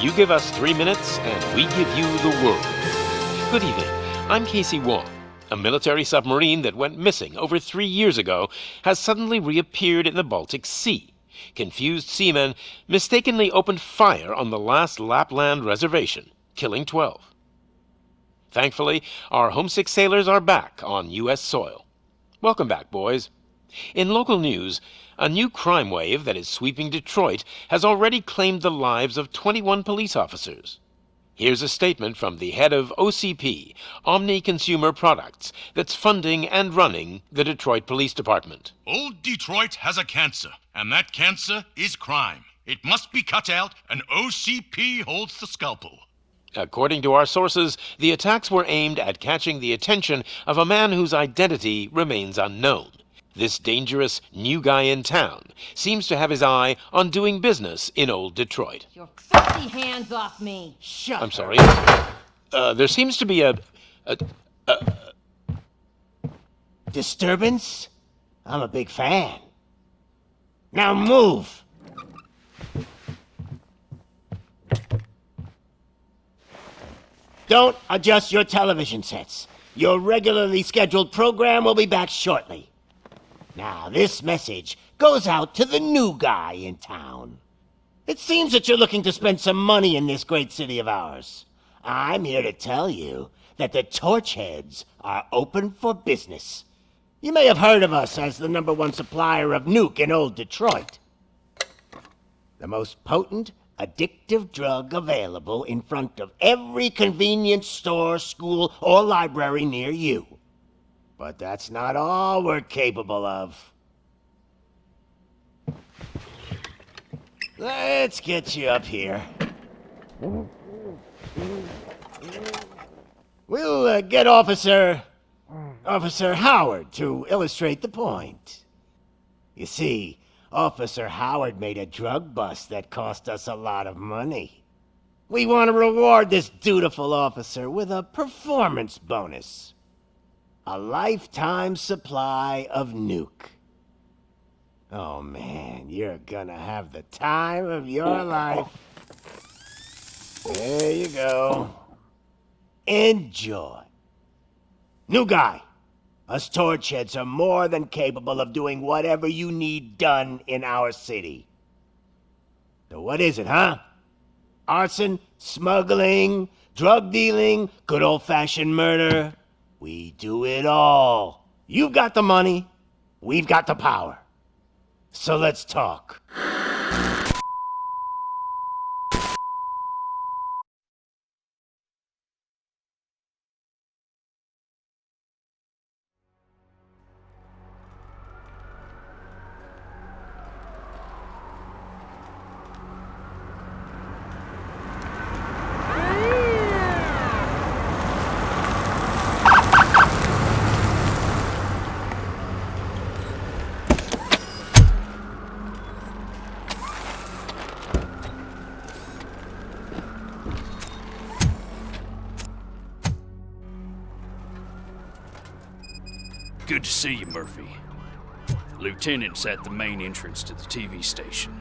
You give us 3 minutes, and we give you the world. Good evening. I'm Casey Wong. A military submarine that went missing over 3 years ago has suddenly reappeared in the Baltic Sea. Confused seamen mistakenly opened fire on the last Lapland reservation, killing 12. Thankfully, our homesick sailors are back on U.S. soil. Welcome back, boys. In local news, a new crime wave that is sweeping Detroit has already claimed the lives of 21 police officers. Here's a statement from the head of OCP, Omni Consumer Products, that's funding and running the Detroit Police Department. Old Detroit has a cancer, and that cancer is crime. It must be cut out, and OCP holds the scalpel. According to our sources, the attacks were aimed at catching the attention of a man whose identity remains unknown. This dangerous new guy in town seems to have his eye on doing business in old Detroit. Your filthy hands off me! Shut I'm sorry. There seems to be a disturbance? I'm a big fan. Now move! Don't adjust your television sets. Your regularly scheduled program will be back shortly. Now, this message goes out to the new guy in town. It seems that you're looking to spend some money in this great city of ours. I'm here to tell you that the Torchheads are open for business. You may have heard of us as the #1 supplier of nuke in old Detroit. The most potent, addictive drug available in front of every convenience store, school, or library near you. But that's not all we're capable of. Let's get you up here. We'll get Officer Howard to illustrate the point. You see, Officer Howard made a drug bust that cost us a lot of money. We want to reward this dutiful officer with a performance bonus. A lifetime supply of nuke. Oh man, you're gonna have the time of your life. There you go. Enjoy. New guy. Us Torchheads are more than capable of doing whatever you need done in our city. So what is it, huh? Arson, smuggling, drug dealing, good old-fashioned murder. We do it all. You've got the money, we've got the power. So let's talk. Good to see you, Murphy. Lieutenant's at the main entrance to the TV station.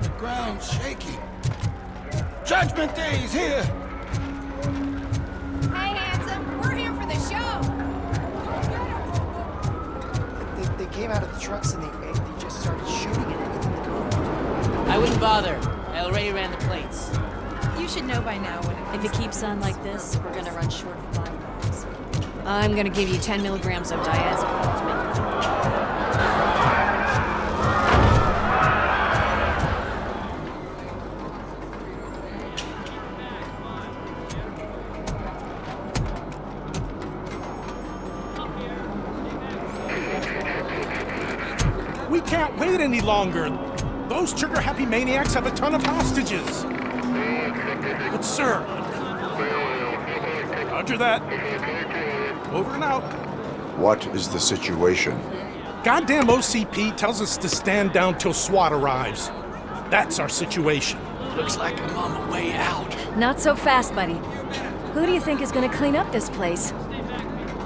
The ground's shaking. Judgment Day is here! Hey, handsome, we're here for the show! They came out of the trucks and they just started shooting at anything that moved. I wouldn't bother. I already ran the plates. You should know by now when If it keeps on like this, we're gonna run short of body bags. I'm gonna give you 10 milligrams of diazepam to make it. We can't wait any longer. Those trigger-happy maniacs have a ton of hostages. But sir... Roger that. Over and out. What is the situation? Goddamn OCP tells us to stand down till SWAT arrives. That's our situation. Looks like I'm on the way out. Not so fast, buddy. Who do you think is gonna clean up this place?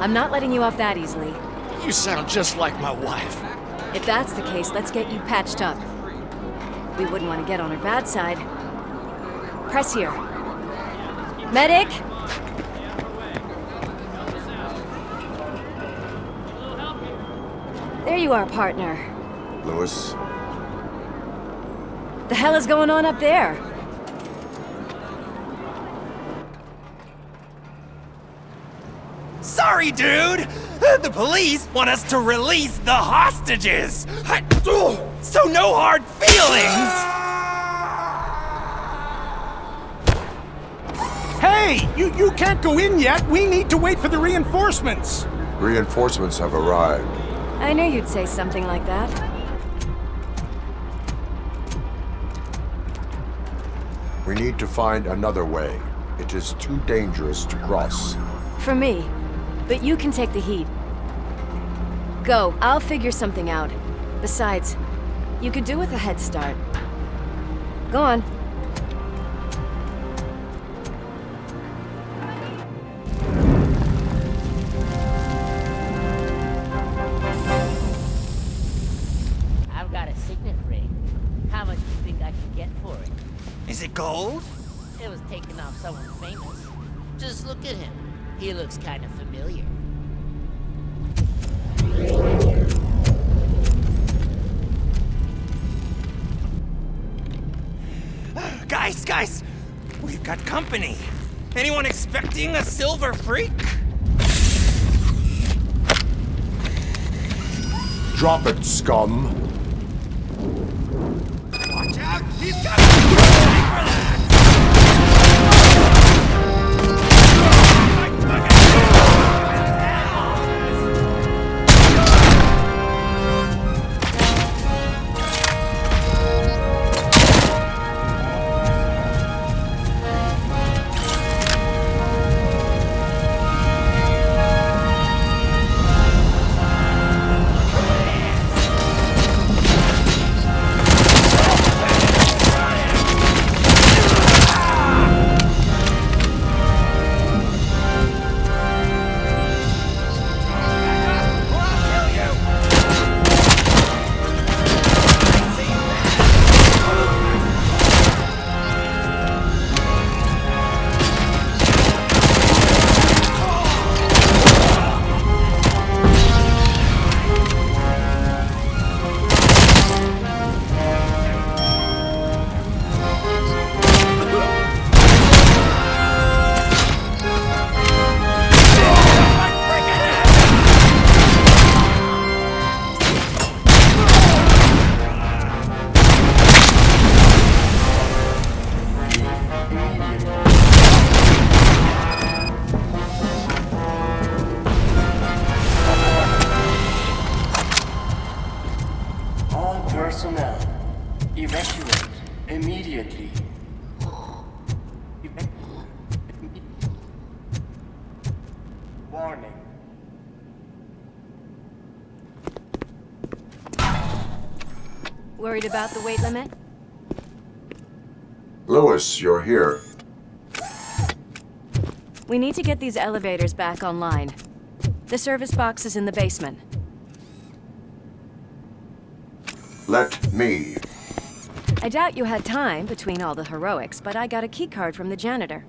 I'm not letting you off that easily. You sound just like my wife. If that's the case, let's get you patched up. We wouldn't want to get on her bad side. Press here. Medic! There you are, partner. Lewis, The hell is going on up there? Sorry, dude! The police want us to release the hostages! So no hard feelings! Hey, you can't go in yet. We need to wait for the reinforcements. reinforcements have arrived. I knew you'd say something like that. We need to find another way. It is too dangerous to cross. For me. But you can take the heat. Go, I'll figure something out. Besides, you could do with a head start. Go on. I've got a signet ring. How much do you think I can get for it? Is it gold? It was taken off someone famous. Just look at him. He looks kind of familiar. Guys! We've got company. Anyone expecting a silver freak? Drop it, scum. Watch out! He's coming! Wait for that! Personnel, evacuate immediately. Warning. Worried about the weight limit? Lewis, you're here. We need to get these elevators back online. The service box is in the basement. Let me. I doubt you had time between all the heroics, but I got a keycard from the janitor.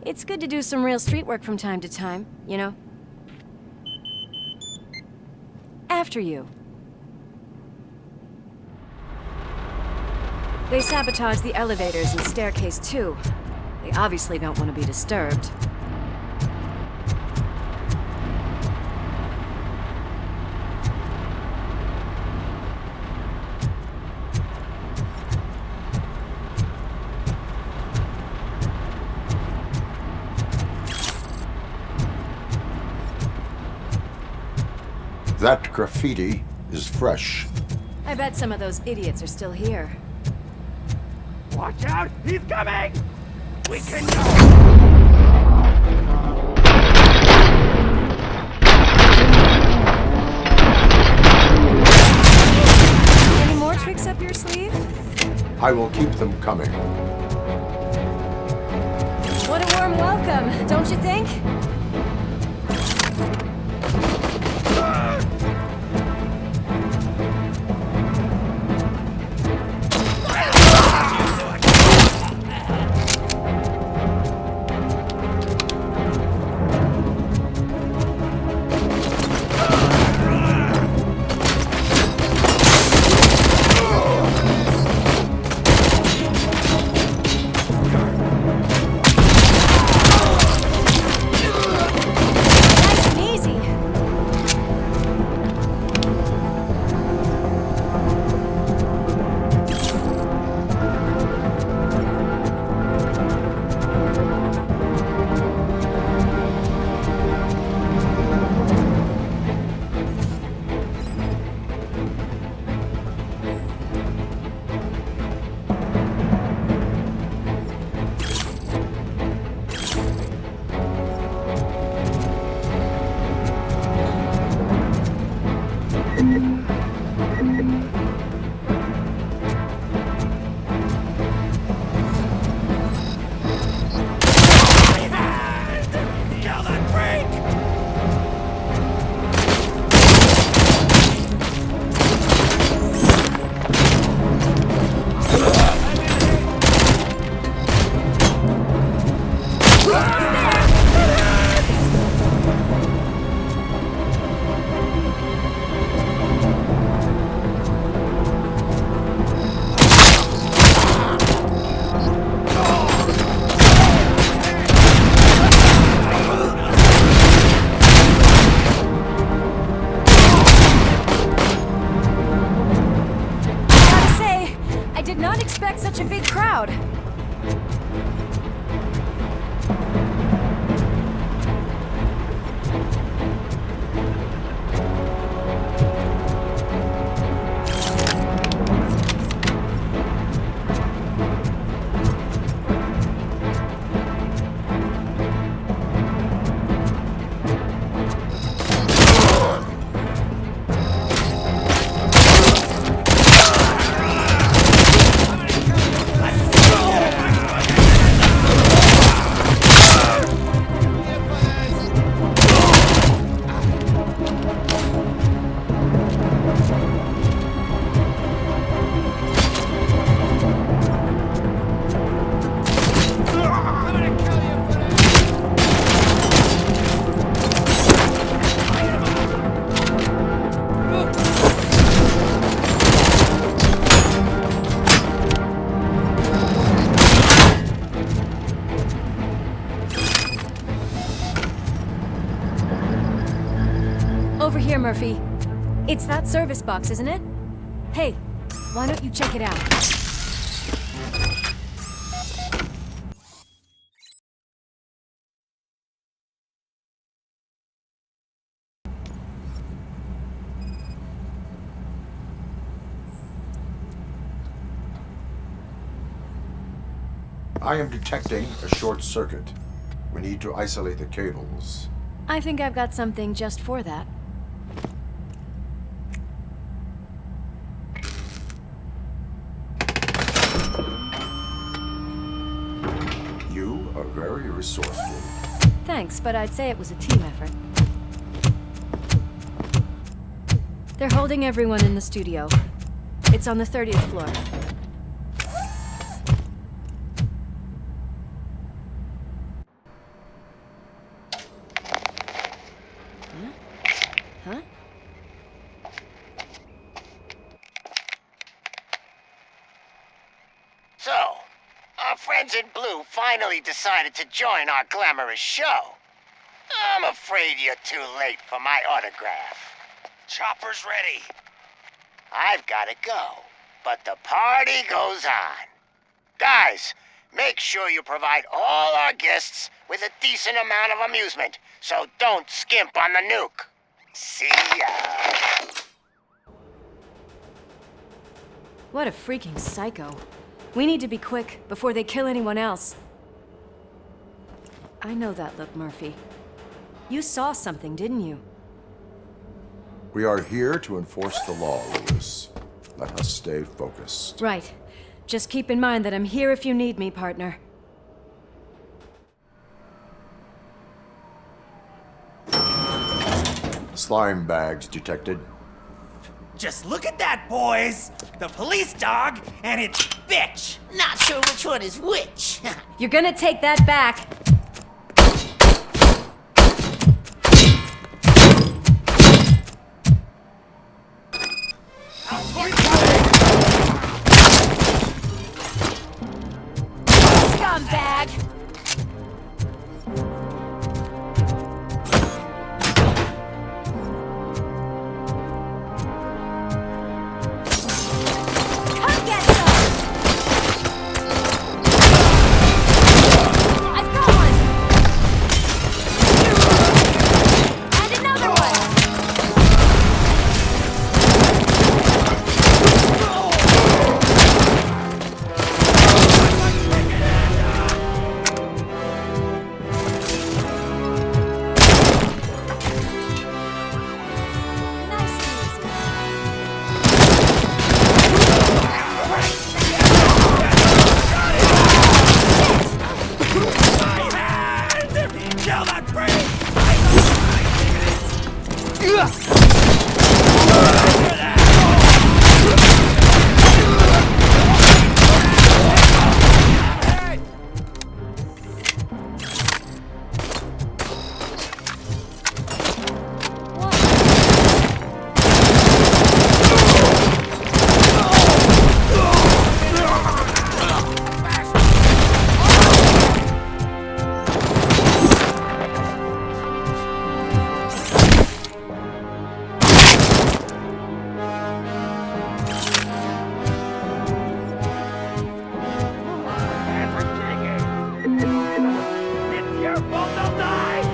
It's good to do some real street work from time to time, you know? After you. They sabotaged the elevators and staircase too. They obviously don't want to be disturbed. That graffiti is fresh. I bet some of those idiots are still here. Watch out! He's coming! We can Any more tricks up your sleeve? I will keep them coming. What a warm welcome, don't you think? Here, Murphy. It's that service box, isn't it? Hey, why don't you check it out? I am detecting a short circuit. We need to isolate the cables. I think I've got something just for that. You are very resourceful. Thanks, but I'd say it was a team effort. They're holding everyone in the studio. It's on the 30th floor. Huh? So, our friends in blue finally decided to join our glamorous show. I'm afraid you're too late for my autograph. Chopper's ready. I've gotta go, but the party goes on. Guys, make sure you provide all our guests with a decent amount of amusement, so don't skimp on the nuke. See ya. What a freaking psycho. We need to be quick before they kill anyone else. I know that look, Murphy. You saw something, didn't you? We are here to enforce the law, Lewis. Let us stay focused. Right. Just keep in mind that I'm here if you need me, partner. Slime bags detected. Just look at that, boys! The police dog and its bitch! Not sure which one is which. You're gonna take that back. Scumbag! Come get some! I've got one! And another one! Nice and easy. Kill that brain! It's your fault they'll die!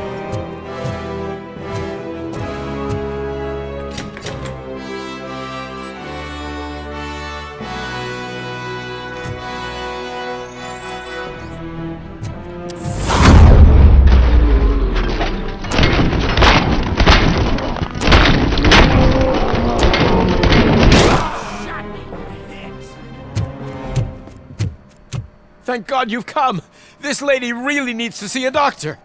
Thank God you've come! This lady really needs to see a doctor!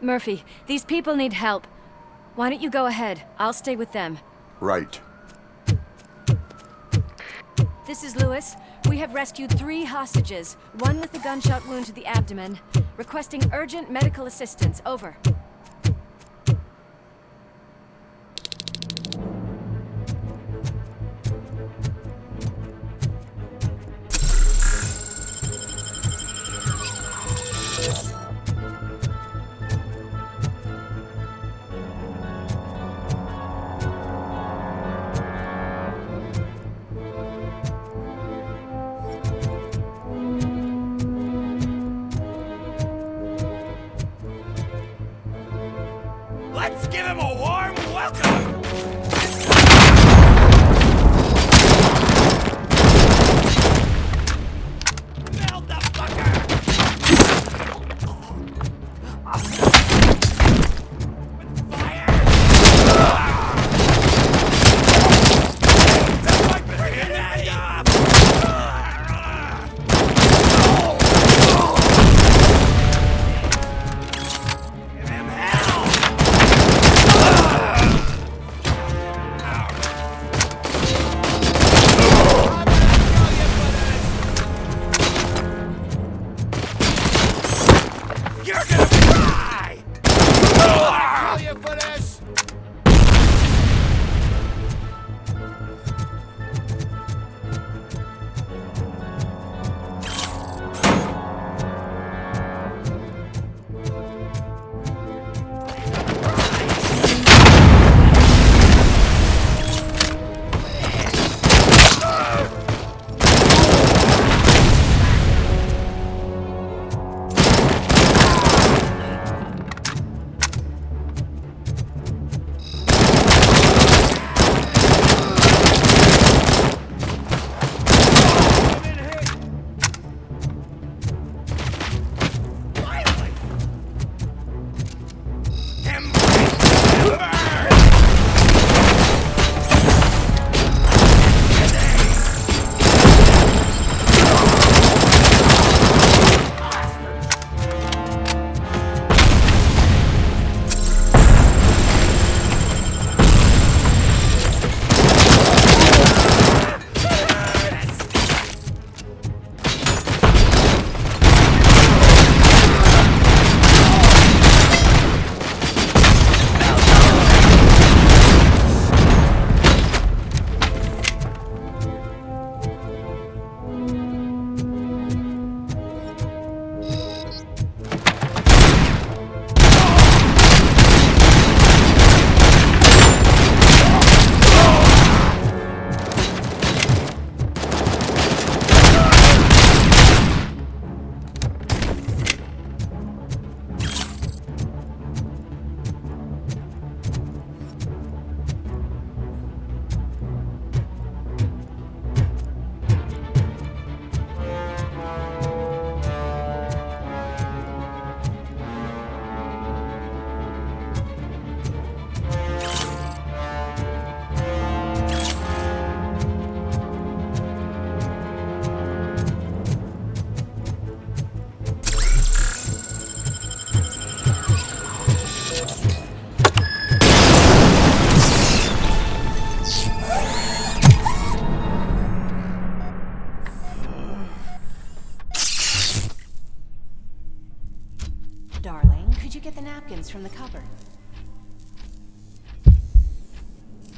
Murphy, these people need help. Why don't you go ahead? I'll stay with them. Right. This is Lewis. We have rescued 3 hostages, one with a gunshot wound to the abdomen. Requesting urgent medical assistance. Over. Give him a warm welcome! Melt the fucker! With fire! Bring that up! Give him hell! You're gonna cry! I'll kill you for this! Finally! Embrace the burn! Darling, could you get the napkins from the cupboard?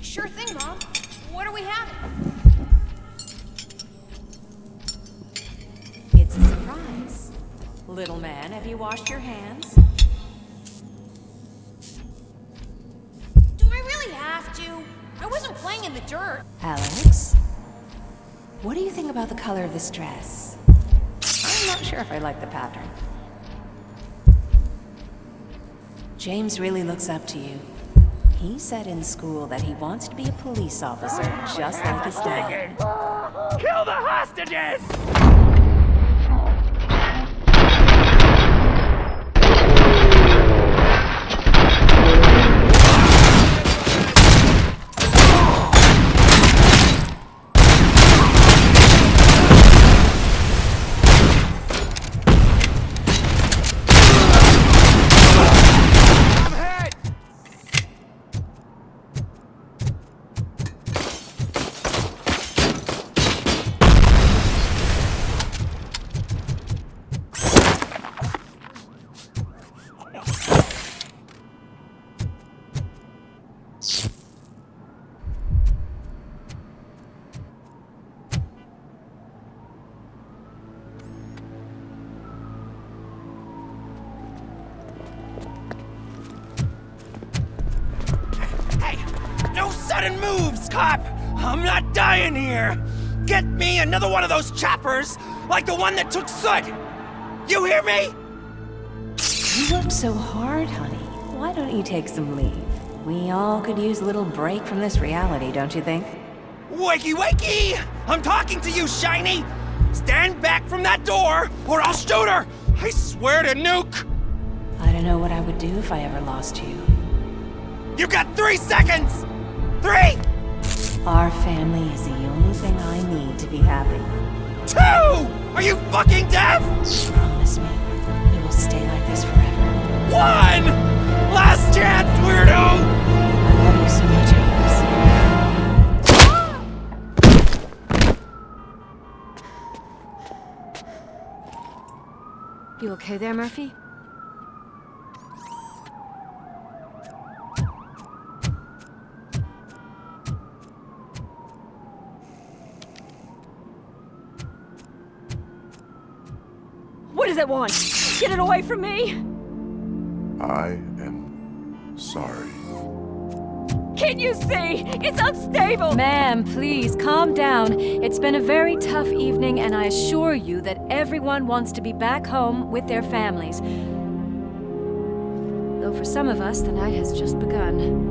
Sure thing, Mom. What are we having? It's a surprise. Little man, have you washed your hands? Do I really have to? I wasn't playing in the dirt. Alex, what do you think about the color of this dress? I'm not sure if I like the pattern. James really looks up to you. He said in school that he wants to be a police officer, just like his dad. Kill the hostages! Sudden moves, cop! I'm not dying here! Get me another one of those choppers, like the one that took Soot! You hear me? You work so hard, honey. Why don't you take some leave? We all could use a little break from this reality, don't you think? Wakey, wakey! I'm talking to you, Shiny! Stand back from that door, or I'll shoot her! I swear to nuke! I don't know what I would do if I ever lost you. You got 3 seconds! 3! Our family is the only thing I need to be happy. 2! Are you fucking deaf? Promise me, we will stay like this forever. 1! Last chance, weirdo! I love you so much, Alice. You okay there, Murphy? What does it want? Get it away from me! I am sorry. Can't you see? It's unstable! Ma'am, please, calm down. It's been a very tough evening, and I assure you that everyone wants to be back home with their families. Though for some of us, the night has just begun.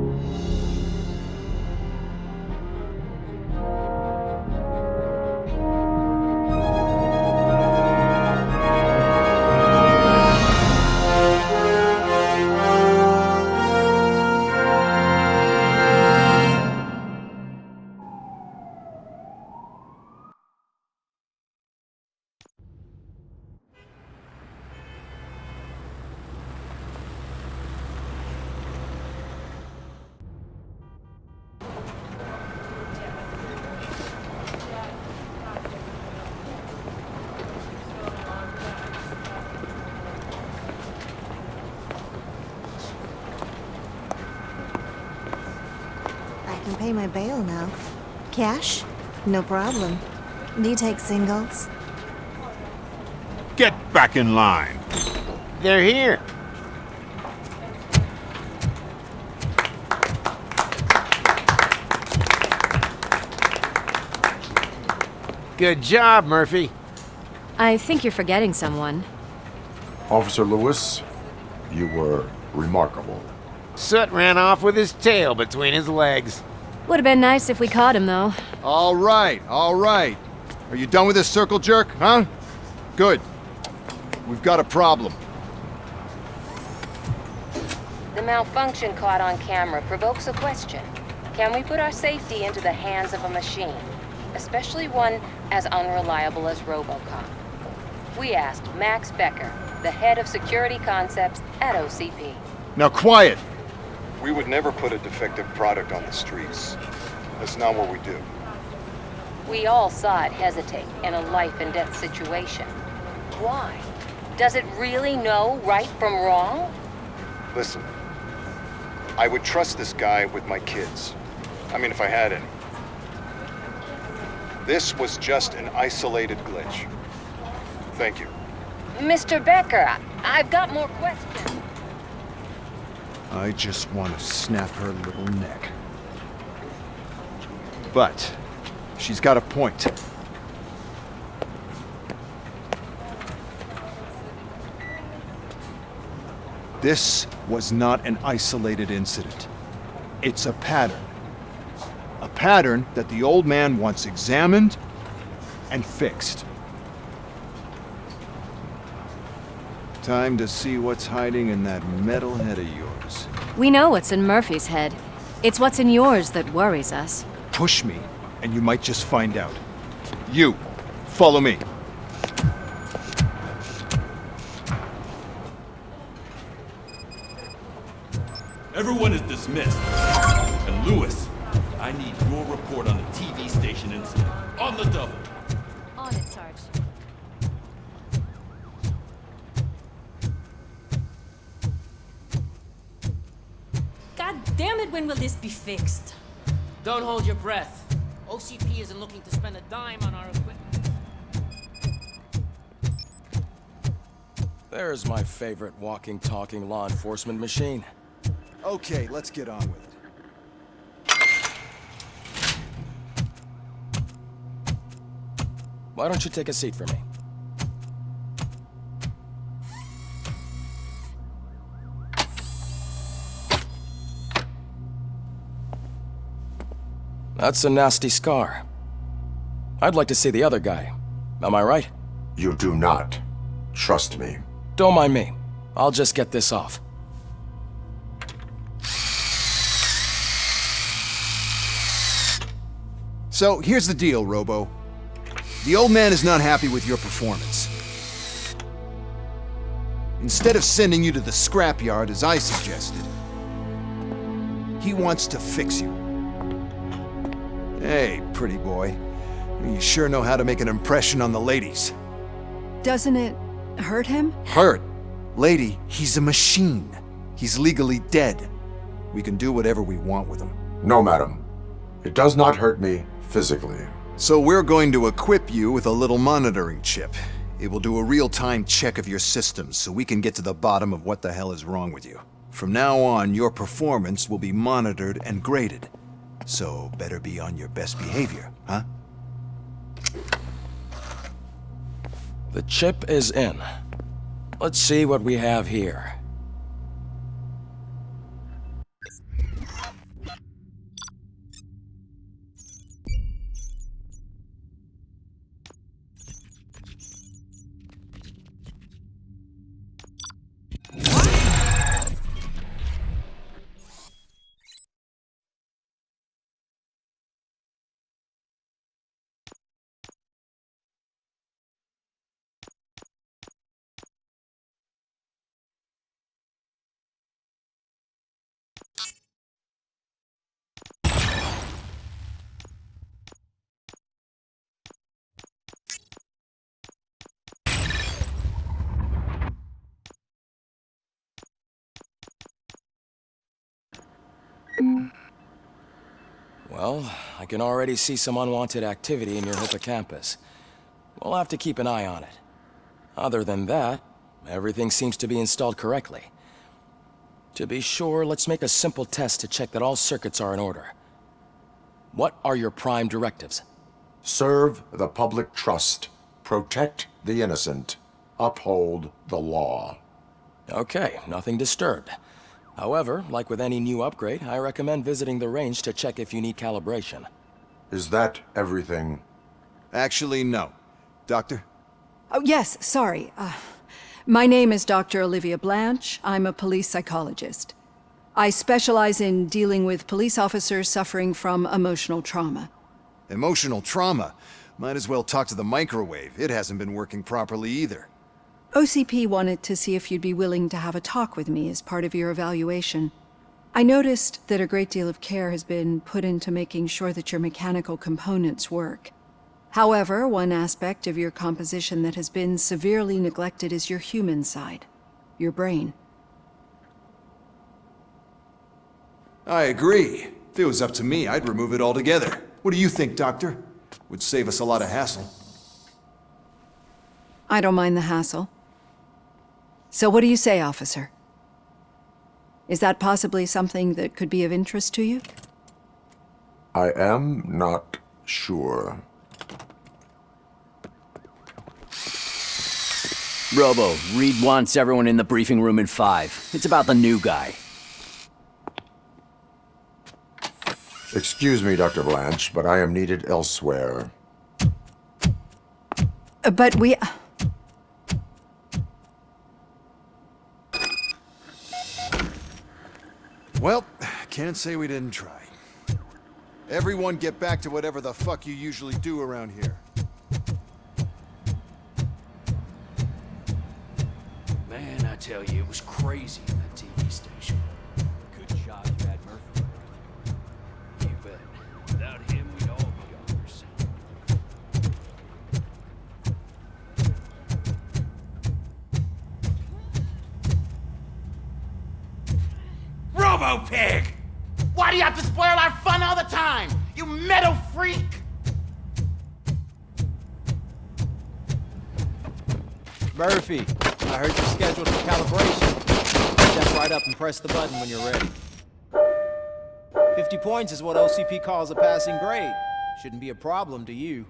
I can pay my bail now. Cash? No problem. Do you take singles? Get back in line. They're here. Good job, Murphy. I think you're forgetting someone. Officer Lewis, you were remarkable. Soot ran off with his tail between his legs. Would have been nice if we caught him, though. All right, all right. Are you done with this circle jerk, huh? Good. We've got a problem. The malfunction caught on camera provokes a question. Can we put our safety into the hands of a machine? Especially one as unreliable as ROBOCOP. We asked Max Becker, the head of security concepts at OCP. Now quiet! We would never put a defective product on the streets. That's not what we do. We all saw it hesitate in a life and death situation. Why? Does it really know right from wrong? Listen, I would trust this guy with my kids. I mean, if I had any. This was just an isolated glitch. Thank you. Mr. Becker, I've got more questions. I just want to snap her little neck. But she's got a point. This was not an isolated incident. It's a pattern. A pattern that the old man wants examined and fixed. Time to see what's hiding in that metal head of yours. We know what's in Murphy's head. It's what's in yours that worries us. Push me, and you might just find out. You, follow me. Everyone is dismissed. And Lewis, I need your report on the TV station incident. On the double. On it, Sarge. God damn it, when will this be fixed? Don't hold your breath. OCP isn't looking to spend a dime on our equipment. There's my favorite walking, talking law enforcement machine. Okay, let's get on with it. Why don't you take a seat for me? That's a nasty scar. I'd like to see the other guy. Am I right? You do not. Trust me. Don't mind me. I'll just get this off. So, here's the deal, Robo. The old man is not happy with your performance. Instead of sending you to the scrapyard as I suggested, he wants to fix you. Hey, pretty boy. You sure know how to make an impression on the ladies. Doesn't it hurt him? Hurt? Lady, he's a machine. He's legally dead. We can do whatever we want with him. No, madam. It does not hurt me physically. So we're going to equip you with a little monitoring chip. It will do a real-time check of your systems so we can get to the bottom of what the hell is wrong with you. From now on, your performance will be monitored and graded. So better be on your best behavior, huh? The chip is in. Let's see what we have here. Well, I can already see some unwanted activity in your hippocampus. We'll have to keep an eye on it. Other than that, everything seems to be installed correctly. To be sure, let's make a simple test to check that all circuits are in order. What are your prime directives? Serve the public trust. Protect the innocent. Uphold the law. Okay, nothing disturbed. However, like with any new upgrade, I recommend visiting the range to check if you need calibration. Is that everything? Actually, no. Doctor? Oh, yes, sorry. My name is Dr. Olivia Blanche. I'm a police psychologist. I specialize in dealing with police officers suffering from emotional trauma. Emotional trauma? Might as well talk to the microwave. It hasn't been working properly either. OCP wanted to see if you'd be willing to have a talk with me as part of your evaluation. I noticed that a great deal of care has been put into making sure that your mechanical components work. However, one aspect of your composition that has been severely neglected is your human side, your brain. I agree. If it was up to me, I'd remove it altogether. What do you think, Doctor? Would save us a lot of hassle. I don't mind the hassle. So what do you say, officer? Is that possibly something that could be of interest to you? I am not sure. Robo, Reed wants everyone in the briefing room in 5. It's about the new guy. Excuse me, Dr. Blanche, but I am needed elsewhere. But we... Well, can't say we didn't try. Everyone get back to whatever the fuck you usually do around here. Man, I tell you, it was crazy in that TV station. Good job you had Murphy. You bet. Without him, we'd all be ours. Robo-Pig! Why do you have to spoil our fun all the time? You metal freak! Murphy, I heard you're scheduled for calibration. Step right up and press the button when you're ready. 50 points is what OCP calls a passing grade. Shouldn't be a problem to you.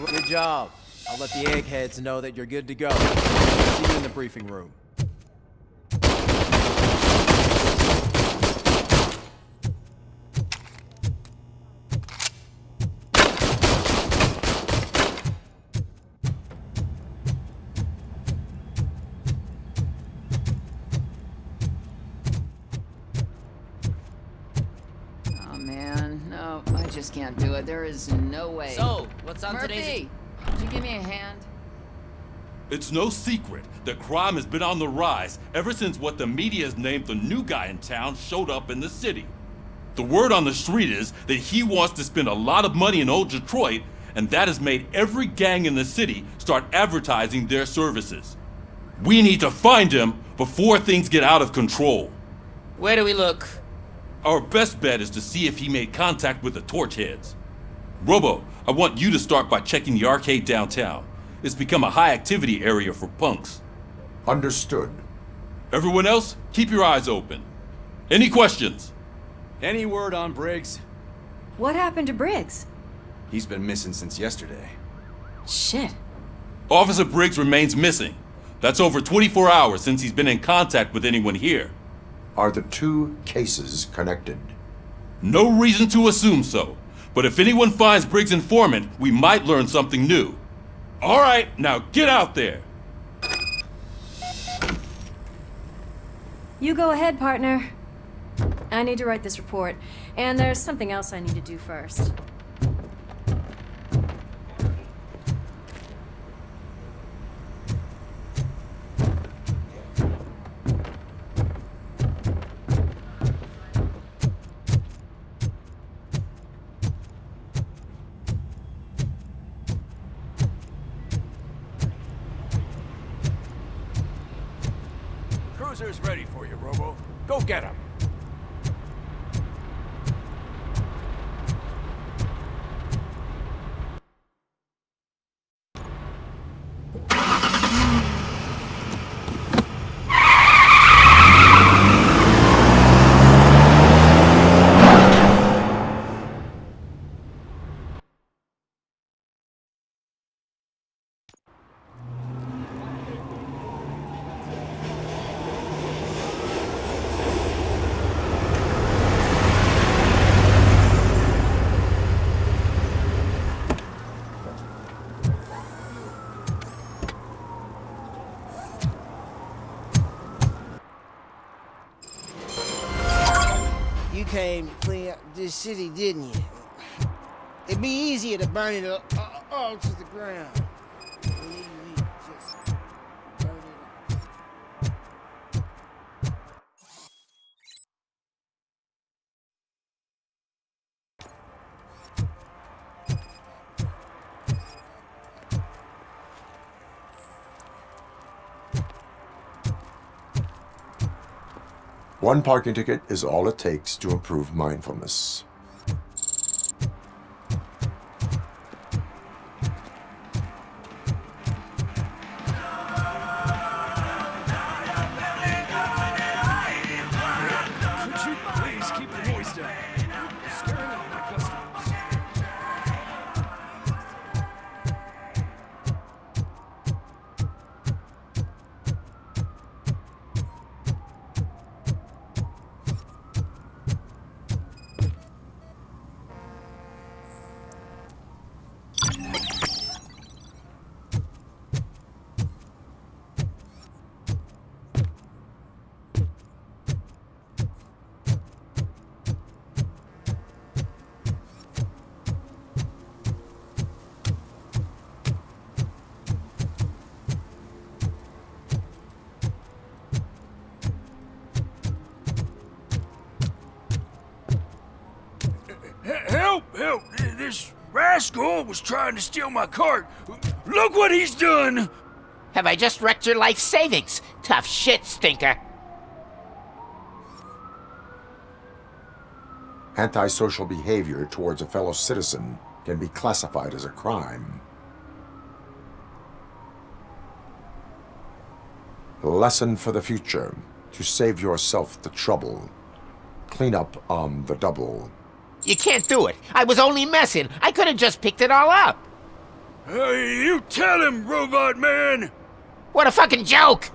the... Good job. I'll let the eggheads know that you're good to go. See you in the briefing room. Oh man, no, I just can't do it. There is no way. So, what's on Murphy, today's... could you give me a hand? It's no secret that crime has been on the rise ever since what the media has named the new guy in town showed up in the city. The word on the street is that he wants to spend a lot of money in old Detroit, and that has made every gang in the city start advertising their services. We need to find him before things get out of control. Where do we look? Our best bet is to see if he made contact with the Torchheads. Robo, I want you to start by checking the arcade downtown. It's become a high-activity area for punks. Understood. Everyone else, keep your eyes open. Any questions? Any word on Briggs? What happened to Briggs? He's been missing since yesterday. Shit. Officer Briggs remains missing. That's over 24 hours since he's been in contact with anyone here. Are the two cases connected? No reason to assume so. But if anyone finds Briggs' informant, we might learn something new. All right, now get out there. You go ahead, partner. I need to write this report, and there's something else I need to do first. Cruiser's ready for you, Robo. Go get him. You came to clean up this city, didn't you? It'd be easier to burn it all to the ground. You just burn it all. One parking ticket is all it takes to improve mindfulness. Could you please keep the noise down? You're scaring off my customers. Help! Help! This rascal was trying to steal my cart. Look what he's done! Have I just wrecked your life savings? Tough shit, stinker. Antisocial behavior towards a fellow citizen can be classified as a crime. Lesson for the future: to save yourself the trouble. Clean up on the double. You can't do it. I was only messing. I could have just picked it all up. Hey, you tell him, Robot Man! What a fucking joke!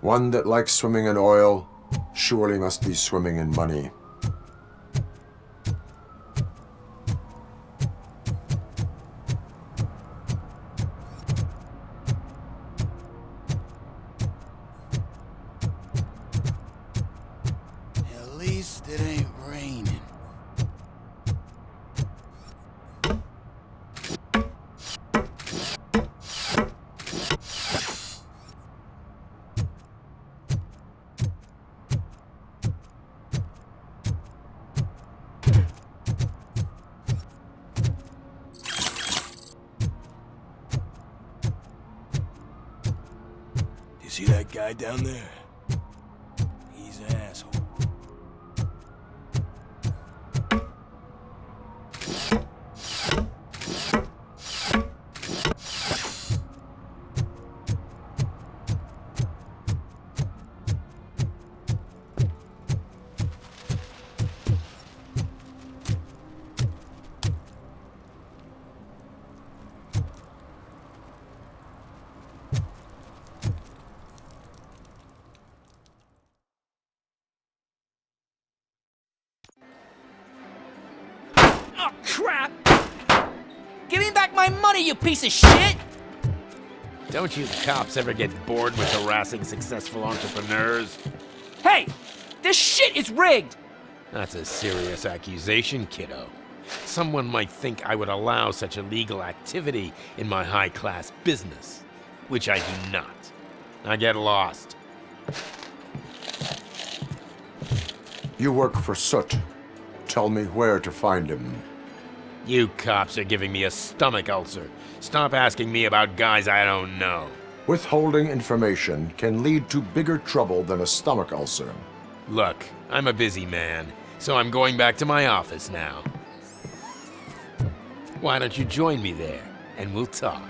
One that likes swimming in oil surely must be swimming in money. At least it ain't raining. You see that guy down there? He's an asshole. Oh, crap! Give me back my money, you piece of shit! Don't you cops ever get bored with harassing successful entrepreneurs? Hey! This shit is rigged! That's a serious accusation, kiddo. Someone might think I would allow such illegal activity in my high-class business, which I do not. I get lost. You work for Soot. Tell me where to find him. You cops are giving me a stomach ulcer. Stop asking me about guys I don't know. Withholding information can lead to bigger trouble than a stomach ulcer. Look, I'm a busy man, so I'm going back to my office now. Why don't you join me there, and we'll talk.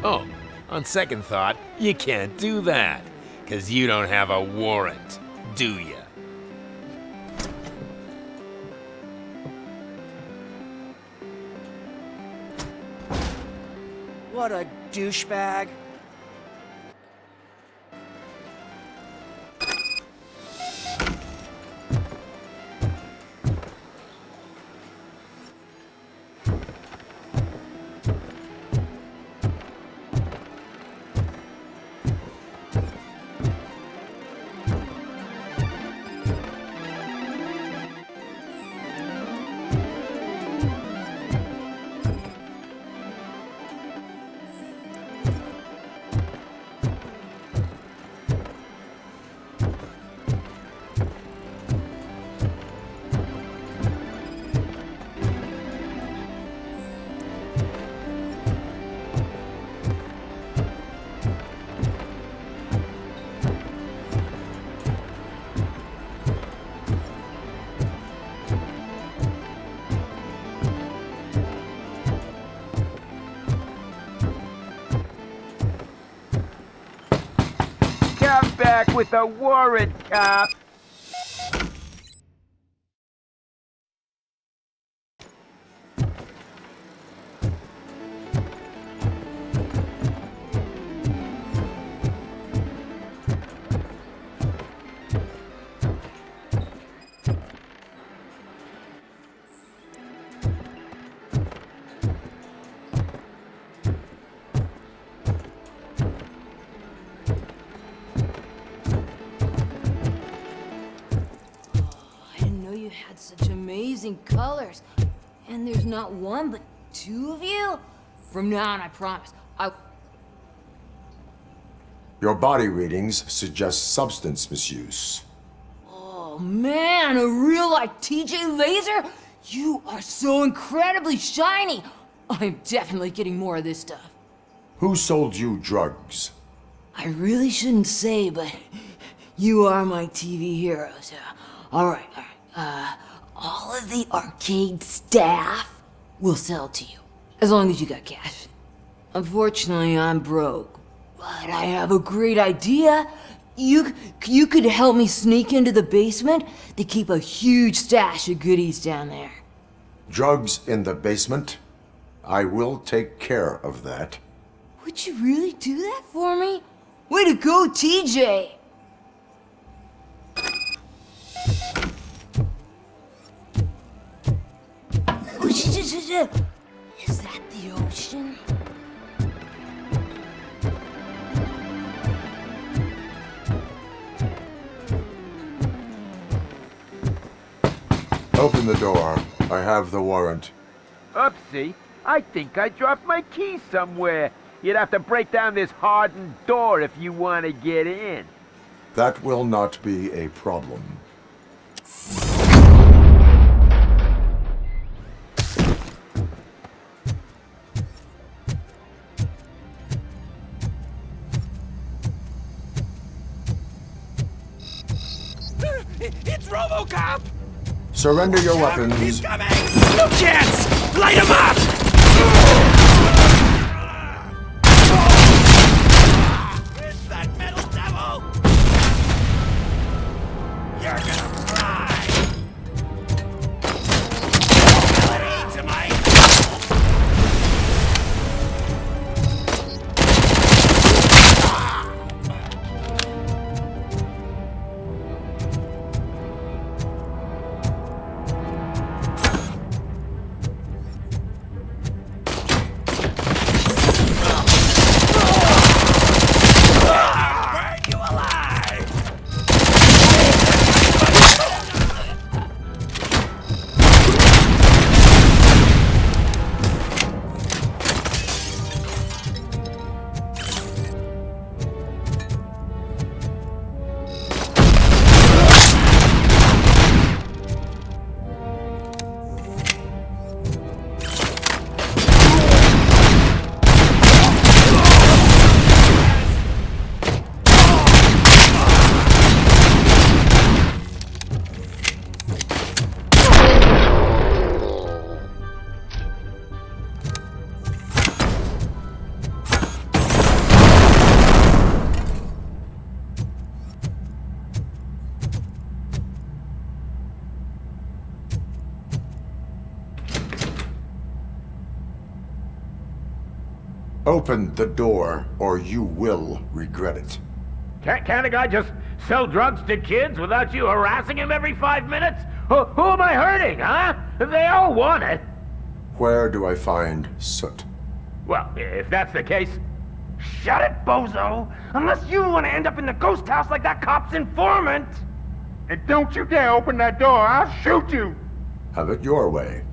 Oh, on second thought, you can't do that, 'cause you don't have a warrant, do ya? What a douchebag. Come back with a warrant, cop. Such amazing colors. And there's not one, but two of you? From now on, I promise, Your body readings suggest substance misuse. Oh man, a real like TJ Laser? You are so incredibly shiny. I'm definitely getting more of this stuff. Who sold you drugs? I really shouldn't say, but you are my TV heroes. Alright. All of the arcade staff will sell to you, as long as you got cash. Unfortunately, I'm broke, but I have a great idea. You could help me sneak into the basement. They keep a huge stash of goodies down there. Drugs in the basement? I will take care of that. Would you really do that for me? Way to go, TJ! Is that the ocean? Open the door. I have the warrant. Oopsie. I think I dropped my key somewhere. You'd have to break down this hardened door if you want to get in. That will not be a problem. It's ROBOCOP! Surrender your weapons. He's coming! No chance! Light him up! It's that metal devil! You're gonna cry! Ability to my... Open the door, or you will regret it. Can't a guy just sell drugs to kids without you harassing him every 5 minutes? Who am I hurting, huh? They all want it. Where do I find Soot? Well, if that's the case, shut it, bozo! Unless you want to end up in the ghost house like that cop's informant! And don't you dare open that door, I'll shoot you! Have it your way.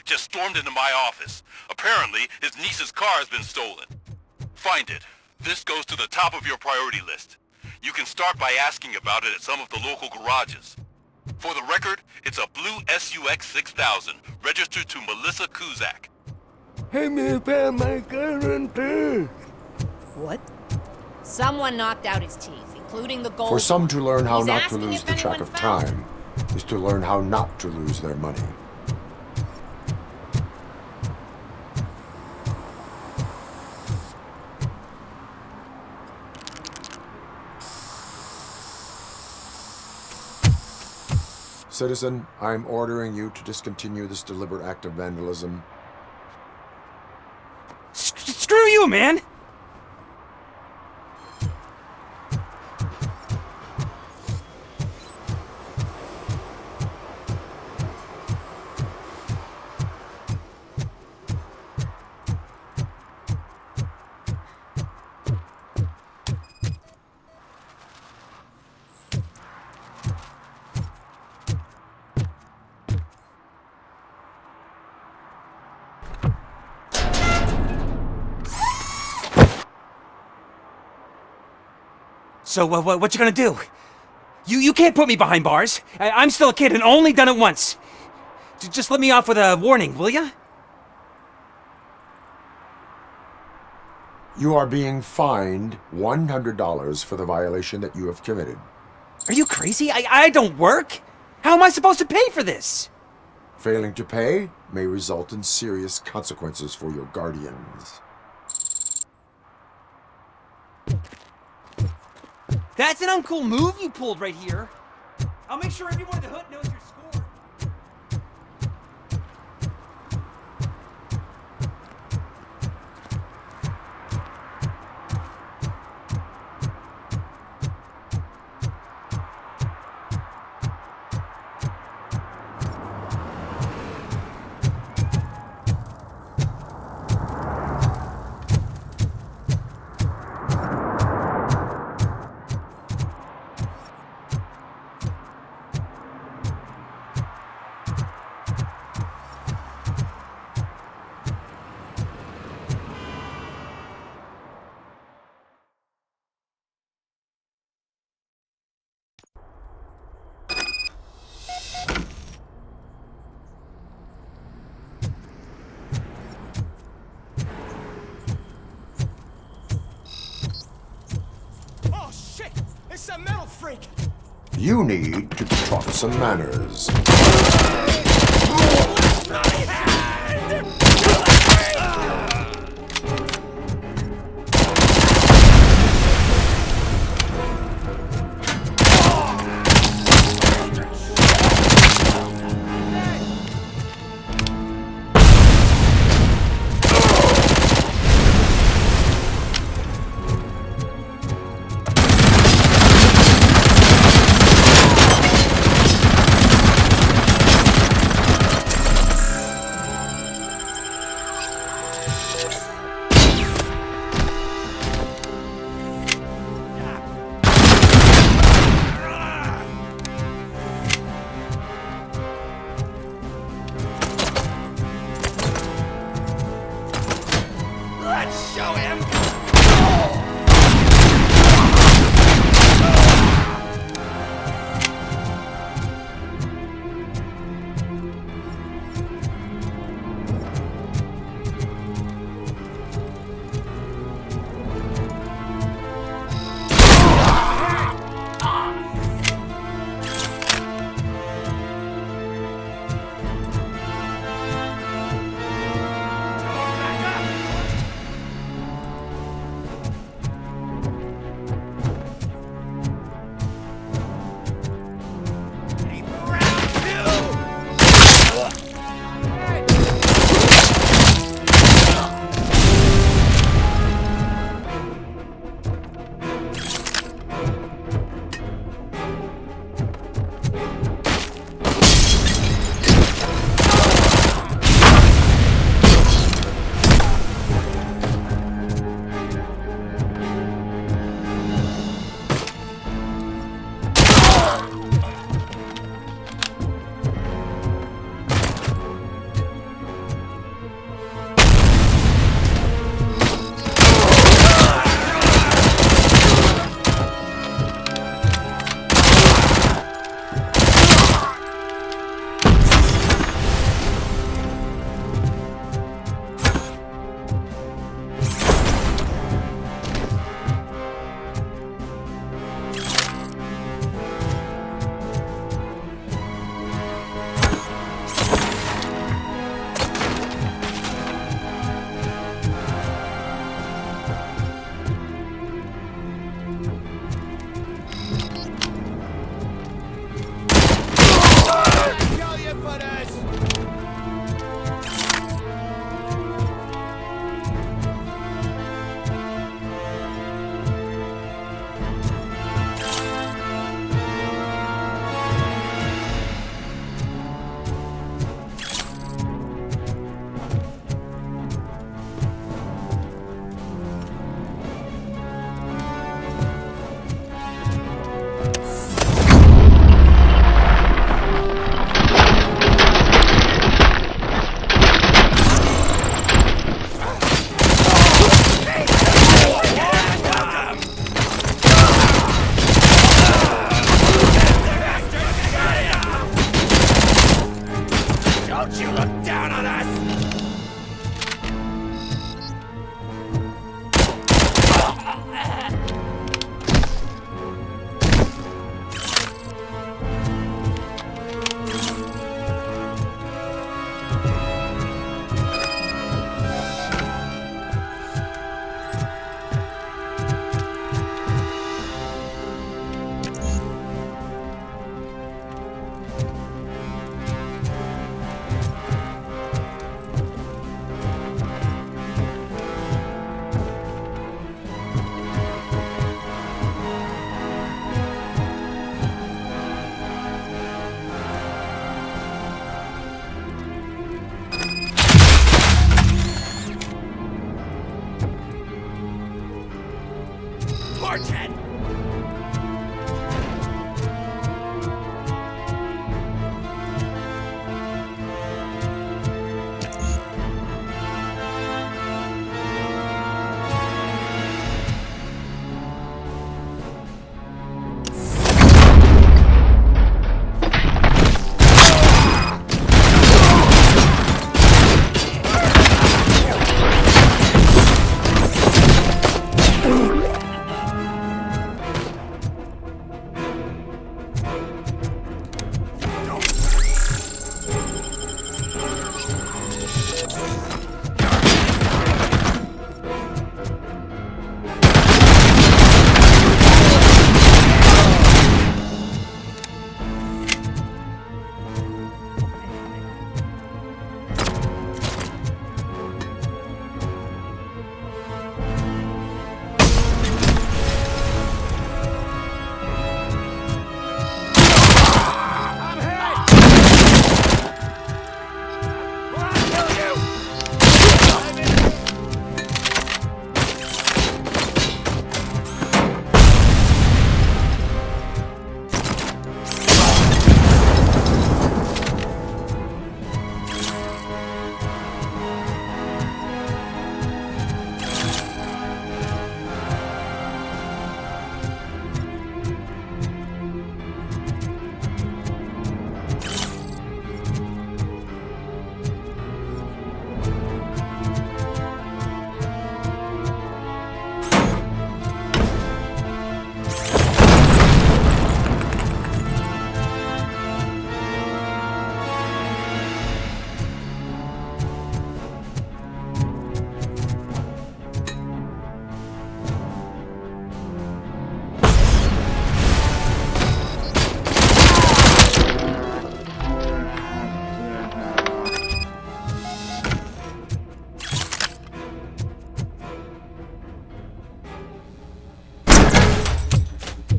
just stormed into my office. Apparently, his niece's car has been stolen. Find it. This goes to the top of your priority list. You can start by asking about it at some of the local garages. For the record, it's a blue SUX 6000, registered to Melissa Kuzak. Hey, me found my guarantee. What? Someone knocked out his teeth, including the gold. For some to learn how He's not to asking lose if the track anyone of found time is to learn how not to lose their money. Citizen, I'm ordering you to discontinue this deliberate act of vandalism. Screw you, man! So, what you gonna do? You can't put me behind bars. I'm still a kid and only done it once. Just let me off with a warning, will ya? You are being fined $100 for the violation that you have committed. Are you crazy? I don't work. How am I supposed to pay for this? Failing to pay may result in serious consequences for your guardians. That's an uncool move you pulled right here. I'll make sure everyone in the hood knows your score. Oh shit! It's a metal freak! You need to be taught some manners.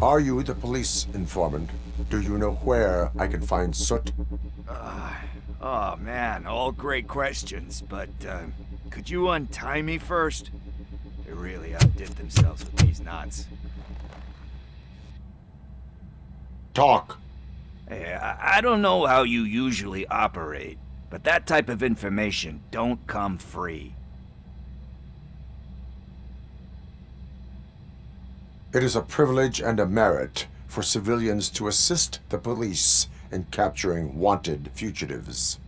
Are you the police informant? Do you know where I can find Soot? Oh man, all great questions, but could you untie me first? They really outdid themselves with these knots. Talk. Hey, I don't know how you usually operate, but that type of information don't come free. It is a privilege and a merit for civilians to assist the police in capturing wanted fugitives.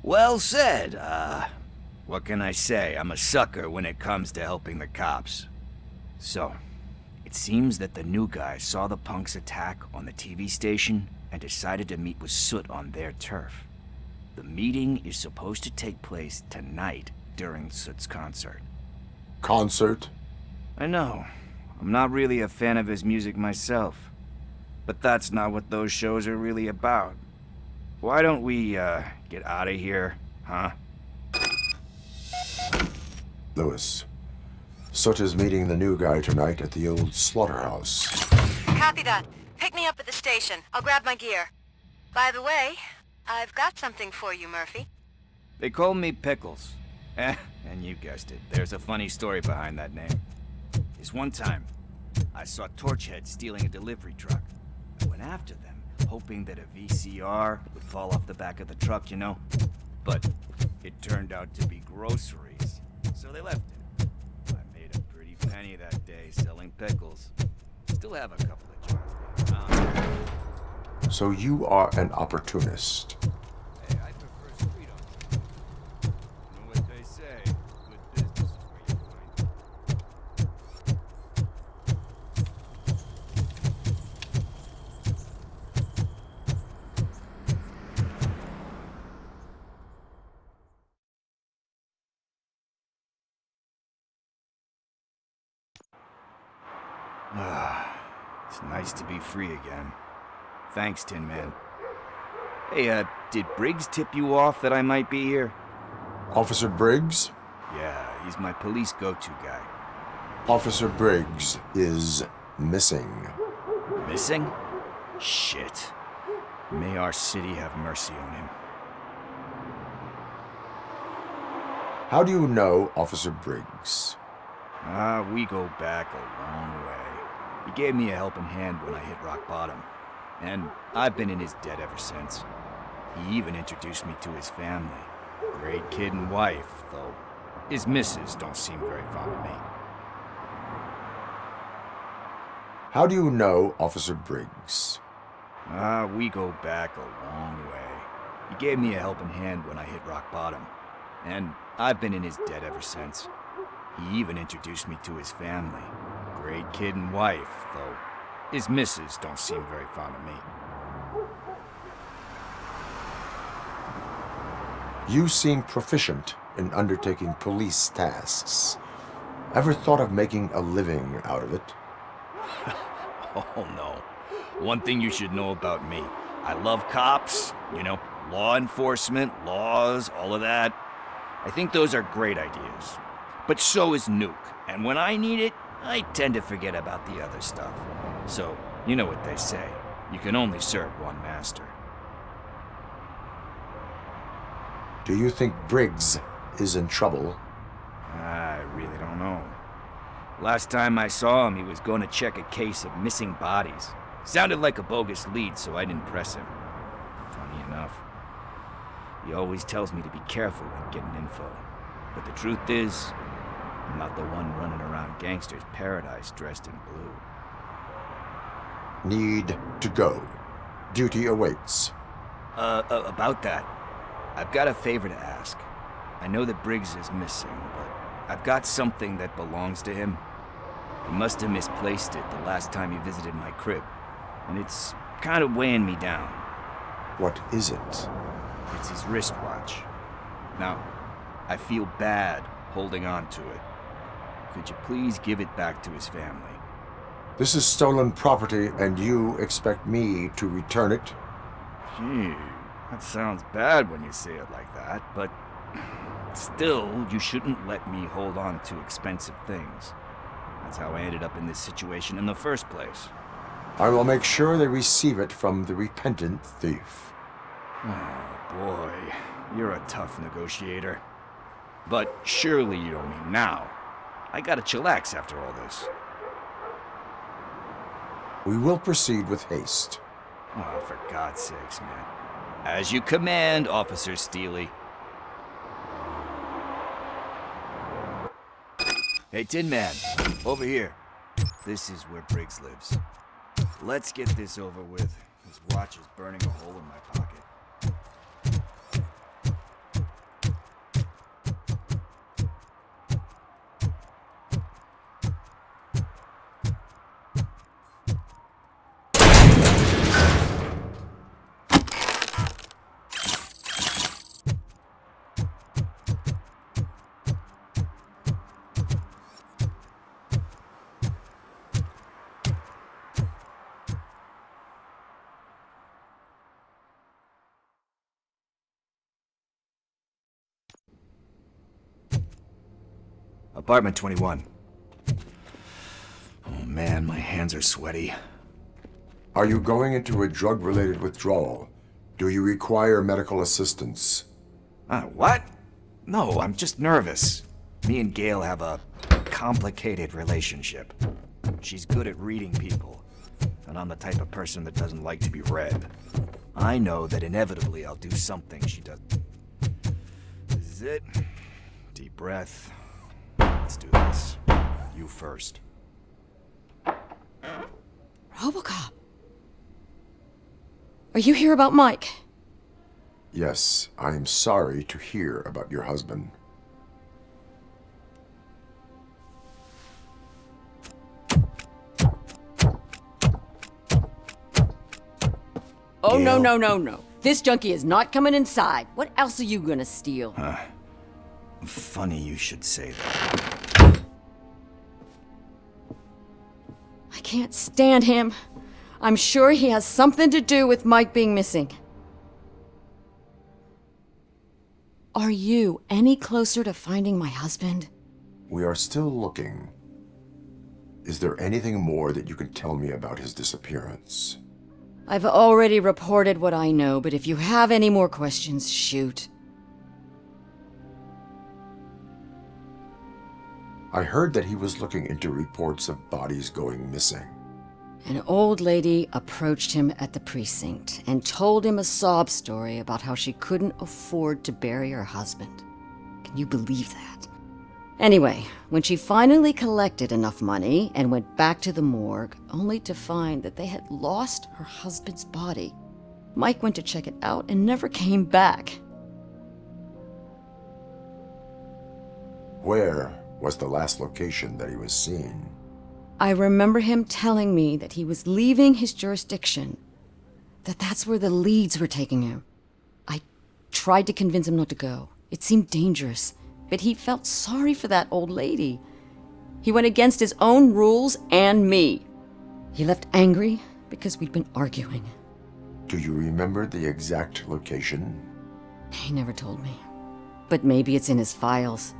Well said. What can I say? I'm a sucker when it comes to helping the cops. So, it seems that the new guy saw the punks attack on the TV station and decided to meet with Soot on their turf. The meeting is supposed to take place tonight during Soot's concert. Concert? I know. I'm not really a fan of his music myself. But that's not what those shows are really about. Why don't we, get out of here, huh? Lewis, Soot is meeting the new guy tonight at the old slaughterhouse. Copy that. Pick me up at the station. I'll grab my gear. By the way, I've got something for you, Murphy. They call me Pickles. And you guessed it, there's a funny story behind that name. This one time, I saw Torchhead stealing a delivery truck. I went after them, hoping that a VCR would fall off the back of the truck, you know? But it turned out to be groceries, so they left it. I made a pretty penny that day selling pickles. Still have a couple of jars laying around. So you are an opportunist. Hey, I prefer street art. You know what they say, good business is where you find It's nice to be free again. Thanks, Tin Man. Hey, did Briggs tip you off that I might be here? Officer Briggs? Yeah, he's my police go-to guy. Officer Briggs is missing. Missing? Shit. May our city have mercy on him. How do you know Officer Briggs? We go back a long way. He gave me a helping hand when I hit rock bottom. And I've been in his debt ever since. He even introduced me to his family. Great kid and wife, though his missus don't seem very fond of me. How do you know Officer Briggs? We go back a long way. He gave me a helping hand when I hit rock bottom. And I've been in his debt ever since. He even introduced me to his family. Great kid and wife, though his missus don't seem very fond of me. You seem proficient in undertaking police tasks. Ever thought of making a living out of it? Oh no. One thing you should know about me. I love cops, you know, law enforcement, laws, all of that. I think those are great ideas. But so is Nuke, and when I need it, I tend to forget about the other stuff. So, you know what they say. You can only serve one master. Do you think Briggs is in trouble? I really don't know. Last time I saw him, he was going to check a case of missing bodies. Sounded like a bogus lead, so I didn't press him. Funny enough. He always tells me to be careful when getting info. But the truth is, I'm not the one running around gangster's paradise dressed in blue. Need to go. Duty awaits. About that, I've got a favor to ask. I know that Briggs is missing, but I've got something that belongs to him. He must have misplaced it the last time he visited my crib, and it's kind of weighing me down. What is it? It's his wristwatch. Now, I feel bad holding on to it. Could you please give it back to his family? This is stolen property, and you expect me to return it? Gee, that sounds bad when you say it like that, but still, you shouldn't let me hold on to expensive things. That's how I ended up in this situation in the first place. I will make sure they receive it from the repentant thief. Oh boy, you're a tough negotiator. But surely you don't mean now. I gotta chillax after all this. We will proceed with haste. Oh, for God's sakes, man. As you command, Officer Steely. Hey, Tin Man, over here. This is where Briggs lives. Let's get this over with. His watch is burning a hole in my pocket. Apartment 21. Oh man, my hands are sweaty. Are you going into a drug-related withdrawal? Do you require medical assistance? What? No, I'm just nervous. Me and Gail have a complicated relationship. She's good at reading people, and I'm the type of person that doesn't like to be read. I know that inevitably I'll do something she does. This is it. Deep breath. Let's do this. You first. ROBOCOP. Are you here about Mike? Yes, I am sorry to hear about your husband. Oh, no. This junkie is not coming inside. What else are you gonna steal? Funny you should say that. I can't stand him. I'm sure he has something to do with Mike being missing. Are you any closer to finding my husband? We are still looking. Is there anything more that you can tell me about his disappearance? I've already reported what I know, but if you have any more questions, shoot. I heard that he was looking into reports of bodies going missing. An old lady approached him at the precinct and told him a sob story about how she couldn't afford to bury her husband. Can you believe that? Anyway, when she finally collected enough money and went back to the morgue, only to find that they had lost her husband's body, Mike went to check it out and never came back. Where was the last location that he was seen? I remember him telling me that he was leaving his jurisdiction, that that's where the leads were taking him. I tried to convince him not to go. It seemed dangerous, but he felt sorry for that old lady. He went against his own rules and me. He left angry because we'd been arguing. Do you remember the exact location? He never told me, but maybe it's in his files.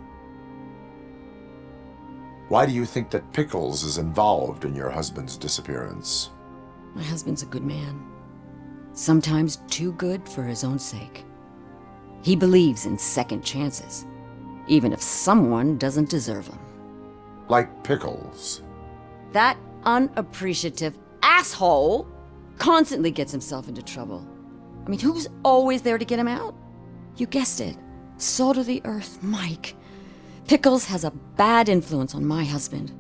Why do you think that Pickles is involved in your husband's disappearance? My husband's a good man. Sometimes too good for his own sake. He believes in second chances, even if someone doesn't deserve them. Like Pickles. That unappreciative asshole constantly gets himself into trouble. I mean, who's always there to get him out? You guessed it. Salt of the earth, Mike. Pickles has a bad influence on my husband.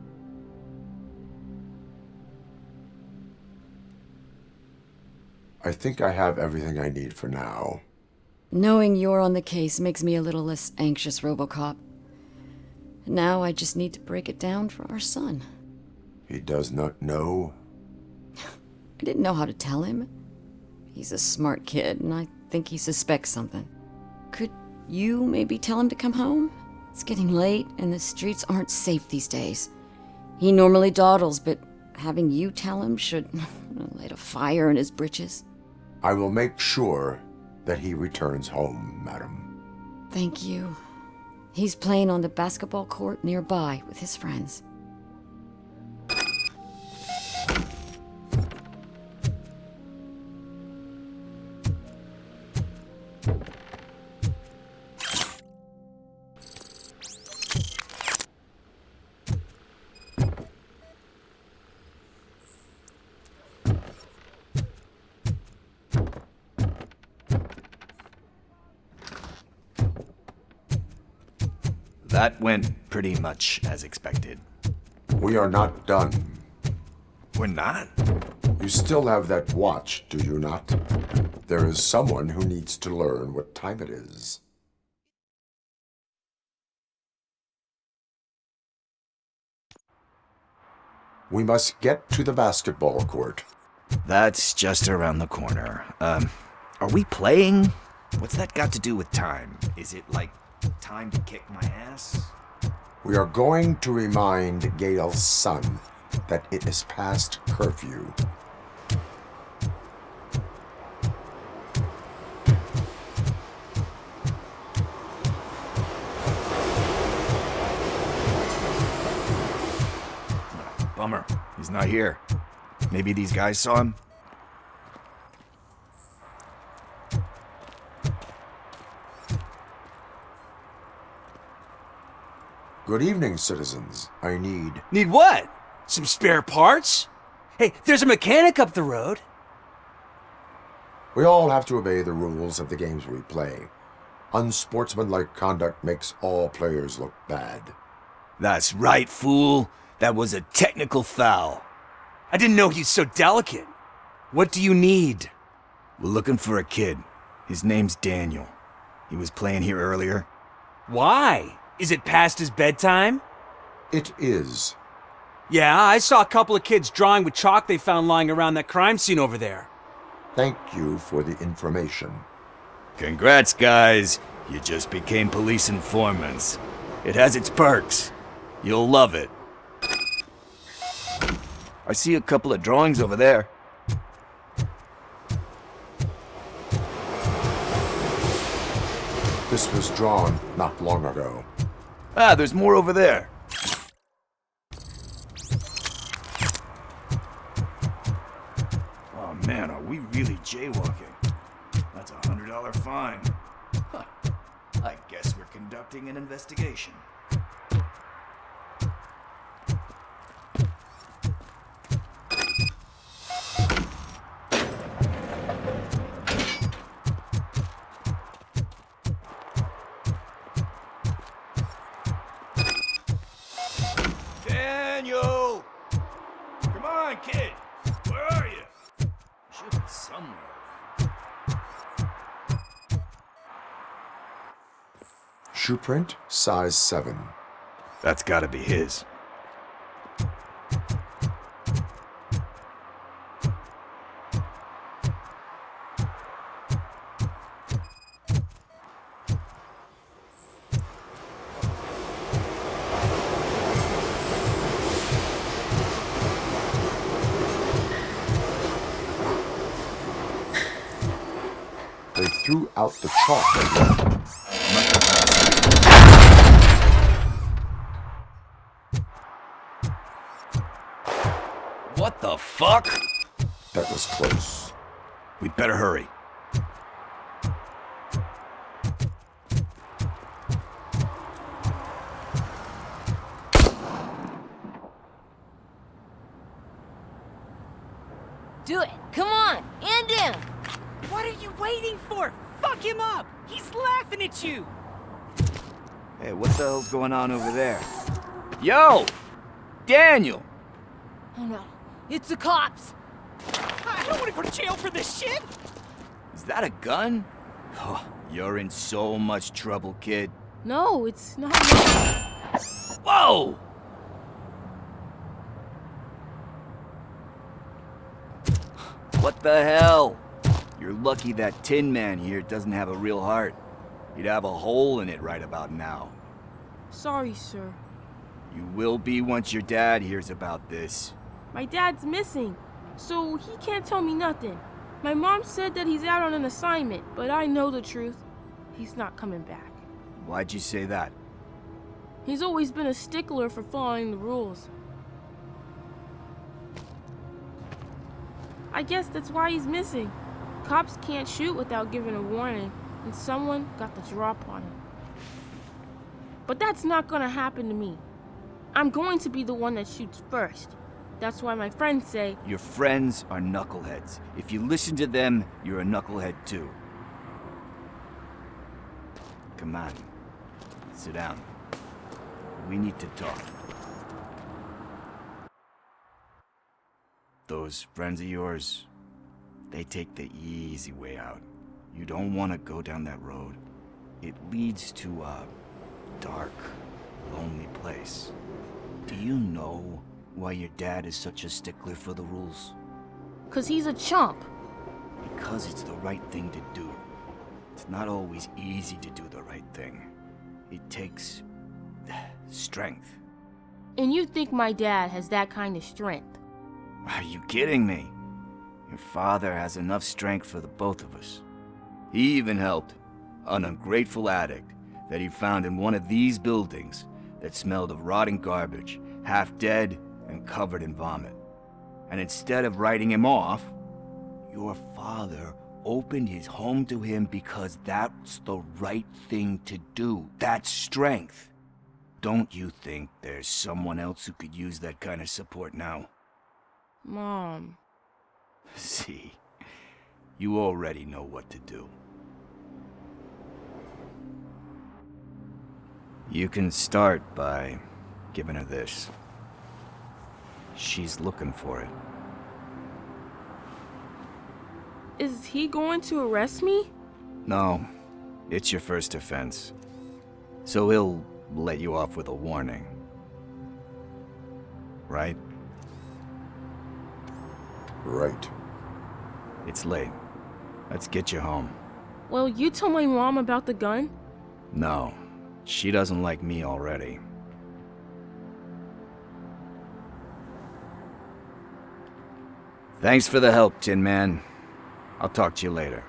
I think I have everything I need for now. Knowing you're on the case makes me a little less anxious, RoboCop. Now I just need to break it down for our son. He does not know? I didn't know how to tell him. He's a smart kid, and I think he suspects something. Could you maybe tell him to come home? It's getting late, and the streets aren't safe these days. He normally dawdles, but having you tell him should light a fire in his britches. I will make sure that he returns home, madam. Thank you. He's playing on the basketball court nearby with his friends. that went pretty much as expected. We are not done. We're not? You still have that watch, do you not? There is someone who needs to learn what time it is. We must get to the basketball court. That's just around the corner. Are we playing? What's that got to do with time? Is it like time to kick my ass? We are going to remind Gail's son that it is past curfew. Bummer. He's not here. Maybe these guys saw him? Good evening, citizens. I need... Need what? Some spare parts? Hey, there's a mechanic up the road. We all have to obey the rules of the games we play. Unsportsmanlike conduct makes all players look bad. That's right, fool. That was a technical foul. I didn't know he's so delicate. What do you need? We're looking for a kid. His name's Daniel. He was playing here earlier. Why? Is it past his bedtime? It is. Yeah, I saw a couple of kids drawing with chalk they found lying around that crime scene over there. Thank you for the information. Congrats, guys. You just became police informants. It has its perks. You'll love it. I see a couple of drawings over there. This was drawn not long ago. Ah, there's more over there. Oh man, are we really jaywalking? That's a $100 fine. Huh. I guess we're conducting an investigation. Daniel! Come on, kid! Where are you? Should be somewhere. Shoe print, size 7. That's gotta be his. They threw out the chalk again. What the fuck? That was close. We'd better hurry. Do it. Come on. And him. What are you waiting for? Fuck him up! He's laughing at you! Hey, what the hell's going on over there? Yo! Daniel! Oh no. It's the cops. I don't want to go to jail for this shit! Is that a gun? Oh, you're in so much trouble, kid. No, it's not. Whoa! What the hell? You're lucky that Tin Man here doesn't have a real heart. He'd have a hole in it right about now. Sorry, sir. You will be once your dad hears about this. My dad's missing, so he can't tell me nothing. My mom said that he's out on an assignment, but I know the truth. He's not coming back. Why'd you say that? He's always been a stickler for following the rules. I guess that's why he's missing. Cops can't shoot without giving a warning, and someone got the drop on him. But that's not gonna happen to me. I'm going to be the one that shoots first. That's why my friends say... Your friends are knuckleheads. If you listen to them, you're a knucklehead too. Come on. Sit down. We need to talk. Those friends of yours, they take the easy way out. You don't want to go down that road. It leads to a dark, lonely place. Do you know why your dad is such a stickler for the rules? 'Cause he's a chump. Because it's the right thing to do. It's not always easy to do the right thing. It takes strength. And you think my dad has that kind of strength? Are you kidding me? Your father has enough strength for the both of us. He even helped an ungrateful addict that he found in one of these buildings that smelled of rotting garbage, half dead and covered in vomit. And instead of writing him off, your father opened his home to him because that's the right thing to do. That's strength. Don't you think there's someone else who could use that kind of support now? Mom. See, you already know what to do. You can start by giving her this. She's looking for it. Is he going to arrest me? No, it's your first offense. So he'll let you off with a warning. Right? Right. It's late. Let's get you home. Well, you told my mom about the gun? No, she doesn't like me already. Thanks for the help, Tin Man. I'll talk to you later.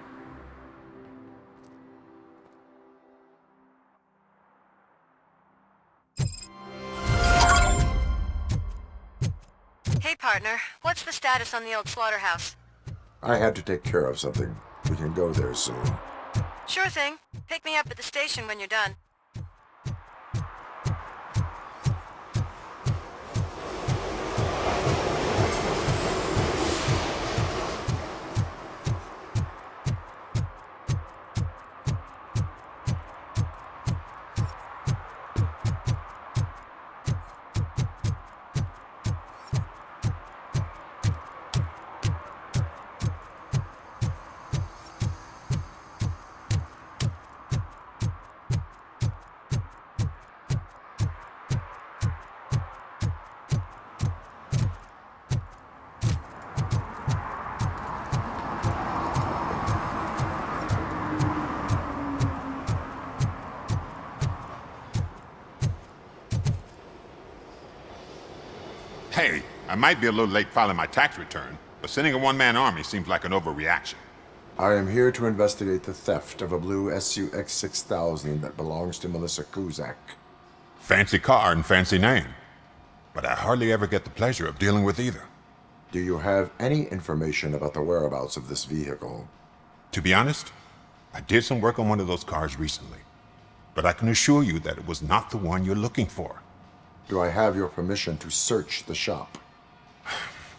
Hey, partner. What's the status on the old slaughterhouse? I had to take care of something. We can go there soon. Sure thing. Pick me up at the station when you're done. Hey, I might be a little late filing my tax return, but sending a one-man army seems like an overreaction. I am here to investigate the theft of a blue SUX 6000 that belongs to Melissa Kuzak. Fancy car and fancy name, but I hardly ever get the pleasure of dealing with either. Do you have any information about the whereabouts of this vehicle? To be honest, I did some work on one of those cars recently, but I can assure you that it was not the one you're looking for. Do I have your permission to search the shop?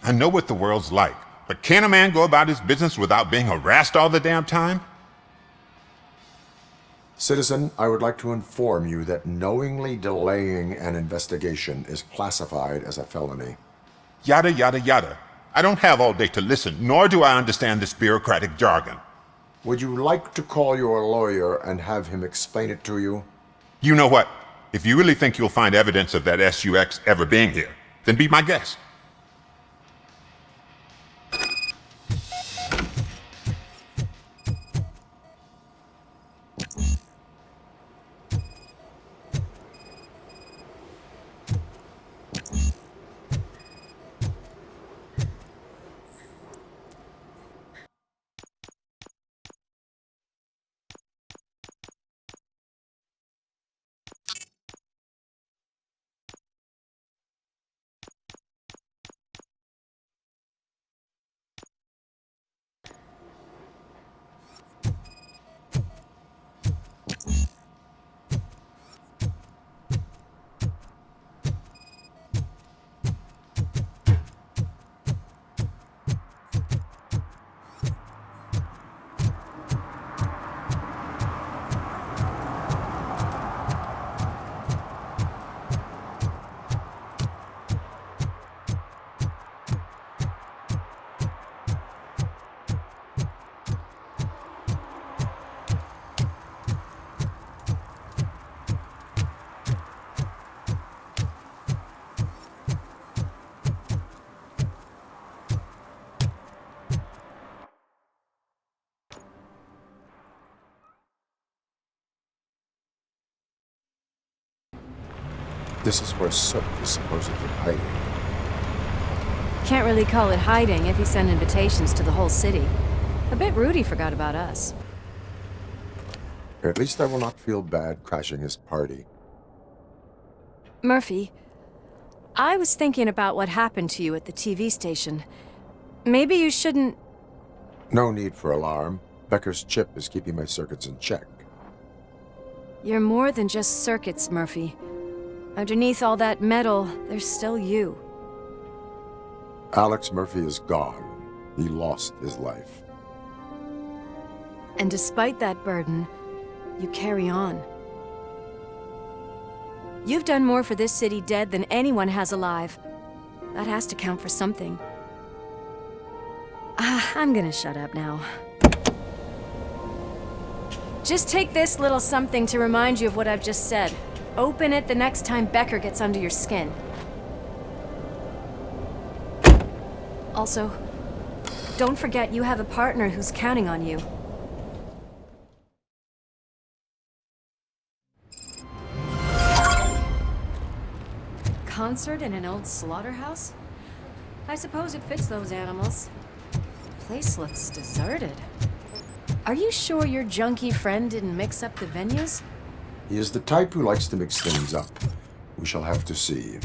I know what the world's like, but can a man go about his business without being harassed all the damn time? Citizen, I would like to inform you that knowingly delaying an investigation is classified as a felony. Yada, yada, yada. I don't have all day to listen, nor do I understand this bureaucratic jargon. Would you like to call your lawyer and have him explain it to you? You know what? If you really think you'll find evidence of that SUX ever being here, then be my guest. This is where Soot is supposedly hiding. Can't really call it hiding if he sent invitations to the whole city. A bit rude he forgot about us. At least I will not feel bad crashing his party. Murphy, I was thinking about what happened to you at the TV station. Maybe you shouldn't... No need for alarm. Becker's chip is keeping my circuits in check. You're more than just circuits, Murphy. Underneath all that metal, there's still you. Alex Murphy is gone. He lost his life. And despite that burden, you carry on. You've done more for this city dead than anyone has alive. That has to count for something. I'm gonna shut up now. Just take this little something to remind you of what I've just said. Open it the next time Becker gets under your skin. Also, don't forget you have a partner who's counting on you. Concert in an old slaughterhouse? I suppose it fits those animals. Place looks deserted. Are you sure your junkie friend didn't mix up the venues? He is the type who likes to mix things up. We shall have to see.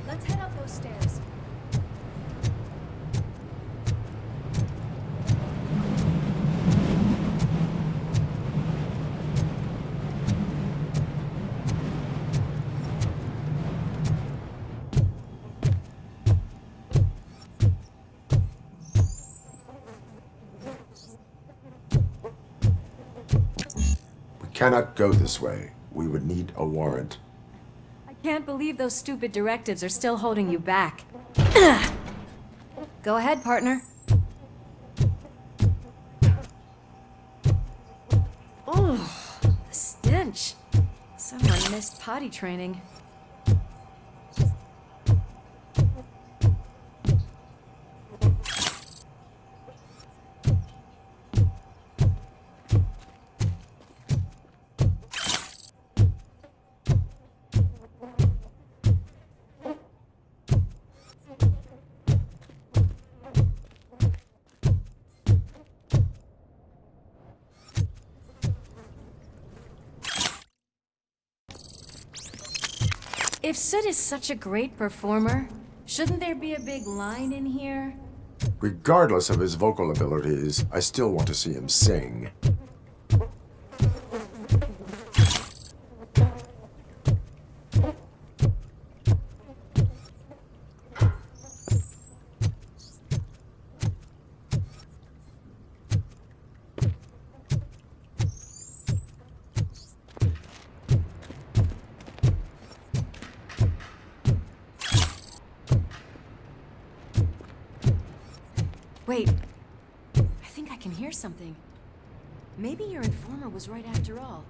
Let's head up those stairs. Cannot go this way. We would need a warrant. I can't believe those stupid directives are still holding you back. Go ahead, partner. Oh, the stench. Someone missed potty training. If Sid is such a great performer, shouldn't there be a big line in here? Regardless of his vocal abilities, I still want to see him sing. Wait, I think I can hear something. Maybe your informer was right after all.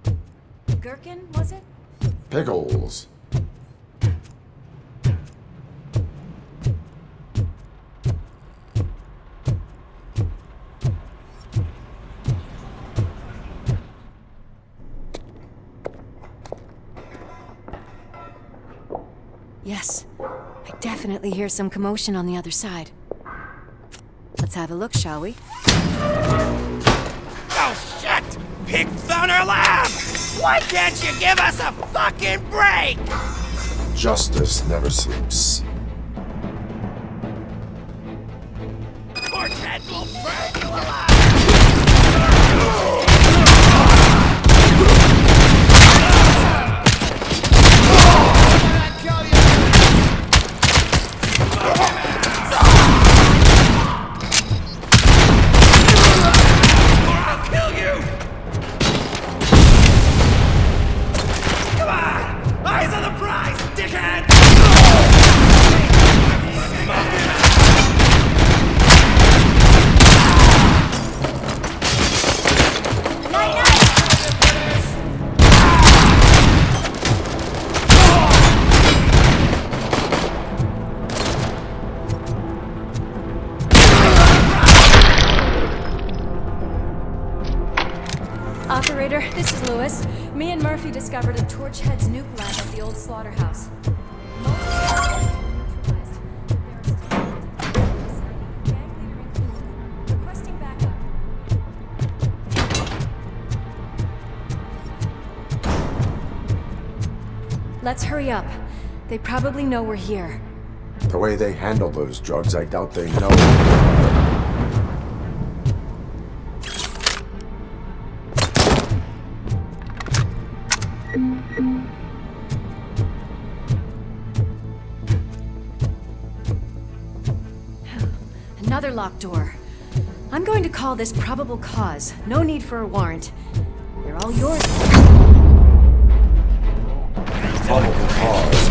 Gherkin, was it? Pickles. Yes, I definitely hear some commotion on the other side. Let's have a look, shall we? Oh, shit! Pig Thunder Lab! Why can't you give us a fucking break? Justice never sleeps. Cortez will burn you alive! Operator, this is Lewis. Me and Murphy discovered a Torchhead's nuke lab at the old slaughterhouse. Requesting backup. Let's hurry up. They probably know we're here. The way they handle those drugs, I doubt they know. Another locked door. I'm going to call this probable cause. No need for a warrant. They're all yours. Probable cause.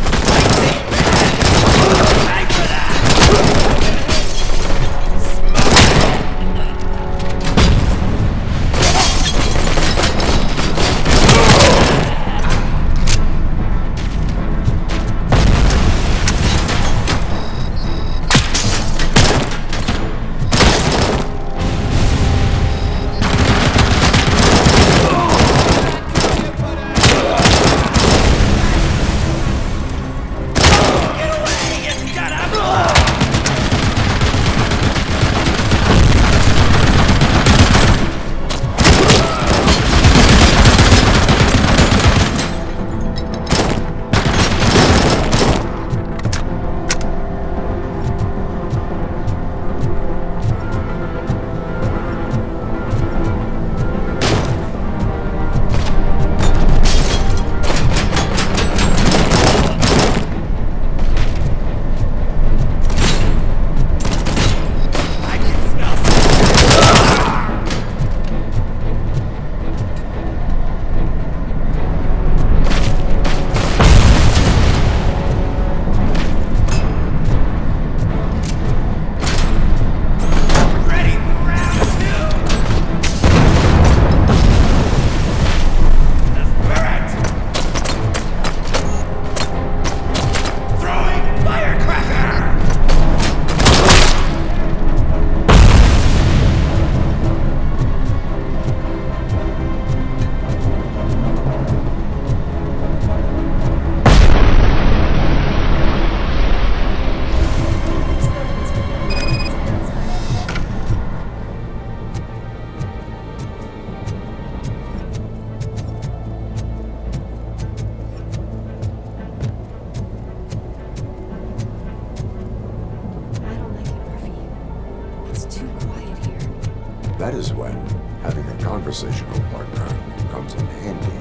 That is when having a conversational partner comes in handy.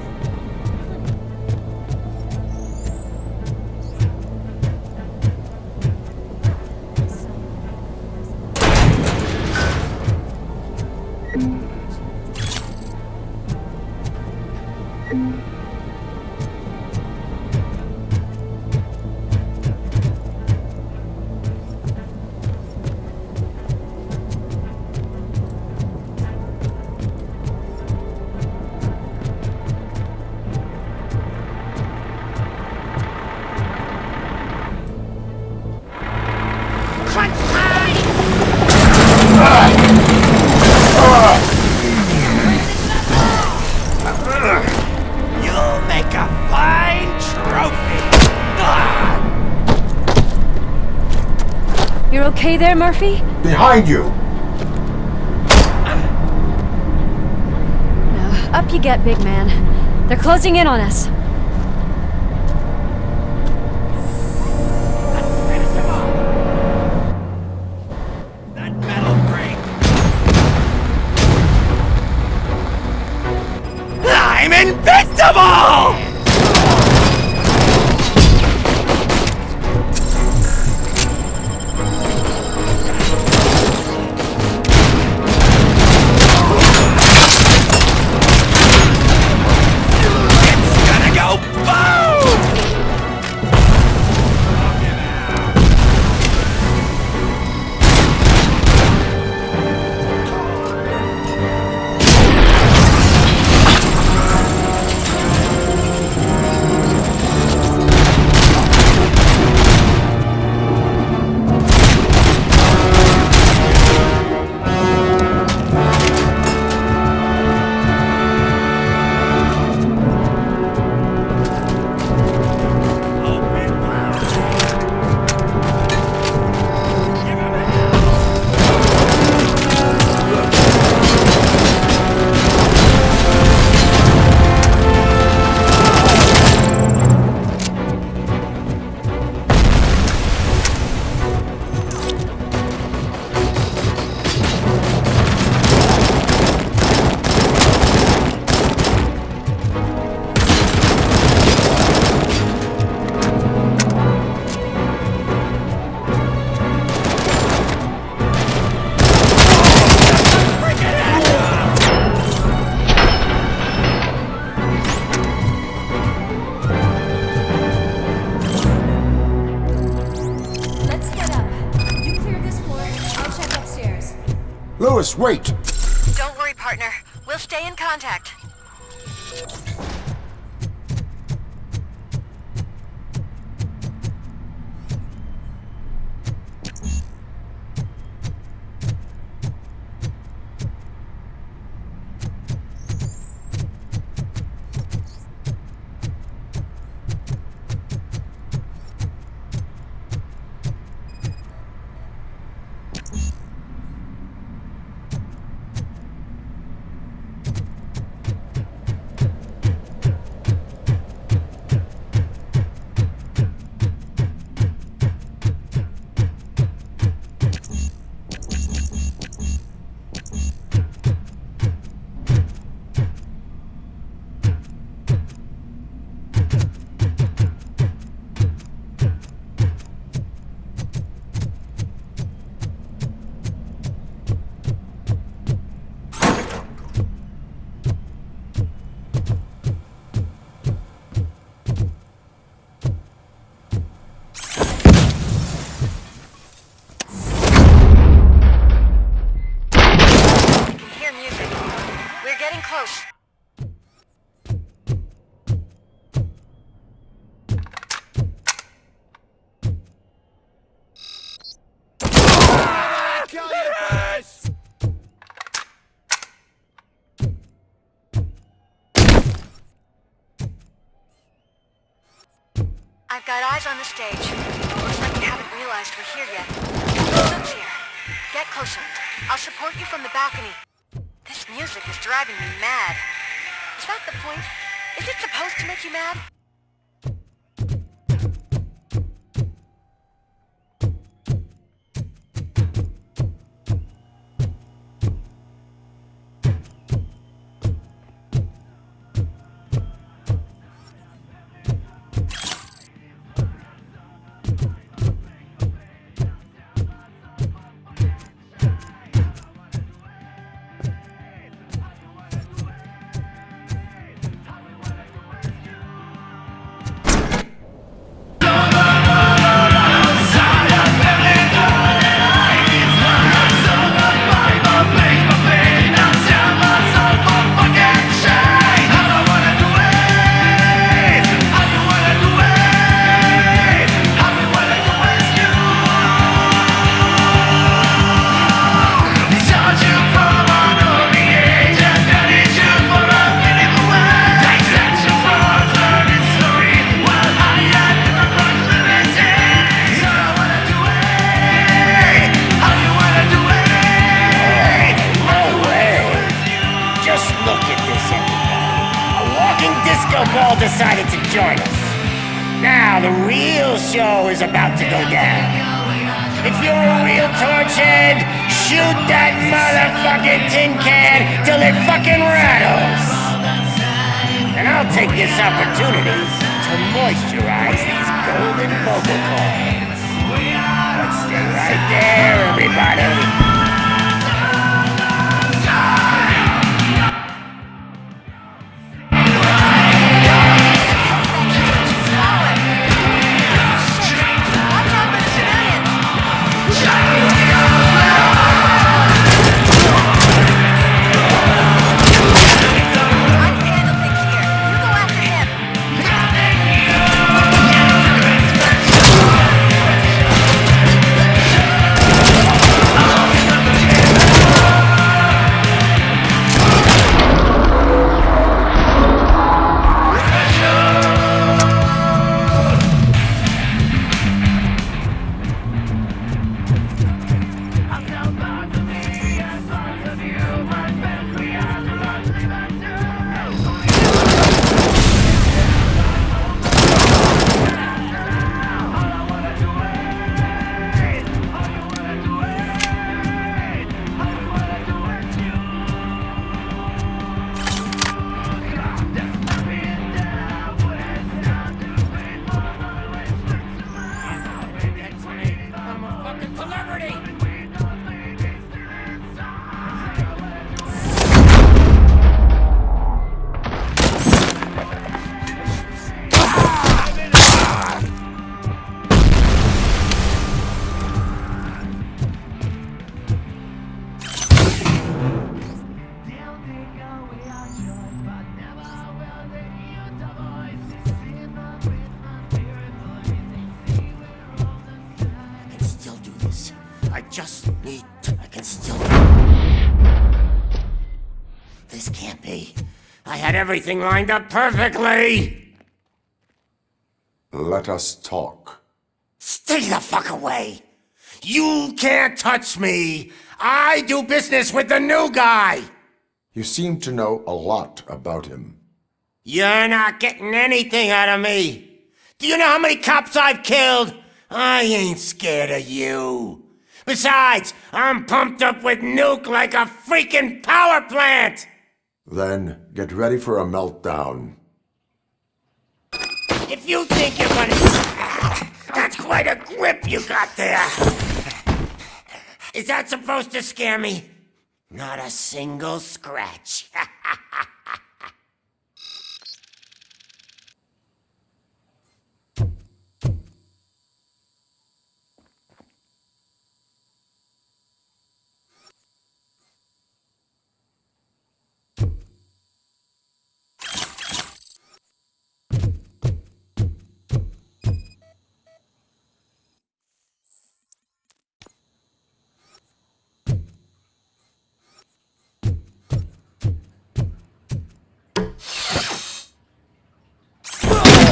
You'll make a fine trophy. You're okay there, Murphy? Behind you! No, up you get, big man. They're closing in on us. I'm invincible! It's gonna go boom! Lewis, wait! Don't worry, partner. We'll stay in contact. I've got eyes on the stage. Looks like you haven't realized we're here yet. Luke's here. Get closer. I'll support you from the balcony. This music is driving me mad. Is that the point? Is it supposed to make you mad? Ball decided to join us. Now the real show is about to go down. If you're a real torchhead, shoot that motherfucking tin can till it fucking rattles. And I'll take this opportunity to moisturize these golden vocal cords. But stay right there, everybody. just need... I can still... This can't be. I had everything lined up perfectly! Let us talk. Stay the fuck away! You can't touch me! I do business with the new guy! You seem to know a lot about him. You're not getting anything out of me! Do you know how many cops I've killed? I ain't scared of you. Besides, I'm pumped up with nuke like a freaking power plant! Then get ready for a meltdown. If you think you're gonna... That's quite a grip you got there! Is that supposed to scare me? Not a single scratch.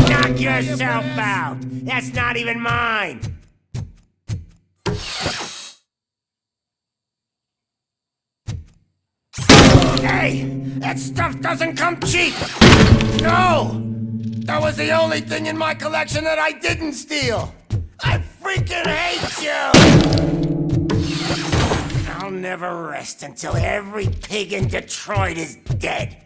Knock yourself out! That's not even mine! Hey! That stuff doesn't come cheap! No! That was the only thing in my collection that I didn't steal! I freaking hate you! I'll never rest until every pig in Detroit is dead.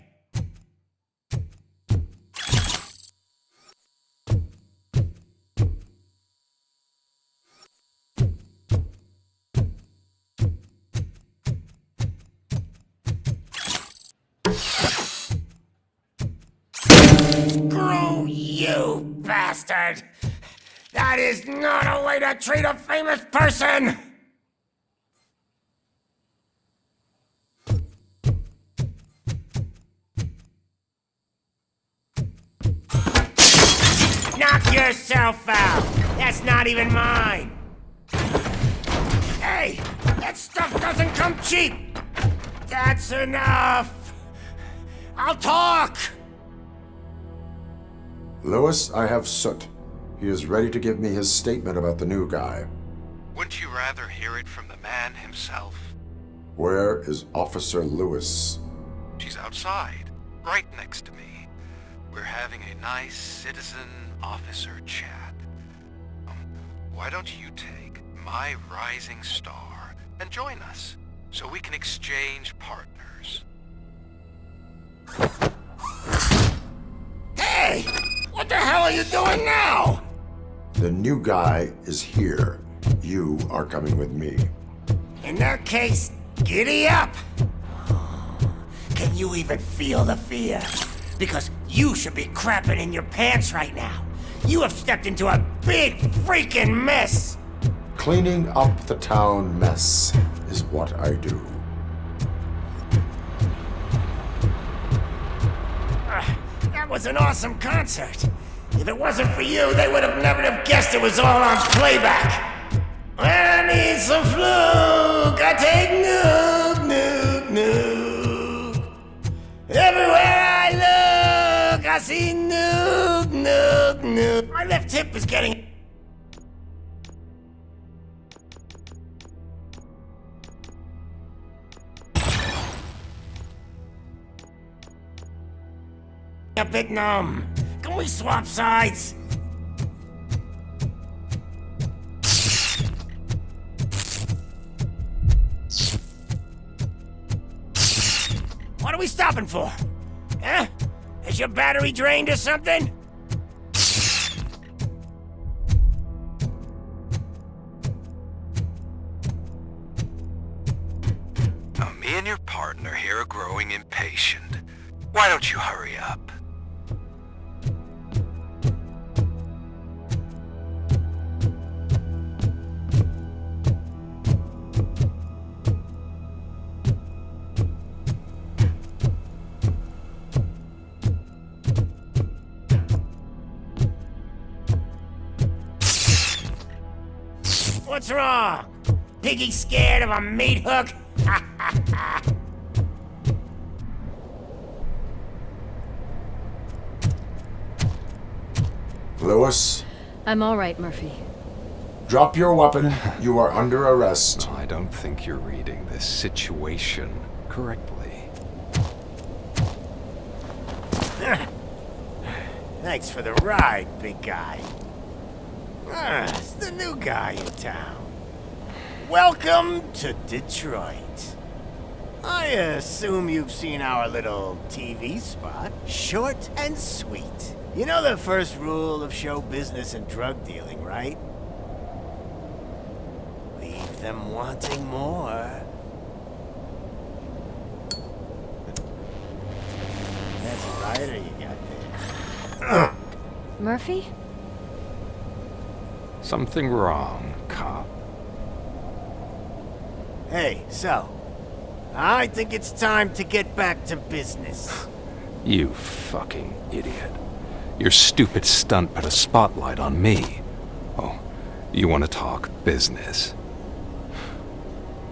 Screw you, bastard! That is not a way to treat a famous person! Knock yourself out! That's not even mine! Hey! That stuff doesn't come cheap! That's enough! I'll talk! Lewis, I have Soot. He is ready to give me his statement about the new guy. Wouldn't you rather hear it from the man himself? Where is Officer Lewis? She's outside, right next to me. We're having a nice citizen-officer chat. Why don't you take my rising star and join us, so we can exchange partners? Hey! What the hell are you doing now? The new guy is here. You are coming with me. In that case, giddy up! Can you even feel the fear? Because you should be crapping in your pants right now. You have stepped into a big freaking mess! Cleaning up the town mess is what I do. That was an awesome concert. If it wasn't for you, they would have never have guessed it was all on playback. When I need some fluke, I take nuke, nuke, nuke. Everywhere I look, I see nuke, nuke, nuke. My left hip is getting... a bit numb. Can we swap sides? What are we stopping for? Huh? Is your battery drained or something? Now, me and your partner here are growing impatient. Why don't you hurry up? What's wrong? piggy scared of a meat hook? Lewis, I'm all right, Murphy. drop your weapon. You are under arrest. I don't think you're reading this situation correctly. Thanks for the ride, big guy. It's the new guy in town. Welcome to Detroit. I assume you've seen our little TV spot. Short and sweet. You know the first rule of show business and drug dealing, right? Leave them wanting more. That's a lighter you got there. Murphy? Something wrong, cop. Hey, so, I think it's time to get back to business. You fucking idiot. Your stupid stunt put a spotlight on me. Oh, you want to talk business?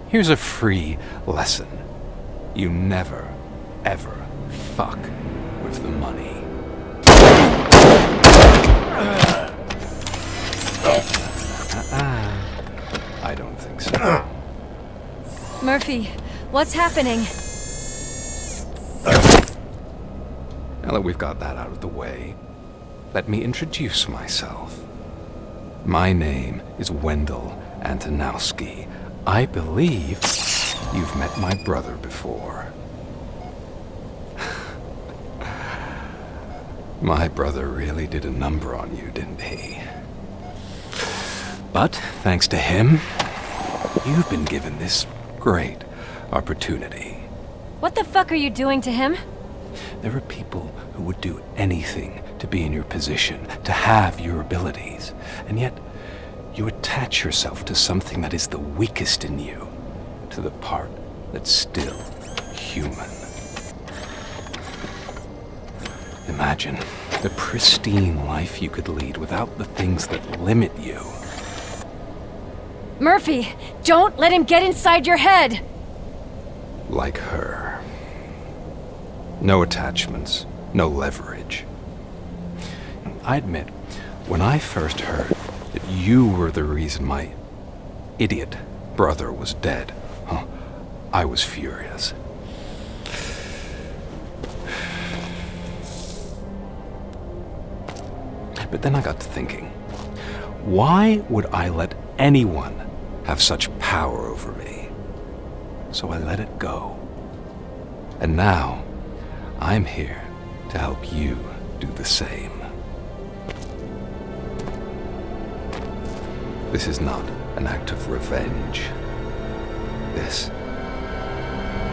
Here's a free lesson. You never, ever fuck with the money. I don't think so. Murphy, what's happening? Now that we've got that out of the way, let me introduce myself. My name is Wendell Antonowski. I believe you've met my brother before. My brother really did a number on you, didn't he? But thanks to him, you've been given this great opportunity. What the fuck are you doing to him? There are people who would do anything to be in your position, to have your abilities, and yet you attach yourself to something that is the weakest in you, to the part that's still human. Imagine the pristine life you could lead without the things that limit you. Murphy, don't let him get inside your head! Like her. No attachments, no leverage. I admit, when I first heard that you were the reason my idiot brother was dead, I was furious. But then I got to thinking, why would I let anyone have such power over me? So I let it go. And now, I'm here to help you do the same. This is not an act of revenge. This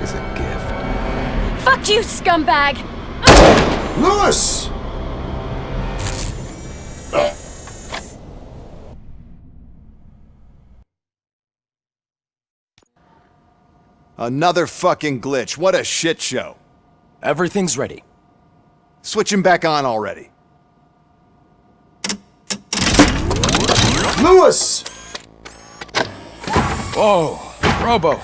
is a gift. Fuck you, scumbag! Lewis! Another fucking glitch. What a shit show. Everything's ready. Switch him back on already. Lewis! Whoa, Robo.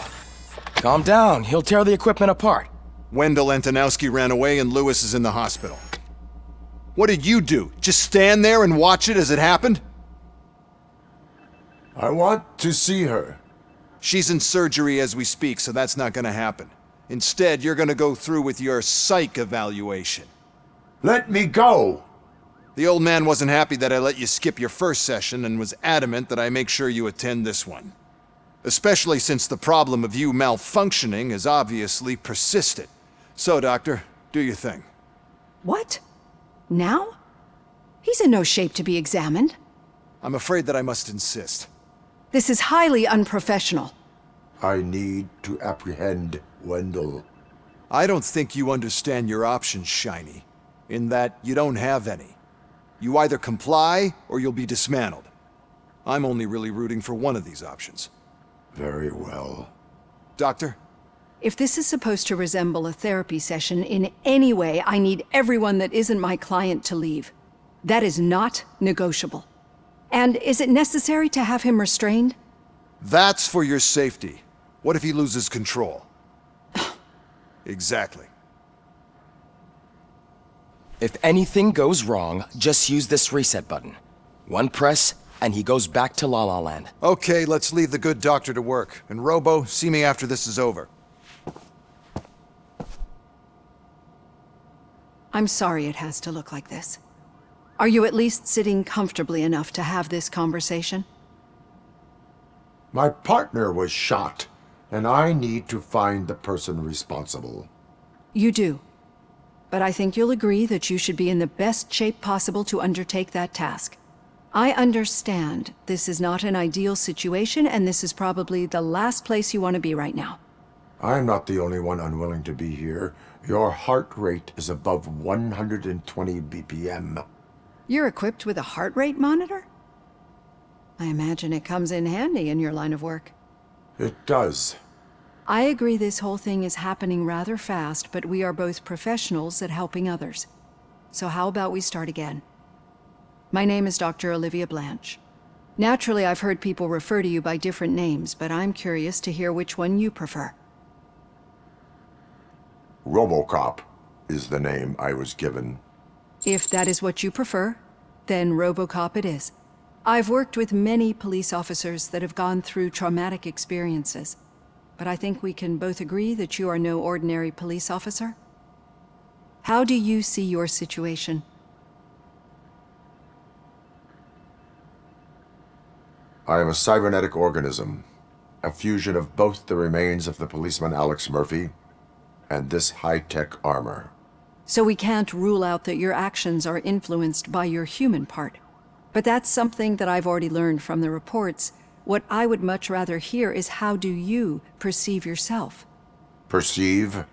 Calm down. He'll tear the equipment apart. Wendell Antonowski ran away and Lewis is in the hospital. What did you do? Just stand there and watch it as it happened? I want to see her. She's in surgery as we speak, so that's not gonna happen. Instead, you're gonna go through with your psych evaluation. Let me go! The old man wasn't happy that I let you skip your first session and was adamant that I make sure you attend this one. Especially since the problem of you malfunctioning has obviously persisted. So, Doctor, do your thing. What? Now? He's in no shape to be examined. I'm afraid that I must insist. This is highly unprofessional. I need to apprehend Wendell. I don't think you understand your options, Shiny. In that you don't have any. You either comply or you'll be dismantled. I'm only really rooting for one of these options. Very well. Doctor? If this is supposed to resemble a therapy session in any way, I need everyone that isn't my client to leave. That is not negotiable. And is it necessary to have him restrained? That's for your safety. What if he loses control? Exactly. If anything goes wrong, just use this reset button. One press, and he goes back to La La Land. Okay, let's leave the good doctor to work. And Robo, see me after this is over. I'm sorry it has to look like this. Are you at least sitting comfortably enough to have this conversation? My partner was shot, and I need to find the person responsible. You do. But I think you'll agree that you should be in the best shape possible to undertake that task. I understand this is not an ideal situation, and this is probably the last place you want to be right now. I'm not the only one unwilling to be here. Your heart rate is above 120 BPM. You're equipped with a heart rate monitor? I imagine it comes in handy in your line of work. It does. I agree this whole thing is happening rather fast, but we are both professionals at helping others. So how about we start again? My name is Dr. Olivia Blanche. Naturally, I've heard people refer to you by different names, but I'm curious to hear which one you prefer. ROBOCOP is the name I was given. If that is what you prefer, then ROBOCOP it is. I've worked with many police officers that have gone through traumatic experiences, but I think we can both agree that you are no ordinary police officer. How do you see your situation? I am a cybernetic organism, a fusion of both the remains of the policeman Alex Murphy and this high-tech armor. So we can't rule out that your actions are influenced by your human part. But that's something that I've already learned from the reports. What I would much rather hear is how do you perceive yourself? Perceive?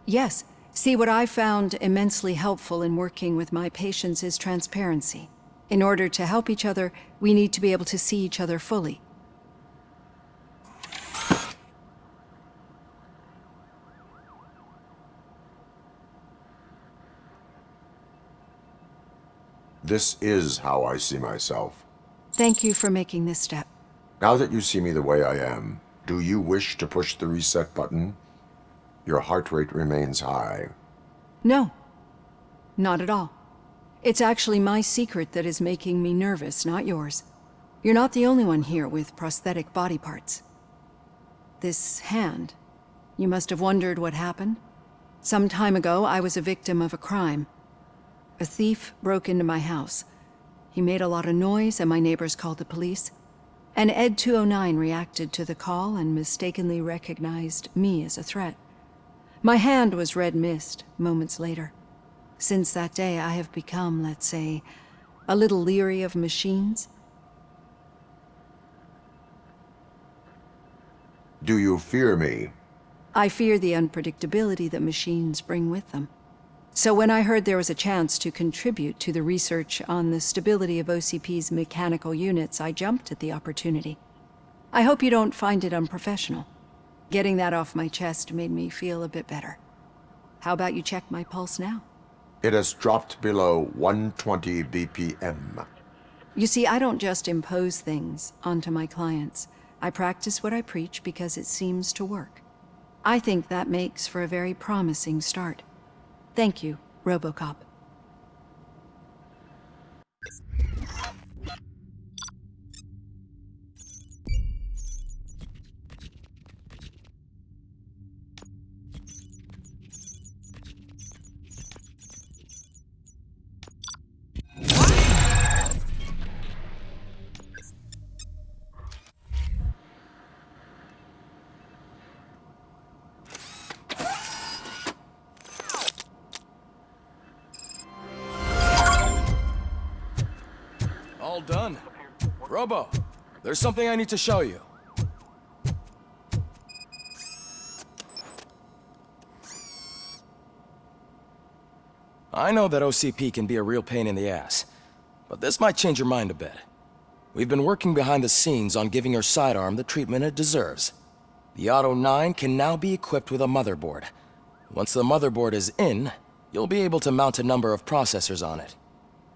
Yes. See, what I found immensely helpful in working with my patients is transparency. In order to help each other, we need to be able to see each other fully. This is how I see myself. Thank you for making this step. Now that you see me the way I am, do you wish to push the reset button? Your heart rate remains high. No, not at all. It's actually my secret that is making me nervous, not yours. You're not the only one here with prosthetic body parts. This hand, you must have wondered what happened. Some time ago, I was a victim of a crime. A thief broke into my house. He made a lot of noise and my neighbors called the police. And Ed 209 reacted to the call and mistakenly recognized me as a threat. My hand was red mist moments later. Since that day, I have become, let's say, a little leery of machines. Do you fear me? I fear the unpredictability that machines bring with them. So when I heard there was a chance to contribute to the research on the stability of OCP's mechanical units, I jumped at the opportunity. I hope you don't find it unprofessional. Getting that off my chest made me feel a bit better. How about you check my pulse now? It has dropped below 120 BPM. You see, I don't just impose things onto my clients. I practice what I preach because it seems to work. I think that makes for a very promising start. Thank you, ROBOCOP. All done. Robo, there's something I need to show you. I know that OCP can be a real pain in the ass, but this might change your mind a bit. We've been working behind the scenes on giving your sidearm the treatment it deserves. The Auto 9 can now be equipped with a motherboard. Once the motherboard is in, you'll be able to mount a number of processors on it.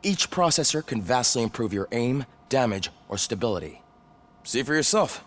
Each processor can vastly improve your aim, damage, or stability. See for yourself.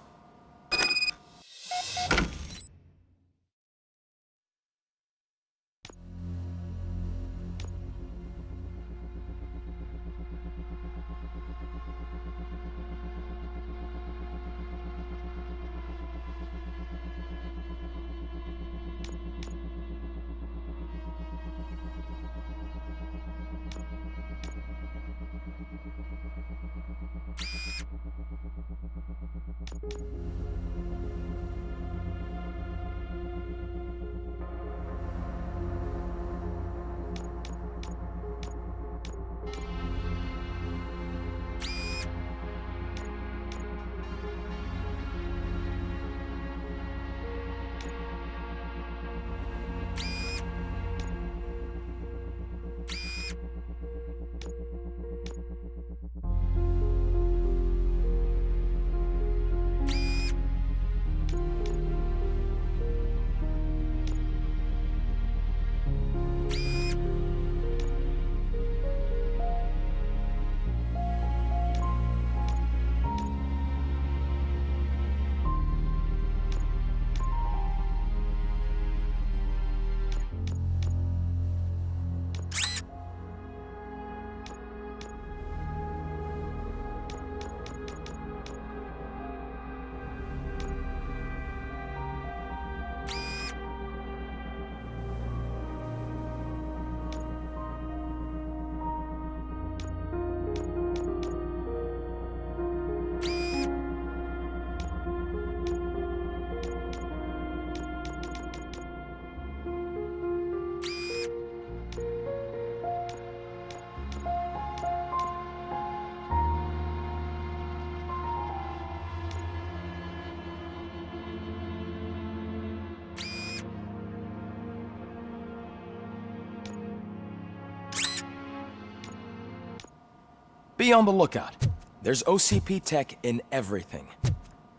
Be on the lookout. There's OCP tech in everything.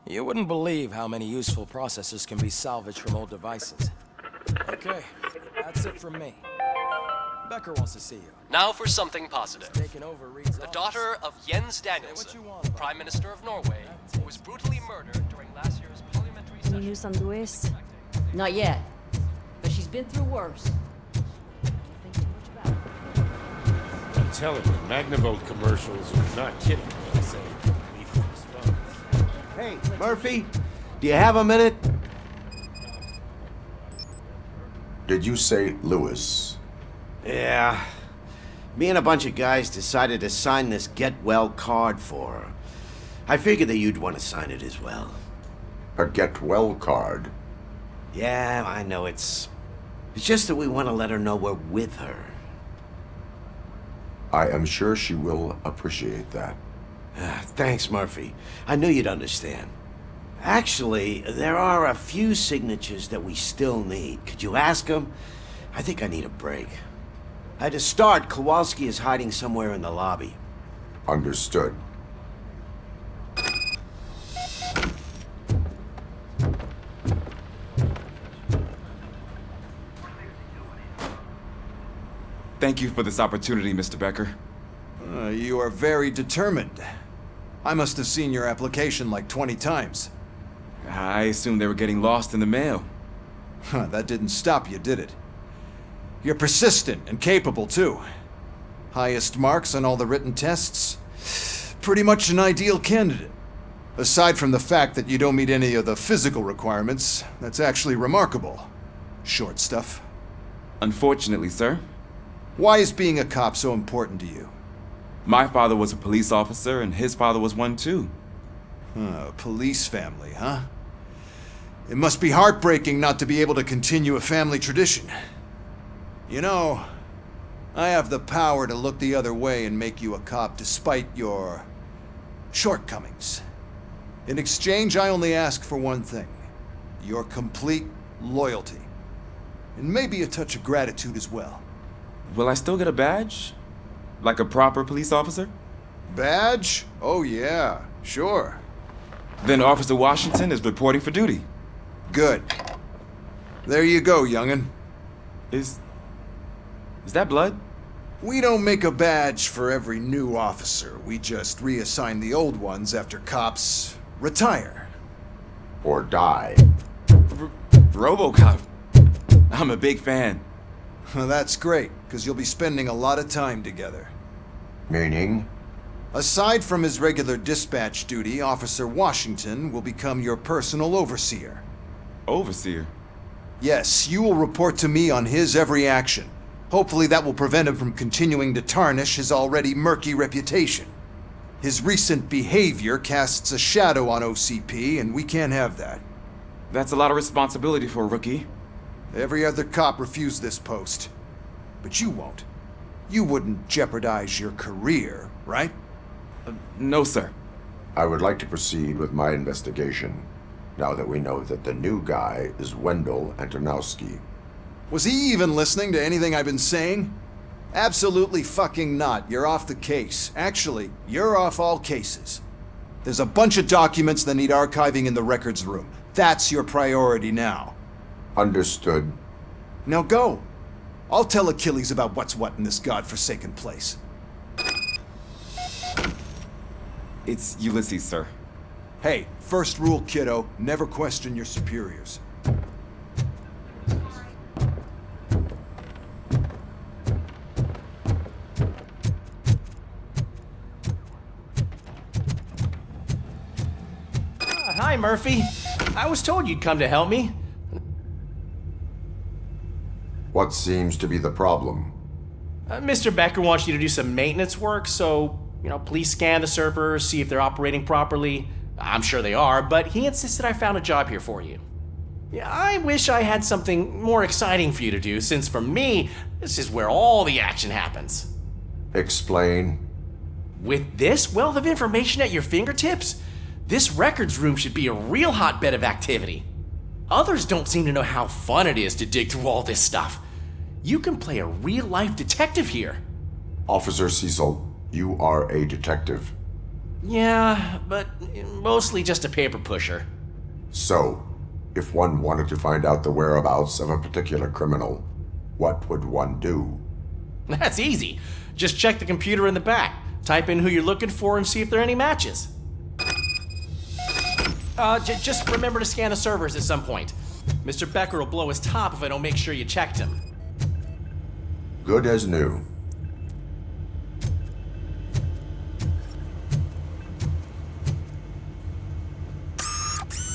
You wouldn't believe how many useful processors can be salvaged from old devices. Okay, that's it from me. Becker wants to see you. Now for something positive. Taking over Reed's The daughter of Jens Danielson, Prime Minister of Norway, who was brutally murdered during last year's parliamentary Any session. news on Lewis? Not yet, but she's been through worse. I'm telling you, Magnavolt commercials are not kidding when they say lethal response. Hey, Murphy, do you have a minute? Did you say Lewis? Yeah. Me and a bunch of guys decided to sign this get well card for her. I figured that you'd want to sign it as well. A get well card? Yeah, I know it's just that we want to let her know we're with her. I am sure she will appreciate that. Thanks, Murphy. I knew you'd understand. Actually, there are a few signatures that we still need. Could you ask them? I think I need a break. To start, Kowalski is hiding somewhere in the lobby. Understood. Thank you for this opportunity, Mr. Becker. You are very determined. I must have seen your application like 20 times. I assumed they were getting lost in the mail. That didn't stop you, did it? You're persistent and capable, too. Highest marks on all the written tests. Pretty much an ideal candidate. Aside from the fact that you don't meet any of the physical requirements, that's actually remarkable. Short stuff. Unfortunately, sir. Why is being a cop so important to you? My father was a police officer, and his father was one too. Police family, huh? It must be heartbreaking not to be able to continue a family tradition. You know, I have the power to look the other way and make you a cop despite your shortcomings. In exchange, I only ask for one thing. Your complete loyalty. And maybe a touch of gratitude as well. Will I still get a badge? Like a proper police officer? Badge? Oh yeah, sure. Then Officer Washington is reporting for duty. Good. There you go, young'un. Is that blood? We don't make a badge for every new officer. We just reassign the old ones after cops retire. Or die. ROBOCOP. I'm a big fan. That's great, because you'll be spending a lot of time together. Meaning? Aside from his regular dispatch duty, Officer Washington will become your personal overseer. Overseer? Yes, you will report to me on his every action. Hopefully that will prevent him from continuing to tarnish his already murky reputation. His recent behavior casts a shadow on OCP, and we can't have that. That's a lot of responsibility for a rookie. Every other cop refused this post. But you won't. You wouldn't jeopardize your career, right? No, sir. I would like to proceed with my investigation, now that we know that the new guy is Wendell Antonowski. Was he even listening to anything I've been saying? Absolutely fucking not. You're off the case. Actually, you're off all cases. There's a bunch of documents that need archiving in the records room. That's your priority now. Understood. Now go. I'll tell Achilles about what's what in this godforsaken place. It's Ulysses, sir. Hey, first rule, kiddo, never question your superiors. Hi, Murphy. I was told you'd come to help me. What seems to be the problem? Mr. Becker wants you to do some maintenance work, so, please scan the servers, see if they're operating properly. I'm sure they are, but he insisted I found a job here for you. Yeah, I wish I had something more exciting for you to do, since for me, this is where all the action happens. Explain. With this wealth of information at your fingertips, this records room should be a real hotbed of activity. Others don't seem to know how fun it is to dig through all this stuff. You can play a real-life detective here. Officer Cecil, You are a detective. Yeah, but mostly just a paper pusher. So, if one wanted to find out the whereabouts of a particular criminal, what would one do? That's easy. Just check the computer in the back. Type in who you're looking for and see if there are any matches. Just remember to scan the servers at some point. Mr. Becker will blow his top if I don't make sure you checked him. Good as new.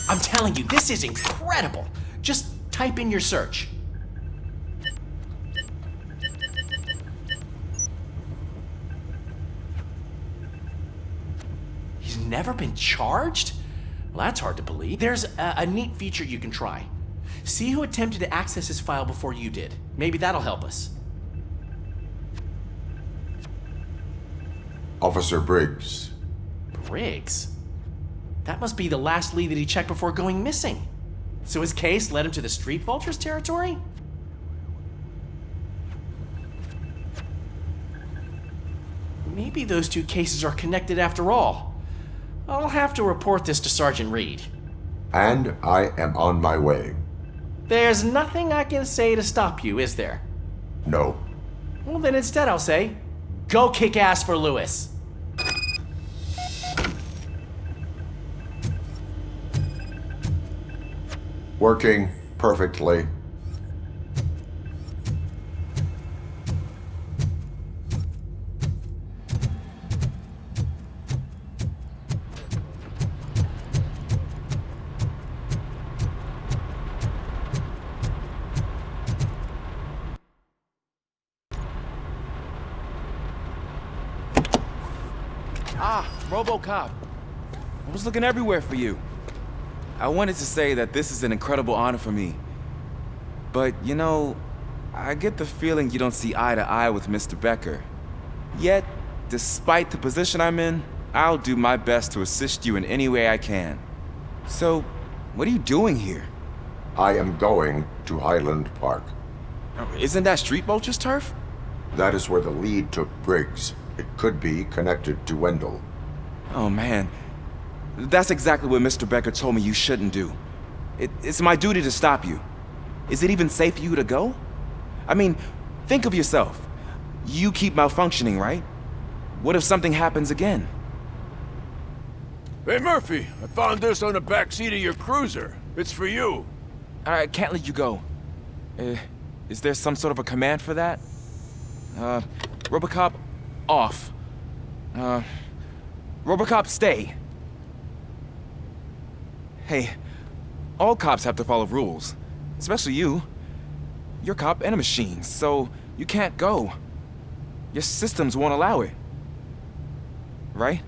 I'm telling you, this is incredible. Just type in your search. He's never been charged? Well, that's hard to believe. There's a neat feature you can try. See who attempted to access his file before you did. Maybe that'll help us. Officer Briggs. Briggs? That must be the last lead that he checked before going missing. So his case led him to the Street Vultures territory? Maybe those two cases are connected after all. I'll have to report this to Sergeant Reed. And I am on my way. There's nothing I can say to stop you, is there? No. Well, then instead I'll say, go kick ass for Lewis. Working perfectly. ROBOCOP. I was looking everywhere for you. I wanted to say that this is an incredible honor for me. But, you know, I get the feeling you don't see eye to eye with Mr. Becker. Yet, despite the position I'm in, I'll do my best to assist you in any way I can. So, what are you doing here? I am going to Highland Park. Isn't that Street Vulture's turf? That is where the lead took Briggs. It could be connected to Wendell. Oh, man. That's exactly what Mr. Becker told me you shouldn't do. It's my duty to stop you. Is it even safe for you to go? I mean, think of yourself. You keep malfunctioning, right? What if something happens again? Hey, Murphy, I found this on the back seat of your cruiser. It's for you. I can't let you go. Is there some sort of a command for that? ROBOCOP, off. ROBOCOP, stay. Hey, all cops have to follow rules. Especially you. You're a cop and a machine, so you can't go. Your systems won't allow it. Right?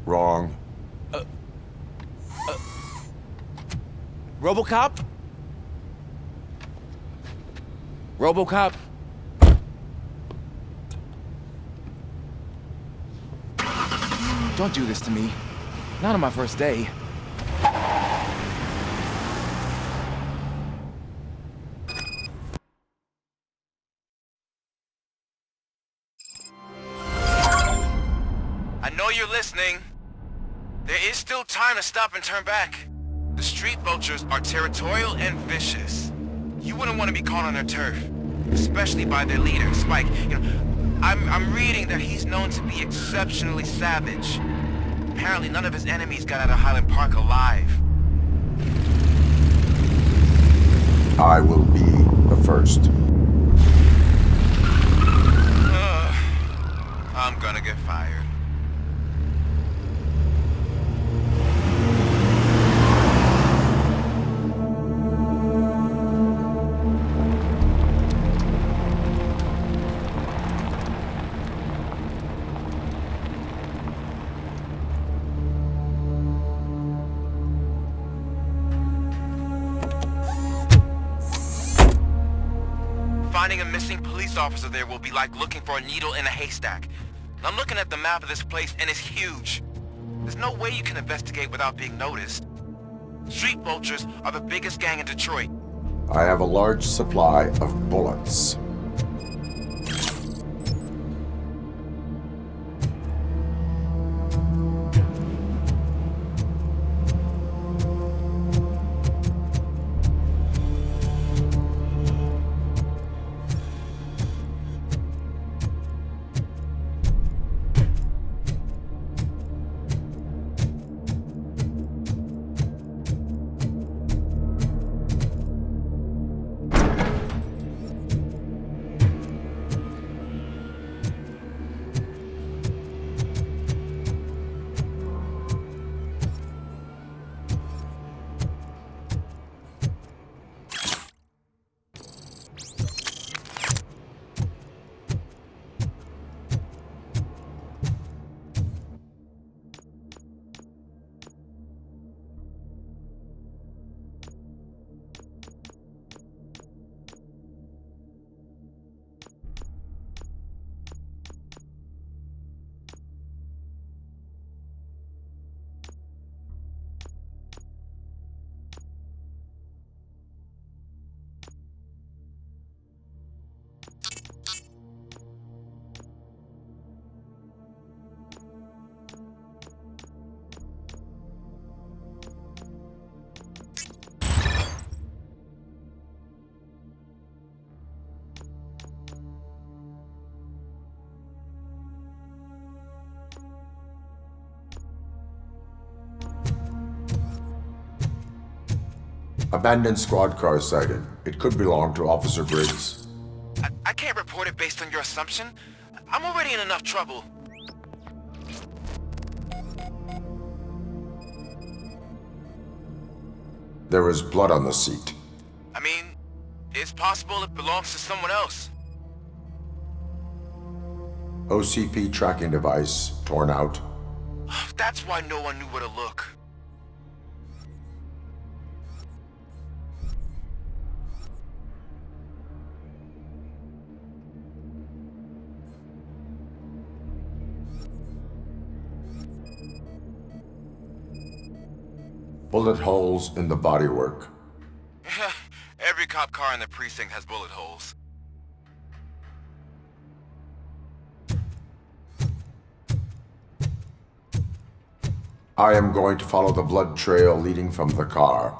Wrong. ROBOCOP? ROBOCOP? Don't do this to me. Not on my first day. I know you're listening. There is still time to stop and turn back. The Street Vultures are territorial and vicious. You wouldn't want to be caught on their turf, especially by their leader, Spike. You know, I'm reading that he's known to be exceptionally savage. Apparently none of his enemies got out of Highland Park alive. I will be the first. I'm gonna get fired. Finding a missing police officer there will be like looking for a needle in a haystack. I'm looking at the map of this place and it's huge. There's no way you can investigate without being noticed. Street Vultures are the biggest gang in Detroit. I have a large supply of bullets. Abandoned squad car sighted. It could belong to Officer Briggs. I can't report it based on your assumption. I'm already in enough trouble. There is blood on the seat. I mean, it's possible it belongs to someone else. OCP tracking device torn out. That's why no one knew where to look. Bullet holes in the bodywork. Every cop car in the precinct has bullet holes. I am going to follow the blood trail leading from the car.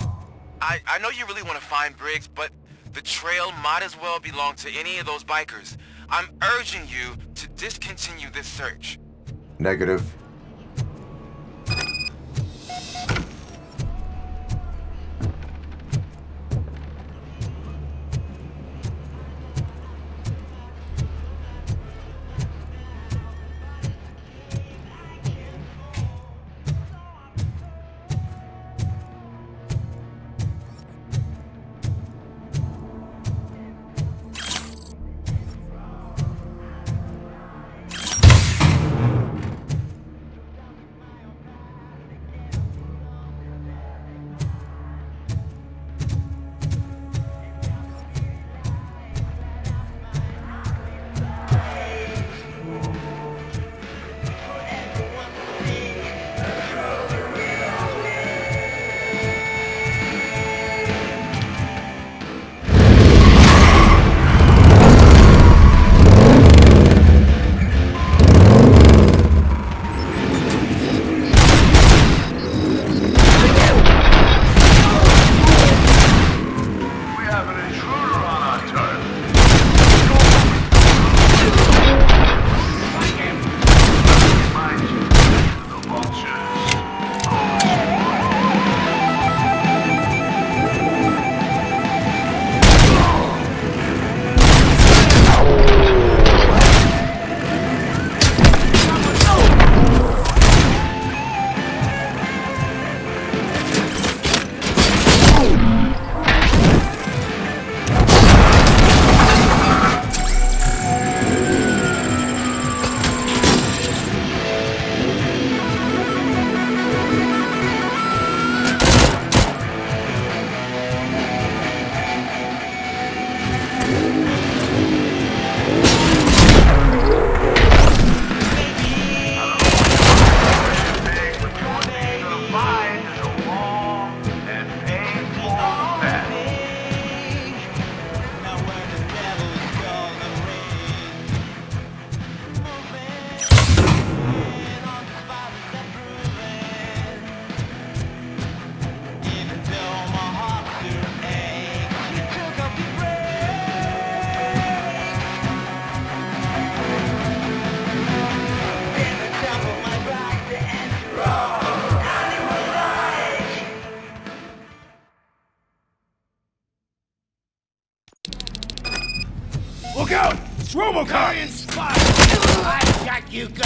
I know you really want to find Briggs, but the trail might as well belong to any of those bikers. I'm urging you to discontinue this search. Negative. Look out! It's ROBOCOP! I've got you good.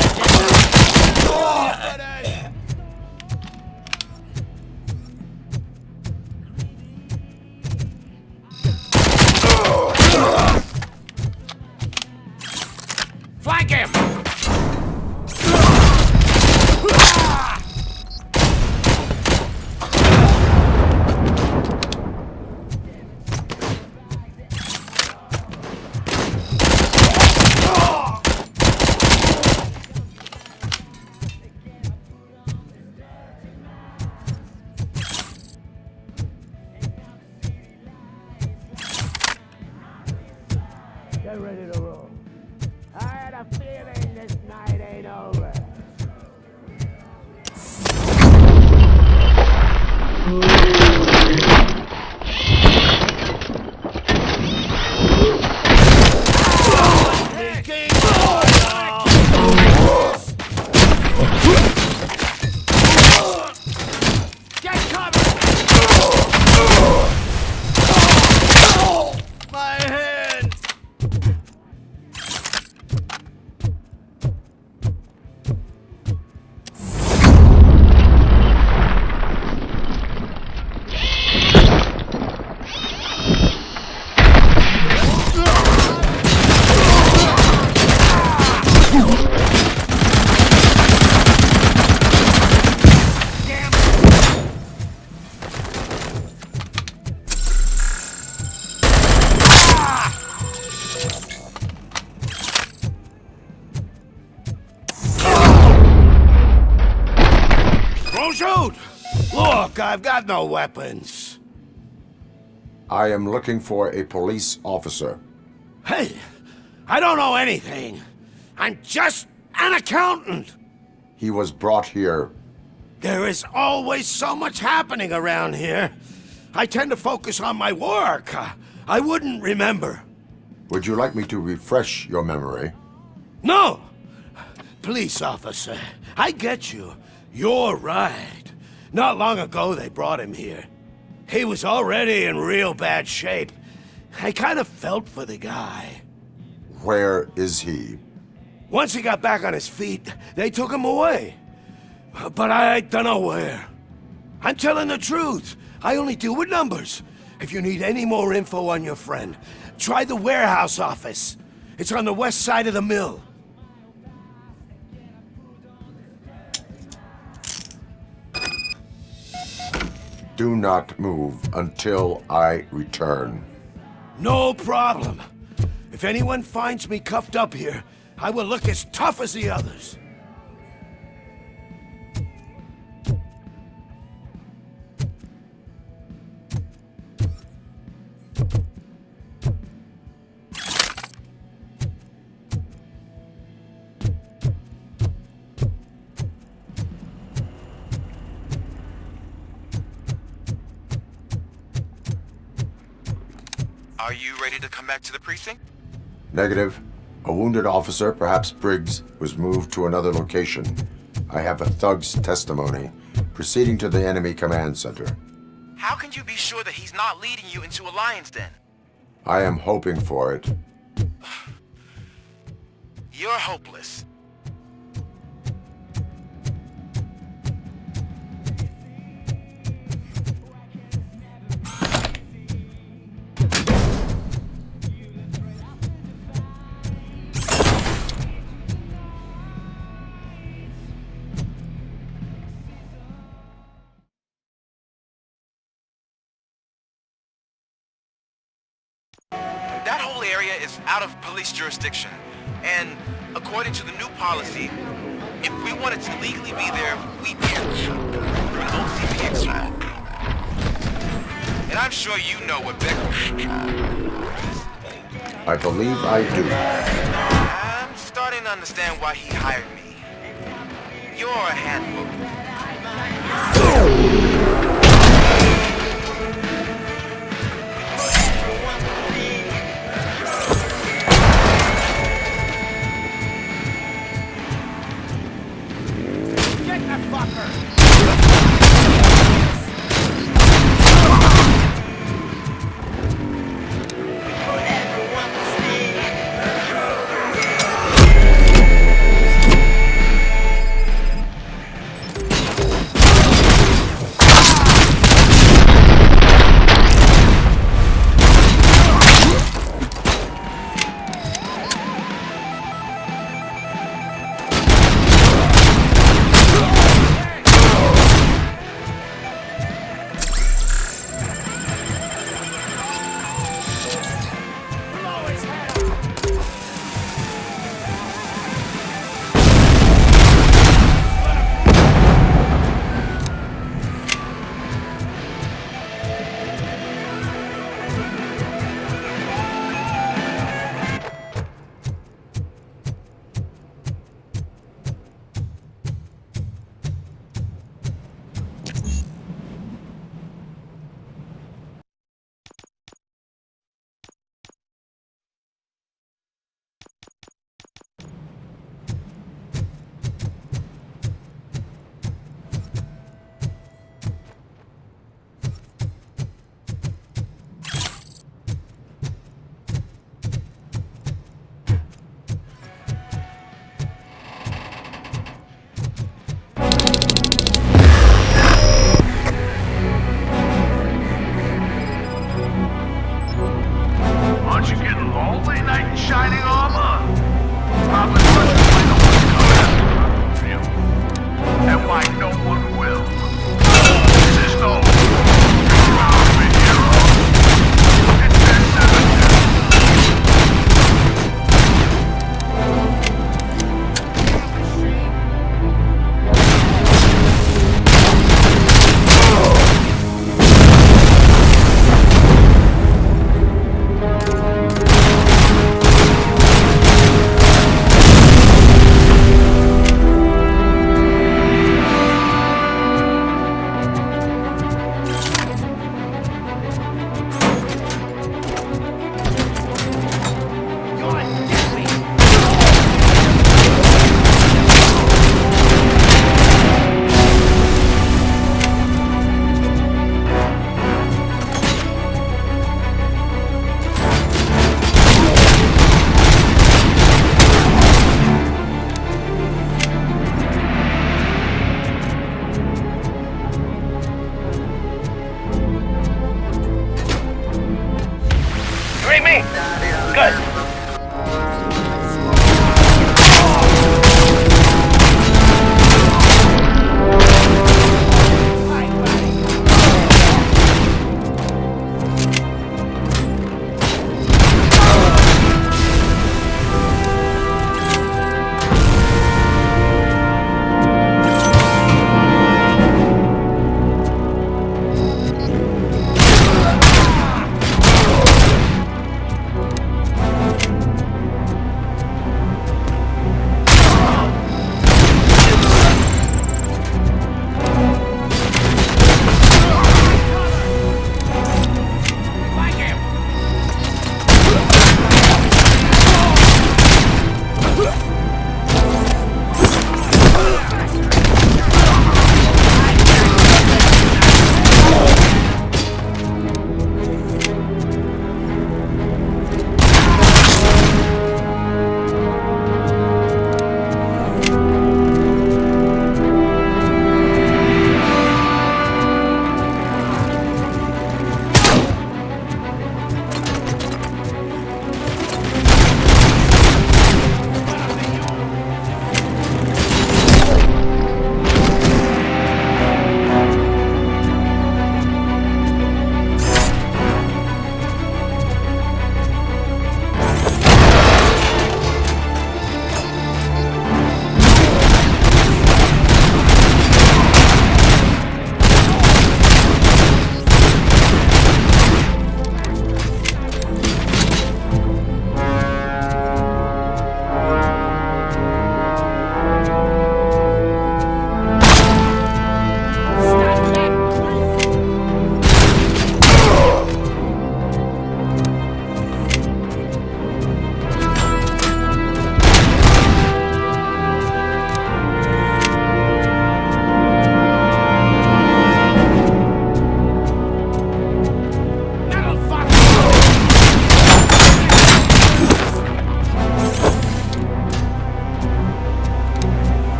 Flank him! Get ready to roll. I had a feeling this night ain't over. Get covered! Don't shoot! Look, I've got no weapons. I am looking for a police officer. Hey, I don't know anything. I'm just an accountant. He was brought here. There is always so much happening around here. I tend to focus on my work. I wouldn't remember. Would you like me to refresh your memory? No! Police officer, I get you. You're right. Not long ago they brought him here. He was already in real bad shape. I kind of felt for the guy. Where is he? Once he got back on his feet, they took him away. But I don't know where. I'm telling the truth. I only deal with numbers. If you need any more info on your friend, try the warehouse office. It's on the west side of the mill. Do not move until I return. No problem. If anyone finds me cuffed up here, I will look as tough as the others. Are you ready to come back to the precinct? Negative. A wounded officer, perhaps Briggs, was moved to another location. I have a thug's testimony, proceeding to the enemy command center. How can you be sure that he's not leading you into a lion's den? I am hoping for it. You're hopeless. That whole area is out of police jurisdiction, and according to the new policy, if we wanted to legally be there, we can through an OCP extract. And I'm sure you know what Becker is. I believe I do. I'm starting to understand why he hired me. You're a handbook.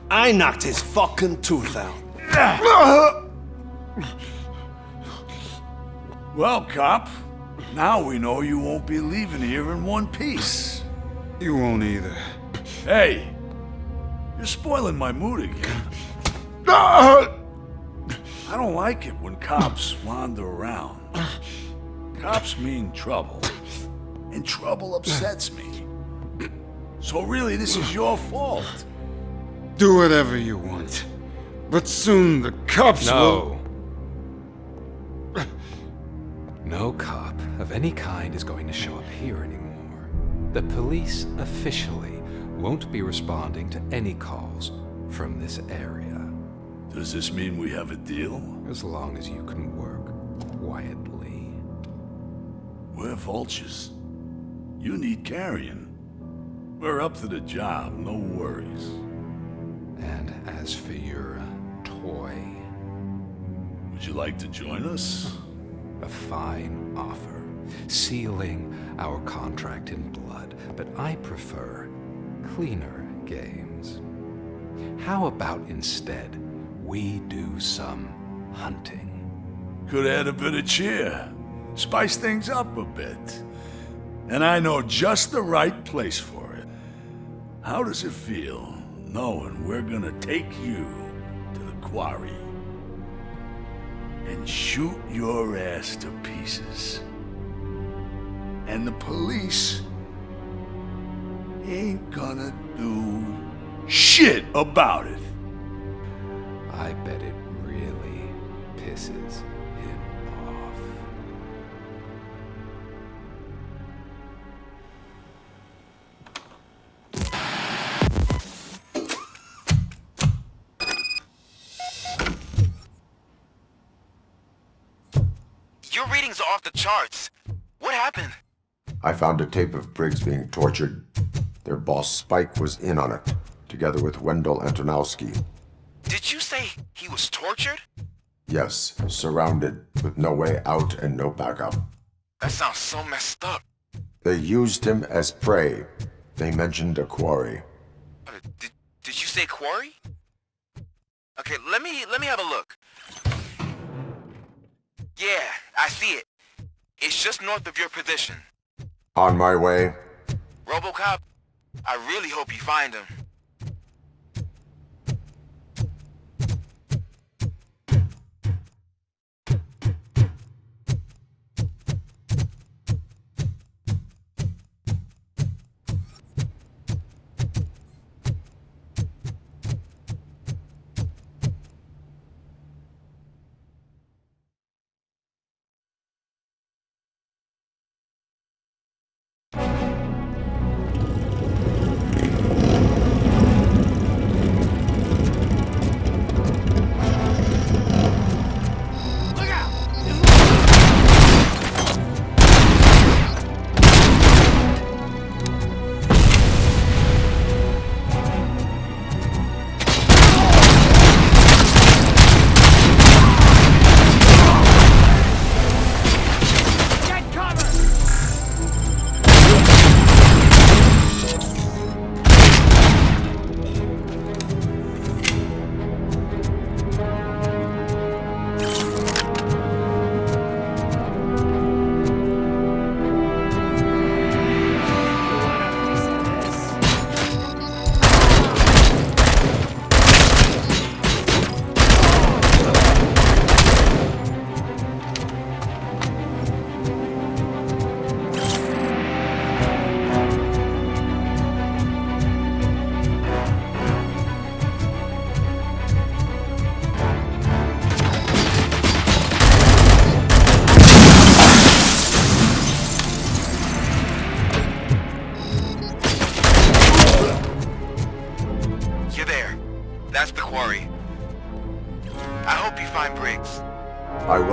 I knocked his fucking tooth out. Well, cop, now we know you won't be leaving here in one piece. You won't either. Hey, you're spoiling my mood again. I don't like it when cops wander around. Cops mean trouble, and trouble upsets me. So really, this is your fault. Do whatever you want. But soon the cops will... No cop of any kind is going to show up here anymore. The police officially won't be responding to any calls from this area. Does this mean we have a deal? As long as you can work quietly. We're vultures. You need carrion. We're up to the job, no worries. And as for your toy... Would you like to join us? A fine offer, sealing our contract in blood, but I prefer cleaner games. How about instead we do some hunting? Could add a bit of cheer, spice things up a bit. And I know just the right place for it. How does it feel knowing we're gonna take you to the quarry and shoot your ass to pieces? And the police ain't gonna do shit about it. I bet it really pisses him off. Your readings are off the charts. What happened? I found a tape of Briggs being tortured. Their boss Spike was in on it, together with Wendell Antonowski. Did you say he was tortured? Yes, surrounded, with no way out and no backup. That sounds so messed up. They used him as prey. They mentioned a quarry. Did you say quarry? Okay, let me have a look. Yeah, I see it. It's just north of your position. On my way. ROBOCOP, I really hope you find him.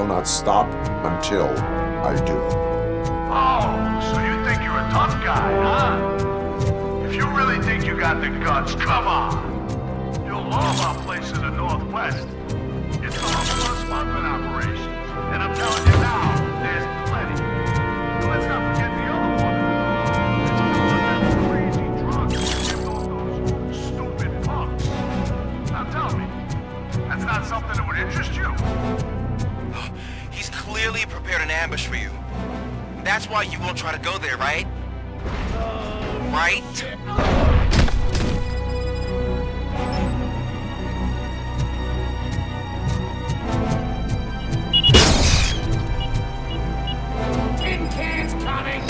will not stop until I do. Oh, so you think you're a tough guy, huh? If you really think you got the guts, come on. You'll love our place in the Northwest. It's the home smuggling operations. And I'm telling you now, there's plenty. So let's not forget the other one. It's killing them crazy drugs and give those stupid punks. Now tell me, that's not something that would interest you? He's clearly prepared an ambush for you. That's why you won't try to go there, right? Right? Tin cans coming!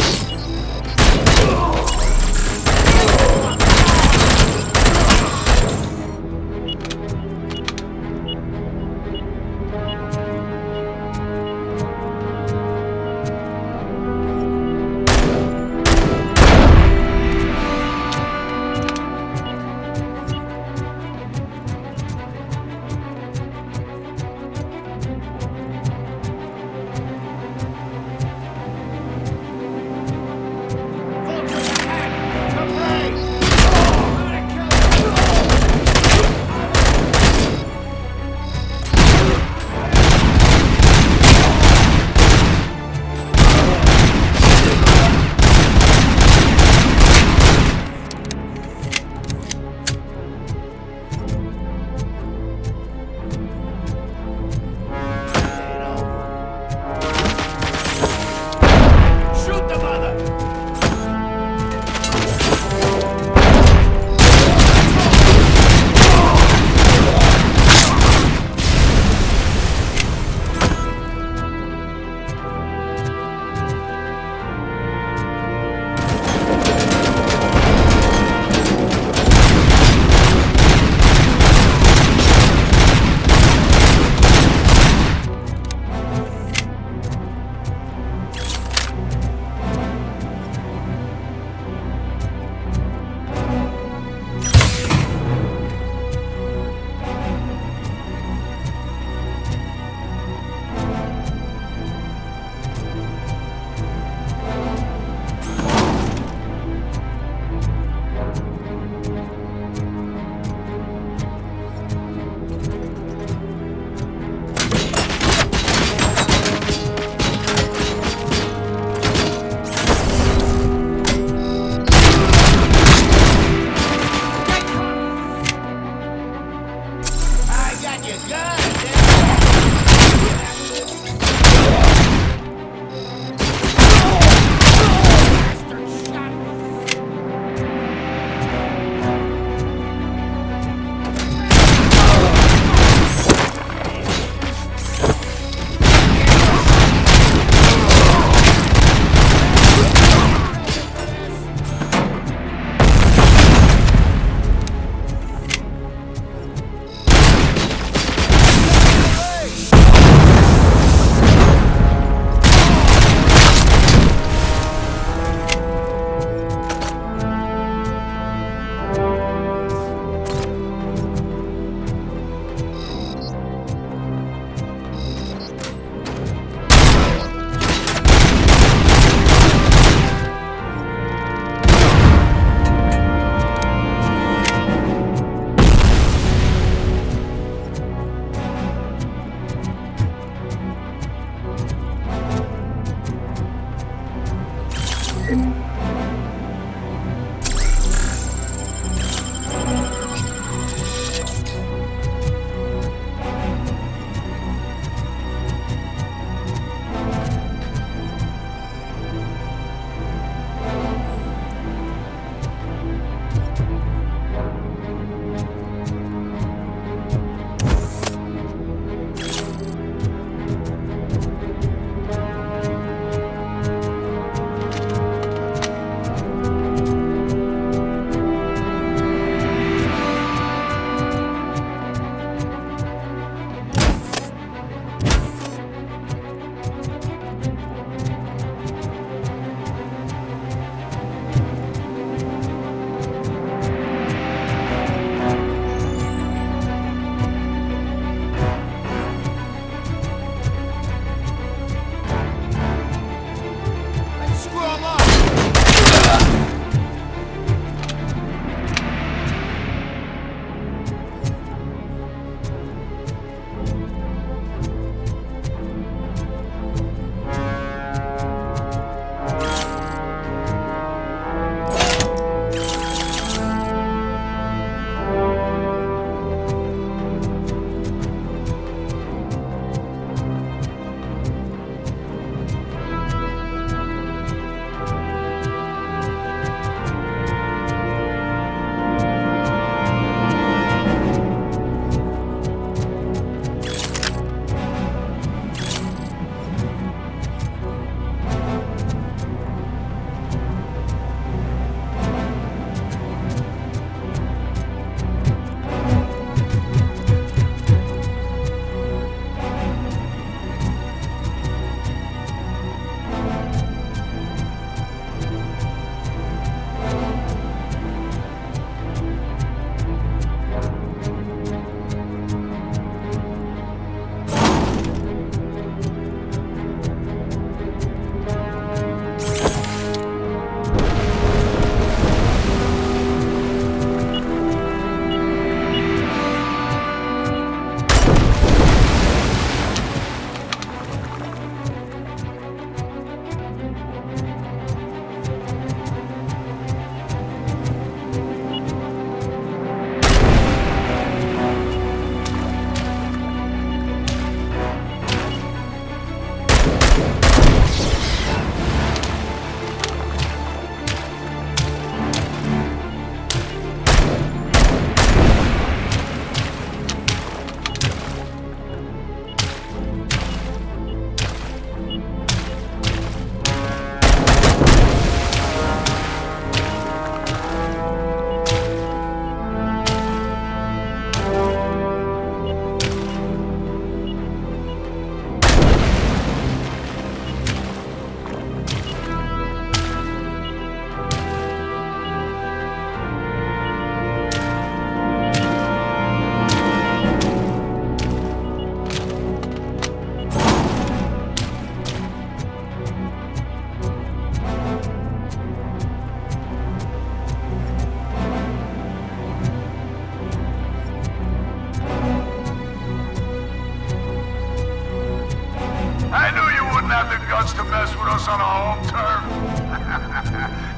have the guts to mess with us on our home turf?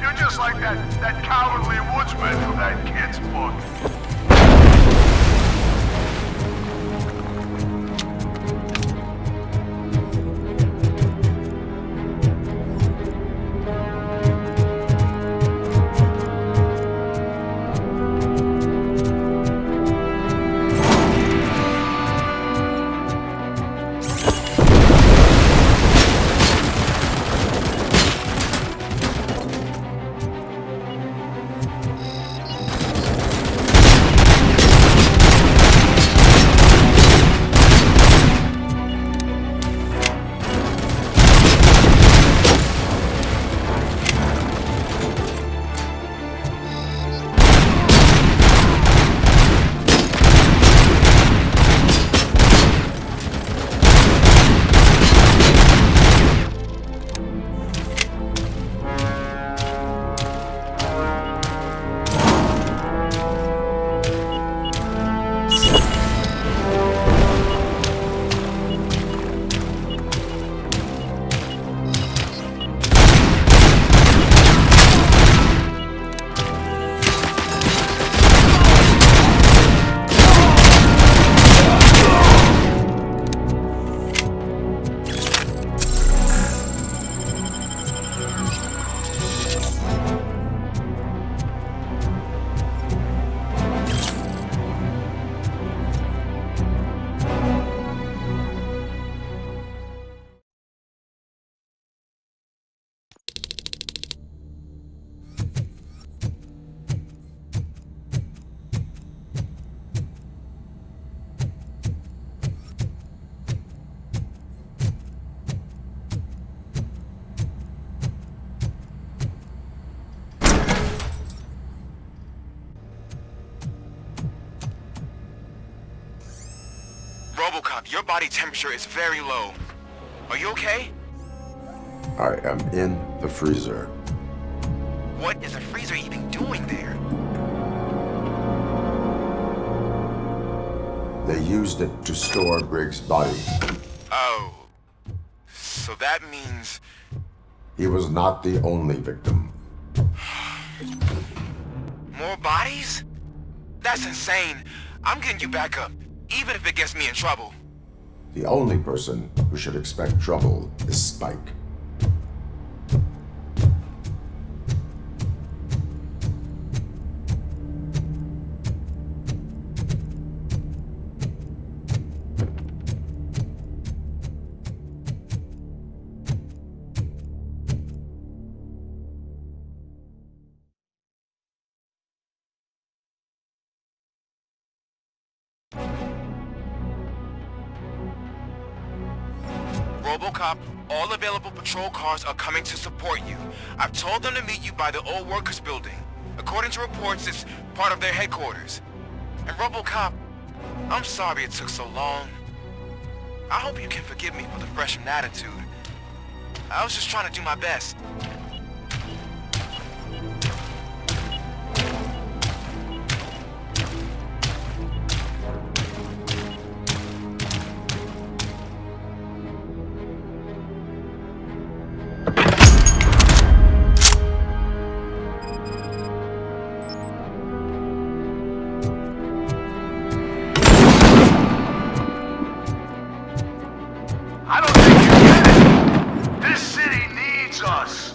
You're just like that cowardly woodsman from that kid's book. ROBOCOP, your body temperature is very low. Are you okay? I am in the freezer. What is a freezer even doing there? They used it to store Briggs' body. Oh. So that means... He was not the only victim. More bodies? That's insane. I'm getting you back up, even if it gets me in trouble. The only person who should expect trouble is Spike. ROBOCOP, all available patrol cars are coming to support you. I've told them to meet you by the old workers building. According to reports, it's part of their headquarters. And ROBOCOP, I'm sorry it took so long. I hope you can forgive me for the freshman attitude. I was just trying to do my best. I don't think you get it. This city needs us.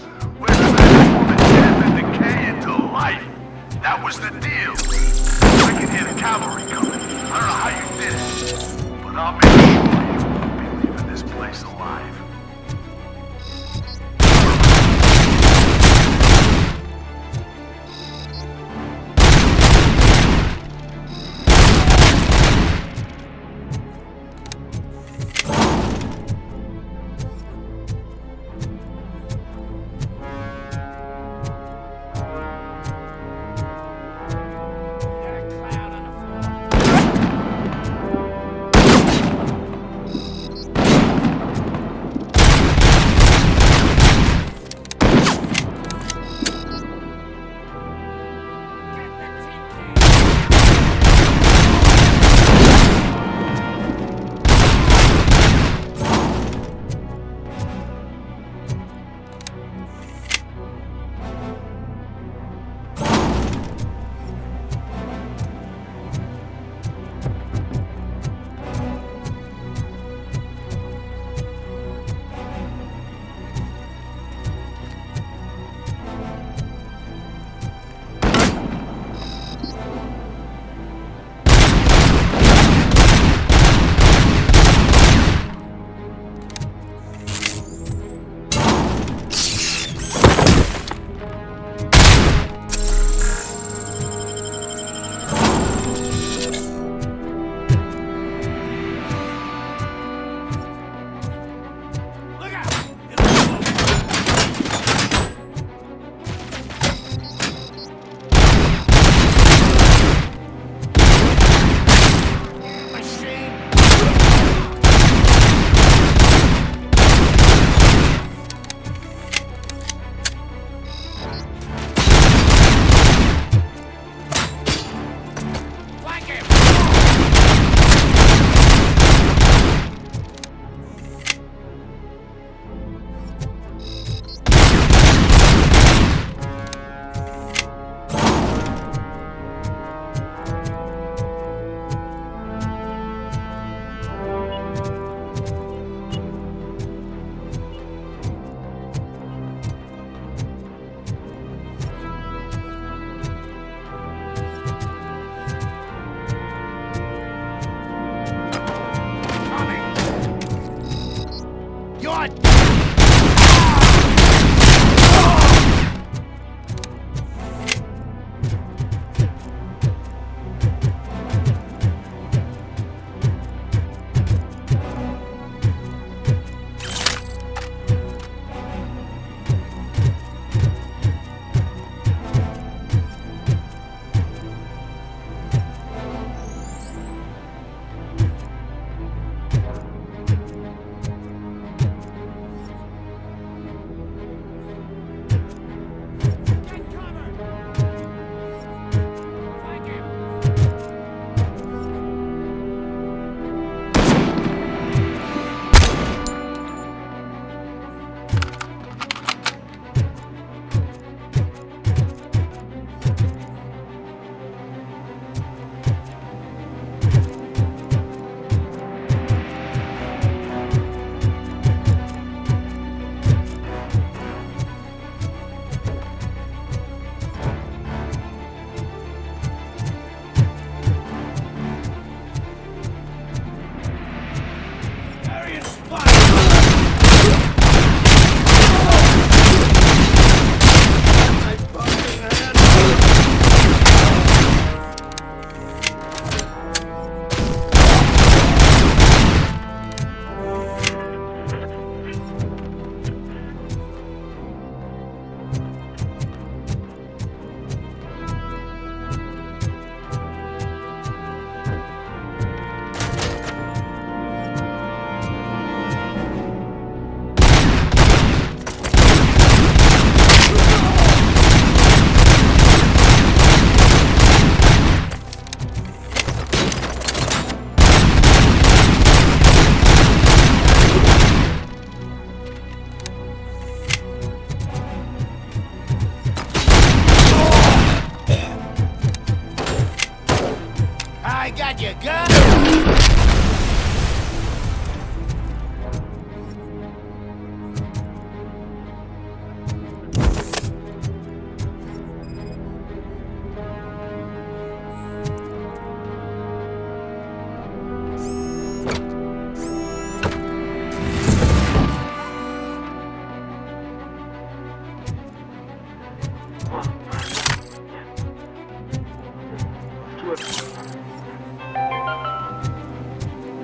you gun!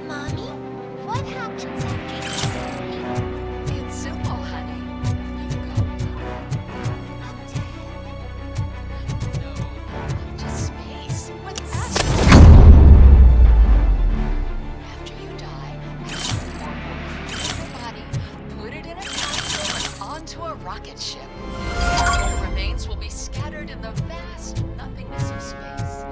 Mommy, what happens after you sleep? It's simple, honey. You go up to heaven. No, up to space with astronauts. After you die, astronauts will create your body, put it in a capsule onto a rocket ship. Your remains will be scattered in the vast nothingness of space.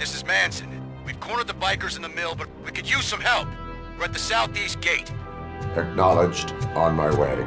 this is Manson. We've cornered the bikers in the mill, but we could use some help. We're at the southeast gate. Acknowledged. On my way.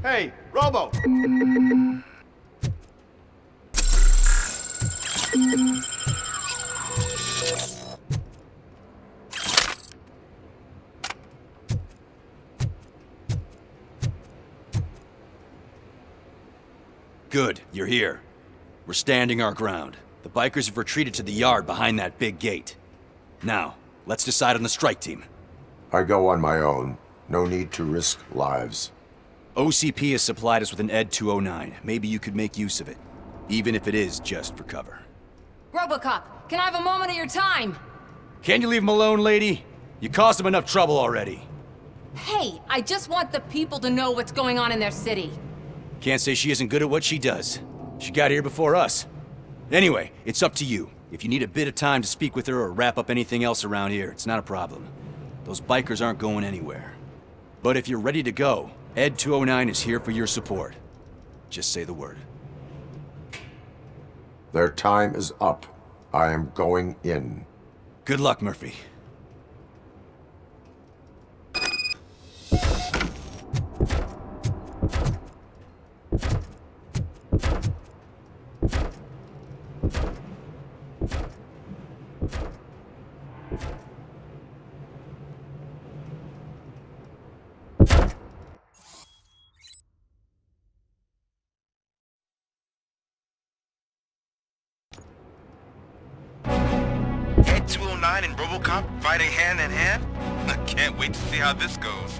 Hey, Robo! Good, you're here. We're standing our ground. The bikers have retreated to the yard behind that big gate. Now, let's decide on the strike team. I go on my own. No need to risk lives. OCP has supplied us with an ED 209. Maybe you could make use of it, even if it is just for cover. ROBOCOP, can I have a moment of your time? Can you leave him alone, lady? You caused him enough trouble already. Hey, I just want the people to know what's going on in their city. Can't say she isn't good at what she does. She got here before us. Anyway, it's up to you. If you need a bit of time to speak with her or wrap up anything else around here, it's not a problem. Those bikers aren't going anywhere. But if you're ready to go, ED 209 is here for your support. Just say the word. Their time is up. I am going in. Good luck, Murphy. Ed 209 and ROBOCOP fighting hand in hand? I can't wait to see how this goes.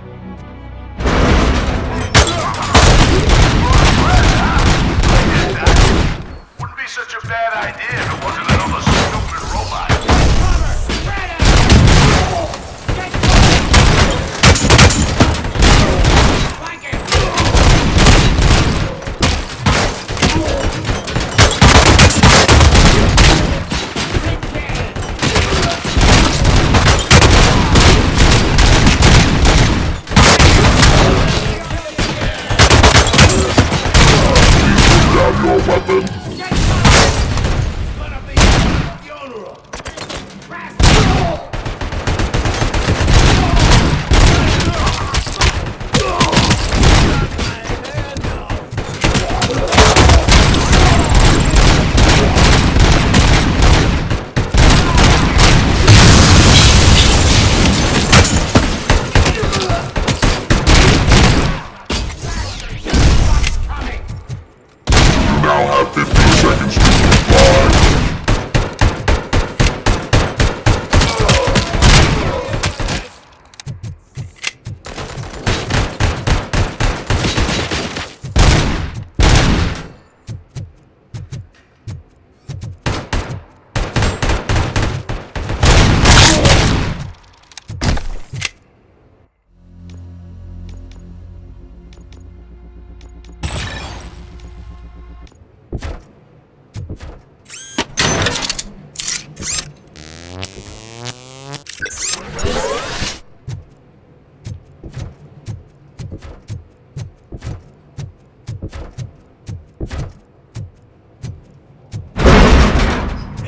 Wouldn't be such a bad idea if it wasn't another stupid robot.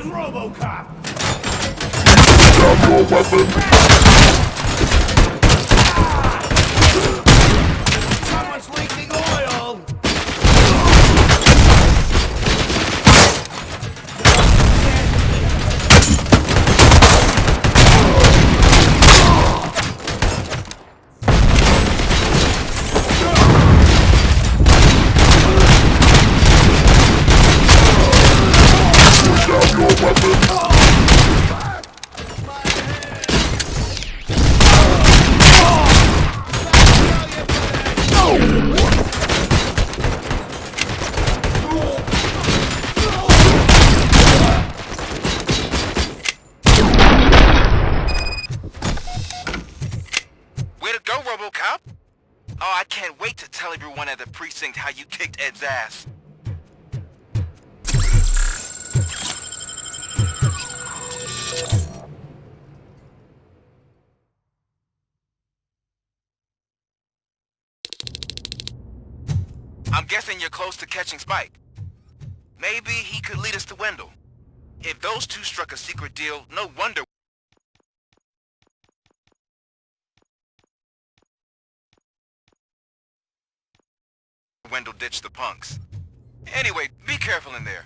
ROBOCOP! Drop your weapon! precinct how you kicked Ed's ass. I'm guessing you're close to catching Spike. Maybe he could lead us to Wendell. If those two struck a secret deal, no wonder Wendell ditched the punks. Anyway, be careful in there.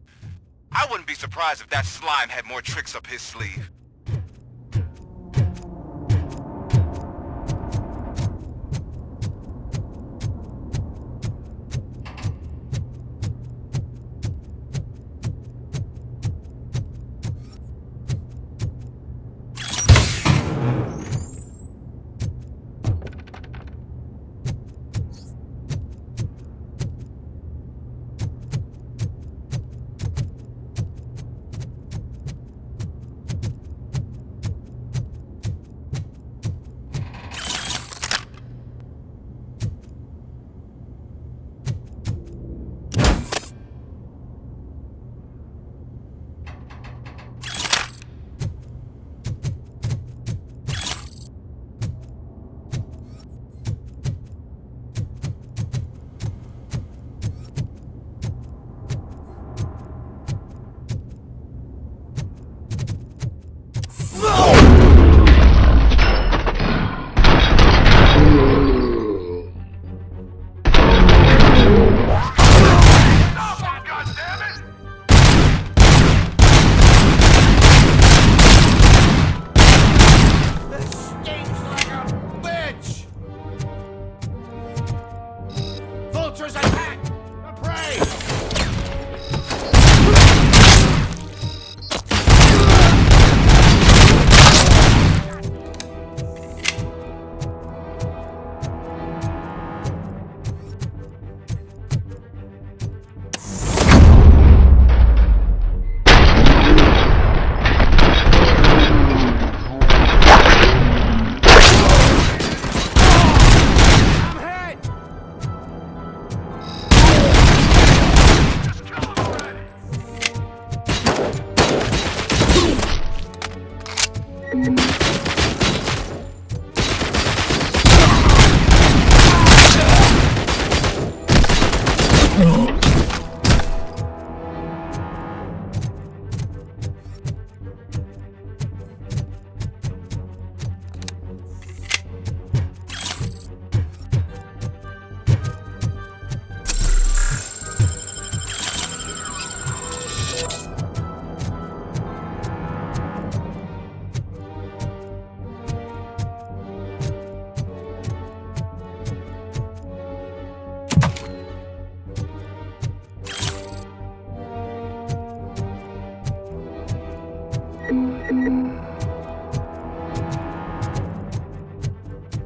I wouldn't be surprised if that slime had more tricks up his sleeve.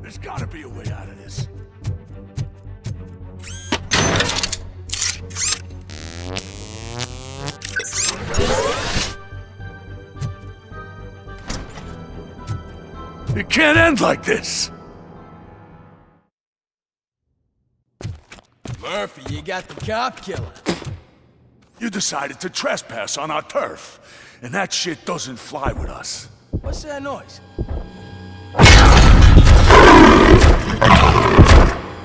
There's gotta be a way out of this. It can't end like this! Murphy, you got the cop killer. You decided to trespass on our turf, and that shit doesn't fly with us. What's that noise?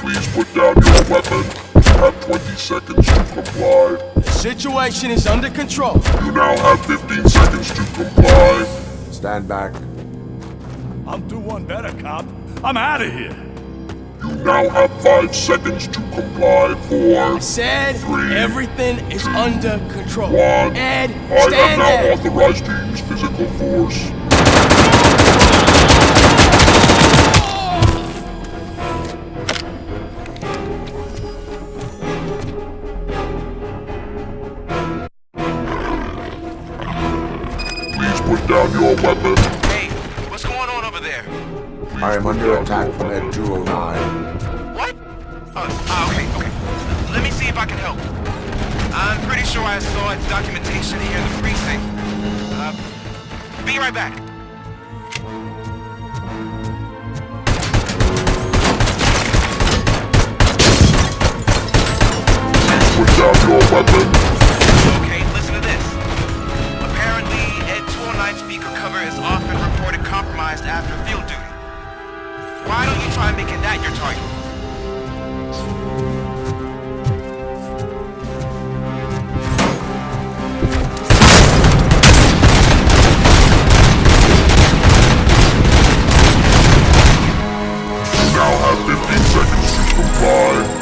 Please put down your weapon. You have 20 seconds to comply. The situation is under control. You now have 15 seconds to comply. Stand back. I'll do one better, cop. I'm out of here. You now have 5 seconds to comply. 4, I said 3, everything is under control. 1. Ed, I stand am now there. authorized to use physical force. Please put down your weapon. Hey, what's going on over there? I am under attack from Ed 209. What? Okay. Let me see if I can help. I'm pretty sure I saw its documentation here in the precinct. Be right back. your weapon. Okay, listen to this. Apparently, Ed 209 speaker cover has often reported compromised after field duty. Why don't you try making that your target? You now have 15 seconds to comply.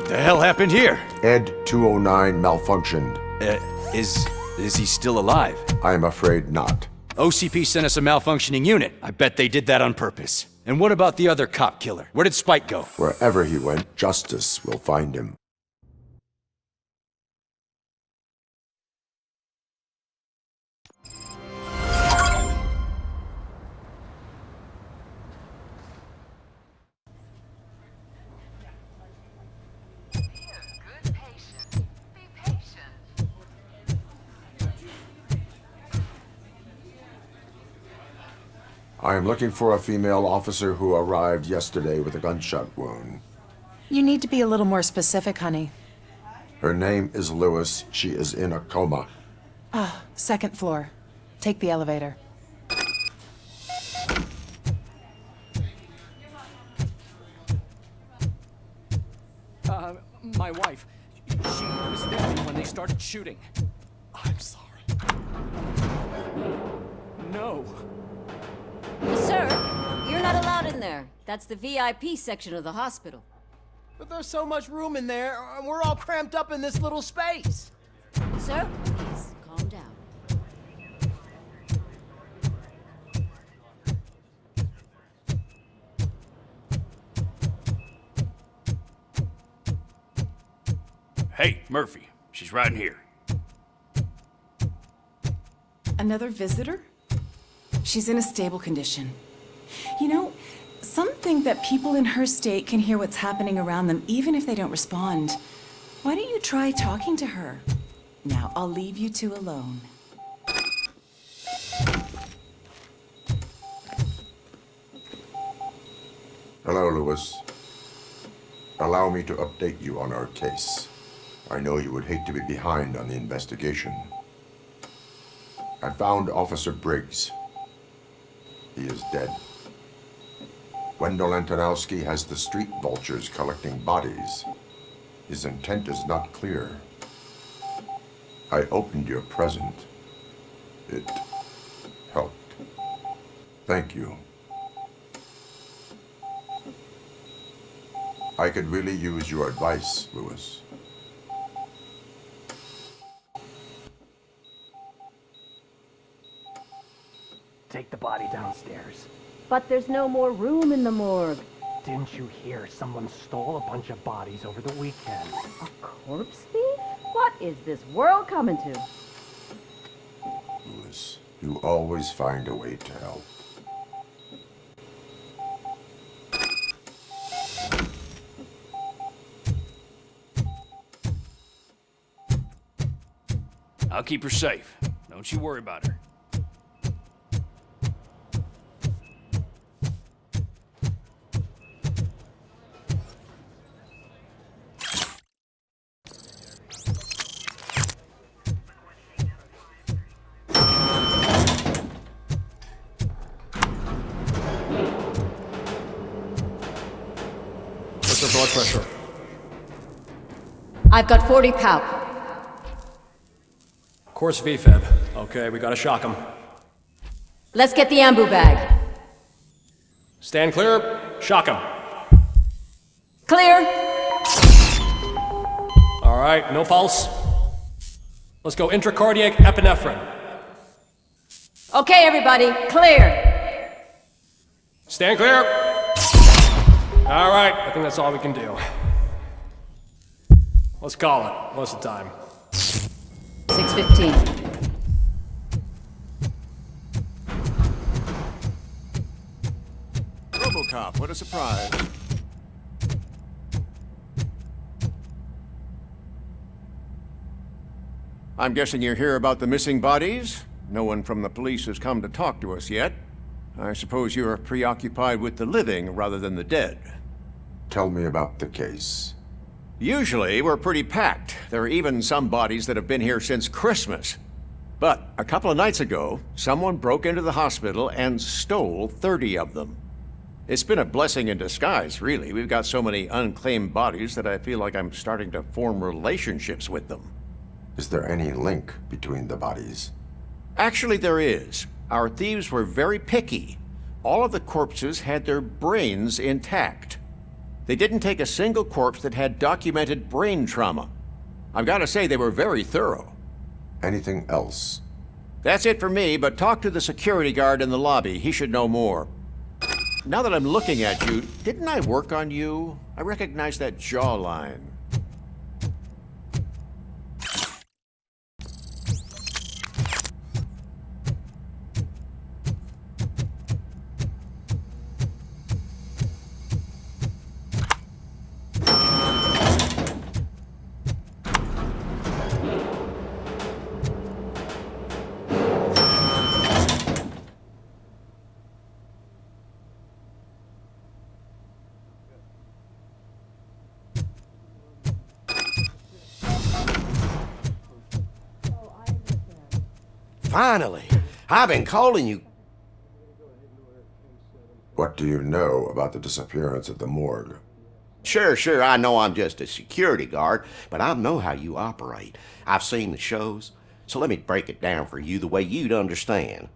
The hell happened here? Ed 209 malfunctioned. Is he still alive? I am afraid not. OCP sent us a malfunctioning unit. I bet they did that on purpose. And what about the other cop killer? Where did Spike go? Wherever he went, justice will find him. I am looking for a female officer who arrived yesterday with a gunshot wound. You need to be a little more specific, honey. Her name is Lewis. She is in a coma. Ah, second floor. Take the elevator. My wife. She was there when they started shooting. I'm sorry. No. Sir, you're not allowed in there. That's the VIP section of the hospital. But there's so much room in there, and we're all cramped up in this little space. Sir, please, calm down. Hey, Murphy. She's right in here. Another visitor? She's in a stable condition. You know, some think that people in her state can hear what's happening around them even if they don't respond. Why don't you try talking to her? Now, I'll leave you two alone. Hello, Lewis. Allow me to update you on our case. I know you would hate to be behind on the investigation. I found Officer Briggs. He is dead. Wendell Antonowski has the street vultures collecting bodies. His intent is not clear. I opened your present. It helped. Thank you. I could really use your advice, Lewis. Take the body downstairs. But there's no more room in the morgue. Didn't you hear someone stole a bunch of bodies over the weekend? A corpse thief? What is this world coming to? Lewis, you always find a way to help. I'll keep her safe. Don't you worry about her. What's her blood pressure? I've got 40 pow. Course VFib. Okay, we gotta shock him. Let's get the ambu bag. Stand clear. Shock him. Clear. All right, no pulse. Let's go intracardiac epinephrine. Okay, everybody, clear. Stand clear. All right, I think that's all we can do. Let's call it. What's the time? 6:15. ROBOCOP, what a surprise. I'm guessing you're here about the missing bodies? No one from the police has come to talk to us yet. I suppose you're preoccupied with the living rather than the dead. Tell me about the case. Usually, we're pretty packed. There are even some bodies that have been here since Christmas. But a couple of nights ago, someone broke into the hospital and stole 30 of them. It's been a blessing in disguise, really. We've got so many unclaimed bodies that I feel like I'm starting to form relationships with them. Is there any link between the bodies? Actually, there is. Our thieves were very picky. All of the corpses had their brains intact. They didn't take a single corpse that had documented brain trauma. I've got to say, they were very thorough. Anything else? That's it for me, but talk to the security guard in the lobby. He should know more. Now that I'm looking at you, didn't I work on you? I recognize that jawline. Finally! I've been calling you. What do you know about the disappearance at the morgue? Sure, I know I'm just a security guard, but I know how you operate. I've seen the shows, so let me break it down for you the way you'd understand.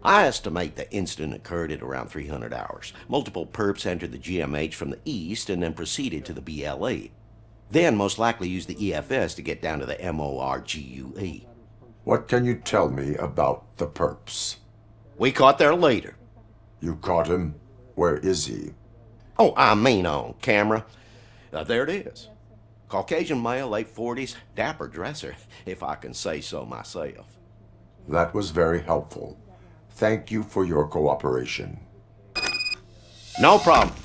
I estimate the incident occurred at around 300 hours. Multiple perps entered the GMH from the east and then proceeded to the BLE. Then most likely used the EFS to get down to the MORGUE. What can you tell me about the perps? We caught their leader. You caught him? Where is he? Oh, I mean on camera. There it is. Caucasian male, late 40s, dapper dresser, if I can say so myself. That was very helpful. Thank you for your cooperation. No problem.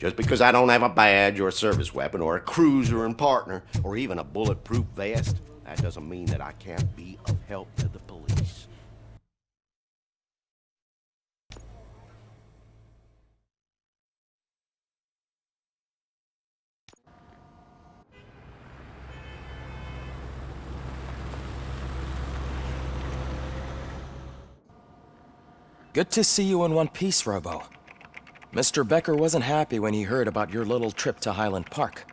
Just because I don't have a badge or a service weapon or a cruiser and partner or even a bulletproof vest, that doesn't mean that I can't be of help to the police. Good to see you in one piece, Robo. Mr. Becker wasn't happy when he heard about your little trip to Highland Park.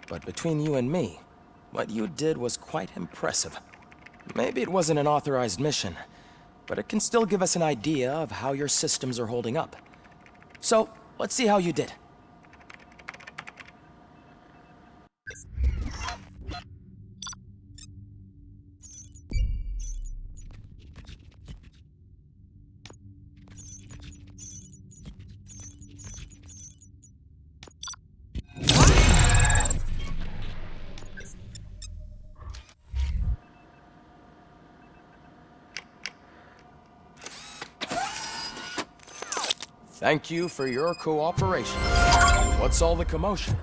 But between you and me, what you did was quite impressive. Maybe it wasn't an authorized mission, but it can still give us an idea of how your systems are holding up. So, let's see how you did. Thank you for your cooperation. What's all the commotion?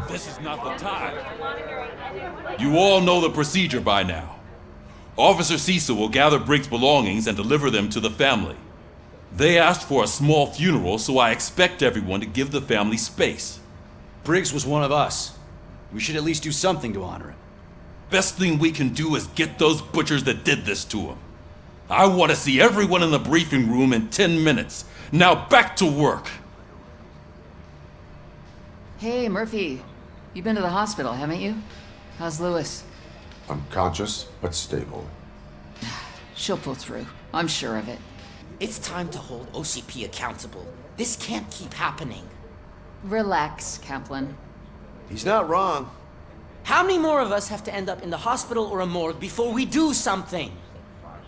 This is not the time. You all know the procedure by now. Officer Cecil will gather Briggs' belongings and deliver them to the family. They asked for a small funeral, so I expect everyone to give the family space. Briggs was one of us. We should at least do something to honor him. Best thing we can do is get those butchers that did this to him. I want to see everyone in the briefing room in 10 minutes. Now back to work. Hey, Murphy. You've been to the hospital, haven't you? How's Lewis? Unconscious, but stable. She'll pull through. I'm sure of it. It's time to hold OCP accountable. This can't keep happening. Relax, Kaplan. He's not wrong. How many more of us have to end up in the hospital or a morgue before we do something?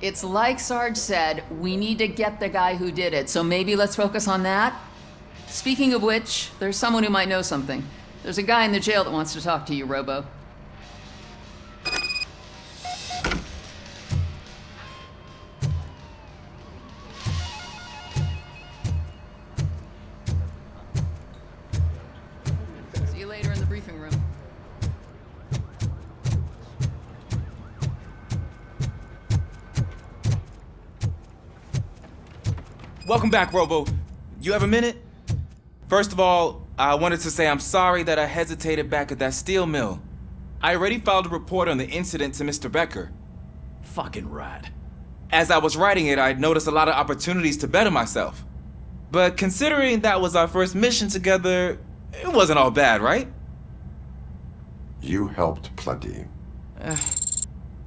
It's like Sarge said, we need to get the guy who did it, so maybe let's focus on that? Speaking of which, there's someone who might know something. There's a guy in the jail that wants to talk to you, Robo. See you later in the briefing room. Welcome back, Robo. You have a minute? First of all, I wanted to say I'm sorry that I hesitated back at that steel mill. I already filed a report on the incident to Mr. Becker. Fucking rad. As I was writing it, I'd noticed a lot of opportunities to better myself. But considering that was our first mission together, it wasn't all bad, right? You helped plenty.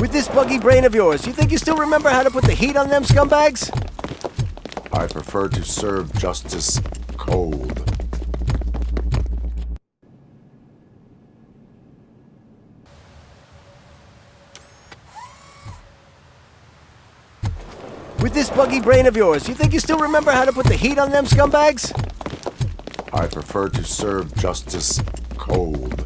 With this buggy brain of yours, you think you still remember how to put the heat on them scumbags? I prefer to serve justice cold. With this buggy brain of yours, you think you still remember how to put the heat on them scumbags? I prefer to serve justice cold.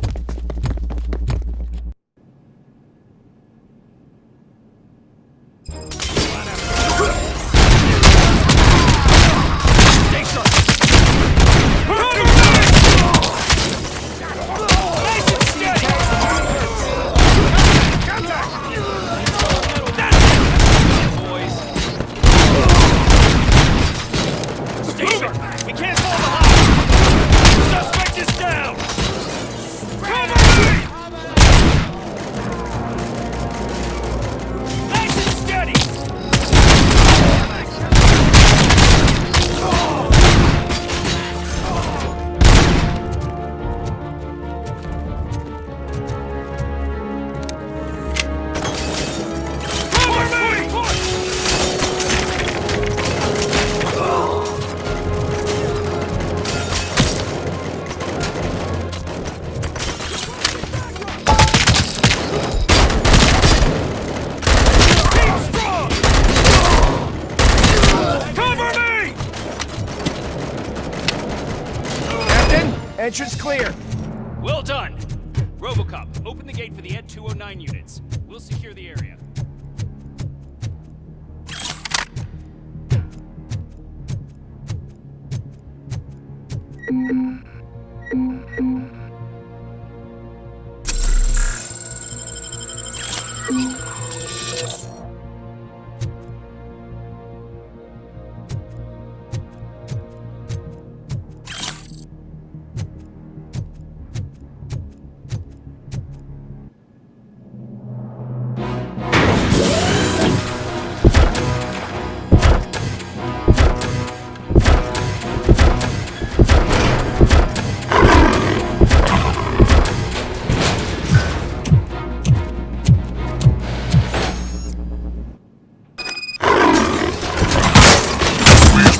Entrance clear. Well done. ROBOCOP, open the gate for the Ed 209 units. We'll secure the area.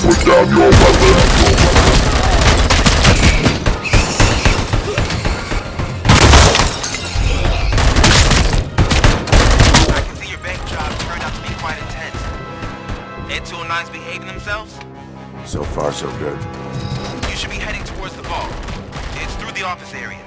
Put down your weapon. I can see your bank job turned out to be quite intense. Ed 209's behaving themselves? So far, so good. You should be heading towards the vault. It's through the office area.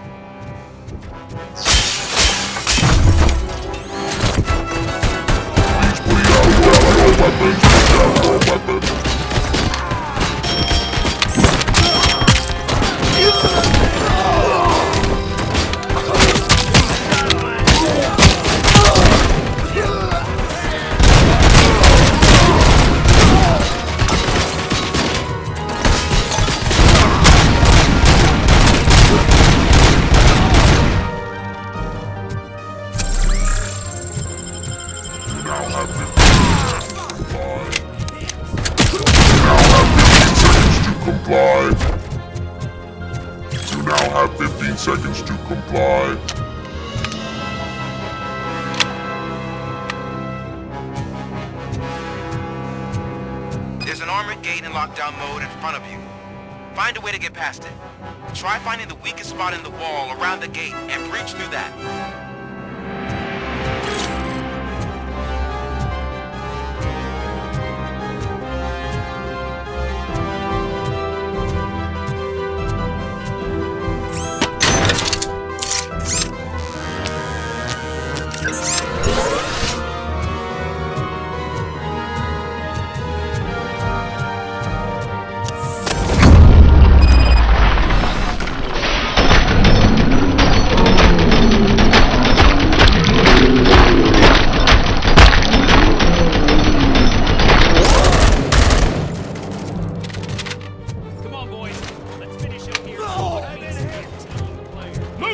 You now have 15 seconds to comply. There's an armored gate in lockdown mode in front of you. Find a way to get past it. Try finding the weakest spot in the wall around the gate and breach through that.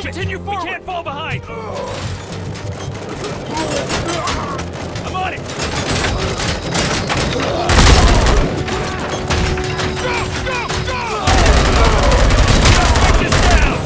Continue forward! We can't fall behind! I'm on it! Go! Go! Go! Take this down!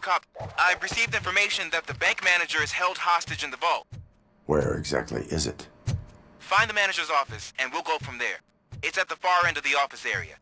ROBOCOP, I've received information that the bank manager is held hostage in the vault. Where exactly is it? Find the manager's office, and we'll go from there. It's at the far end of the office area.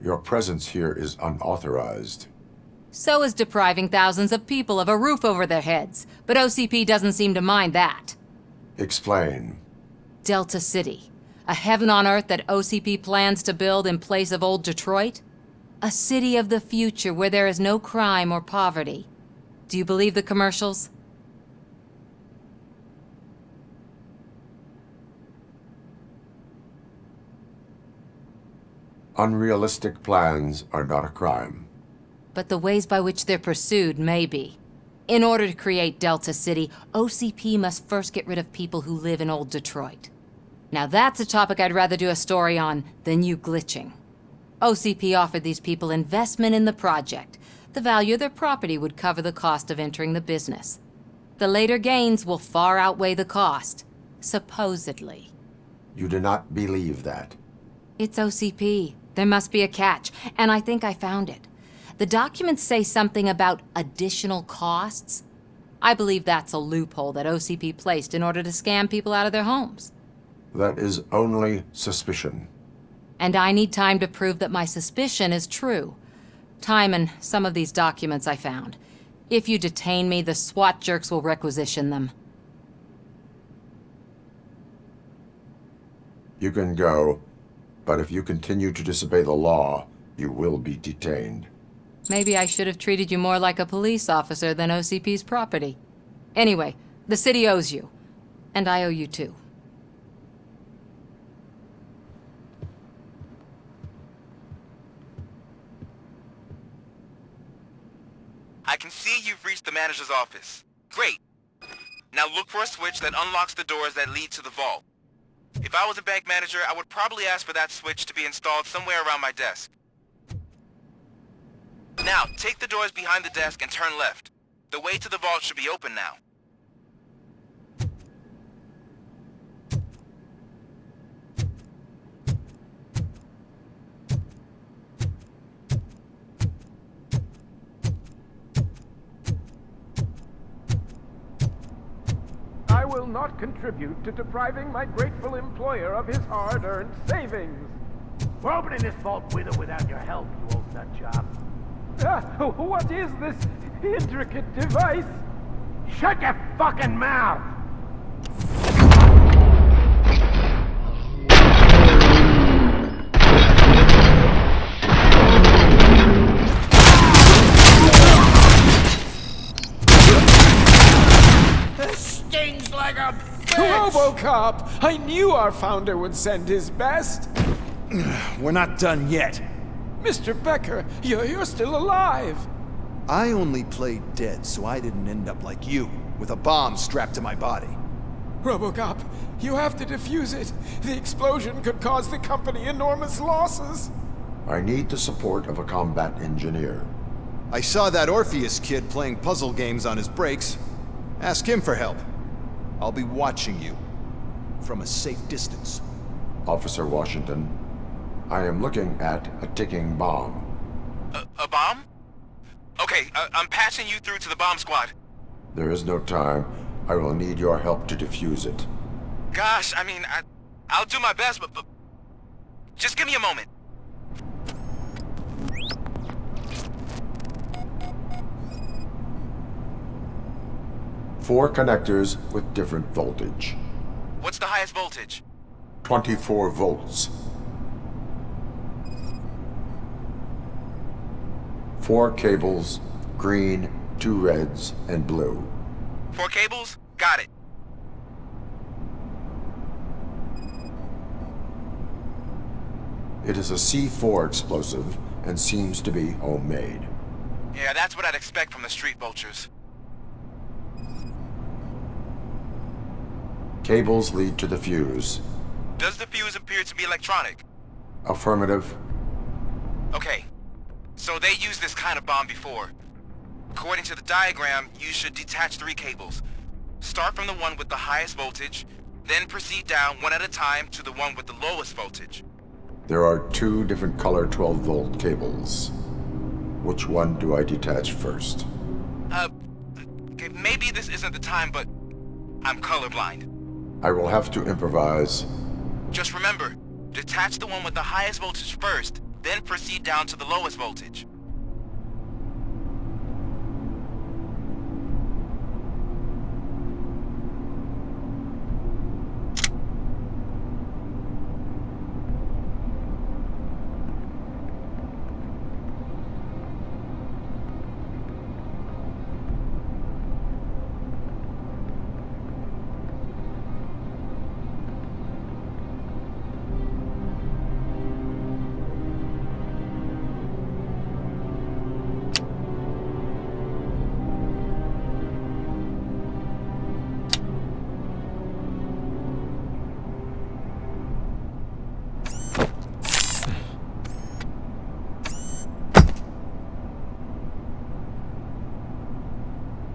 Your presence here is unauthorized. So is depriving thousands of people of a roof over their heads. But OCP doesn't seem to mind that. Explain. Delta City. A heaven on earth that OCP plans to build in place of old Detroit? A city of the future where there is no crime or poverty. Do you believe the commercials? Unrealistic plans are not a crime. But the ways by which they're pursued may be. In order to create Delta City, OCP must first get rid of people who live in old Detroit. Now that's a topic I'd rather do a story on than you glitching. OCP offered these people investment in the project. The value of their property would cover the cost of entering the business. The later gains will far outweigh the cost, supposedly. You do not believe that. It's OCP. There must be a catch, and I think I found it. The documents say something about additional costs. I believe that's a loophole that OCP placed in order to scam people out of their homes. That is only suspicion. And I need time to prove that my suspicion is true. Time and some of these documents I found. If you detain me, the SWAT jerks will requisition them. You can go, but if you continue to disobey the law, you will be detained. Maybe I should have treated you more like a police officer than OCP's property. Anyway, the city owes you. And I owe you too. I can see you've reached the manager's office. Great. Now look for a switch that unlocks the doors that lead to the vault. If I was a bank manager, I would probably ask for that switch to be installed somewhere around my desk. Now, take the doors behind the desk and turn left. The way to the vault should be open now. I will not contribute to depriving my grateful employer of his hard-earned savings. We're opening this vault with or without your help, you old nut job. What is this intricate device? Shut your fucking mouth! This stings like a bitch! ROBOCOP! I knew our founder would send his best! We're not done yet. Mr. Becker, you're still alive! I only played dead so I didn't end up like you, with a bomb strapped to my body. ROBOCOP, you have to defuse it. The explosion could cause the company enormous losses. I need the support of a combat engineer. I saw that Orpheus kid playing puzzle games on his breaks. Ask him for help. I'll be watching you. From a safe distance. Officer Washington, I am looking at a ticking bomb. A bomb? Okay, I'm passing you through to the bomb squad. There is no time. I will need your help to defuse it. Gosh, I mean, I'll do my best, but just give me a moment. Four connectors with different voltage. What's the highest voltage? 24 volts. 4 cables, green, 2 reds, and blue. 4 cables? Got it. It is a C4 explosive and seems to be homemade. Yeah, that's what I'd expect from the street vultures. Cables lead to the fuse. Does the fuse appear to be electronic? Affirmative. Okay, so they used this kind of bomb before. According to the diagram, you should detach 3 cables. Start from the one with the highest voltage, then proceed down one at a time to the one with the lowest voltage. There are 2 different color 12-volt cables. Which one do I detach first? Okay, maybe this isn't the time, but I'm colorblind. I will have to improvise. Just remember, detach the one with the highest voltage first, then proceed down to the lowest voltage.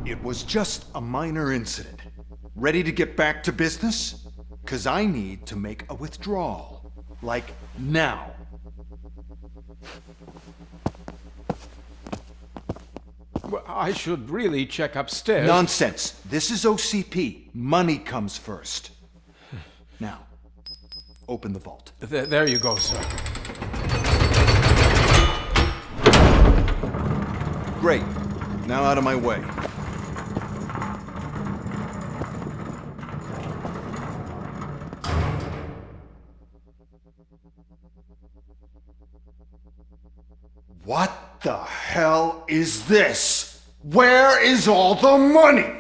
It was just a minor incident. Ready to get back to business? 'Cause I need to make a withdrawal. Like, now. Well, I should really check upstairs. Nonsense. This is OCP. Money comes first. Now, open the vault. There you go, sir. Great. Now out of my way. What the hell is this? Where is all the money?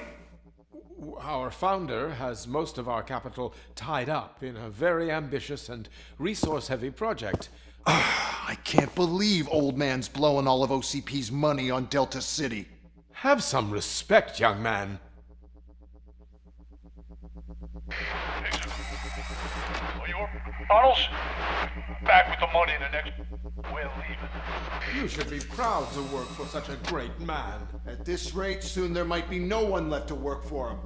Our founder has most of our capital tied up in a very ambitious and resource-heavy project. I can't believe old man's blowing all of OCP's money on Delta City. Have some respect, young man. Arnold's back with the money in the next... We're leaving. You should be proud to work for such a great man. At this rate, soon there might be no one left to work for him.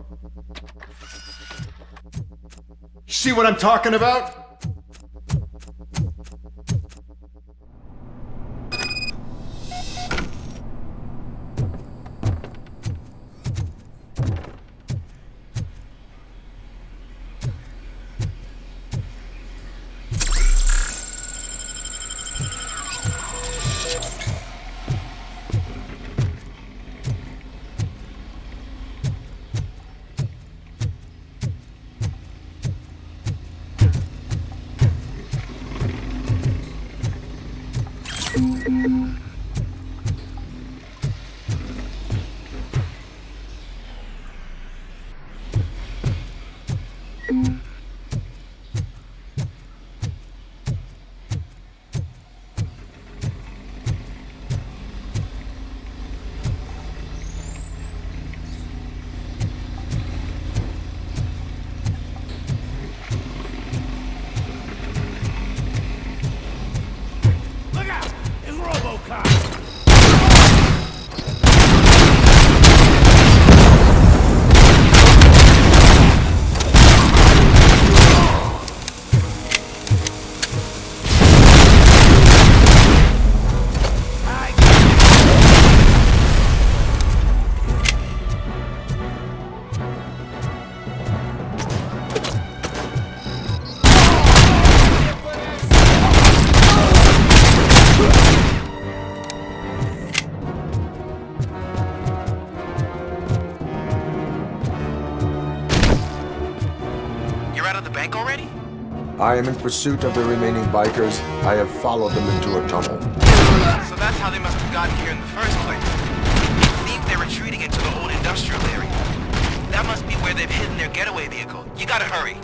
See what I'm talking about? Look out! It's ROBOCOP! I am in pursuit of the remaining bikers. I have followed them into a tunnel. So that's how they must have gotten here in the first place. It seems they're retreating into the old industrial area. That must be where they've hidden their getaway vehicle. You gotta hurry.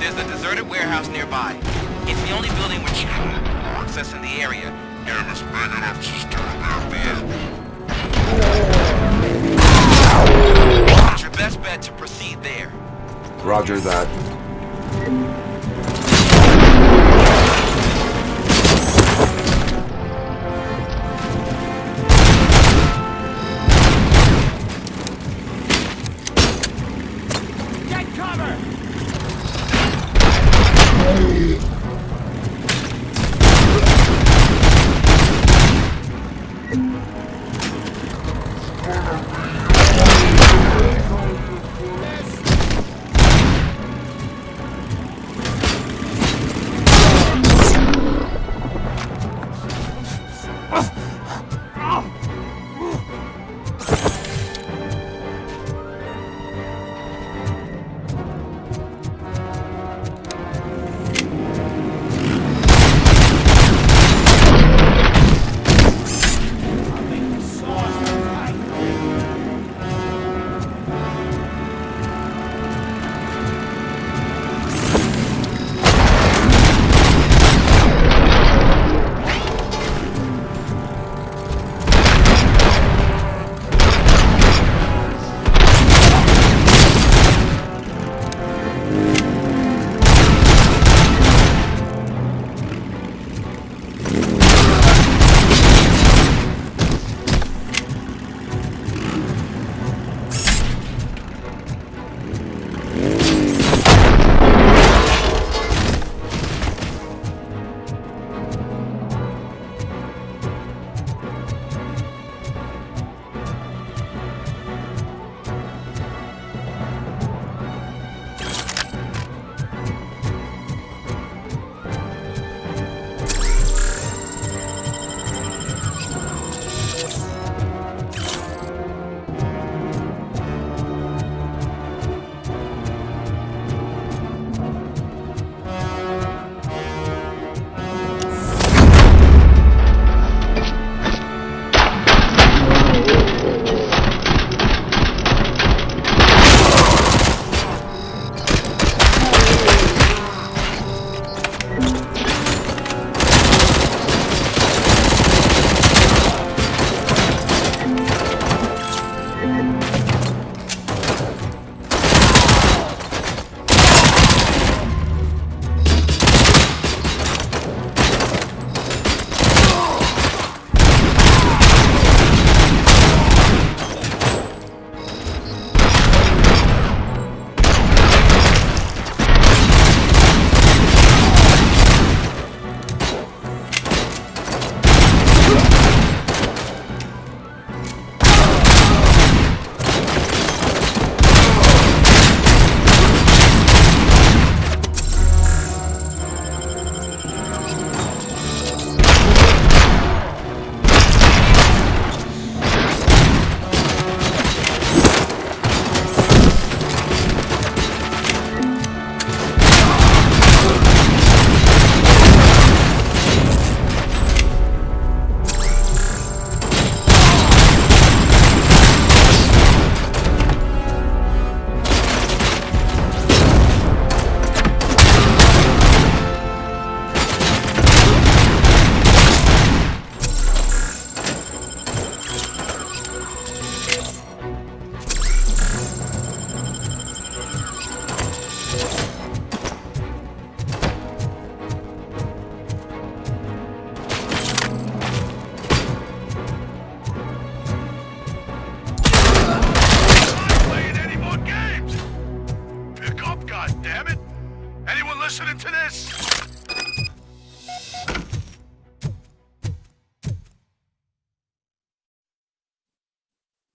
There's a deserted warehouse nearby. It's the only building with access in the area. And it's your best bet to proceed there. Roger that. Get cover! listening to this?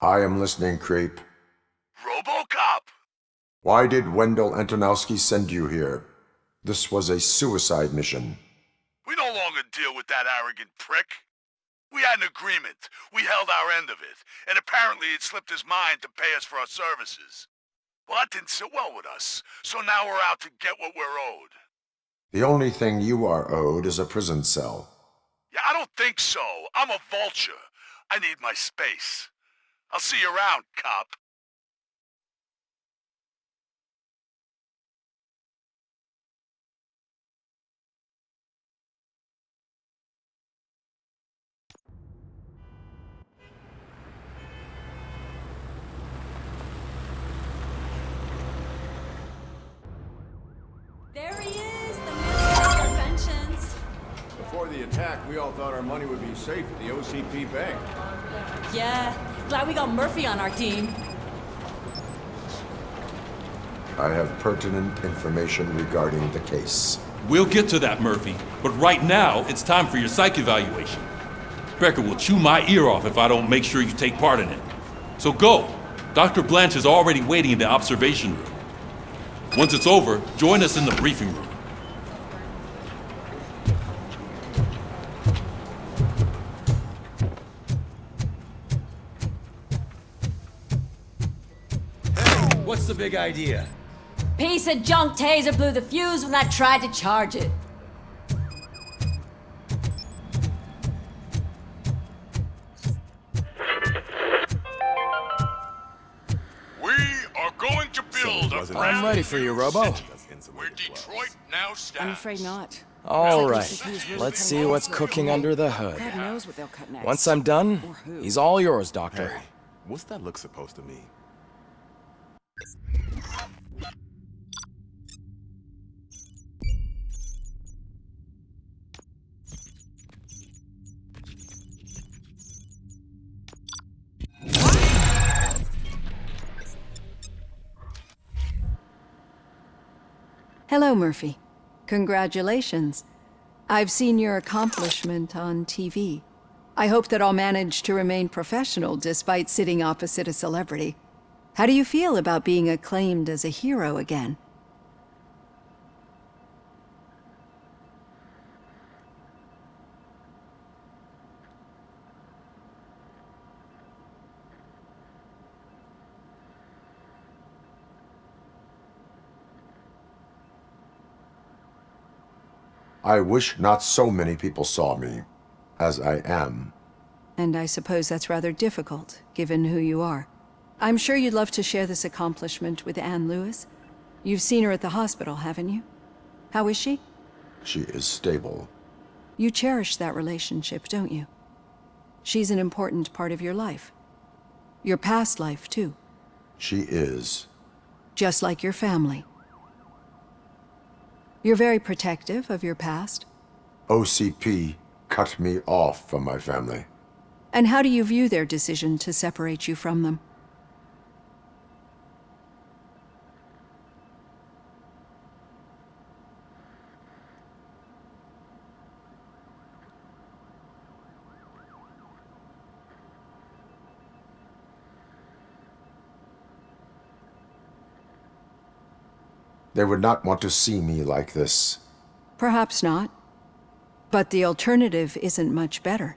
I am listening, Creep. ROBOCOP! Why did Wendell Antonowski send you here? This was a suicide mission. We no longer deal with that arrogant prick. We had an agreement. We held our end of it. And apparently it slipped his mind to pay us for our services. Well, that didn't sit well with us. So now we're out to get what we're owed. The only thing you are owed is a prison cell. Yeah, I don't think so. I'm a vulture. I need my space. I'll see you around, cop. attack, we all thought our money would be safe at the OCP bank. Yeah, glad we got Murphy on our team. I have pertinent information regarding the case. We'll get to that, Murphy. But right now, it's time for your psych evaluation. Becker will chew my ear off if I don't make sure you take part in it. So go. Dr. Blanche is already waiting in the observation room. Once it's over, join us in the briefing room. What's the big idea? Piece of junk taser blew the fuse when I tried to charge it. We are going to build a brand I'm ready for you, Robo. where Detroit now stands. I'm afraid not. All right, let's see what's cooking under the hood. God knows what they'll cut next. Once I'm done, he's all yours, Doctor. Hey, what's that look supposed to mean? Hello, Murphy. Congratulations. I've seen your accomplishment on TV. I hope that I'll manage to remain professional despite sitting opposite a celebrity. How do you feel about being acclaimed as a hero again? I wish not so many people saw me as I am. And I suppose that's rather difficult, given who you are. I'm sure you'd love to share this accomplishment with Anne Lewis. You've seen her at the hospital, haven't you? How is she? She is stable. You cherish that relationship, don't you? She's an important part of your life. Your past life, too. She is. Just like your family. You're very protective of your past. OCP cut me off from my family. And how do you view their decision to separate you from them? They would not want to see me like this. Perhaps not. But the alternative isn't much better.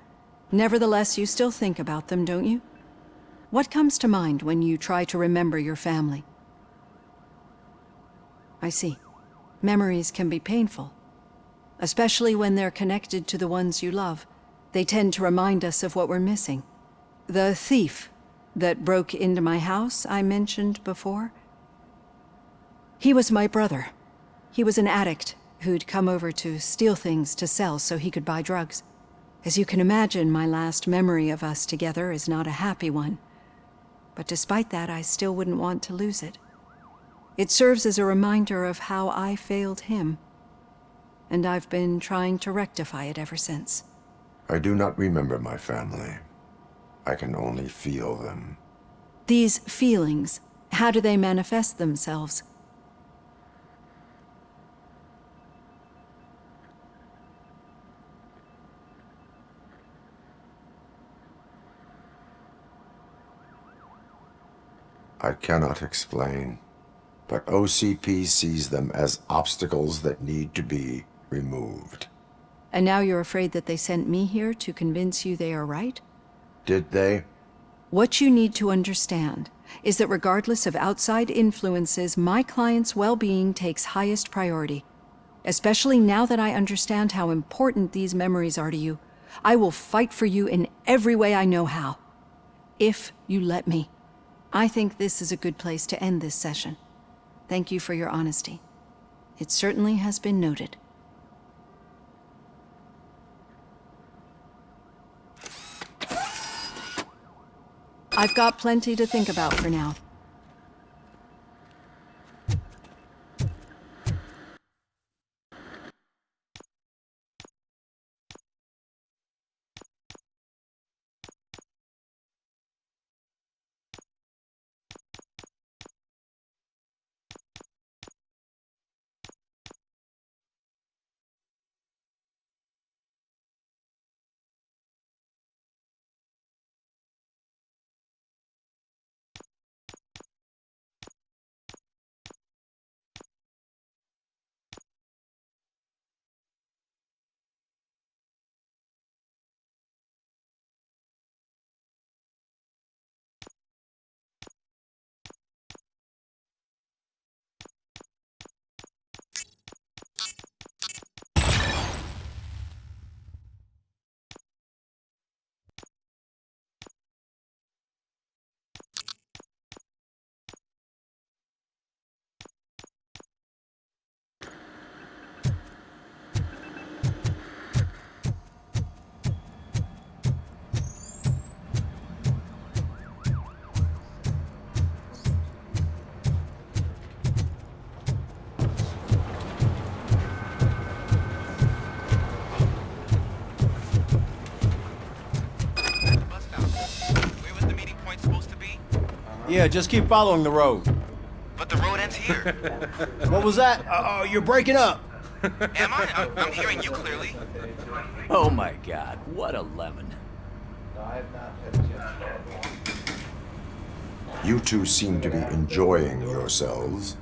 Nevertheless, you still think about them, don't you? What comes to mind when you try to remember your family? I see. Memories can be painful. Especially when they're connected to the ones you love. They tend to remind us of what we're missing. The thief that broke into my house I mentioned before? He was my brother. He was an addict who'd come over to steal things to sell so he could buy drugs. As you can imagine, my last memory of us together is not a happy one. But despite that, I still wouldn't want to lose it. It serves as a reminder of how I failed him. And I've been trying to rectify it ever since. I do not remember my family. I can only feel them. These feelings, how do they manifest themselves? I cannot explain, but OCP sees them as obstacles that need to be removed. And now you're afraid that they sent me here to convince you they are right? Did they? What you need to understand is that regardless of outside influences, my client's well-being takes highest priority. Especially now that I understand how important these memories are to you. I will fight for you in every way I know how. If you let me. I think this is a good place to end this session. Thank you for your honesty. It certainly has been noted. I've got plenty to think about for now. Yeah, just keep following the road. But the road ends here. What was that? Oh, you're breaking up. Am I? I'm hearing you clearly. Oh my god, what a lemon. You two seem to be enjoying yourselves.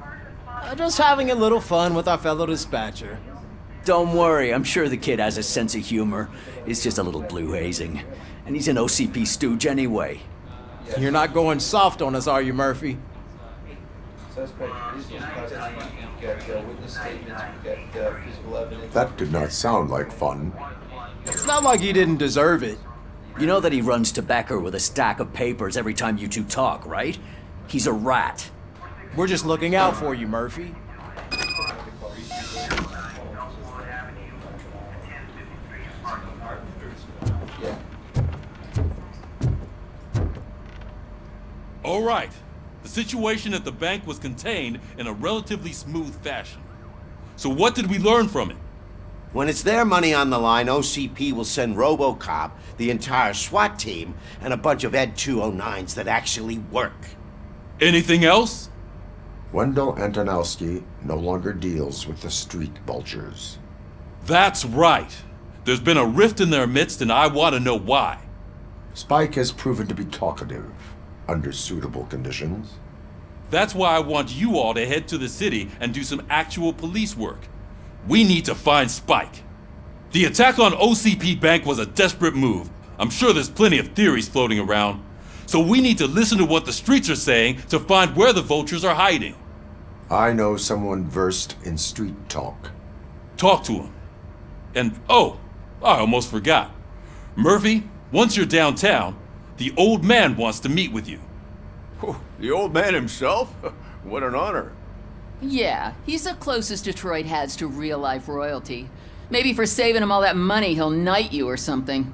Just having a little fun with our fellow dispatcher. Don't worry, I'm sure the kid has a sense of humor. He's just a little blue hazing. And he's an OCP stooge anyway. You're not going soft on us, are you, Murphy? That did not sound like fun. It's not like he didn't deserve it. You know that he runs to Becker with a stack of papers every time you two talk, right? He's a rat. We're just looking out for you, Murphy. All right. The situation at the bank was contained in a relatively smooth fashion. So what did we learn from it? When it's their money on the line, OCP will send ROBOCOP, the entire SWAT team, and a bunch of Ed 209s that actually work. Anything else? Wendell Antonowski no longer deals with the street vultures. That's right. There's been a rift in their midst, and I want to know why. Spike has proven to be talkative, under suitable conditions. That's why I want you all to head to the city and do some actual police work. We need to find Spike. The attack on OCP Bank was a desperate move. I'm sure there's plenty of theories floating around. So we need to listen to what the streets are saying to find where the vultures are hiding. I know someone versed in street talk. Talk to him. And oh, I almost forgot. Murphy, once you're downtown, the old man wants to meet with you. Oh, the old man himself? What an honor. Yeah, he's the closest Detroit has to real-life royalty. Maybe for saving him all that money, he'll knight you or something.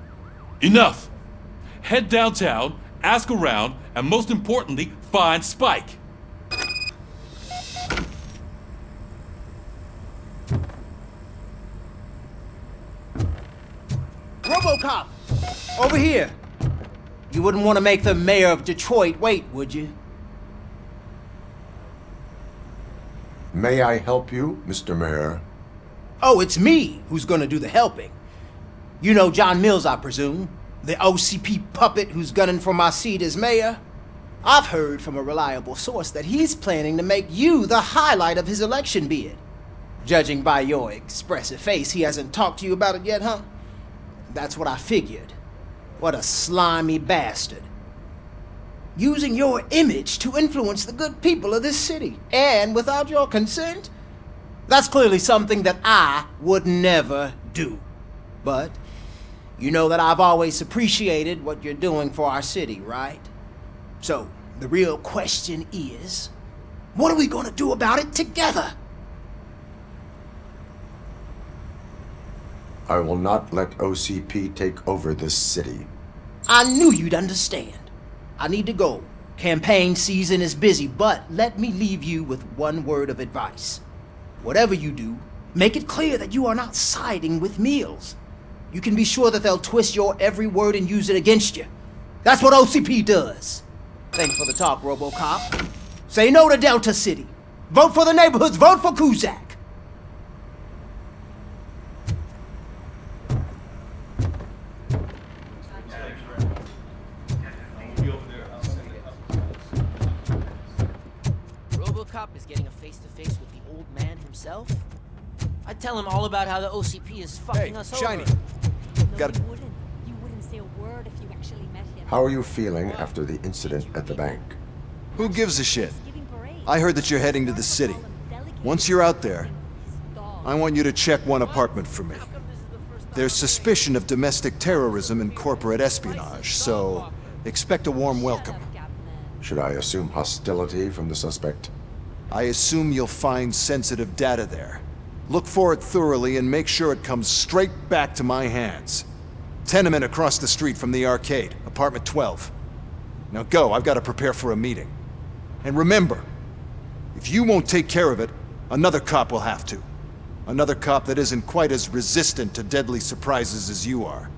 Enough! Head downtown, ask around, and most importantly, find Spike. ROBOCOP! Over here! You wouldn't want to make the mayor of Detroit wait, would you? May I help you, Mr. Mayor? Oh, it's me who's gonna do the helping. You know John Mills, I presume? The OCP puppet who's gunning for my seat as mayor? I've heard from a reliable source that he's planning to make you the highlight of his election bid. Judging by your expressive face, he hasn't talked to you about it yet, huh? That's what I figured. What a slimy bastard. Using your image to influence the good people of this city, and without your consent? That's clearly something that I would never do. But you know that I've always appreciated what you're doing for our city, right? So, the real question is, what are we gonna do about it together? I will not let OCP take over this city. I knew you'd understand. I need to go. Campaign season is busy, but let me leave you with one word of advice. Whatever you do, make it clear that you are not siding with Mills. You can be sure that they'll twist your every word and use it against you. That's what OCP does. Thanks for the talk, ROBOCOP. Say no to Delta City. Vote for the neighborhoods. Vote for Kuzak. ROBOCOP is getting a face-to-face with the old man himself? I'd tell him all about how the OCP is fucking us Shiny. over. Got You wouldn't say a word if you actually met him. How are you feeling after the incident at the bank? Who gives a shit? I heard that you're heading to the city. Once you're out there, I want you to check one apartment for me. There's suspicion of domestic terrorism and corporate espionage, so expect a warm welcome. Should I assume hostility from the suspect? I assume you'll find sensitive data there. Look for it thoroughly and make sure it comes straight back to my hands. Tenement across the street from the arcade, apartment 12. Now go, I've got to prepare for a meeting. And remember, if you won't take care of it, another cop will have to. Another cop that isn't quite as resistant to deadly surprises as you are.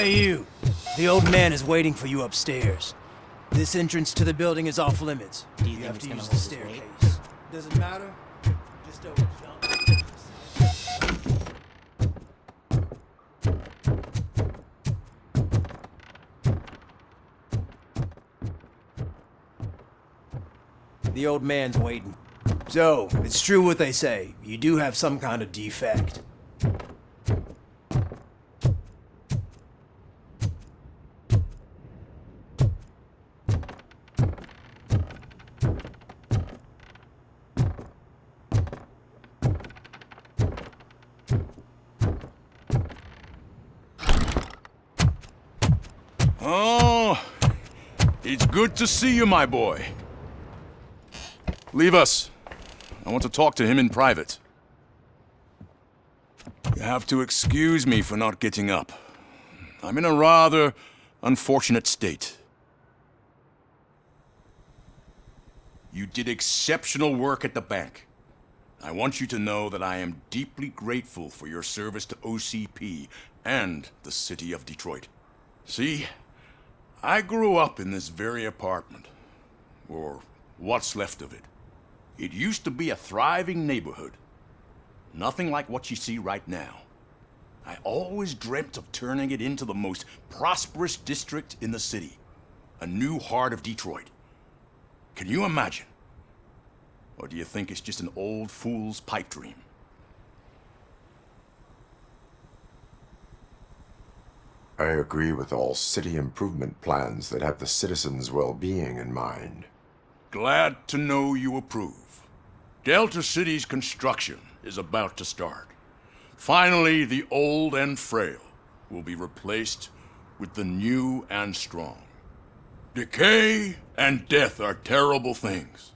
Hey, you. The old man is waiting for you upstairs. This entrance to the building is off limits. Do you have think to it's use gonna the hold his staircase. Does it matter? Just don't jump. The old man's waiting. So, it's true what they say. You do have some kind of defect. Oh, it's good to see you, my boy. Leave us. I want to talk to him in private. You have to excuse me for not getting up. I'm in a rather unfortunate state. You did exceptional work at the bank. I want you to know that I am deeply grateful for your service to OCP and the city of Detroit. See, I grew up in this very apartment, or what's left of it. It used to be a thriving neighborhood. Nothing like what you see right now. I always dreamt of turning it into the most prosperous district in the city. A new heart of Detroit. Can you imagine? Or do you think it's just an old fool's pipe dream? I agree with all city improvement plans that have the citizens' well-being in mind. Glad to know you approve. Delta City's construction is about to start. Finally, the old and frail will be replaced with the new and strong. Decay and death are terrible things.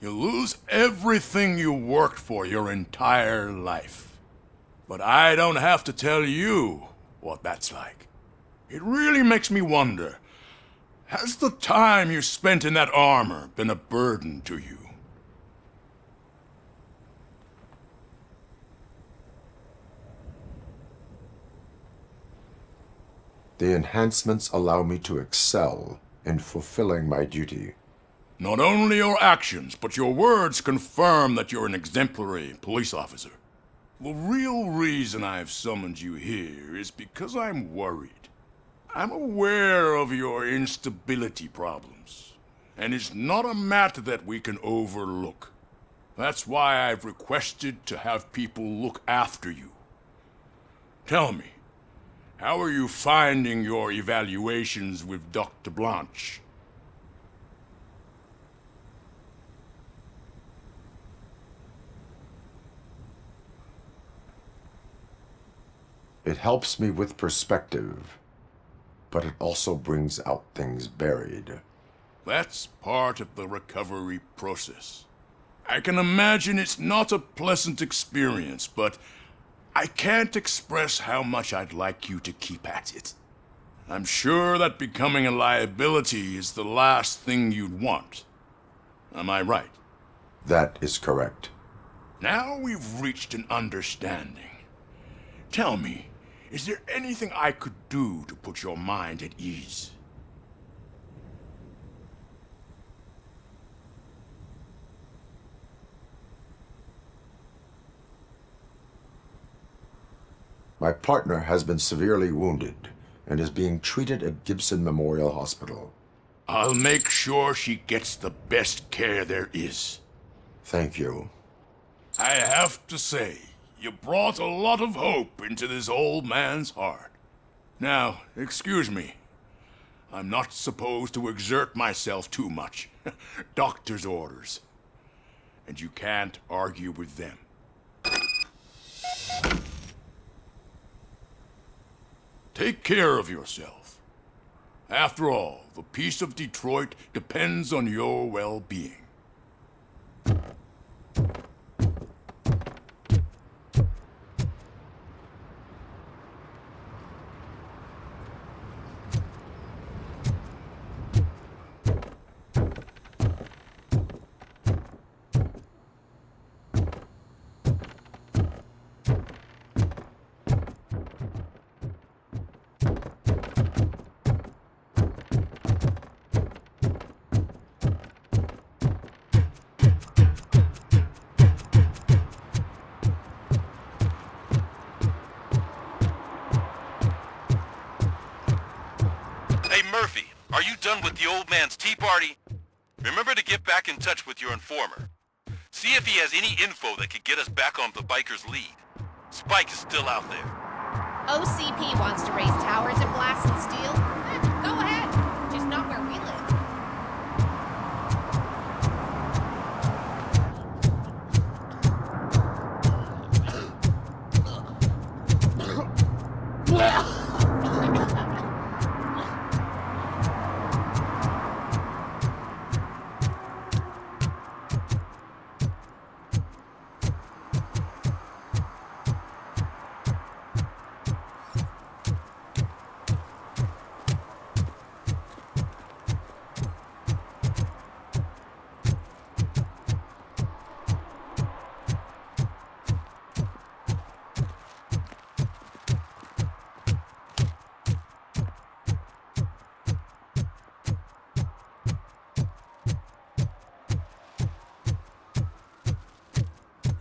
You lose everything you worked for your entire life. But I don't have to tell you what that's like. It really makes me wonder, has the time you spent in that armor been a burden to you? The enhancements allow me to excel in fulfilling my duty. Not only your actions, but your words confirm that you're an exemplary police officer. The real reason I've summoned you here is because I'm worried. I'm aware of your instability problems, and it's not a matter that we can overlook. That's why I've requested to have people look after you. Tell me, how are you finding your evaluations with Dr. Blanche? It helps me with perspective, but it also brings out things buried. That's part of the recovery process. I can imagine it's not a pleasant experience, but I can't express how much I'd like you to keep at it. I'm sure that becoming a liability is the last thing you'd want. Am I right? That is correct. Now we've reached an understanding. Tell me, is there anything I could do to put your mind at ease? My partner has been severely wounded and is being treated at Gibson Memorial Hospital. I'll make sure she gets the best care there is. Thank you. I have to say, you brought a lot of hope into this old man's heart. Now, excuse me. I'm not supposed to exert myself too much. Doctor's orders. And you can't argue with them. Take care of yourself. After all, the peace of Detroit depends on your well-being. you done with the old man's tea party? Remember to get back in touch with your informer. See if he has any info that could get us back on the biker's lead. Spike is still out there. OCP wants to raise towers and blast and steal? Go ahead. Just not where we live.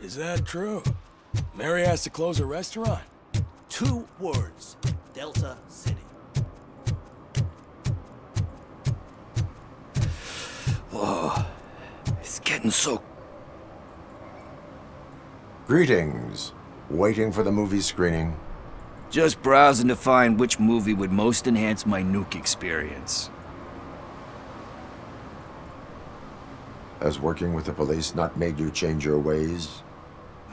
Is that true? Mary has to close her restaurant? 2 words. Delta City. Whoa. It's getting so... Greetings. Waiting for the movie screening. Just browsing to find which movie would most enhance my nuke experience. Has working with the police not made you change your ways?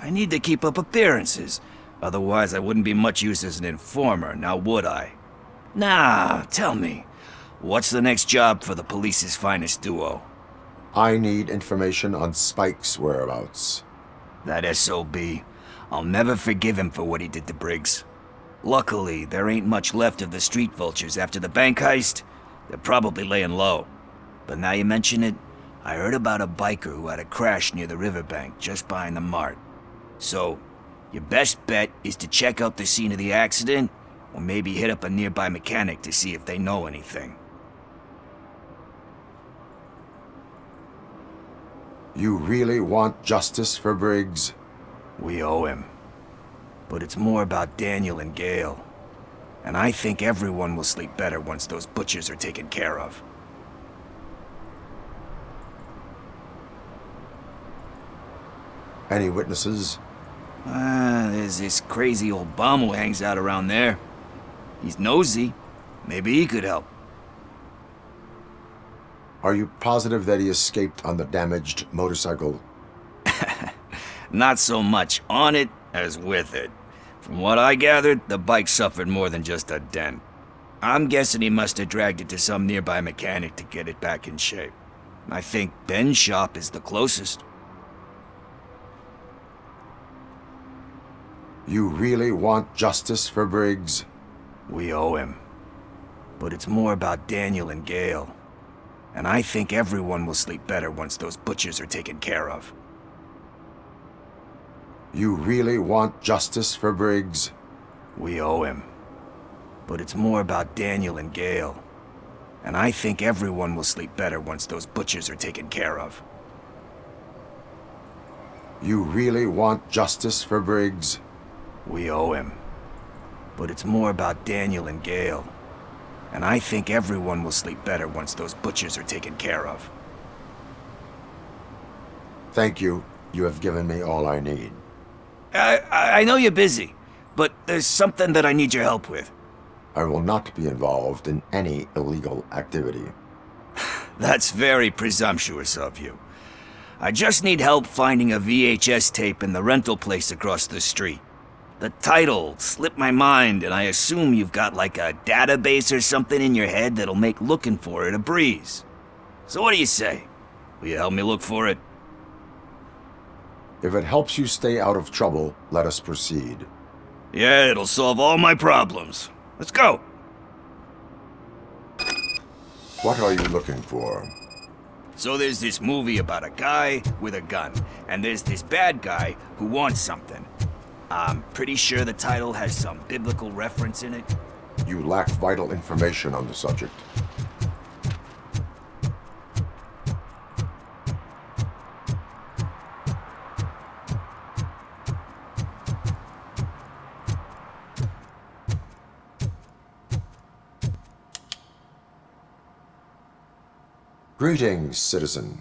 I need to keep up appearances. Otherwise, I wouldn't be much use as an informer, now would I? Nah, tell me. What's the next job for the police's finest duo? I need information on Spike's whereabouts. That SOB. I'll never forgive him for what he did to Briggs. Luckily, there ain't much left of the street vultures after the bank heist. They're probably laying low. But now you mention it, I heard about a biker who had a crash near the riverbank just behind the mart. So, your best bet is to check out the scene of the accident, or maybe hit up a nearby mechanic to see if they know anything. You really want justice for Briggs? We owe him. But it's more about Daniel and Gale. And I think everyone will sleep better once those butchers are taken care of. Any witnesses? There's this crazy old bum who hangs out around there. He's nosy. Maybe he could help. Are you positive that he escaped on the damaged motorcycle? Not so much on it as with it. From what I gathered, the bike suffered more than just a dent. I'm guessing he must have dragged it to some nearby mechanic to get it back in shape. I think Ben's shop is the closest. You really want justice for Briggs? We owe him. But it's more about Daniel and Gale. And I think everyone will sleep better once those butchers are taken care of. You really want justice for Briggs? We owe him. But it's more about Daniel and Gale. And I think everyone will sleep better once those butchers are taken care of. You really want justice for Briggs? We owe him. But it's more about Daniel and Gale. And I think everyone will sleep better once those butchers are taken care of. Thank you. You have given me all I need. I know you're busy, but there's something that I need your help with. I will not be involved in any illegal activity. That's very presumptuous of you. I just need help finding a VHS tape in the rental place across the street. The title slipped my mind, and I assume you've got like a database or something in your head that'll make looking for it a breeze. So what do you say? Will you help me look for it? If it helps you stay out of trouble, let us proceed. Yeah, it'll solve all my problems. Let's go. What are you looking for? So there's this movie about a guy with a gun, and there's this bad guy who wants something. I'm pretty sure the title has some biblical reference in it. You lack vital information on the subject. Greetings, citizen.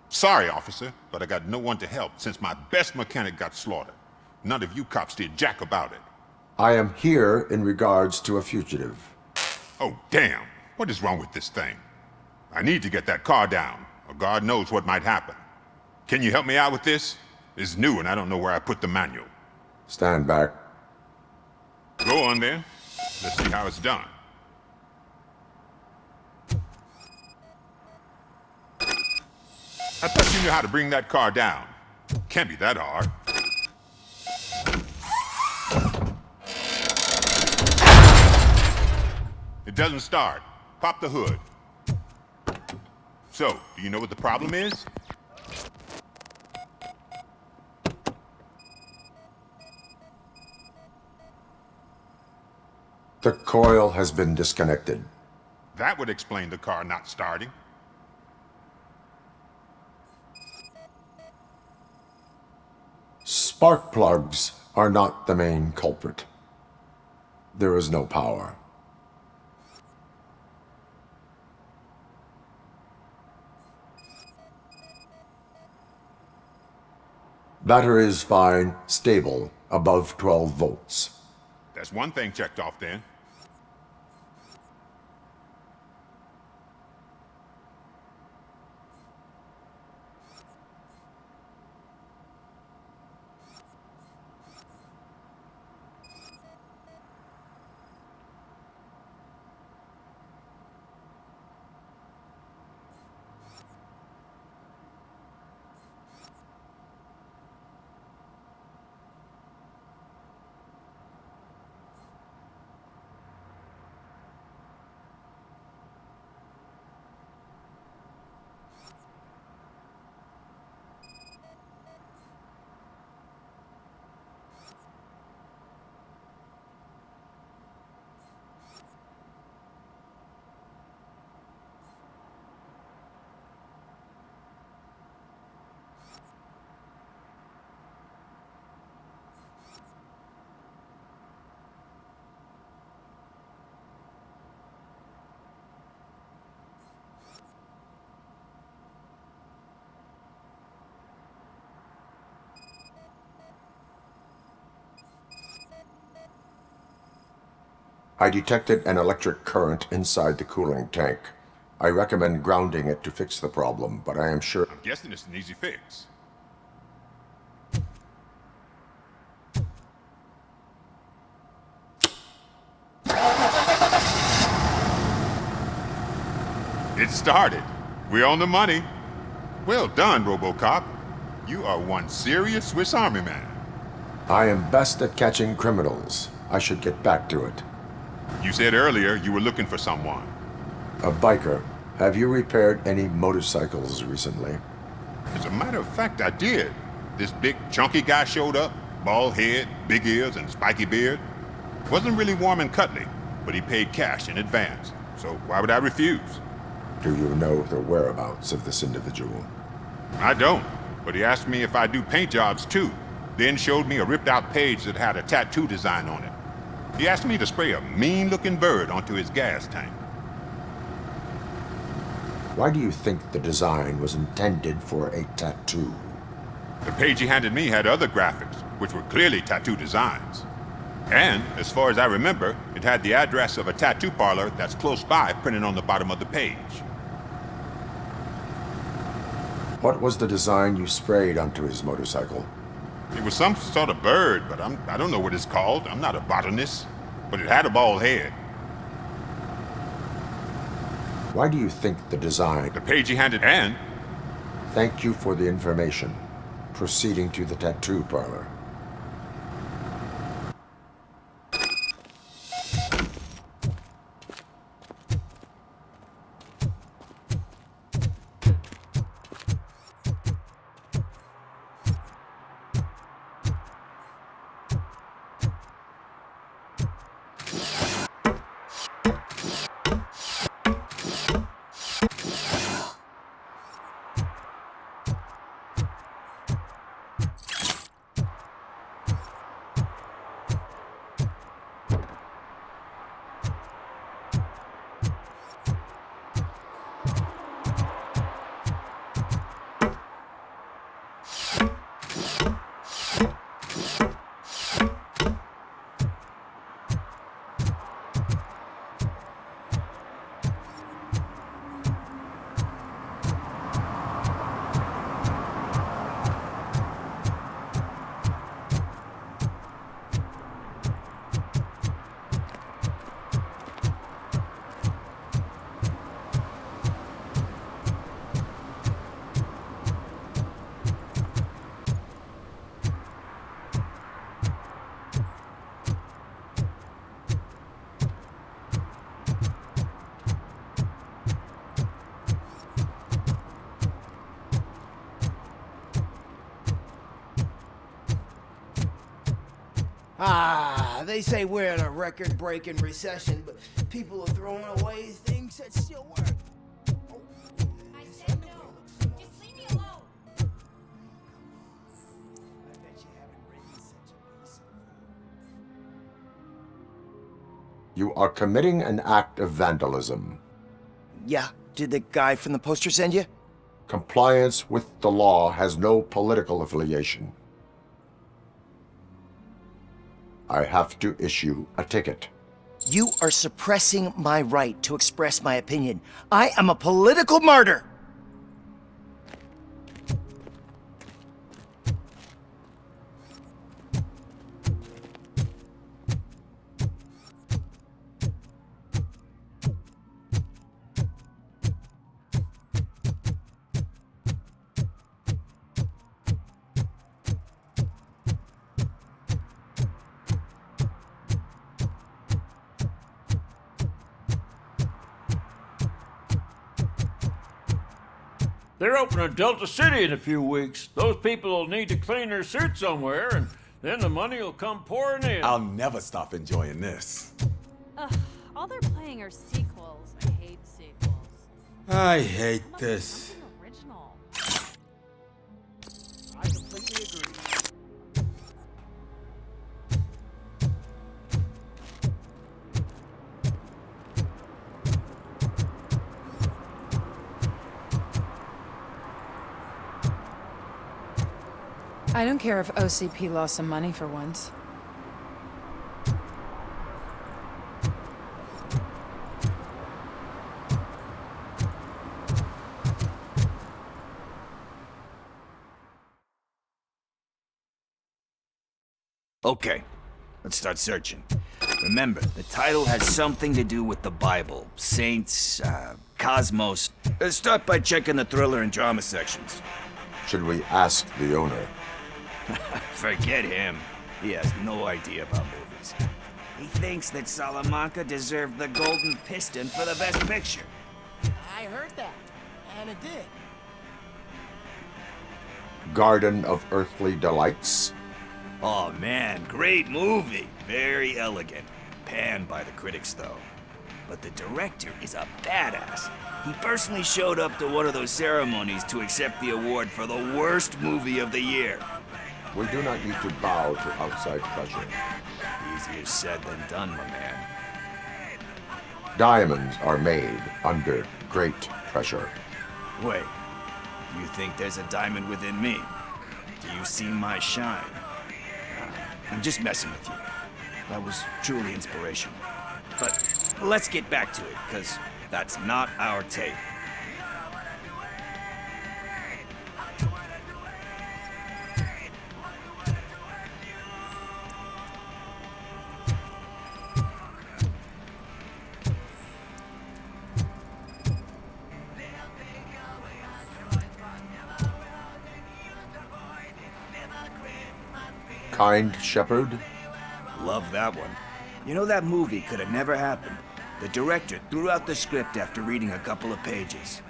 Sorry, officer, but I got no one to help since my best mechanic got slaughtered. None of you cops did jack about it. I am here in regards to a fugitive. Oh, damn. What is wrong with this thing? I need to get that car down, or God knows what might happen. Can you help me out with this? It's new and I don't know where I put the manual. Stand back. Go on then. Let's see how it's done. I thought you knew how to bring that car down. Can't be that hard. It doesn't start. Pop the hood. So, do you know what the problem is? The coil has been disconnected. That would explain the car not starting. Spark plugs are not the main culprit. There is no power. Battery is fine, stable, above 12 volts. That's one thing checked off then. I detected an electric current inside the cooling tank. I recommend grounding it to fix the problem, but I am sure... I'm guessing it's an easy fix. It started. We're on the money. Well done, RoboCop. You are one serious Swiss Army man. I am best at catching criminals. I should get back to it. You said earlier you were looking for someone. A biker. Have you repaired any motorcycles recently? As a matter of fact, I did. This big, chunky guy showed up. Bald head, big ears, and spiky beard. Wasn't really warm and cuddly, but he paid cash in advance. So why would I refuse? Do you know the whereabouts of this individual? I don't, but he asked me if I do paint jobs too. Then showed me a ripped-out page that had a tattoo design on it. He asked me to spray a mean-looking bird onto his gas tank. Why do you think the design was intended for a tattoo? The page he handed me had other graphics, which were clearly tattoo designs. And, as far as I remember, it had the address of a tattoo parlor that's close by printed on the bottom of the page. What was the design you sprayed onto his motorcycle? It was some sort of bird, but I don't know what it's called. I'm not a botanist. But it had a bald head. Why do you think the design... The page he handed Anne. Thank you for the information. Proceeding to the tattoo parlor. they say we're in a record-breaking recession, but people are throwing away things that still work. I said no. Just leave me alone. I bet you haven't written such a piece before. You are committing an act of vandalism. Yeah, did the guy from the poster send you? Compliance with the law has no political affiliation. I have to issue a ticket. You are suppressing my right to express my opinion. I am a political martyr! They're opening Delta City in a few weeks. Those people will need to clean their suits somewhere, and then the money will come pouring in. I'll never stop enjoying this. Ugh, all they're playing are sequels. I hate sequels. I hate this. Original. I completely agree. I don't care if OCP lost some money for once. Okay, let's start searching. Remember, the title has something to do with the Bible, saints, cosmos. Start by checking the thriller and drama sections. Should we ask the owner? Forget him. He has no idea about movies. He thinks that Salamanca deserved the Golden Piston for the Best Picture. I heard that, and it did. Garden of Earthly Delights? Oh man, great movie. Very elegant. Panned by the critics though. But the director is a badass. He personally showed up to one of those ceremonies to accept the award for the worst movie of the year. We do not need to bow to outside pressure. Easier said than done, my man. Diamonds are made under great pressure. Wait, do you think there's a diamond within me? Do you see my shine? I'm just messing with you. That was truly inspirational. But let's get back to it, because that's not our tape. Kind Shepherd? Love that one. You know, that movie could have never happened. The director threw out the script after reading a couple of pages.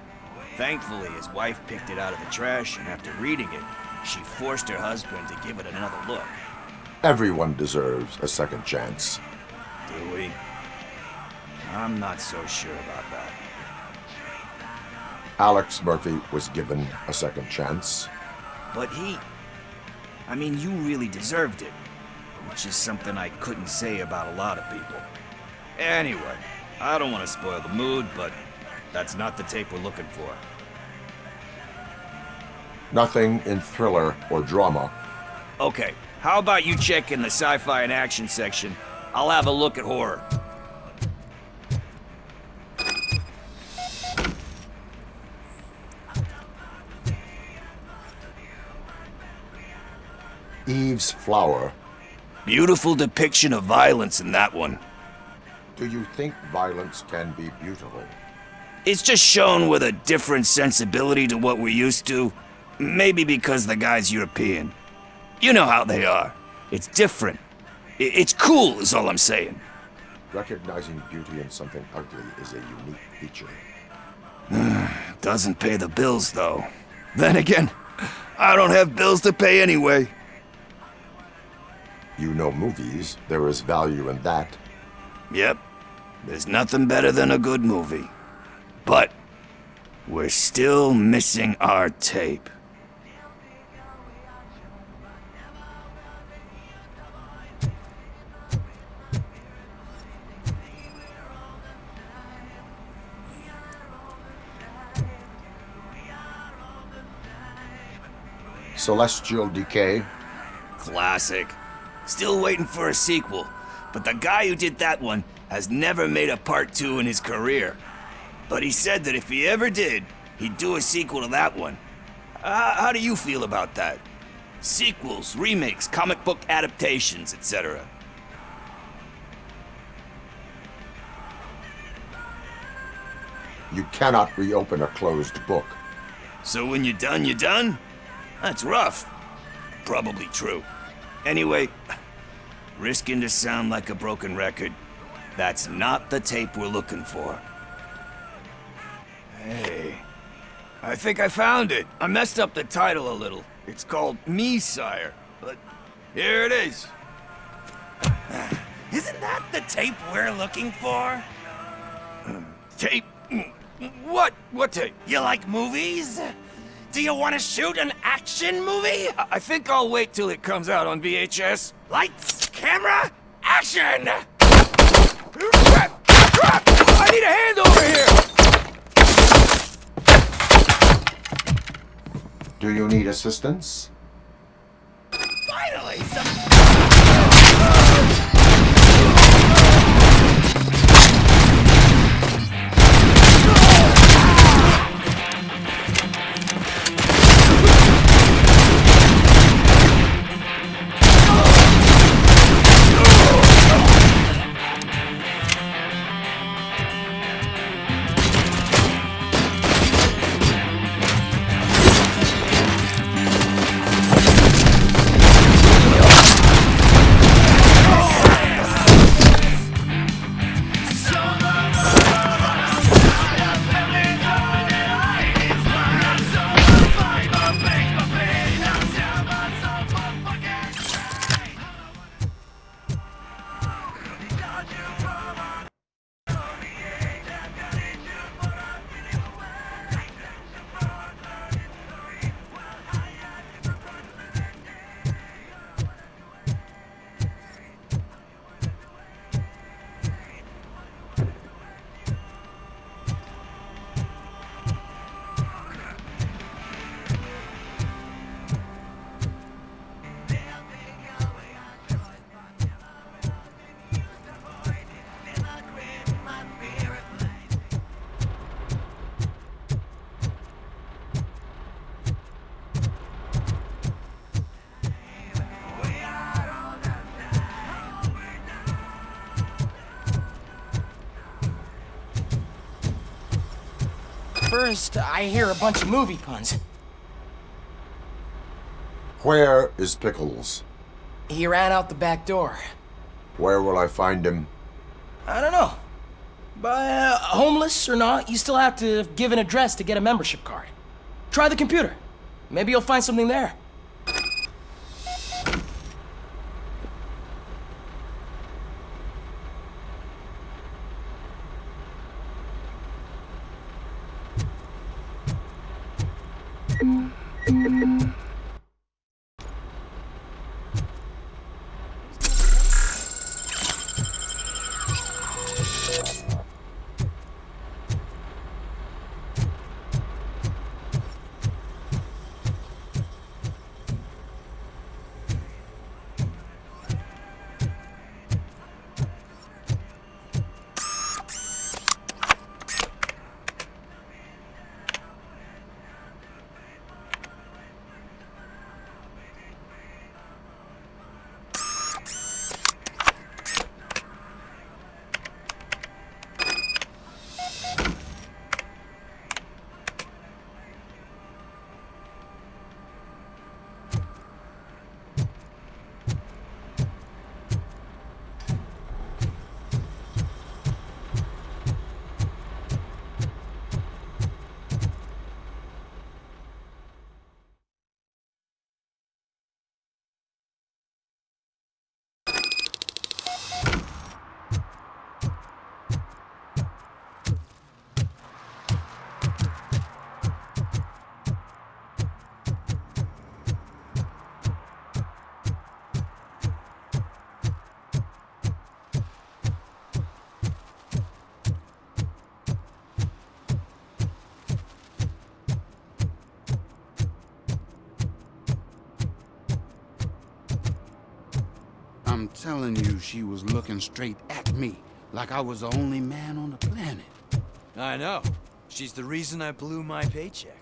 Thankfully, his wife picked it out of the trash, and after reading it, she forced her husband to give it another look. Everyone deserves a second chance. Do we? I'm not so sure about that. Alex Murphy was given a second chance. But I mean, you really deserved it. Which is something I couldn't say about a lot of people. Anyway, I don't want to spoil the mood, but that's not the tape we're looking for. Nothing in thriller or drama. Okay, how about you check in the sci-fi and action section? I'll have a look at horror. Eve's Flower. Beautiful depiction of violence in that one. Do you think violence can be beautiful? It's just shown with a different sensibility to what we're used to. Maybe because the guy's European. You know how they are. It's different. It's cool, is all I'm saying. Recognizing beauty in something ugly is a unique feature. Doesn't pay the bills, though. Then again, I don't have bills to pay anyway. You know movies. There is value in that. Yep. There's nothing better than a good movie. But we're still missing our tape. Celestial Decay. Classic. Still waiting for a sequel, but the guy who did that one has never made a part 2 in his career. But he said that if he ever did, he'd do a sequel to that one. How do you feel about that? Sequels, remakes, comic book adaptations, etc. You cannot reopen a closed book. So when you're done, you're done? That's rough. Probably true. Anyway, risking to sound like a broken record, that's not the tape we're looking for. Hey, I think I found it. I messed up the title a little. It's called Me, Sire, but here it is. Isn't that the tape we're looking for? Tape? What? What tape? You like movies? Do you want to shoot an action movie? I think I'll wait till it comes out on VHS. Lights, camera, action! Crap! Crap! I need a hand over here! Do you need assistance? Finally, some... First, I hear a bunch of movie puns. Where is Pickles? He ran out the back door. Where will I find him? I don't know. But homeless or not, you still have to give an address to get a membership card. Try the computer. Maybe you'll find something there. she was looking straight at me, like I was the only man on the planet. I know. She's the reason I blew my paycheck.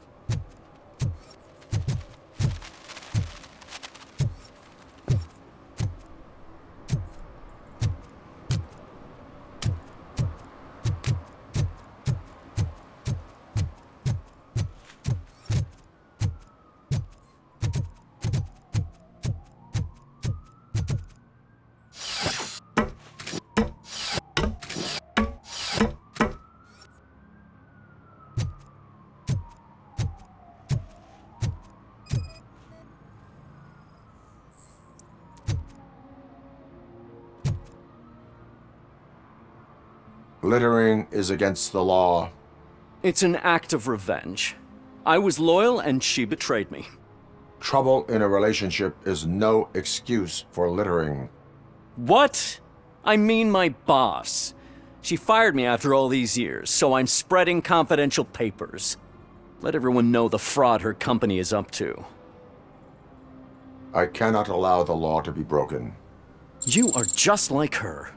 Littering is against the law. It's an act of revenge. I was loyal and she betrayed me. Trouble in a relationship is no excuse for littering. What? I mean my boss. She fired me after all these years, so I'm spreading confidential papers. Let everyone know the fraud her company is up to. I cannot allow the law to be broken. You are just like her.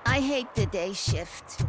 I hate the day shift.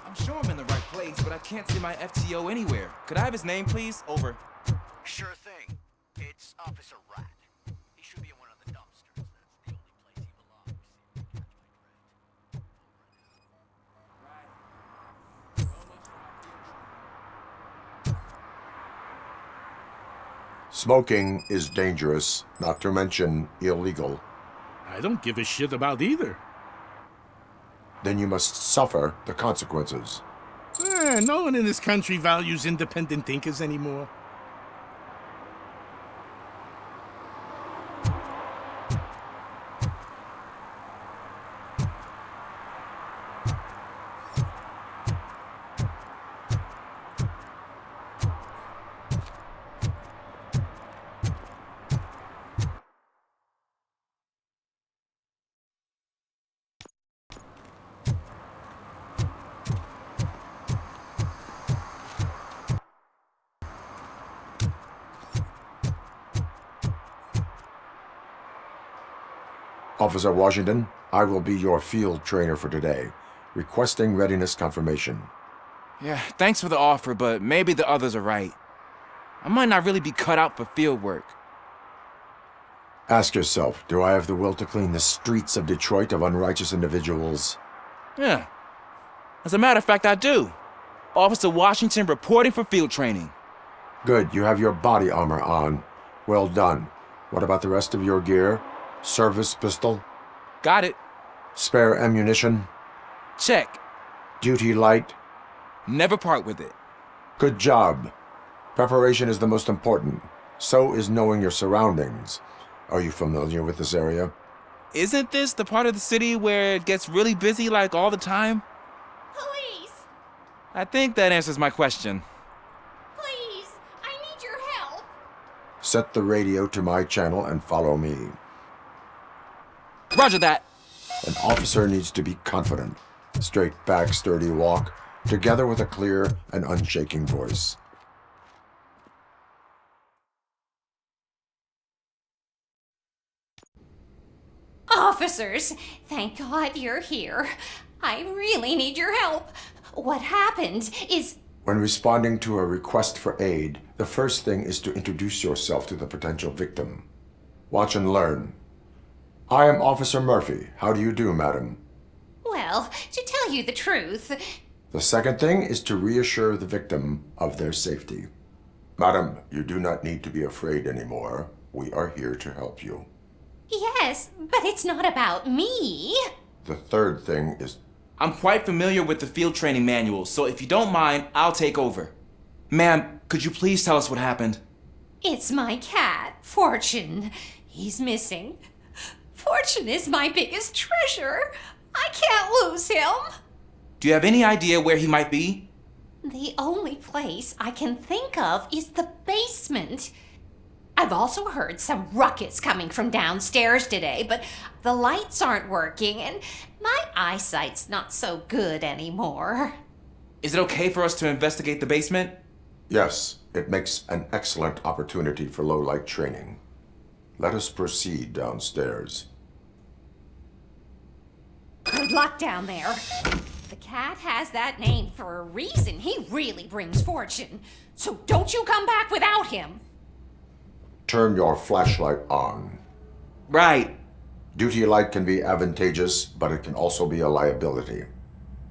I'm sure I'm in the right place, but I can't see my FTO anywhere. Could I have his name, please? Over. Sure thing. It's Officer Rat. He should be in one of the dumpsters. That's the only place he belongs. Smoking is dangerous, not to mention illegal. I don't give a shit about either. Then you must suffer the consequences. No one in this country values independent thinkers anymore. Officer Washington, I will be your field trainer for today. Requesting readiness confirmation. Yeah, thanks for the offer, but maybe the others are right. I might not really be cut out for field work. Ask yourself, do I have the will to clean the streets of Detroit of unrighteous individuals? Yeah. As a matter of fact, I do. Officer Washington reporting for field training. Good, you have your body armor on. Well done. What about the rest of your gear? Service pistol? Got it. Spare ammunition? Check. Duty light? Never part with it. Good job. Preparation is the most important. So is knowing your surroundings. Are you familiar with this area? Isn't this the part of the city where it gets really busy like all the time? Police! I think that answers my question. Please, I need your help. Set the radio to my channel and follow me. Roger that. An officer needs to be confident. Straight back, sturdy walk, together with a clear and unshaking voice. Officers, thank God you're here. I really need your help. What happened is... When responding to a request for aid, the first thing is to introduce yourself to the potential victim. Watch and learn. I am Officer Murphy. How do you do, madam? Well, to tell you the truth... The second thing is to reassure the victim of their safety. Madam, you do not need to be afraid anymore. We are here to help you. Yes, but it's not about me. The third thing is... I'm quite familiar with the field training manual, so if you don't mind, I'll take over. Ma'am, could you please tell us what happened? It's my cat, Fortune. He's missing. Fortune is my biggest treasure. I can't lose him. Do you have any idea where he might be? The only place I can think of is the basement. I've also heard some ruckus coming from downstairs today, but the lights aren't working and my eyesight's not so good anymore. Is it okay for us to investigate the basement? Yes, it makes an excellent opportunity for low-light training. Let us proceed downstairs. Good luck down there. The cat has that name for a reason. He really brings fortune. So don't you come back without him. Turn your flashlight on. Right. Duty light can be advantageous, but it can also be a liability.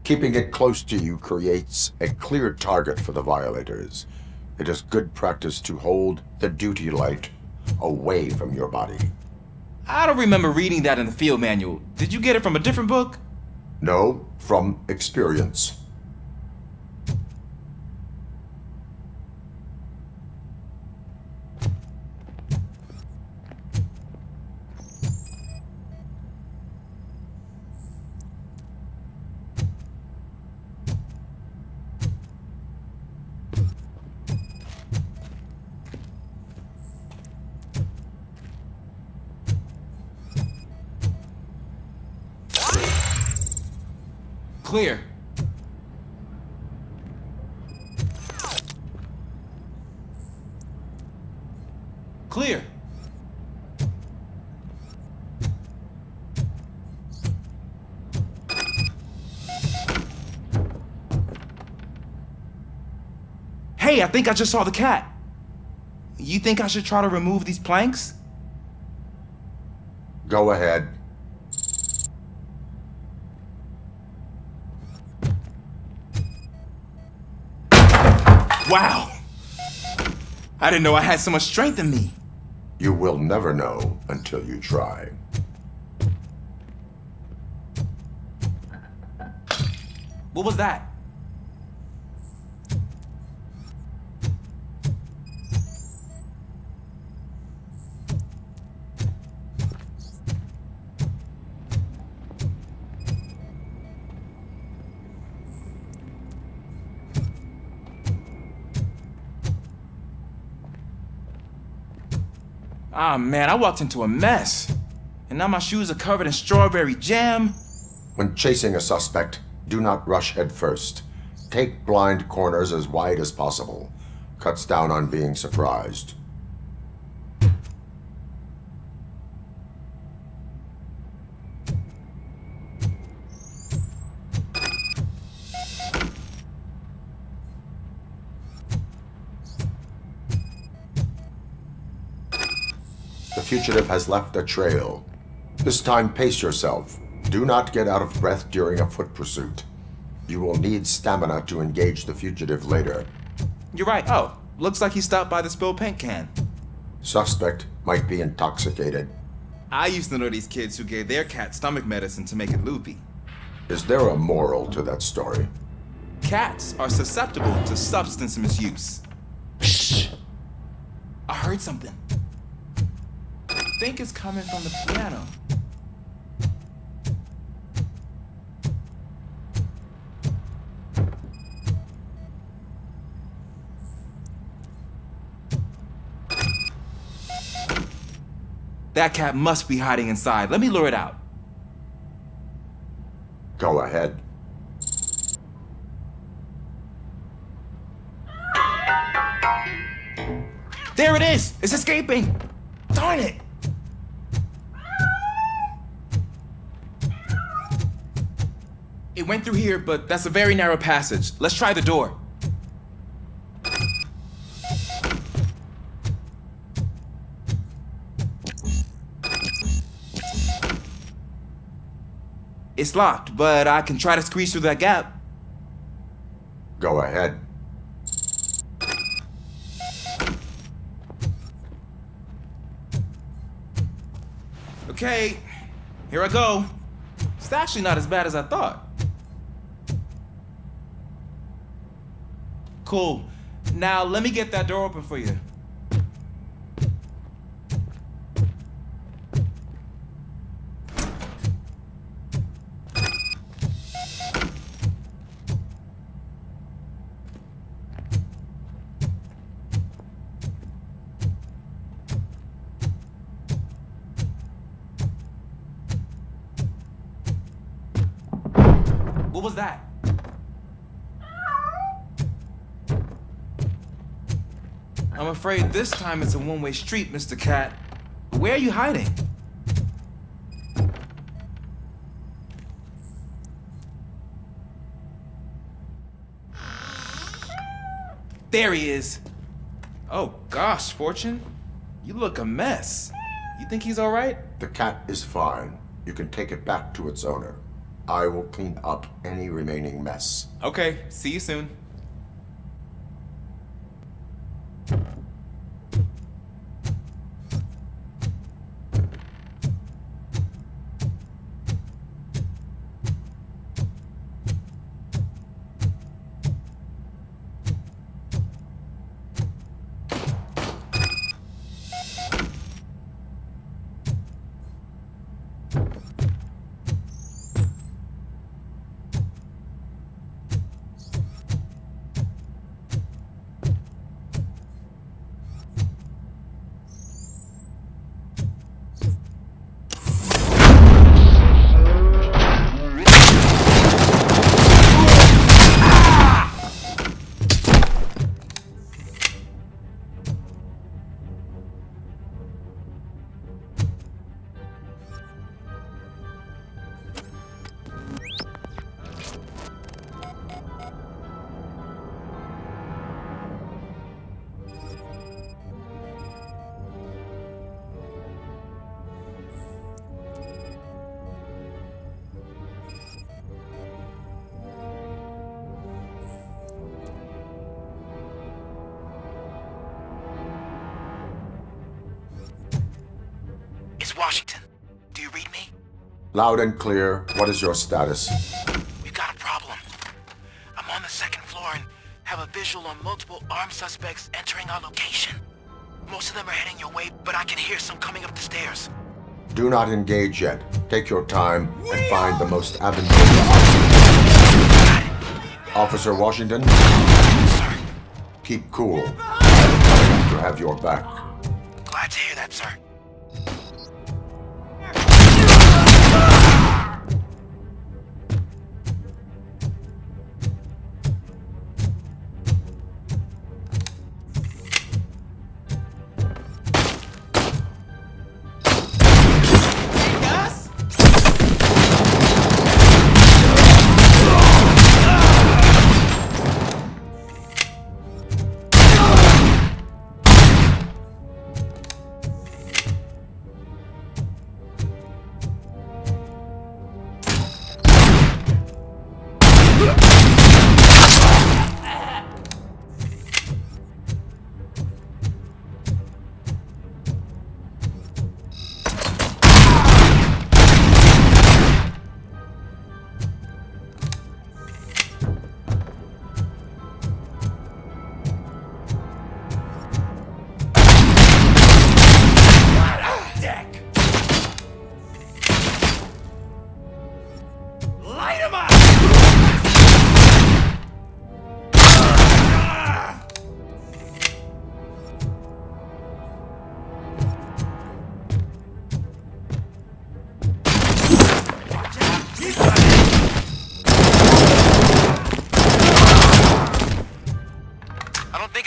Keeping it close to you creates a clear target for the violators. It is good practice to hold the duty light away from your body. I don't remember reading that in the field manual. Did you get it from a different book? No, from experience. Clear. Clear. Hey, I think I just saw the cat. You think I should try to remove these planks? Go ahead. Wow! I didn't know I had so much strength in me. You will never know until you try. What was that? Ah, man, I walked into a mess. And now my shoes are covered in strawberry jam. When chasing a suspect, do not rush head first. Take blind corners as wide as possible. Cuts down on being surprised. The fugitive has left a trail. This time, pace yourself. Do not get out of breath during a foot pursuit. You will need stamina to engage the fugitive later. You're right. Oh, looks like he stopped by the spilled paint can. Suspect might be intoxicated. I used to know these kids who gave their cat stomach medicine to make it loopy. Is there a moral to that story? Cats are susceptible to substance misuse. Shh! I heard something. I think it's coming from the piano. That cat must be hiding inside. Let me lure it out. Go ahead. There it is! It's escaping! Darn it! It went through here, but that's a very narrow passage. Let's try the door. It's locked, but I can try to squeeze through that gap. Go ahead. Okay, here I go. It's actually not as bad as I thought. Cool. Now let me get that door open for you. What was that? I'm afraid this time it's a one-way street, Mr. Cat. Where are you hiding? There he is. Oh gosh, Fortune. You look a mess. You think he's all right? The cat is fine. You can take it back to its owner. I will clean up any remaining mess. Okay, see you soon. Washington, do you read me? Loud and clear. What is your status? We've got a problem. I'm on the second floor and have a visual on multiple armed suspects entering our location. Most of them are heading your way, but I can hear some coming up the stairs. Do not engage yet. Take your time and find the most advantageous. Officer Washington? Sir. Keep cool. I'm going to have your back. Glad to hear that, sir.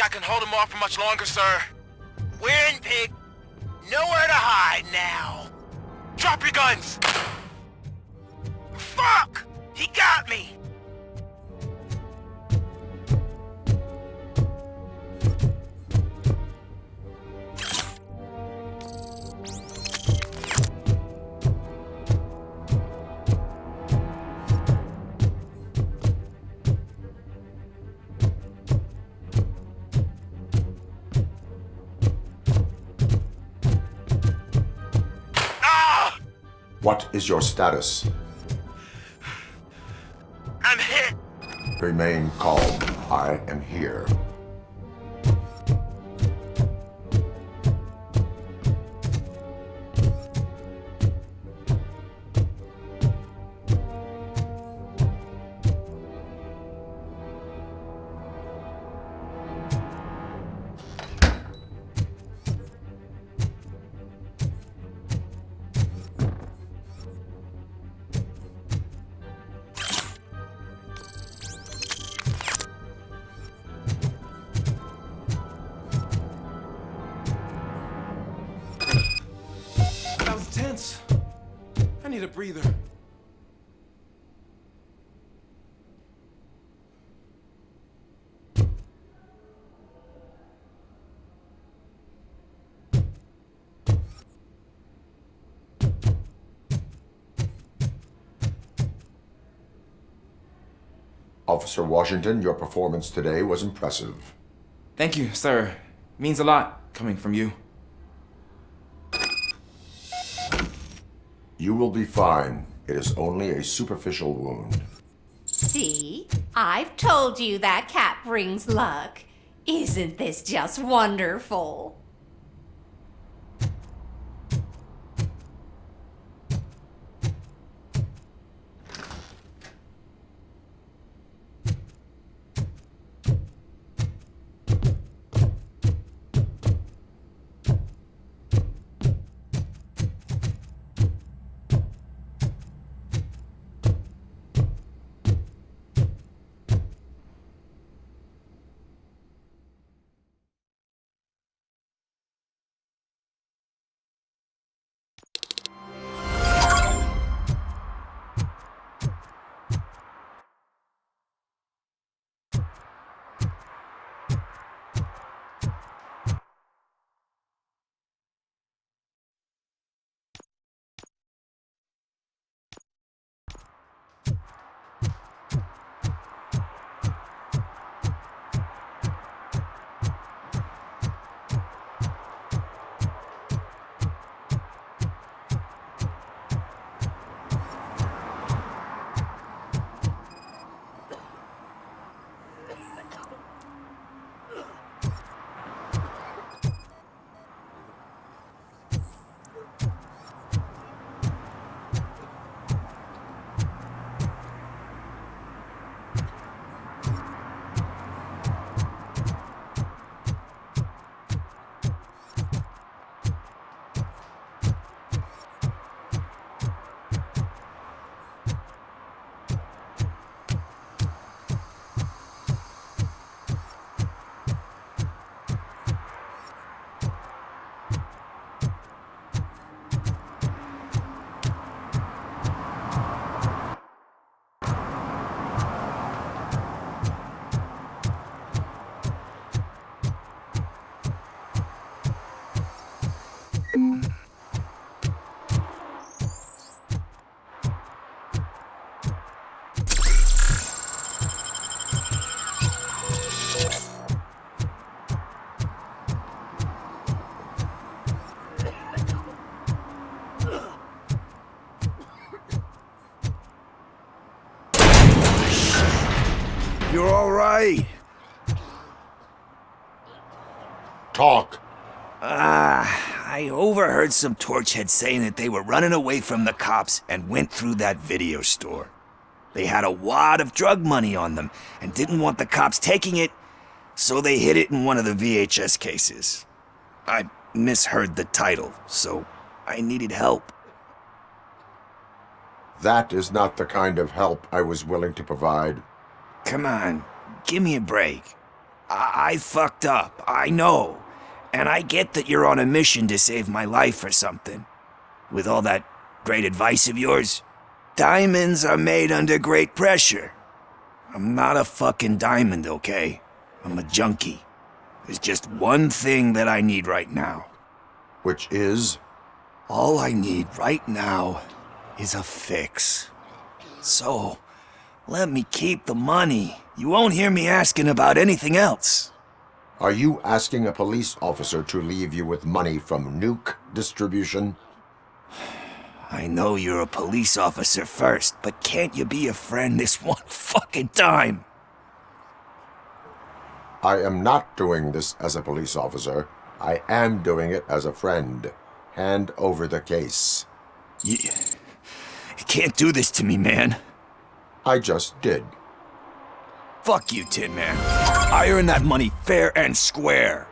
I can hold him off for much longer, sir. We're in, pig. Nowhere to hide now. Drop your guns! Fuck! He got me! What is your status? I'm hit. Remain calm. I am here. I need a breather. Officer Washington, your performance today was impressive. Thank you, sir. Means a lot coming from you. You will be fine. It is only a superficial wound. See? I've told you that cat brings luck. Isn't this just wonderful? You're all right? Talk. I overheard some torchheads saying that they were running away from the cops and went through that video store. They had a wad of drug money on them and didn't want the cops taking it, so they hid it in one of the VHS cases. I misheard the title, so I needed help. That is not the kind of help I was willing to provide. Come on, give me a break. I fucked up, I know. And I get that you're on a mission to save my life or something. With all that great advice of yours. Diamonds are made under great pressure. I'm not a fucking diamond, okay? I'm a junkie. There's just one thing that I need right now. Which is? All I need right now is a fix. So, let me keep the money. You won't hear me asking about anything else. Are you asking a police officer to leave you with money from nuke distribution? I know you're a police officer first, but can't you be a friend this one fucking time? I am not doing this as a police officer. I am doing it as a friend. Hand over the case. You can't do this to me, man. I just did. Fuck you, Tin Man. I earned that money fair and square.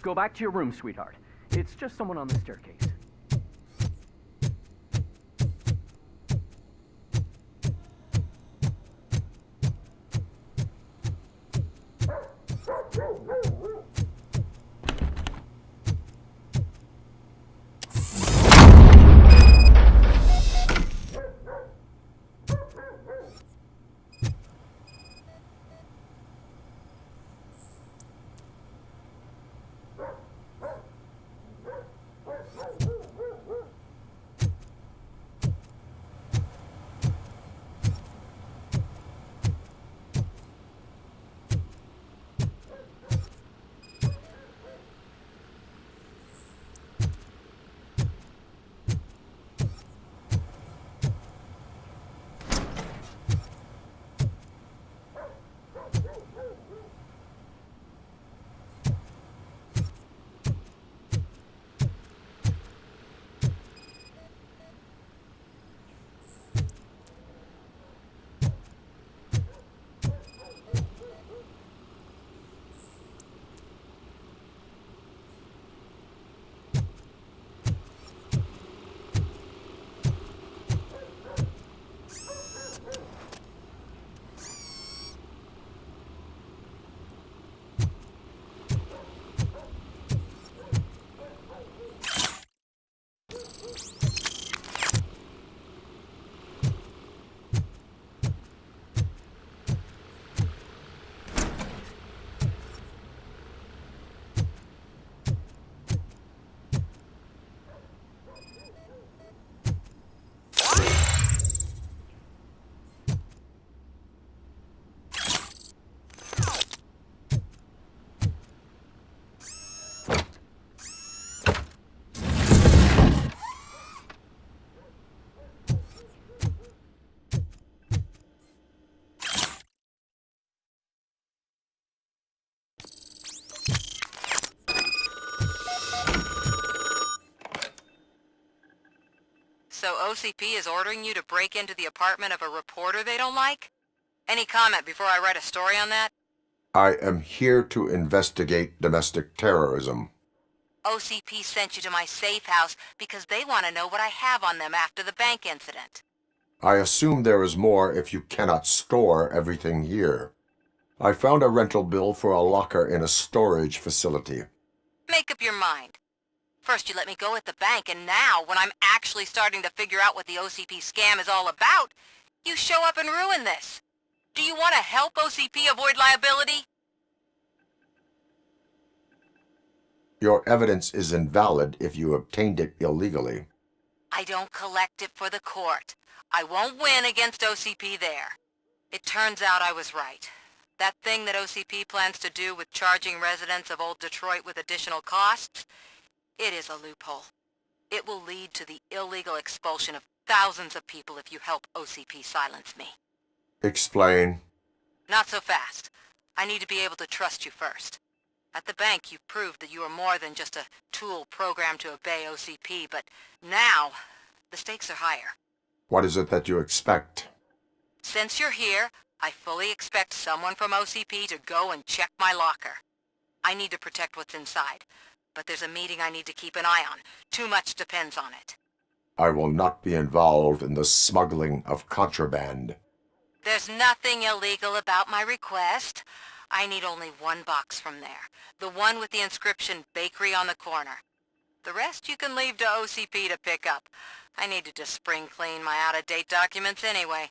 Go back to your room, sweetheart. It's just someone on the staircase. So OCP is ordering you to break into the apartment of a reporter they don't like? Any comment before I write a story on that? I am here to investigate domestic terrorism. OCP sent you to my safe house because they want to know what I have on them after the bank incident. I assume there is more if you cannot store everything here. I found a rental bill for a locker in a storage facility. Make up your mind. First you let me go at the bank, and now, when I'm actually starting to figure out what the OCP scam is all about, you show up and ruin this. Do you want to help OCP avoid liability? Your evidence is invalid if you obtained it illegally. I don't collect it for the court. I won't win against OCP there. It turns out I was right. That thing that OCP plans to do with charging residents of Old Detroit with additional costs, it is a loophole. It will lead to the illegal expulsion of thousands of people if you help OCP silence me. Explain. Not so fast. I need to be able to trust you first. At the bank, you proved that you are more than just a tool programmed to obey OCP, but now, the stakes are higher. What is it that you expect? Since you're here, I fully expect someone from OCP to go and check my locker. I need to protect what's inside, but there's a meeting I need to keep an eye on. Too much depends on it. I will not be involved in the smuggling of contraband. There's nothing illegal about my request. I need only one box from there. The one with the inscription Bakery on the corner. The rest you can leave to OCP to pick up. I needed to spring clean my out-of-date documents anyway.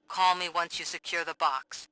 Call me once you secure the box.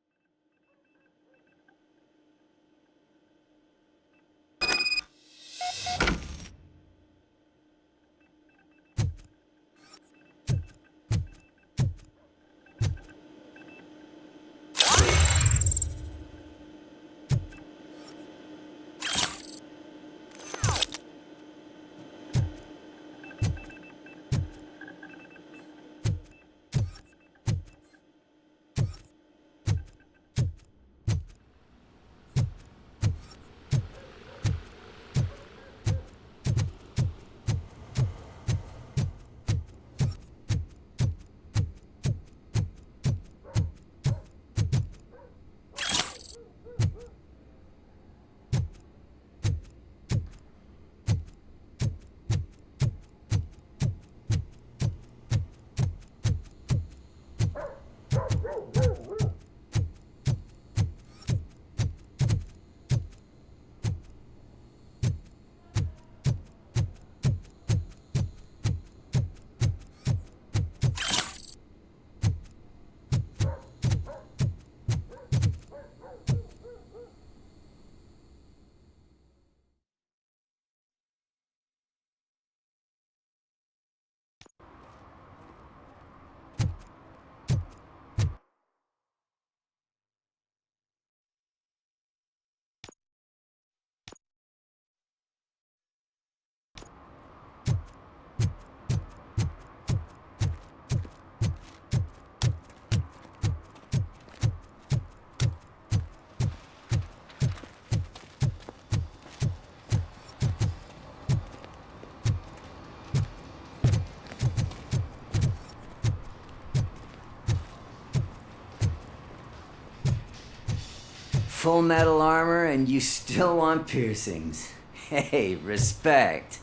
Full metal armor and you still want piercings. Hey, respect.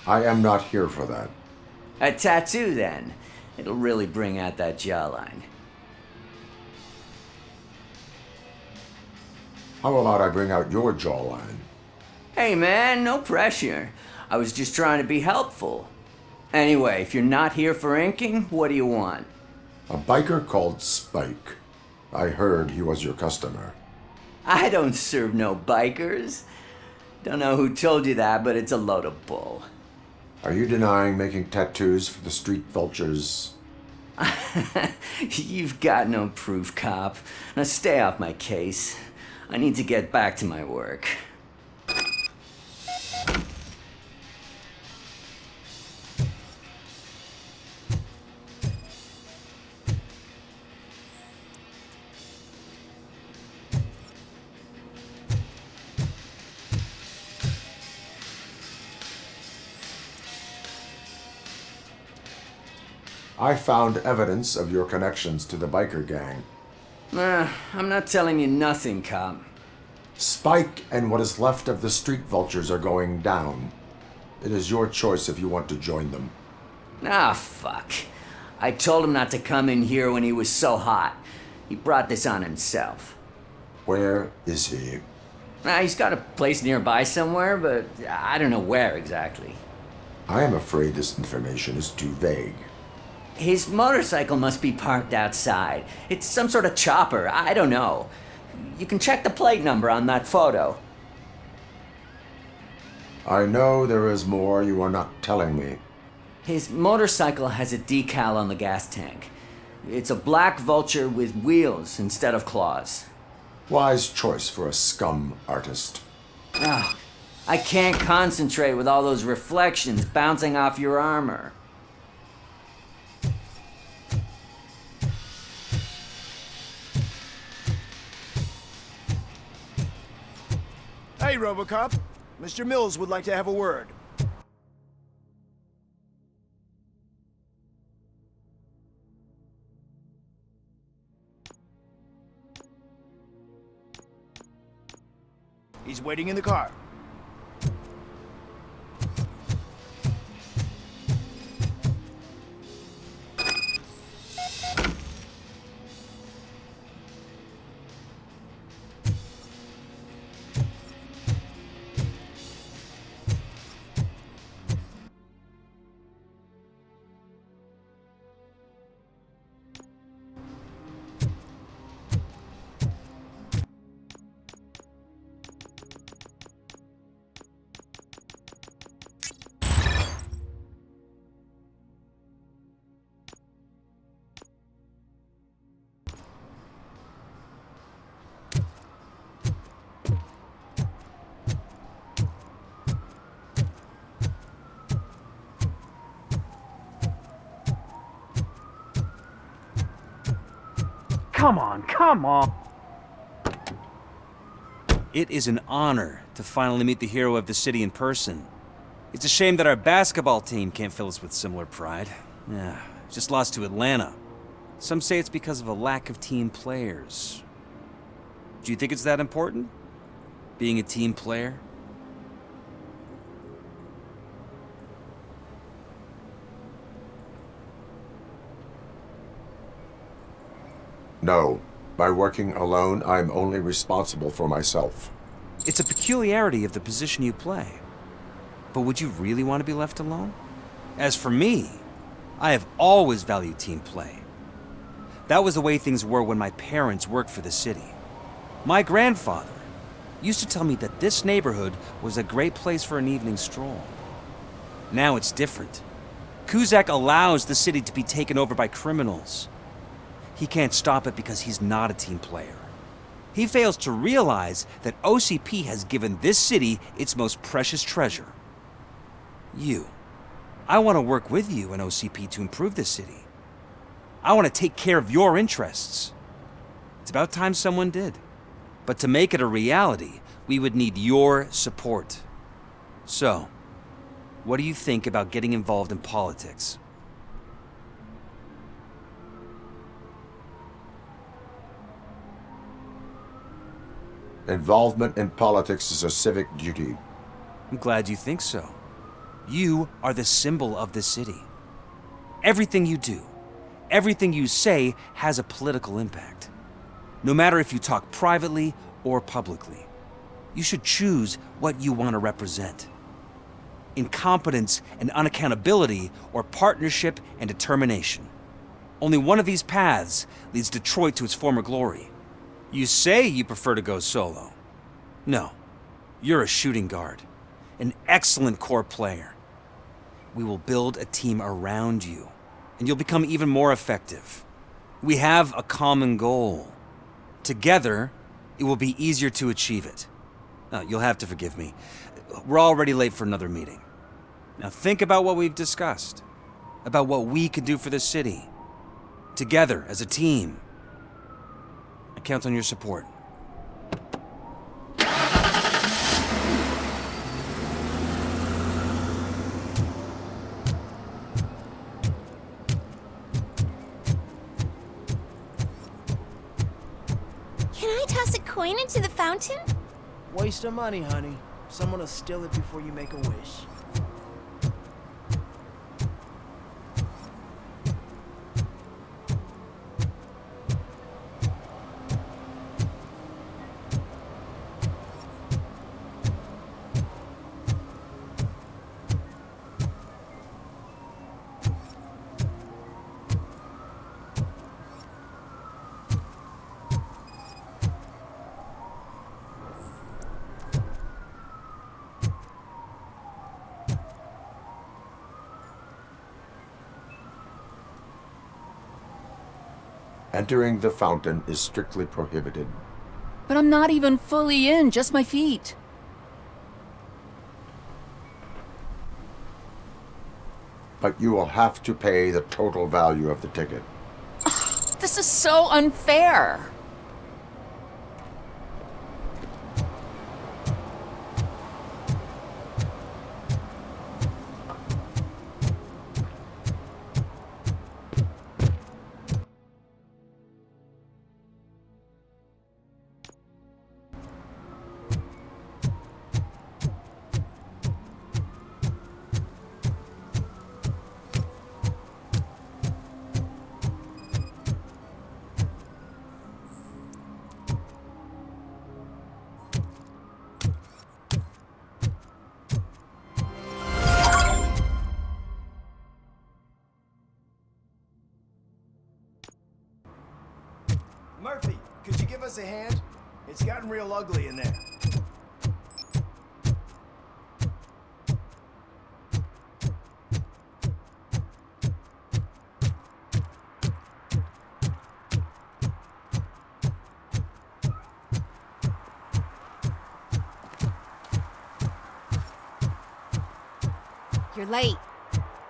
I am not here for that. A tattoo, then. It'll really bring out that jawline. How about I bring out your jawline? Hey, man, no pressure. I was just trying to be helpful. Anyway, if you're not here for inking, what do you want? A biker called Spike. I heard he was your customer. I don't serve no bikers. Don't know who told you that, but it's a load of bull. Are you denying making tattoos for the street vultures? You've got no proof, cop. Now stay off my case. I need to get back to my work. I found evidence of your connections to the biker gang. I'm not telling you nothing, cop. Spike and what is left of the street vultures are going down. It is your choice if you want to join them. Ah, fuck. I told him not to come in here when he was so hot. He brought this on himself. Where is he? He's got a place nearby somewhere, but I don't know where exactly. I am afraid this information is too vague. His motorcycle must be parked outside. It's some sort of chopper. I don't know. You can check the plate number on that photo. I know there is more you are not telling me. His motorcycle has a decal on the gas tank. It's a black vulture with wheels instead of claws. Wise choice for a scum artist. Ah, I can't concentrate with all those reflections bouncing off your armor. Hey, ROBOCOP. Mr. Mills would like to have a word. He's waiting in the car. Come on, come on! It is an honor to finally meet the hero of the city in person. It's a shame that our basketball team can't fill us with similar pride. Yeah, just lost to Atlanta. Some say it's because of a lack of team players. Do you think it's that important? Being a team player? No. By working alone, I'm only responsible for myself. It's a peculiarity of the position you play. But would you really want to be left alone? As for me, I have always valued team play. That was the way things were when my parents worked for the city. My grandfather used to tell me that this neighborhood was a great place for an evening stroll. Now it's different. Kuzak allows the city to be taken over by criminals. He can't stop it because he's not a team player. He fails to realize that OCP has given this city its most precious treasure. You. I want to work with you and OCP to improve this city. I want to take care of your interests. It's about time someone did. But to make it a reality, we would need your support. So, what do you think about getting involved in politics? Involvement in politics is a civic duty. I'm glad you think so. You are the symbol of the city. Everything you do, everything you say has a political impact. No matter if you talk privately or publicly. You should choose what you want to represent. Incompetence and unaccountability, or partnership and determination. Only one of these paths leads Detroit to its former glory. You say you prefer to go solo. No, you're a shooting guard, an excellent core player. We will build a team around you, and you'll become even more effective. We have a common goal. Together, it will be easier to achieve it. Now, you'll have to forgive me. We're already late for another meeting. Now think about what we've discussed, about what we can do for the city. Together, as a team. I count on your support. coin into the fountain? Waste of money, honey. Someone will steal it before you make a wish. Entering the fountain is strictly prohibited. But I'm not even fully in, just my feet. But you will have to pay the total value of the ticket. This is so unfair. Murphy, could you give us a hand? It's gotten real ugly in there. You're late.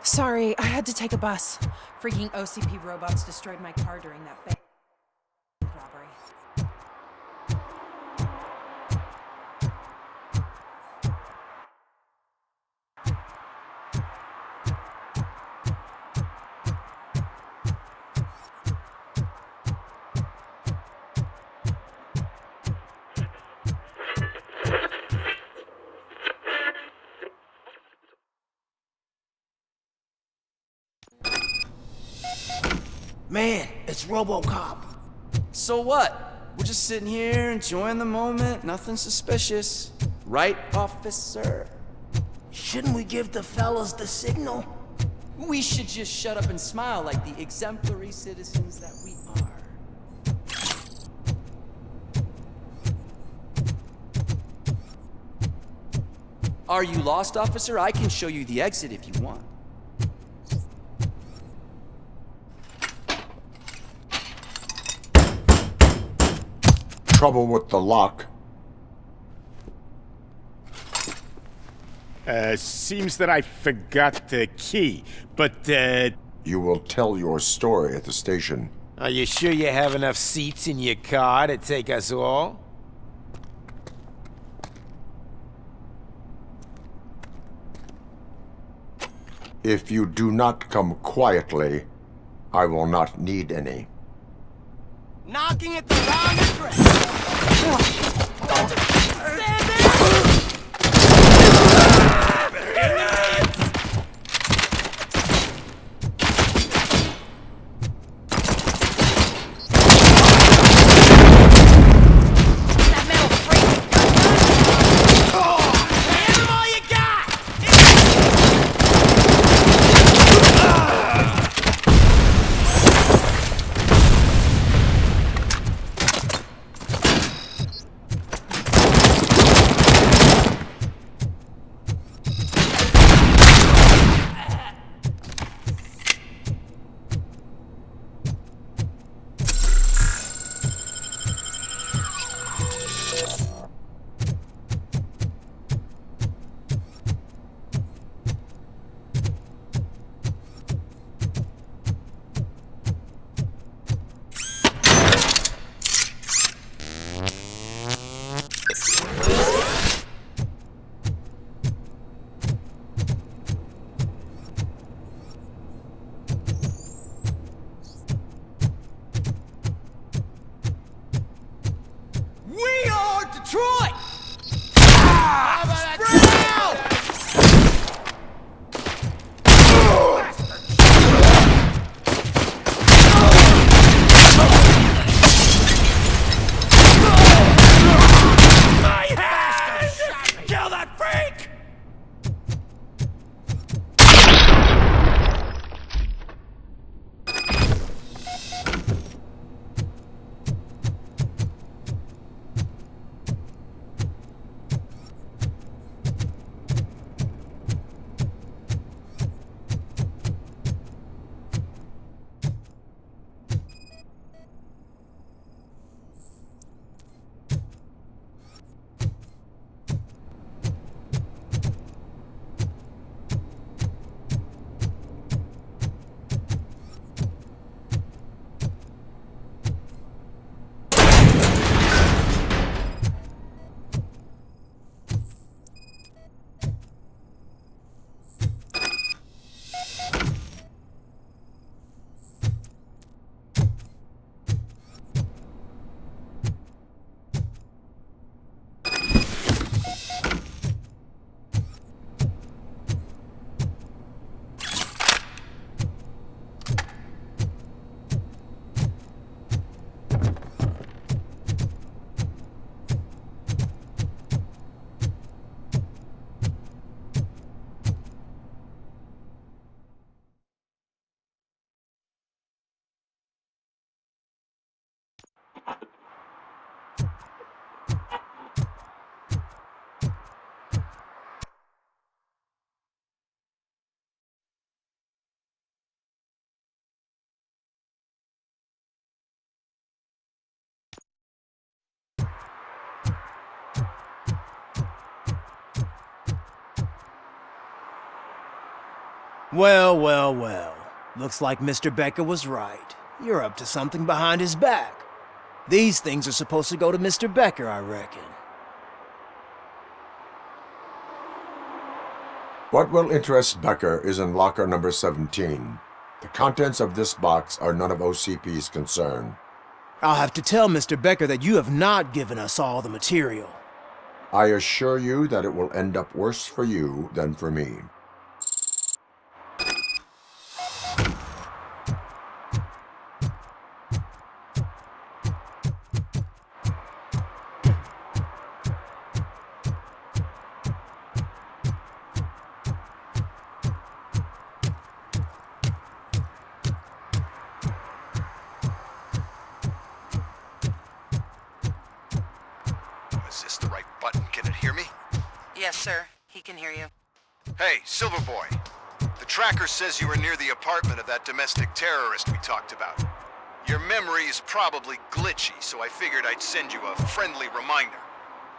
Sorry, I had to take a bus. Freaking OCP robots destroyed my car during that bank robbery. Man, it's ROBOCOP. So what? We're just sitting here enjoying the moment, nothing suspicious. Right, officer? Shouldn't we give the fellas the signal? We should just shut up and smile like the exemplary citizens that we are. Are you lost, officer? I can show you the exit if you want. Trouble with the lock. Seems that I forgot the key, but, You will tell your story at the station. Are you sure you have enough seats in your car to take us all? If you do not come quietly, I will not need any. Knocking at the wrong address! Stand there! That metal freak! Hand them all you got! Well, well, well. Looks like Mr. Becker was right. You're up to something behind his back. These things are supposed to go to Mr. Becker, I reckon. What will interest Becker is in locker number 17. The contents of this box are none of OCP's concern. I'll have to tell Mr. Becker that you have not given us all the material. I assure you that it will end up worse for you than for me. Is this the right button? Can it hear me? Yes, sir. He can hear you. Hey, Silverboy. The tracker says you were near the apartment of that domestic terrorist we talked about. Your memory is probably glitchy, so I figured I'd send you a friendly reminder.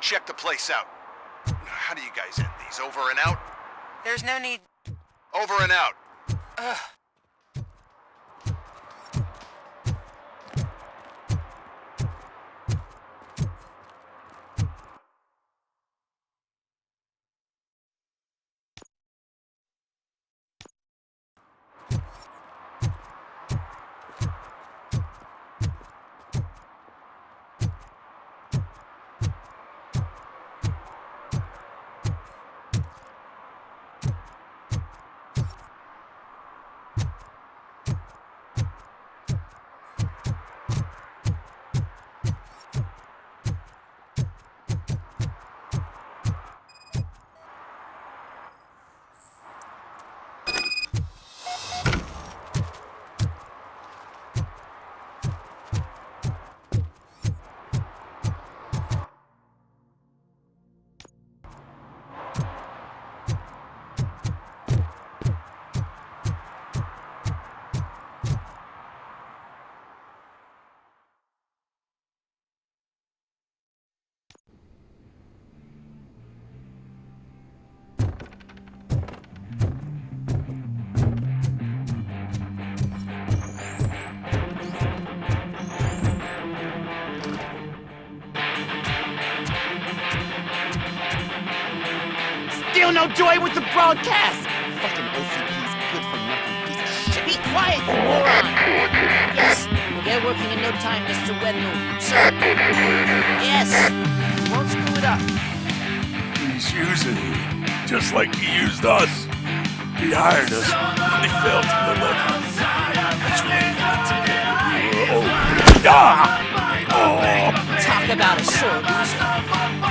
Check the place out. How do you guys end these? Over and out? There's no need... Over and out. Ugh. Still no joy with the broadcast! Fucking OCP's good for nothing piece of shit. Be quiet, you moron! Yes, we'll get working in no time, Mr. Wendell. Sir. Yes! Won't screw it up. He's using you, just like he used us. He hired us, and he failed to deliver. That's why he got to get Talk about a sore loser.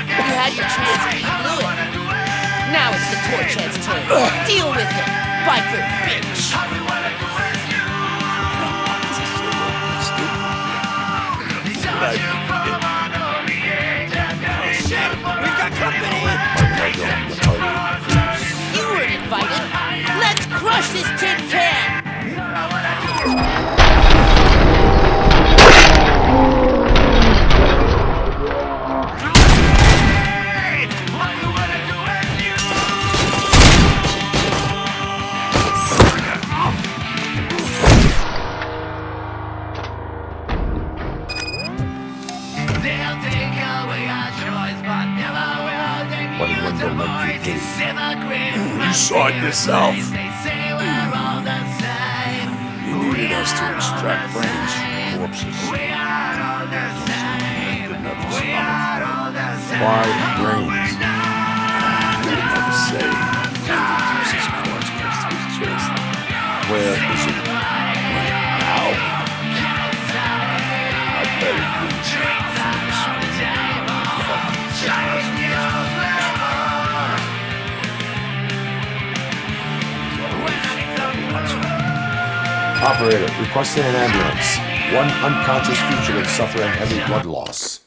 You had your chance and you blew it. Now it's the Torchhead's turn. Deal with it, biker bitch! Shit! We've got company! You weren't invited! Let's crush this tin can! What did Wendell make you do? You saw it yourself. You needed us to extract brains from corpses. Why brains? He would never say. He keeps his corpse next to his chest. Where is it? Now? I bet it leads you. Operator, requesting an ambulance. One unconscious fugitive suffering heavy blood loss.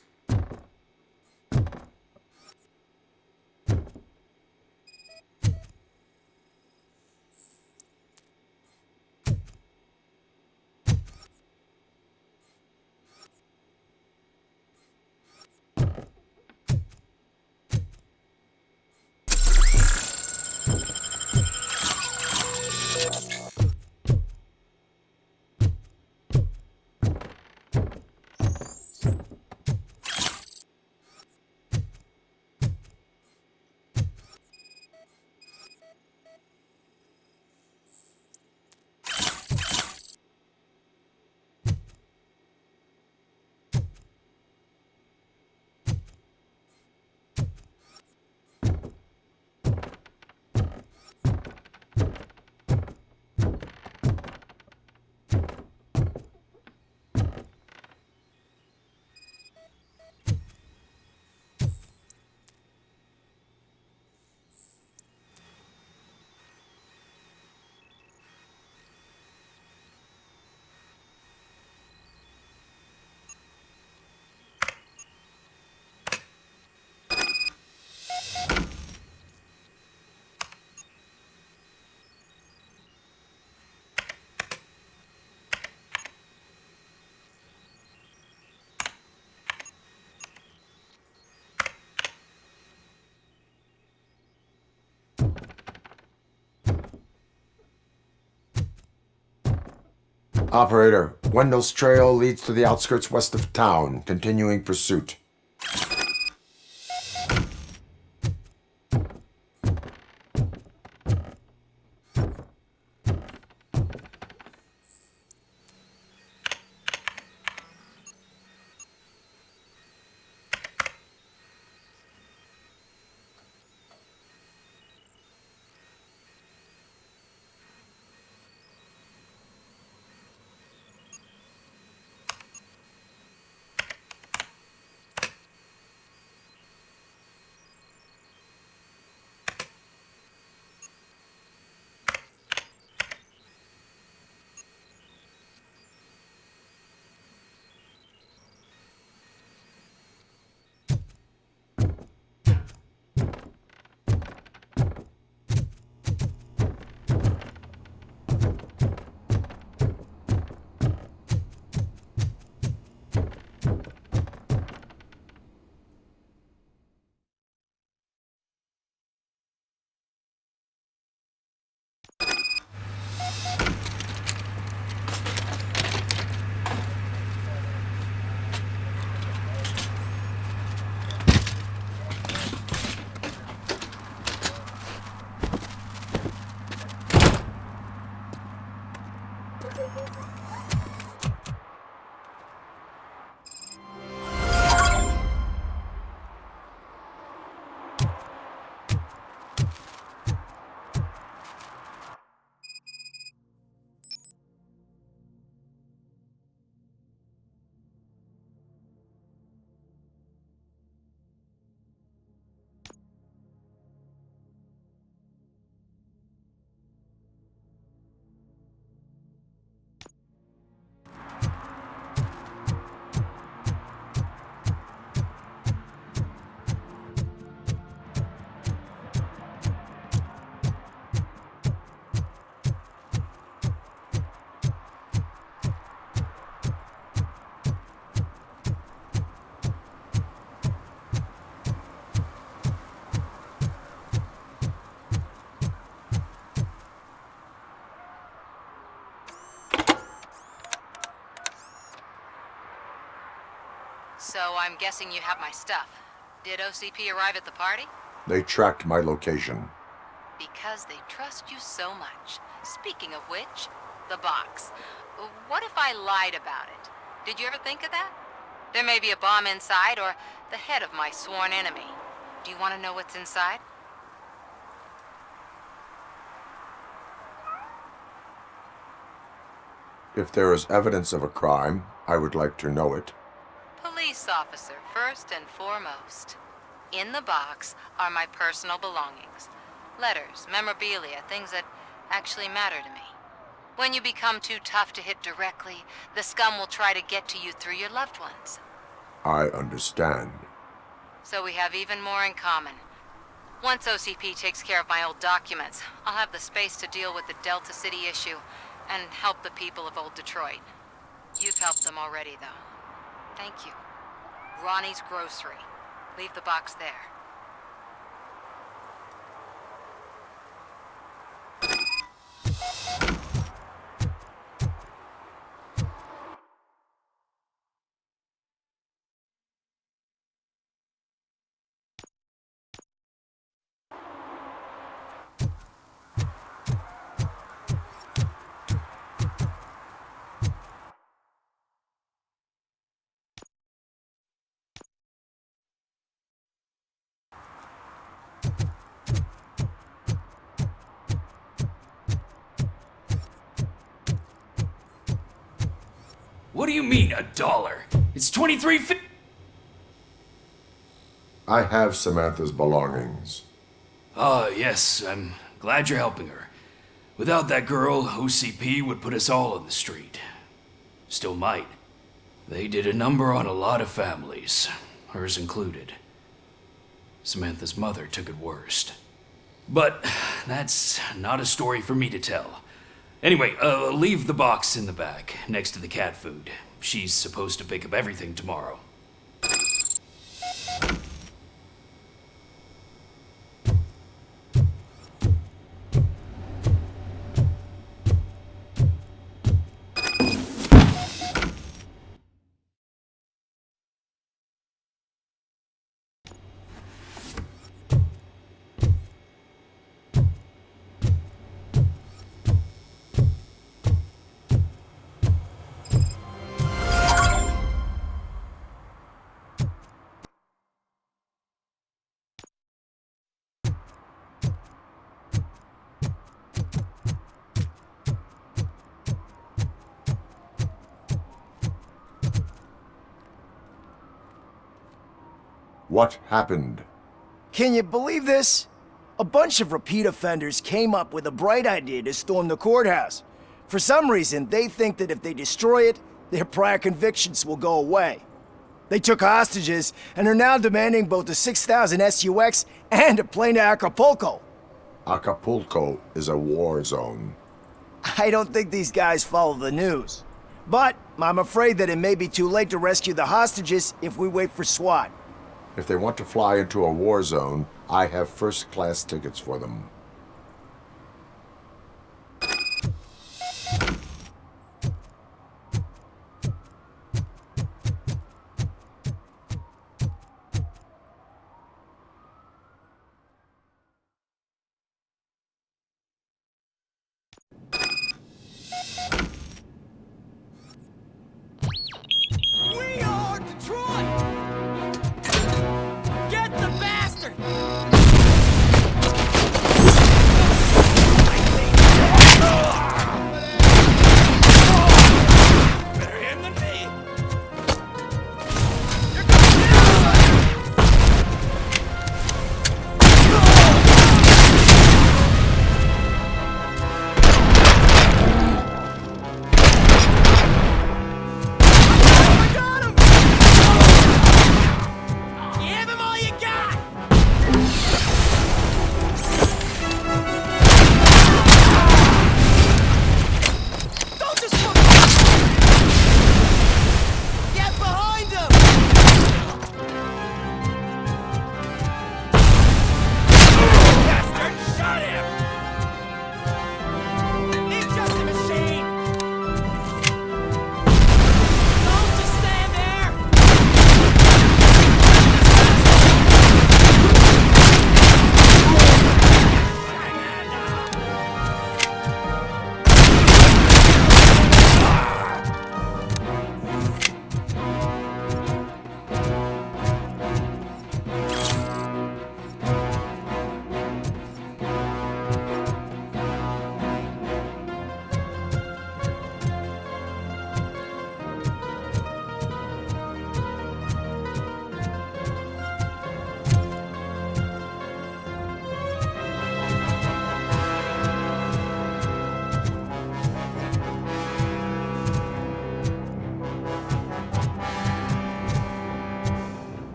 Operator, Wendell's trail leads to the outskirts west of town, continuing pursuit. So I'm guessing you have my stuff. Did OCP arrive at the party? They tracked my location. Because they trust you so much. Speaking of which, the box. What if I lied about it? Did you ever think of that? There may be a bomb inside or the head of my sworn enemy. Do you want to know what's inside? If there is evidence of a crime, I would like to know it. Police officer, first and foremost. In the box are my personal belongings. Letters, memorabilia, things that actually matter to me. When you become too tough to hit directly, the scum will try to get to you through your loved ones. I understand. So we have even more in common. Once OCP takes care of my old documents, I'll have the space to deal with the Delta City issue and help the people of Old Detroit. You've helped them already, though. Thank you. Ronnie's Grocery. Leave the box there. What do you mean, $1? It's $23.50. I have Samantha's belongings. Ah, yes, I'm glad you're helping her. Without that girl, OCP would put us all on the street. Still might. They did a number on a lot of families, hers included. Samantha's mother took it worst. But that's not a story for me to tell. Anyway, leave the box in the back, next to the cat food. She's supposed to pick up everything tomorrow. What happened? Can you believe this? A bunch of repeat offenders came up with a bright idea to storm the courthouse. For some reason, they think that if they destroy it, their prior convictions will go away. They took hostages and are now demanding both a 6,000 SUX and a plane to Acapulco. Acapulco is a war zone. I don't think these guys follow the news. But I'm afraid that it may be too late to rescue the hostages if we wait for SWAT. If they want to fly into a war zone, I have first-class tickets for them. We are Detroit! Get the bastard! Better him than me! Give him all you got! Don't just get behind him! Bastard, shot him! He's just a machine! Don't just stand there!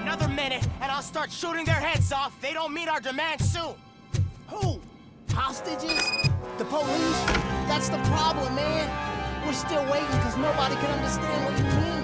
Another minute, and I'll start shooting their heads off if they don't meet our demands soon. Who? Hostages? The police? That's the problem, man. We're still waiting because nobody can understand what you mean.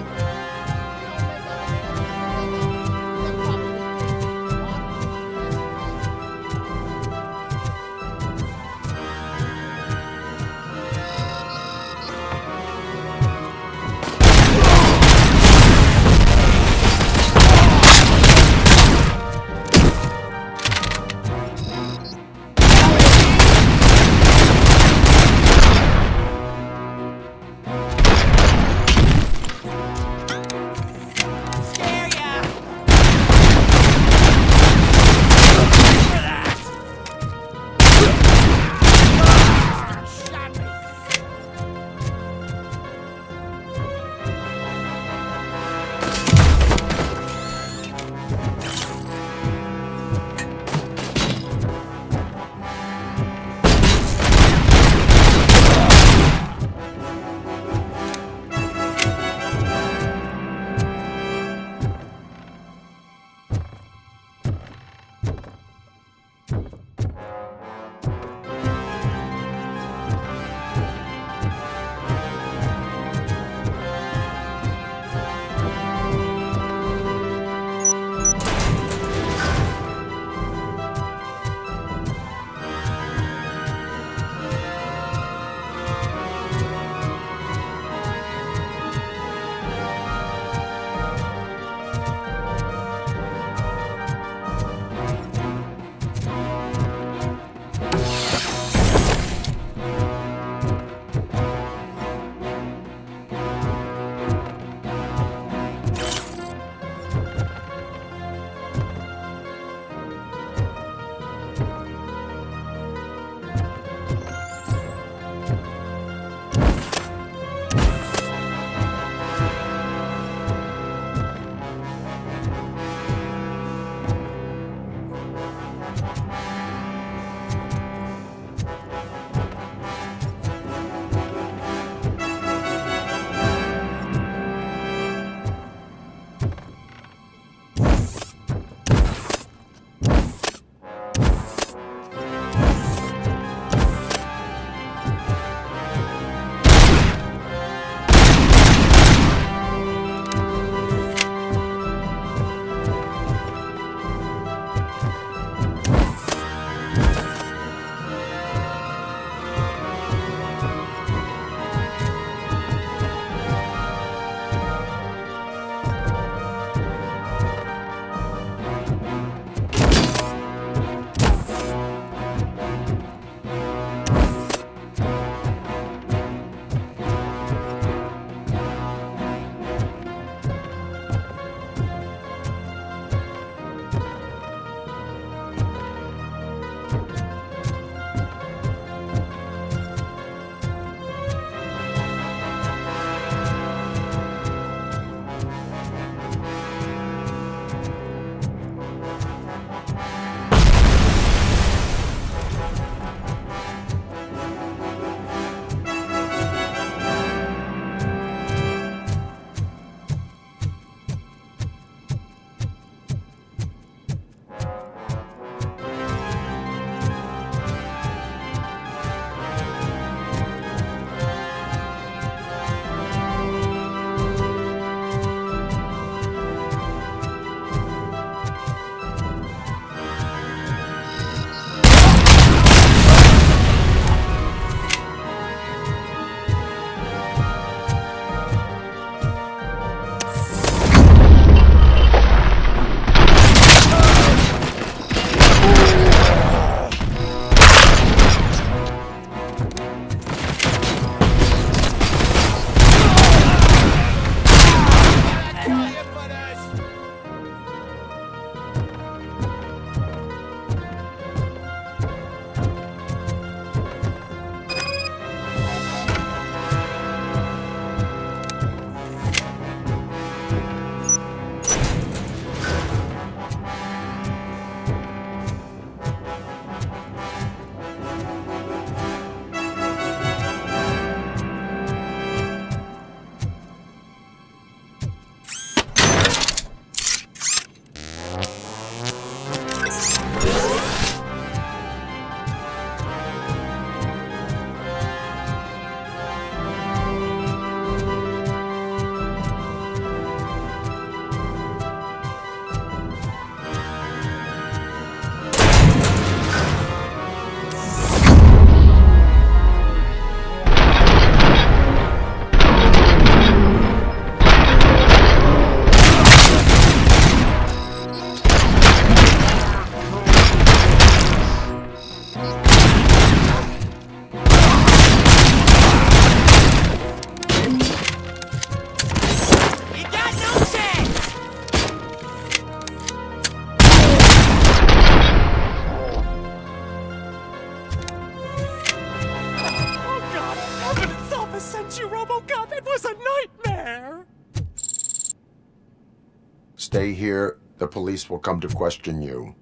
stay here, the police will come to question you.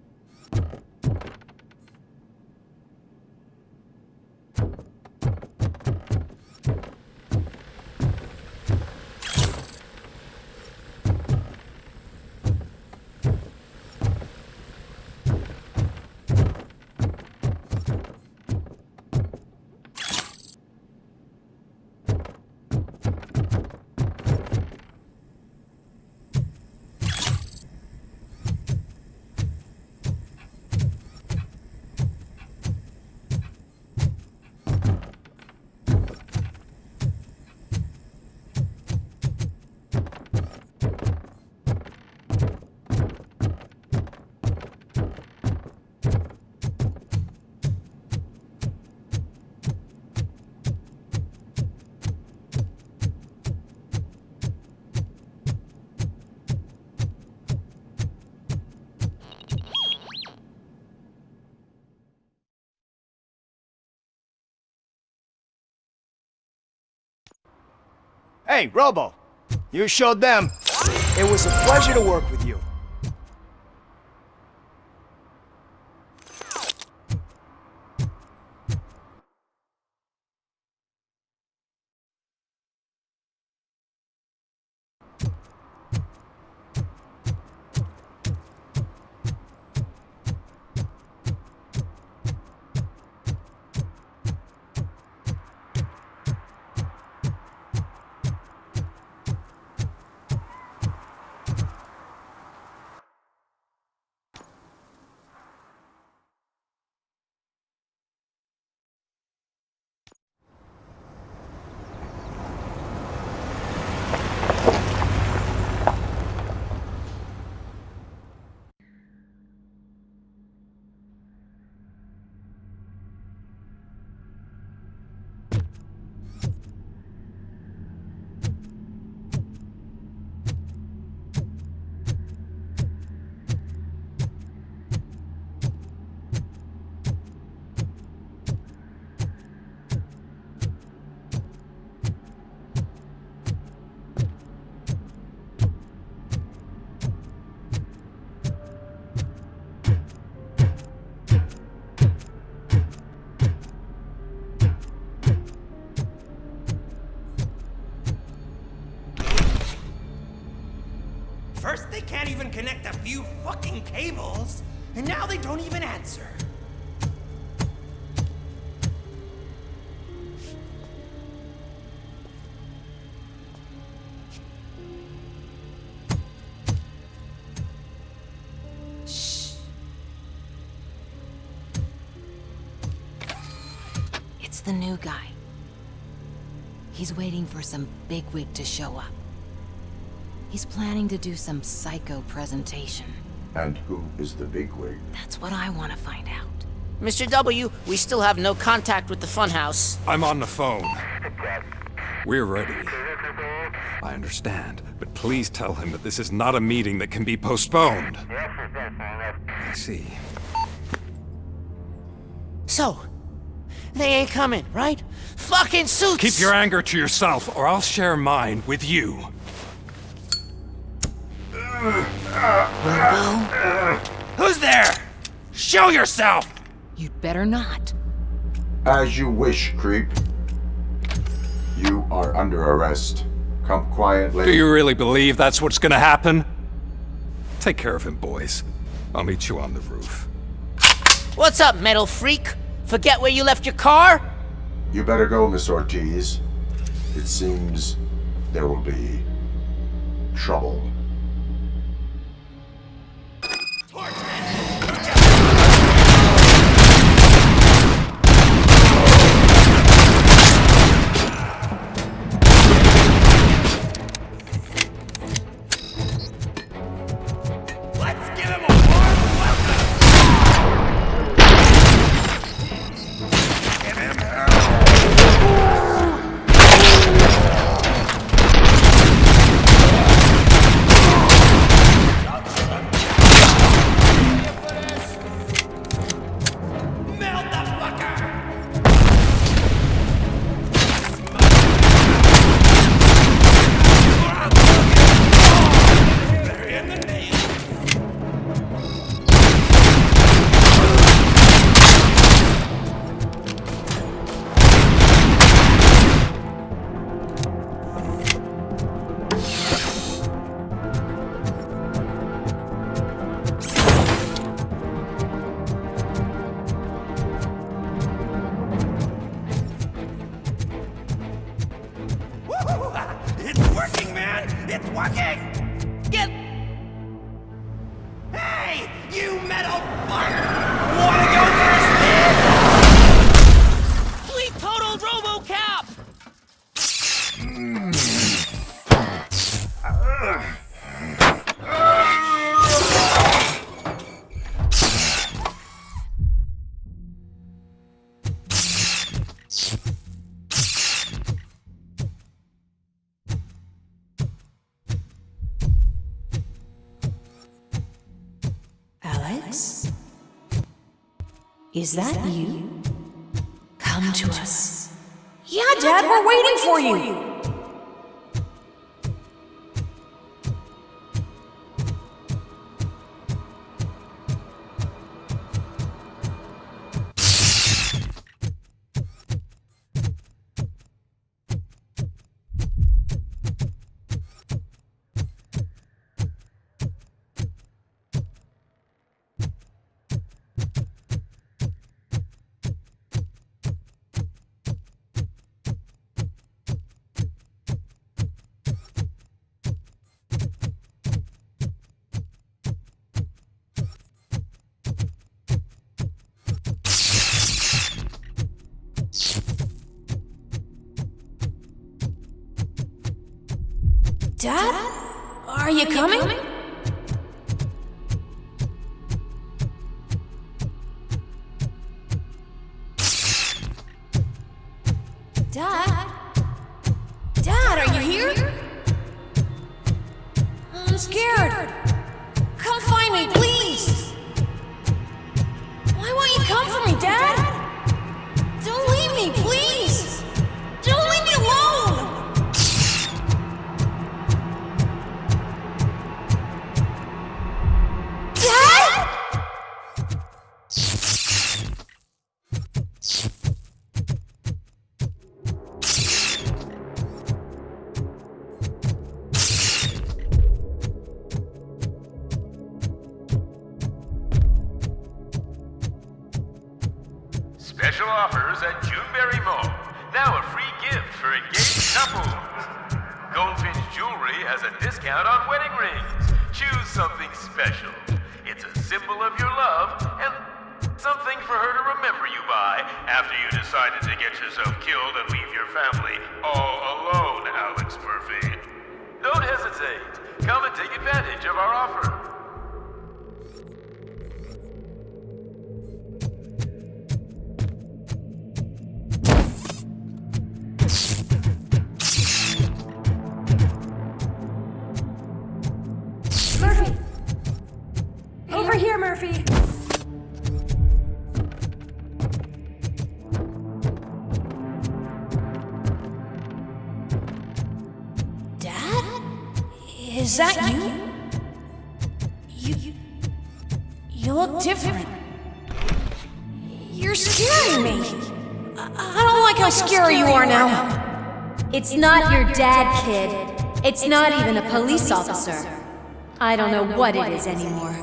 Hey, Robo, you showed them. It was a pleasure to work with you. First, they can't even connect a few fucking cables, and now they don't even answer. Shh. It's the new guy. He's waiting for some bigwig to show up. He's planning to do some psycho presentation. And who is the bigwig? That's what I want to find out. Mr. W, we still have no contact with the funhouse. I'm on the phone. We're ready. I understand, but please tell him that this is not a meeting that can be postponed. I see. So, they ain't coming, right? Fucking suits! Keep your anger to yourself, or I'll share mine with you. Robo? Who's there? Show yourself! You'd better not. As you wish, creep. You are under arrest. Come quietly. Do you really believe that's what's gonna happen? Take care of him, boys. I'll meet you on the roof. What's up, metal freak? Forget where you left your car? You better go, Miss Ortiz. It seems there will be trouble. You metal fuck! Wanna go first, man? We total RoboCop! Alex? Is that you? Come to us. Yeah, Dad, we're waiting for you! Dad? Are you coming? Dad? Dad, are you here? I'm scared. Come find me, please. Why won't you come for me, Dad? Don't leave me, please. Don't leave me alone. Special offers at Juneberry Mall. Now a free gift for engaged couples. Goldfinch Jewelry has a discount on wedding rings. Choose something special. It's a symbol of your love and something for her to remember you by after you decided to get yourself killed and leave your family all alone, Alex Murphy. Don't hesitate. Come and take advantage of our offer. Murphy! Over here, Murphy! Dad? Is that you? You look different. You're scaring me. I don't like how scary you are now. It's not your dad, kid. It's not even a police officer. I don't know what it is anymore.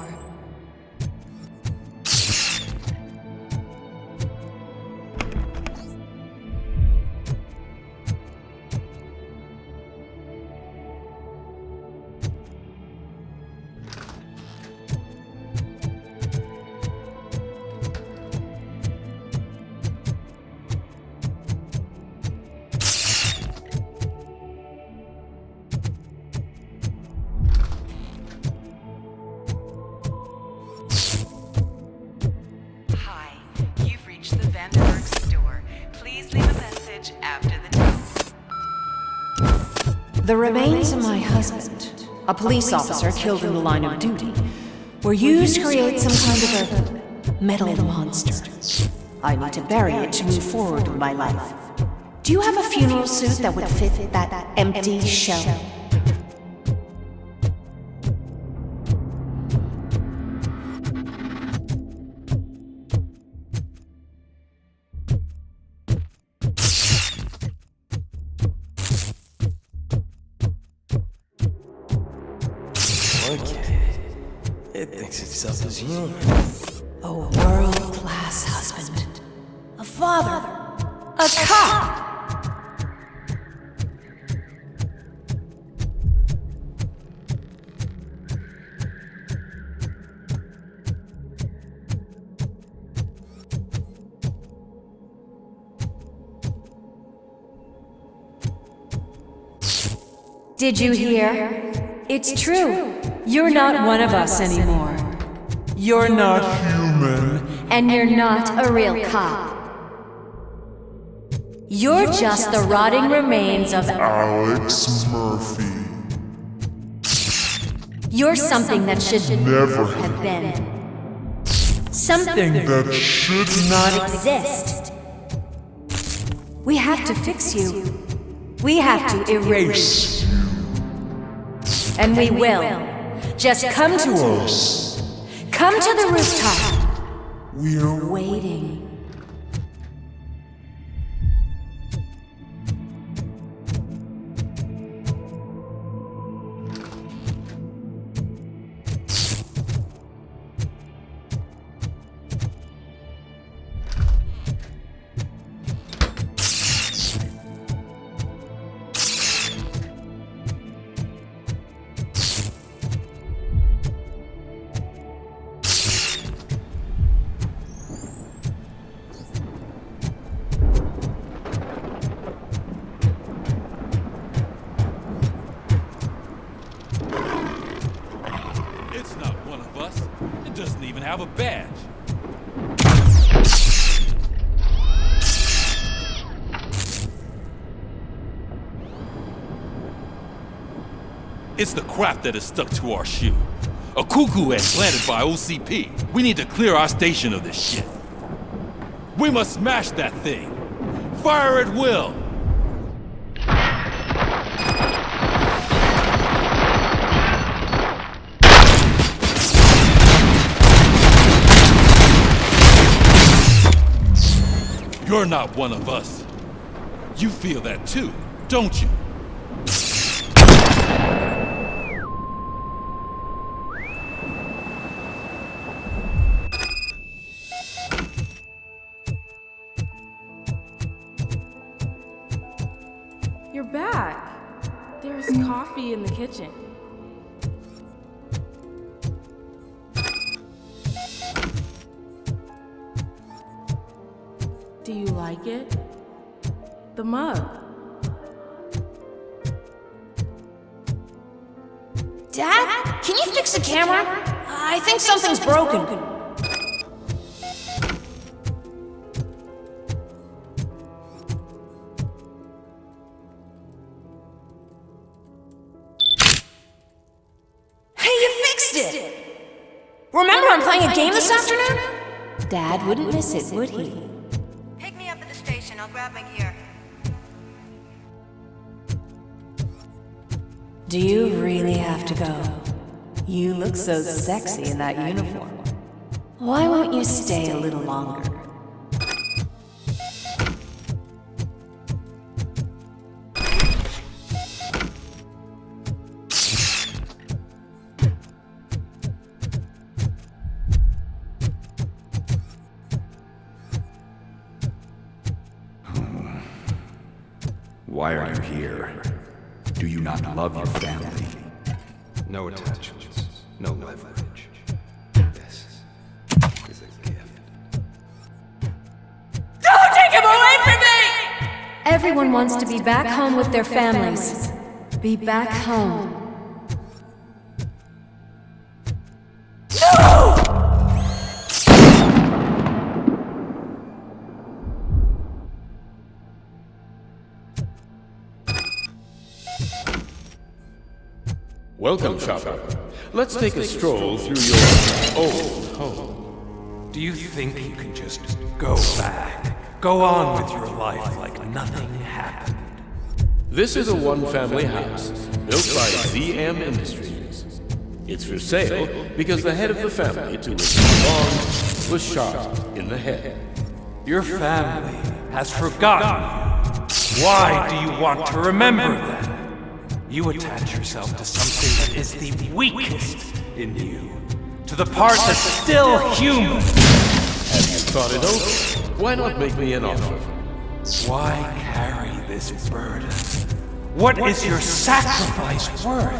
The remains of my husband, a police officer killed in the line of duty, were used to create some kind of a metal monster. I need to bury it to move forward with my life. Do you have a funeral suit that would fit that empty shell? It thinks itself as human. A world-class husband. A father. A cop! Did you hear? It's true. You're not one of us anymore. You're not human. And you're not a real cop. You're just the rotting remains of Alex Murphy. You're something that should never have been. Something that should not exist. We have to fix you. We have to erase you. And we will. Just come to us. Come to the rooftop. We're waiting. Have a badge. It's the crap that is stuck to our shoe. A cuckoo egg planted by OCP. We need to clear our station of this shit. We must smash that thing. Fire at will. You're not one of us. You feel that too, don't you? You're back. There's coffee in the kitchen. Do you like it? The mug. Dad, can you fix the camera? I think something's broken. Hey, you fixed it! Remember I'm playing a game this afternoon? Dad wouldn't miss it, would he? Pick me up at the station. I'll grab my gear. Do you really have to go? You look so sexy in that uniform. Why won't you stay a little longer? Why are you here? Do you not love your family? No attachments, no leverage. This is a gift. Don't take him away from me! Everyone wants to be back home with their families. Be back home. Welcome, shopper. Let's take a stroll through your old home. Do you think you can just go back? Go on with your life like nothing happened? This is a one-family house built by ZM Industries. It's for sale because the head of the family, to which it belonged, was shot in the head. Your family has forgotten you. Why do you want to remember them? You attach yourself to something that is the weakest in you, to the part that's still human. Have you thought it over? Why not make me an offer? Why carry this burden? What is your sacrifice worth?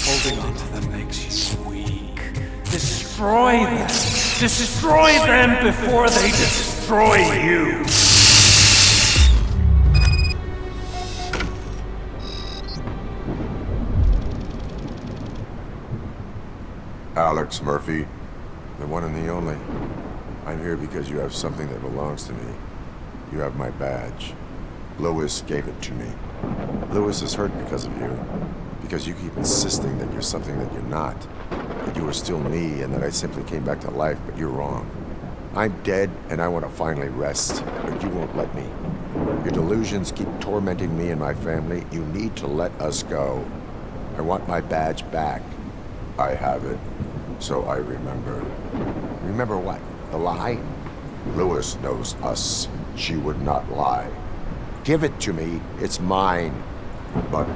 Holding on to them makes you weak. Destroy them. Destroy them before they destroy you. Alex Murphy, the one and the only. I'm here because you have something that belongs to me. You have my badge. Lewis gave it to me. Lewis is hurt because of you. Because you keep insisting that you're something that you're not. That you were still me and that I simply came back to life, but you're wrong. I'm dead and I want to finally rest, but you won't let me. Your delusions keep tormenting me and my family. You need to let us go. I want my badge back. I have it, so I remember. Remember what? The lie? Lewis knows us. She would not lie. Give it to me. It's mine. But,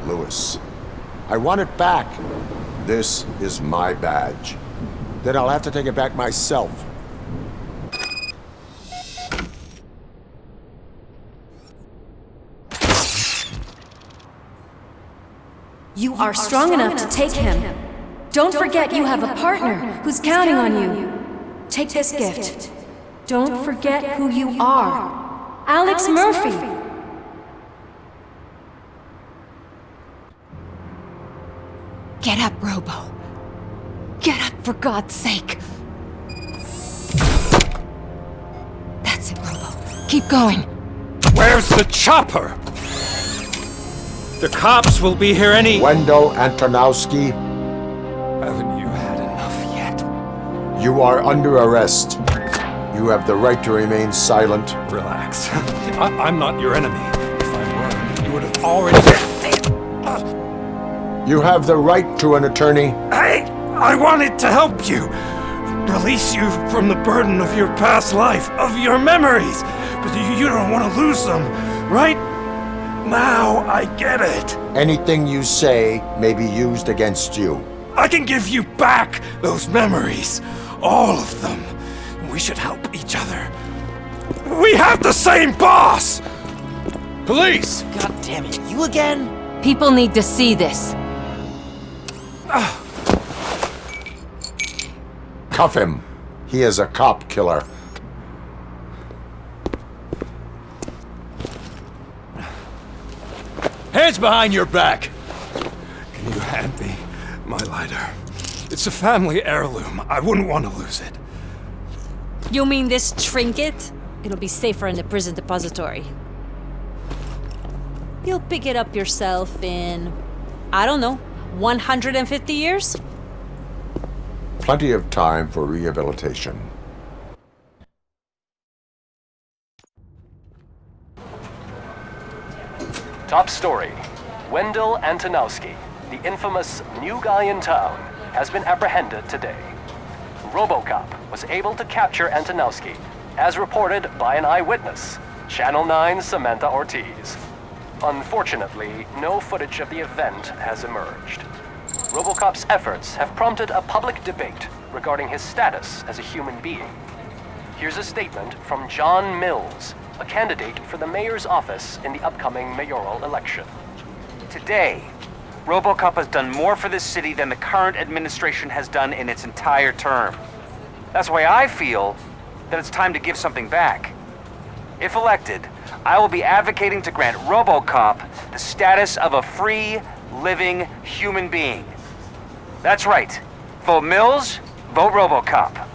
Lewis, I want it back. This is my badge. Then I'll have to take it back myself. You are strong enough to take him. Don't forget you have a partner who's counting on you. Take this gift. Don't forget who you are. Alex Murphy. Get up, Robo. Get up, for God's sake. That's it, Robo. Keep going. Where's the chopper? The cops will be here any— Wendell Antonowski. Haven't you had enough yet? You are under arrest. You have the right to remain silent. Relax. I'm not your enemy. If I were, you would have already— You have the right to an attorney. I wanted to help you. Release you from the burden of your past life, of your memories. But you don't want to lose them, right? Now I get it. Anything you say may be used against you. I can give you back those memories. All of them. We should help each other. We have the same boss! Police! God damn it, you again? People need to see this. Cuff him. He is a cop killer. Hands behind your back! Can you hand me my lighter? It's a family heirloom. I wouldn't want to lose it. You mean this trinket? It'll be safer in the prison depository. You'll pick it up yourself in, I don't know, 150 years? Plenty of time for rehabilitation. Top story. Wendell Antonowski, the infamous new guy in town, has been apprehended today. ROBOCOP was able to capture Antonowski, as reported by an eyewitness, Channel 9's Samantha Ortiz. Unfortunately, no footage of the event has emerged. ROBOCOP's efforts have prompted a public debate regarding his status as a human being. Here's a statement from John Mills, a candidate for the mayor's office in the upcoming mayoral election. Today, ROBOCOP has done more for this city than the current administration has done in its entire term. That's why I feel that it's time to give something back. If elected, I will be advocating to grant ROBOCOP the status of a free, living human being. That's right. Vote Mills, vote ROBOCOP.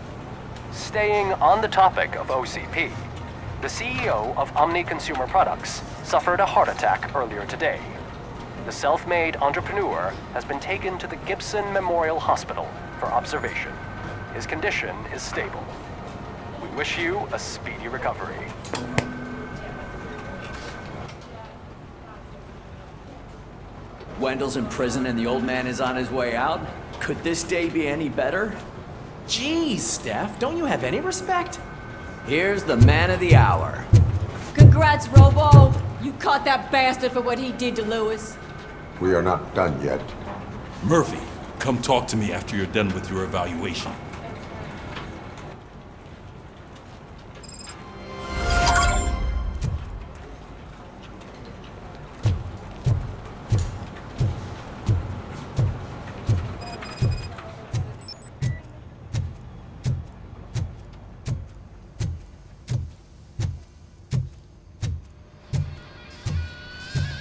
Staying on the topic of OCP, the CEO of Omni Consumer Products suffered a heart attack earlier today. The self-made entrepreneur has been taken to the Gibson Memorial Hospital for observation. His condition is stable. We wish you a speedy recovery. Wendell's in prison and the old man is on his way out? Could this day be any better? Jeez, Steph, don't you have any respect? Here's the man of the hour. Congrats, Robo! You caught that bastard for what he did to Lewis. We are not done yet. Murphy, come talk to me after you're done with your evaluation.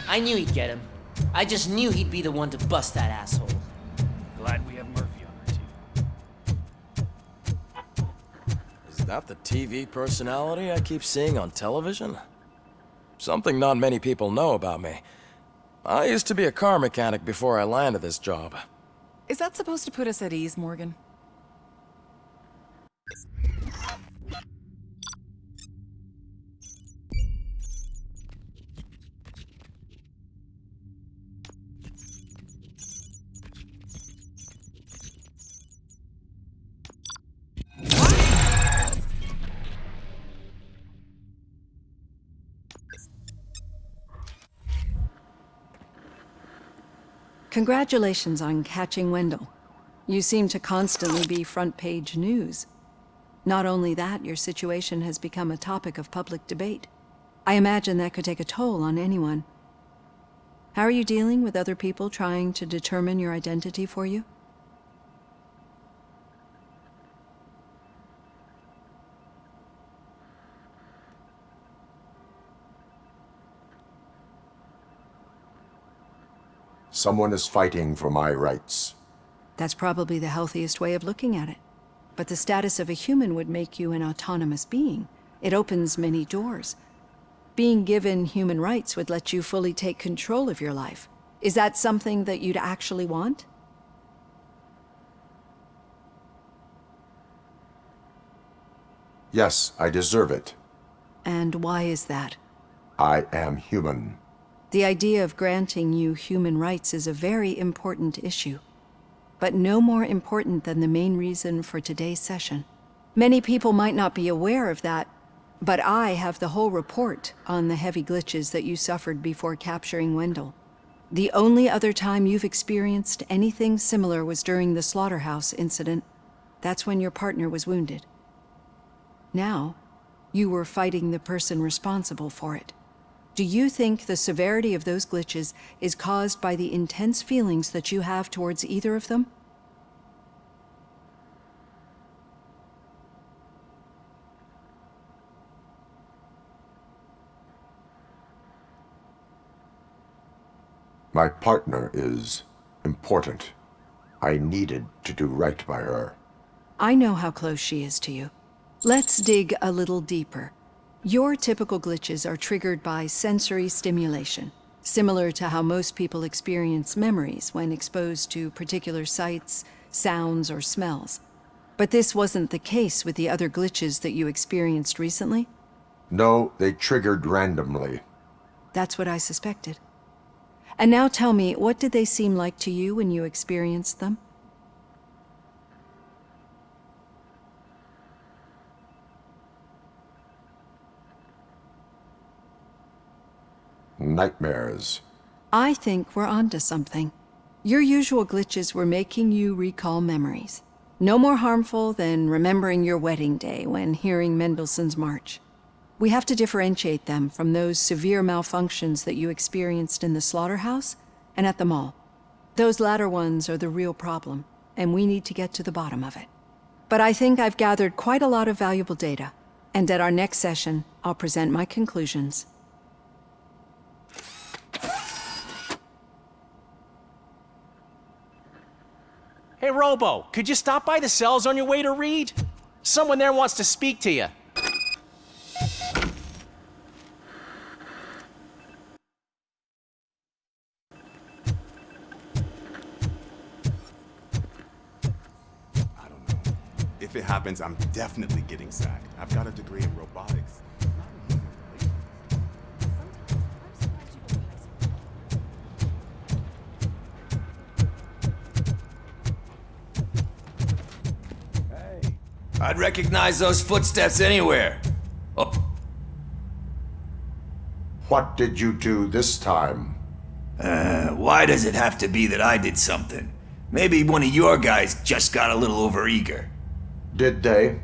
I knew he'd get him. I just knew he'd be the one to bust that asshole. Glad we have Murphy on our team. that the TV personality I keep seeing on television? Something not many people know about me. I used to be a car mechanic before I landed this job. Is that supposed to put us at ease, Morgan? Congratulations on catching Wendell. You seem to constantly be front-page news. Not only that, your situation has become a topic of public debate. I imagine that could take a toll on anyone. How are you dealing with other people trying to determine your identity for you? Someone is fighting for my rights. That's probably the healthiest way of looking at it. But the status of a human would make you an autonomous being. It opens many doors. Being given human rights would let you fully take control of your life. Is that something that you'd actually want? Yes, I deserve it. And why is that? I am human. The idea of granting you human rights is a very important issue, but no more important than the main reason for today's session. Many people might not be aware of that, but I have the whole report on the heavy glitches that you suffered before capturing Wendell. The only other time you've experienced anything similar was during the slaughterhouse incident. That's when your partner was wounded. Now, you were fighting the person responsible for it. Do you think the severity of those glitches is caused by the intense feelings that you have towards either of them? My partner is important. I needed to do right by her. I know how close she is to you. Let's dig a little deeper. Your typical glitches are triggered by sensory stimulation, similar to how most people experience memories when exposed to particular sights, sounds, or smells. But this wasn't the case with the other glitches that you experienced recently? No, they triggered randomly. That's what I suspected. And now tell me, what did they seem like to you when you experienced them? Nightmares. I think we're onto something. Your usual glitches were making you recall memories. No more harmful than remembering your wedding day when hearing Mendelssohn's March. We have to differentiate them from those severe malfunctions that you experienced in the slaughterhouse and at the mall. Those latter ones are the real problem, and we need to get to the bottom of it. But I think I've gathered quite a lot of valuable data, and at our next session, I'll present my conclusions. Hey, Robo, could you stop by the cells on your way to Reed? Someone there wants to speak to you. If it happens, I'm definitely getting sacked. I've got a degree in robotics. I'd recognize those footsteps anywhere. Oh. What did you do this time? Why does it have to be that I did something? Maybe one of your guys just got a little overeager. Did they?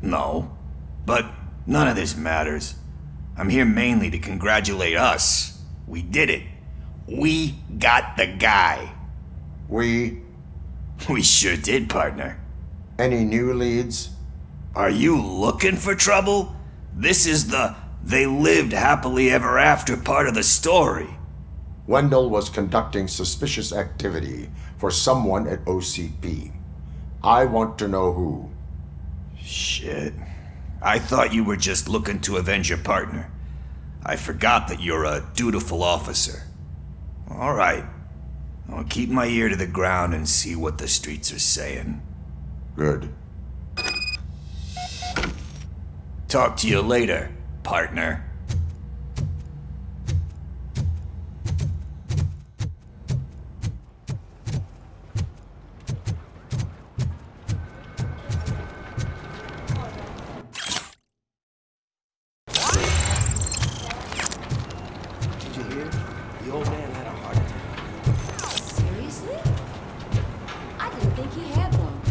No. But none of this matters. I'm here mainly to congratulate us. We did it. We got the guy. We sure did, partner. Any new leads? Are you looking for trouble? This is the they lived happily ever after part of the story. Wendell was conducting suspicious activity for someone at OCP. I want to know who. Shit. I thought you were just looking to avenge your partner. I forgot that you're a dutiful officer. All right. I'll keep my ear to the ground and see what the streets are saying. Good. Talk to you later, partner. Did you hear? The old man had a heart attack. Seriously? I didn't think he had one.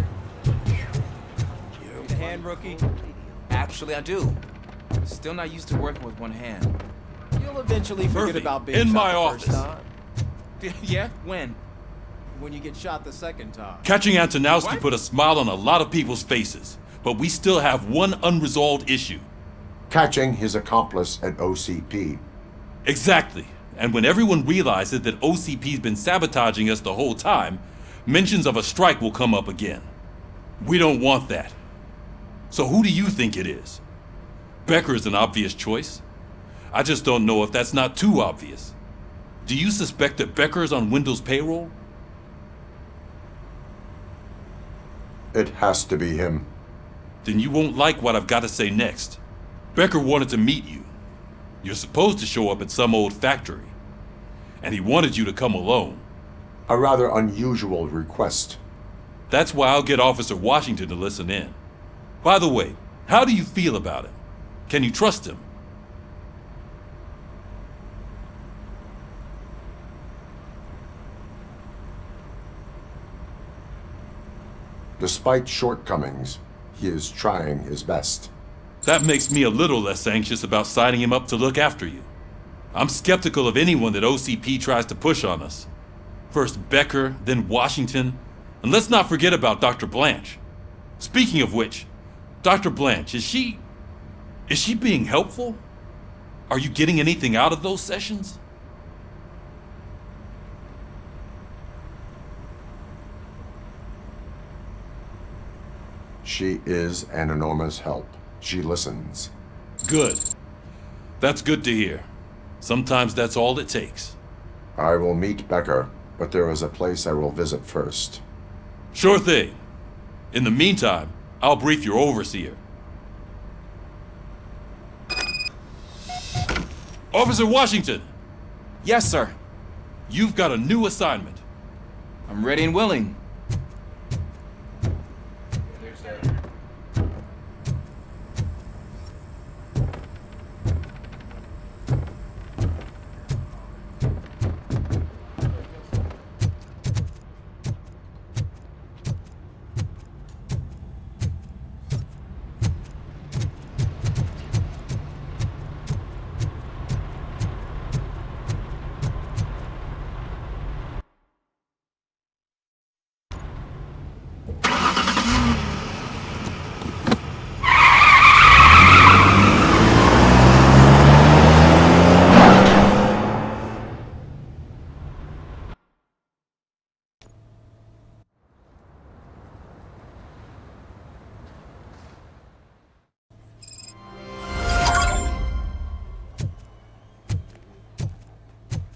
The hand, rookie? Actually, I do. Still not used to working with one hand. You'll eventually forget Murphy, about being in shot my the office. first time. Yeah? When? When you get shot the second time. Catching Antonowski What? put a smile on a lot of people's faces, but we still have one unresolved issue. Catching his accomplice at OCP. Exactly. And when everyone realizes that OCP's been sabotaging us the whole time, mentions of a strike will come up again. We don't want that. So who do you think it is? Becker is an obvious choice. I just don't know if that's not too obvious. Do you suspect that Becker is on Wendell's payroll? It has to be him. Then you won't like what I've got to say next. Becker wanted to meet you. You're supposed to show up at some old factory. And he wanted you to come alone. A rather unusual request. That's why I'll get Officer Washington to listen in. By the way, how do you feel about him? Can you trust him? Despite shortcomings, he is trying his best. That makes me a little less anxious about signing him up to look after you. I'm skeptical of anyone that OCP tries to push on us. First Becker, then Washington, and let's not forget about Dr. Blanche. Speaking of which, Dr. Blanche, is she being helpful? Are you getting anything out of those sessions? She is an enormous help. She listens. Good. That's good to hear. Sometimes that's all it takes. I will meet Becker, but there is a place I will visit first. Sure thing. In the meantime, I'll brief your overseer. Officer Washington! Yes, sir. You've got a new assignment. I'm ready and willing.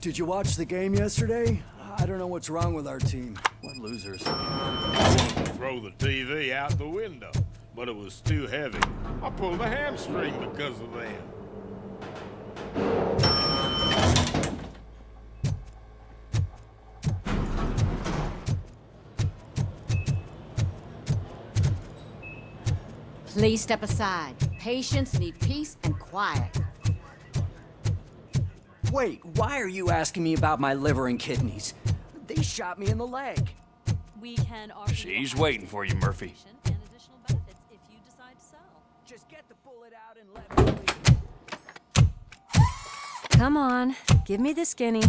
Did you watch the game yesterday? I don't know what's wrong with our team. What losers. Throw the TV out the window, but it was too heavy. I pulled a hamstring because of that. Please step aside. Patients need peace and quiet. Wait, why are you asking me about my liver and kidneys? They shot me in the leg. We can offer She's waiting for you, Murphy. and additional benefits if you decide to sell. Just get the bullet out and let me leave. Come on, give me the skinny.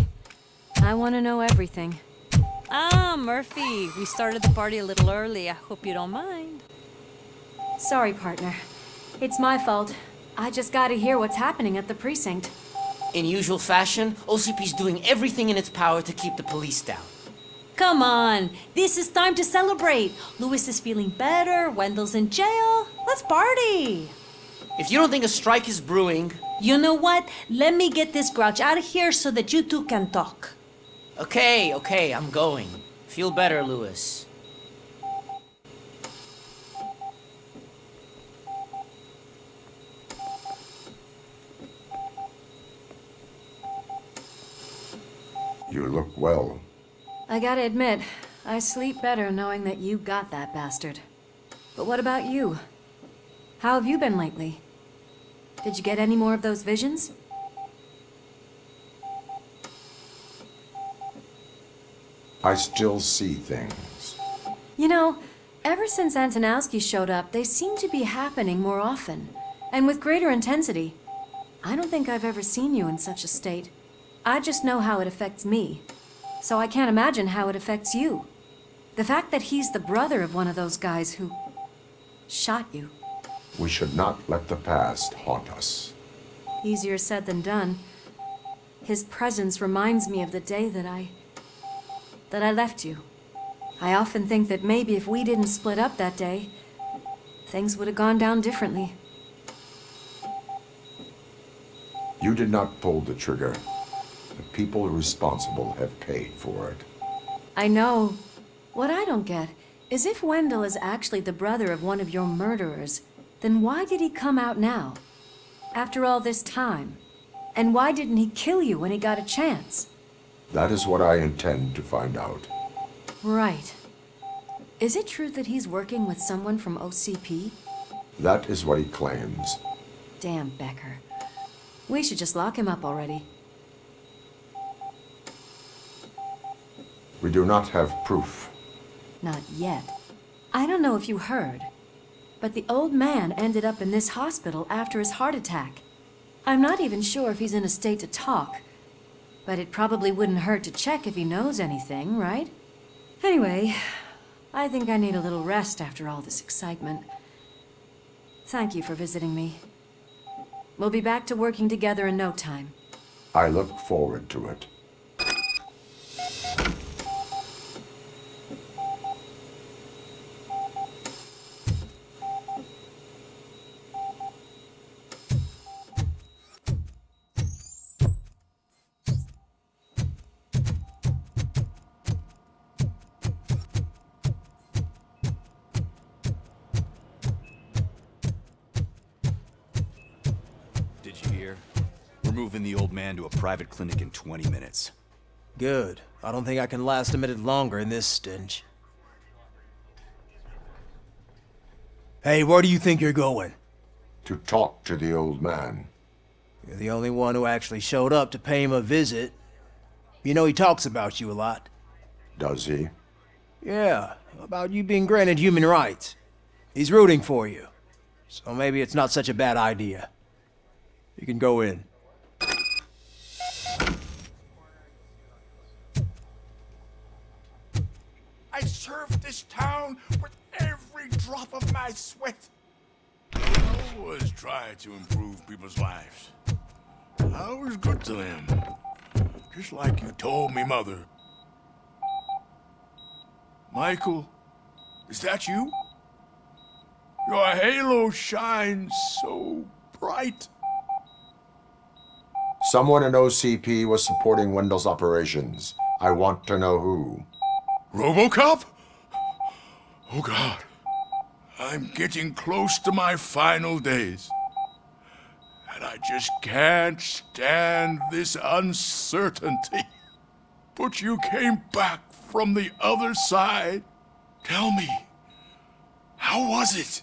I want to know everything. Ah, Murphy, we started the party a little early. I hope you don't mind. Sorry, partner. It's my fault. I just gotta hear what's happening at the precinct. In usual fashion, OCP's doing everything in its power to keep the police down. Come on, this is time to celebrate. Louis is feeling better, Wendell's in jail. Let's party. If you don't think a strike is brewing... You know what? Let me get this grouch out of here so that you two can talk. Okay, I'm going. Feel better, Lewis. You look well. I gotta admit, I sleep better knowing that you got that bastard. But what about you? How have you been lately? Did you get any more of those visions? I still see things. You know, ever since Antonowski showed up, they seem to be happening more often, and with greater intensity. I don't think I've ever seen you in such a state. I just know how it affects me, so I can't imagine how it affects you. The fact that he's the brother of one of those guys who shot you. We should not let the past haunt us. Easier said than done. His presence reminds me of the day that I left you. I often think that maybe if we didn't split up that day, things would have gone down differently. You did not pull the trigger. The people responsible have paid for it. I know. What I don't get is if Wendell is actually the brother of one of your murderers, then why did he come out now? After all this time? And why didn't he kill you when he got a chance? That is what I intend to find out. Right. Is it true that he's working with someone from OCP? That is what he claims. Damn Becker. We should just lock him up already. We do not have proof. Not yet. I don't know if you heard, but the old man ended up in this hospital after his heart attack. I'm not even sure if he's in a state to talk, but it probably wouldn't hurt to check if he knows anything, right? Anyway, I think I need a little rest after all this excitement. Thank you for visiting me. We'll be back to working together in no time. I look forward to it. We're moving the old man to a private clinic in 20 minutes. Good. I don't think I can last a minute longer in this stench. Hey, where do you think you're going? To talk to the old man. You're the only one who actually showed up to pay him a visit. You know he talks about you a lot. Does he? Yeah, about you being granted human rights. He's rooting for you. So maybe it's not such a bad idea. You can go in. I served this town with every drop of my sweat. I always try to improve people's lives. I was good to them. Just like you told me, Mother. Michael, is that you? Your halo shines so bright. Someone in OCP was supporting Wendell's operations. I want to know who. ROBOCOP? Oh God. I'm getting close to my final days. And I just can't stand this uncertainty. But you came back from the other side. Tell me, how was it?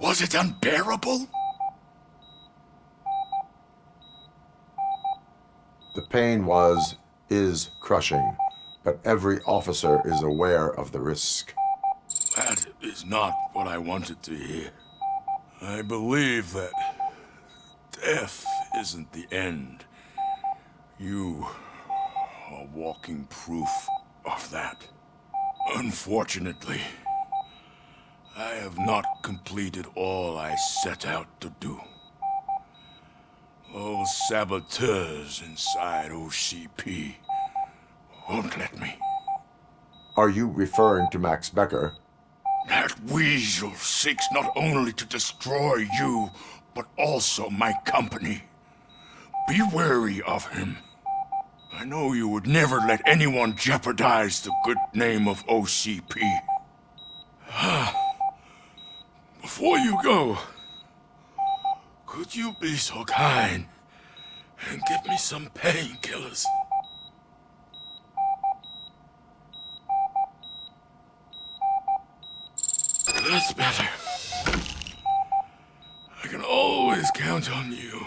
Was it unbearable? The pain is crushing, but every officer is aware of the risk. That is not what I wanted to hear. I believe that death isn't the end. You are walking proof of that. Unfortunately, I have not completed all I set out to do. Those saboteurs inside OCP won't let me. Are you referring to Max Becker? That weasel seeks not only to destroy you, but also my company. Be wary of him. I know you would never let anyone jeopardize the good name of OCP. Before you go, could you be so kind and give me some painkillers? That's better. I can always count on you,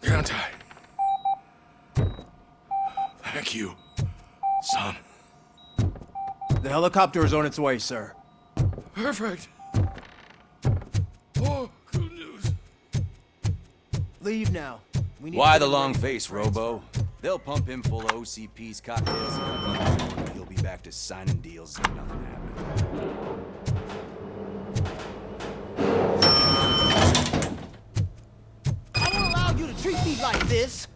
can't I? Thank you, son. The helicopter is on its way, sir. Perfect. Oh, good news. Leave now. We need Why to the get long ready for face, Robo? They'll pump him full of OCP's cocktails and he'll be back to signing deals and nothing happened. I don't allow you to treat me like this.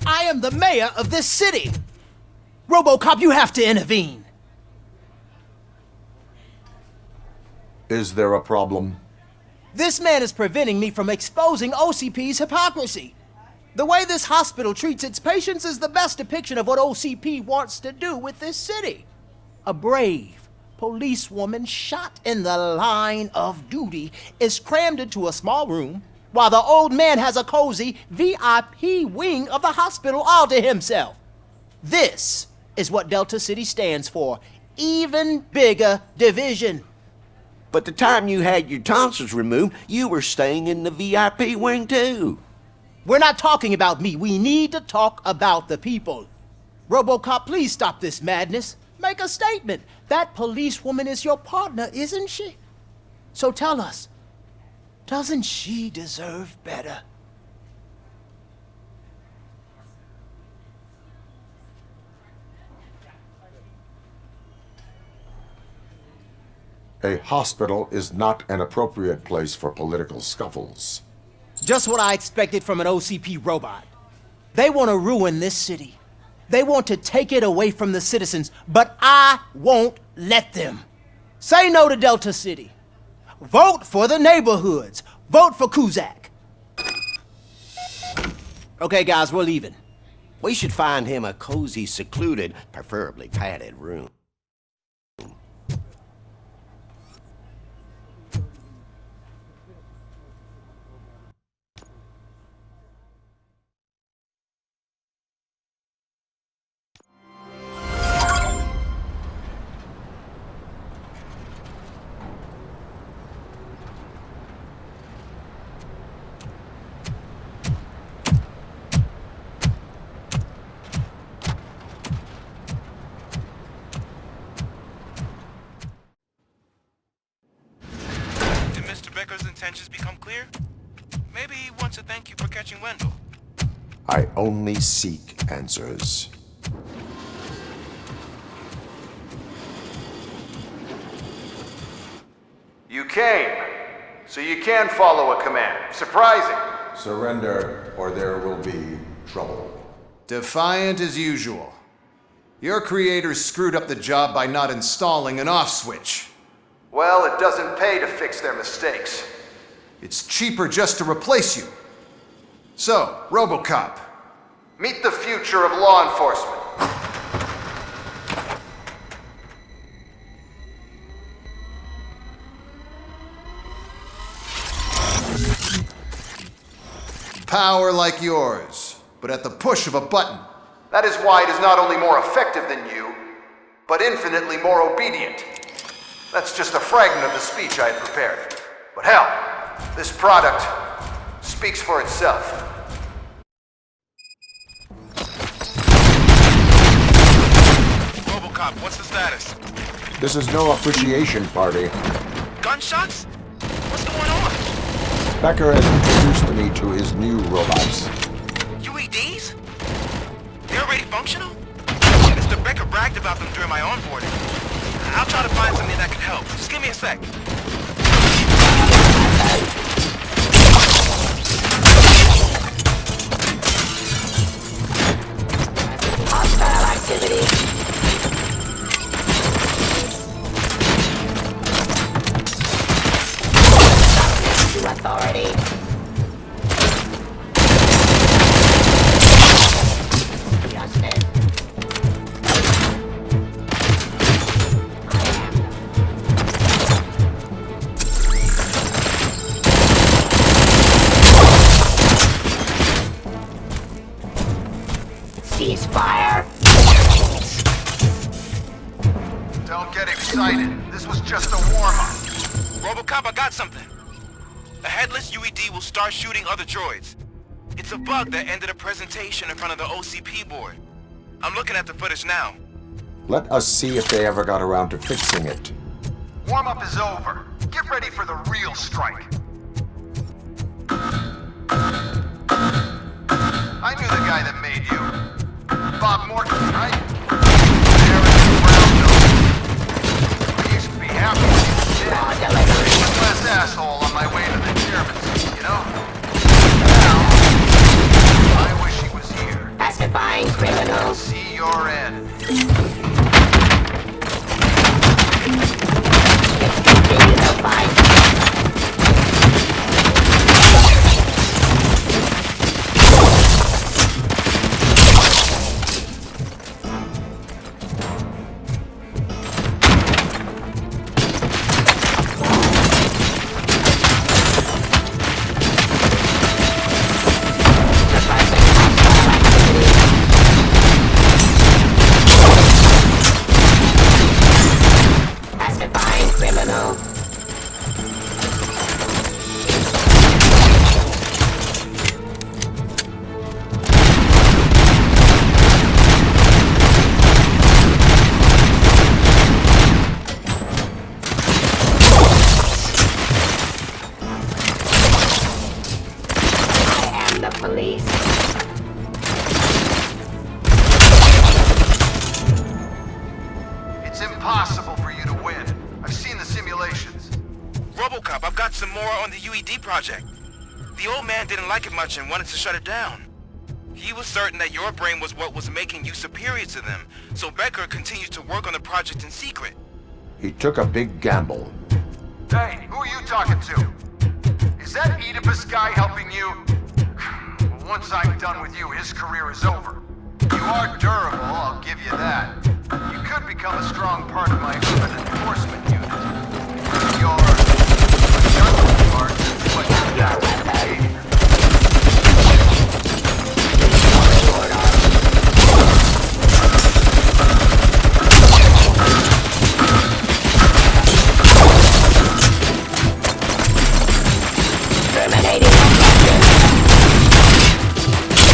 I am the mayor of this city. RoboCop, you have to intervene. Is there a problem? This man is preventing me from exposing OCP's hypocrisy. The way this hospital treats its patients is the best depiction of what OCP wants to do with this city. A brave policewoman shot in the line of duty is crammed into a small room while the old man has a cozy VIP wing of the hospital all to himself. This is what Delta City stands for. Even bigger division. But the time you had your tonsils removed, you were staying in the VIP wing too. We're not talking about me. We need to talk about the people. RoboCop, please stop this madness. Make a statement. That policewoman is your partner, isn't she? So tell us, doesn't she deserve better? A hospital is not an appropriate place for political scuffles. Just what I expected from an OCP robot. They want to ruin this city. They want to take it away from the citizens, but I won't let them. Say no to Delta City. Vote for the neighborhoods. Vote for Kuzak. Okay, guys, we're leaving. We should find him a cozy, secluded, preferably padded room. Becker's intentions become clear? Maybe he wants to thank you for catching Wendell. I only seek answers. You came, so you can follow a command. Surprising. Surrender, or there will be trouble. Defiant as usual. Your creators screwed up the job by not installing an off switch. Well, it doesn't pay to fix their mistakes. It's cheaper just to replace you. So, RoboCop. Meet the future of law enforcement. Power like yours, but at the push of a button. That is why it is not only more effective than you, but infinitely more obedient. That's just a fragment of the speech I had prepared. But hell, this product speaks for itself. RoboCop, what's the status? This is no appreciation party. Gunshots? What's going on? Becker has introduced me to his new robots. UEDs? They're already functional? Mr. Becker bragged about them during my onboarding. I'll try to find something that could help. Just give me a sec. Hostile activity. authority. Justice. Ceasefire. Don't get excited. This was just a warm-up. ROBOCOP, I got something. A headless UED will start shooting other droids. It's a bug that ended a presentation in front of the OCP board. I'm looking at the footage now. Let us see if they ever got around to fixing it. Warm-up is over. Get ready for the real strike. I knew the guy that made you. Bob Morton, right? There in the brown nose. I used to be happy when he was dead. One less asshole on my way to the chairman's seat, you know? Now, I wish he was here. Pacifying criminals. See your end. Let's continue the fight. Pacifying criminal. I am the police. It's impossible for you to win. I've seen the simulations. ROBOCOP, I've got some more on the UED project. The old man didn't like it much and wanted to shut it down. He was certain that your brain was what was making you superior to them, so Becker continued to work on the project in secret. He took a big gamble. Hey, who are you talking to? Is that Oedipus guy helping you? Well, once I'm done with you, his career is over. You are durable, I'll give you that. You could become a strong part of my urban enforcement unit. Your juggling part is what you've got to pay. Terminating objection.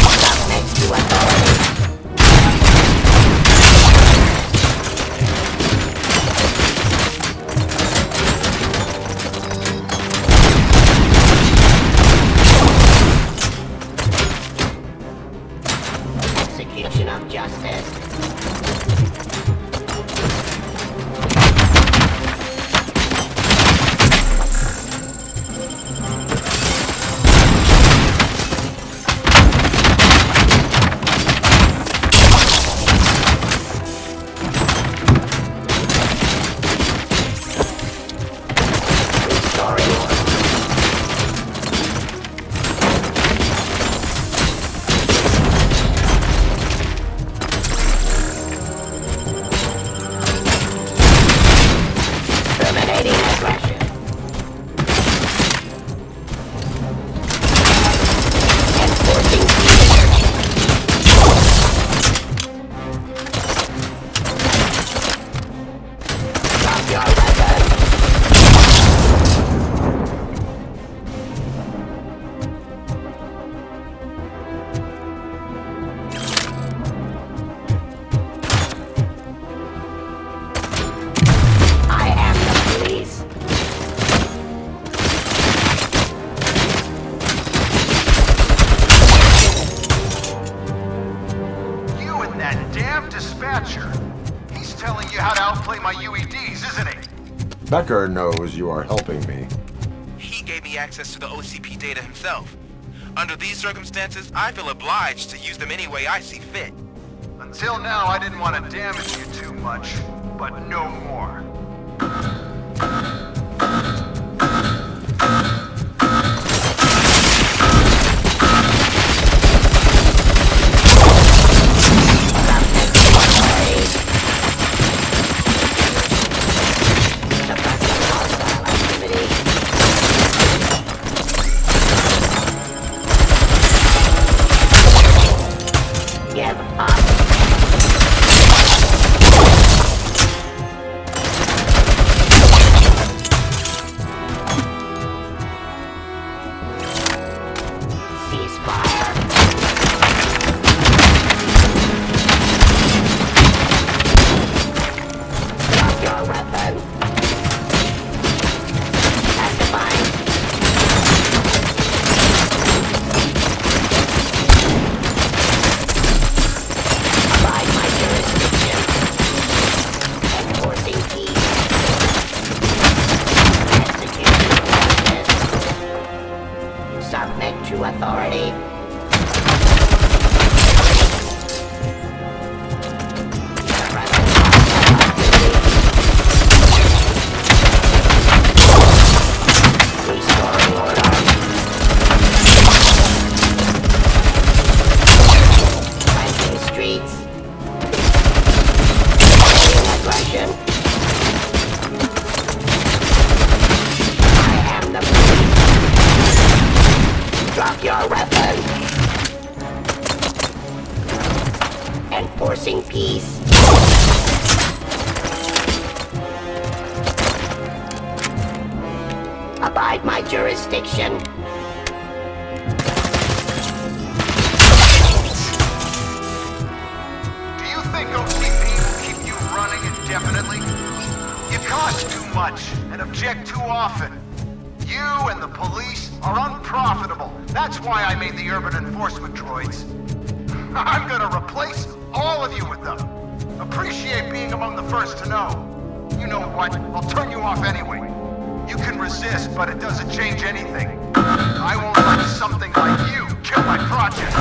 Stop next to authority. Execution of justice. Restoring order. Terminating aggression. Enforcing peace. Drop your weapon. I am the police. You and that damn dispatcher. He's telling you how to outplay my UEDs, isn't he? Becker knows you are helping me. He gave me access to the OCP data himself. Under these circumstances, I feel obliged to use them any way I see fit. Until now, I didn't want to damage you too much, but no more. to authority. Restoring order. Cleansing streets. Avoiding aggression. I am the police. Drop your weapon. Enforcing peace. Abide my jurisdiction. Do you think OCP will keep you running indefinitely? You cost too much and object too often. You and the police are unprofitable. That's why I made the urban enforcement droids. I'm gonna replace all of you with them. Appreciate being among the first to know. You know what? I'll turn you off anyway. You can resist, but it doesn't change anything. I won't let something like you kill my project.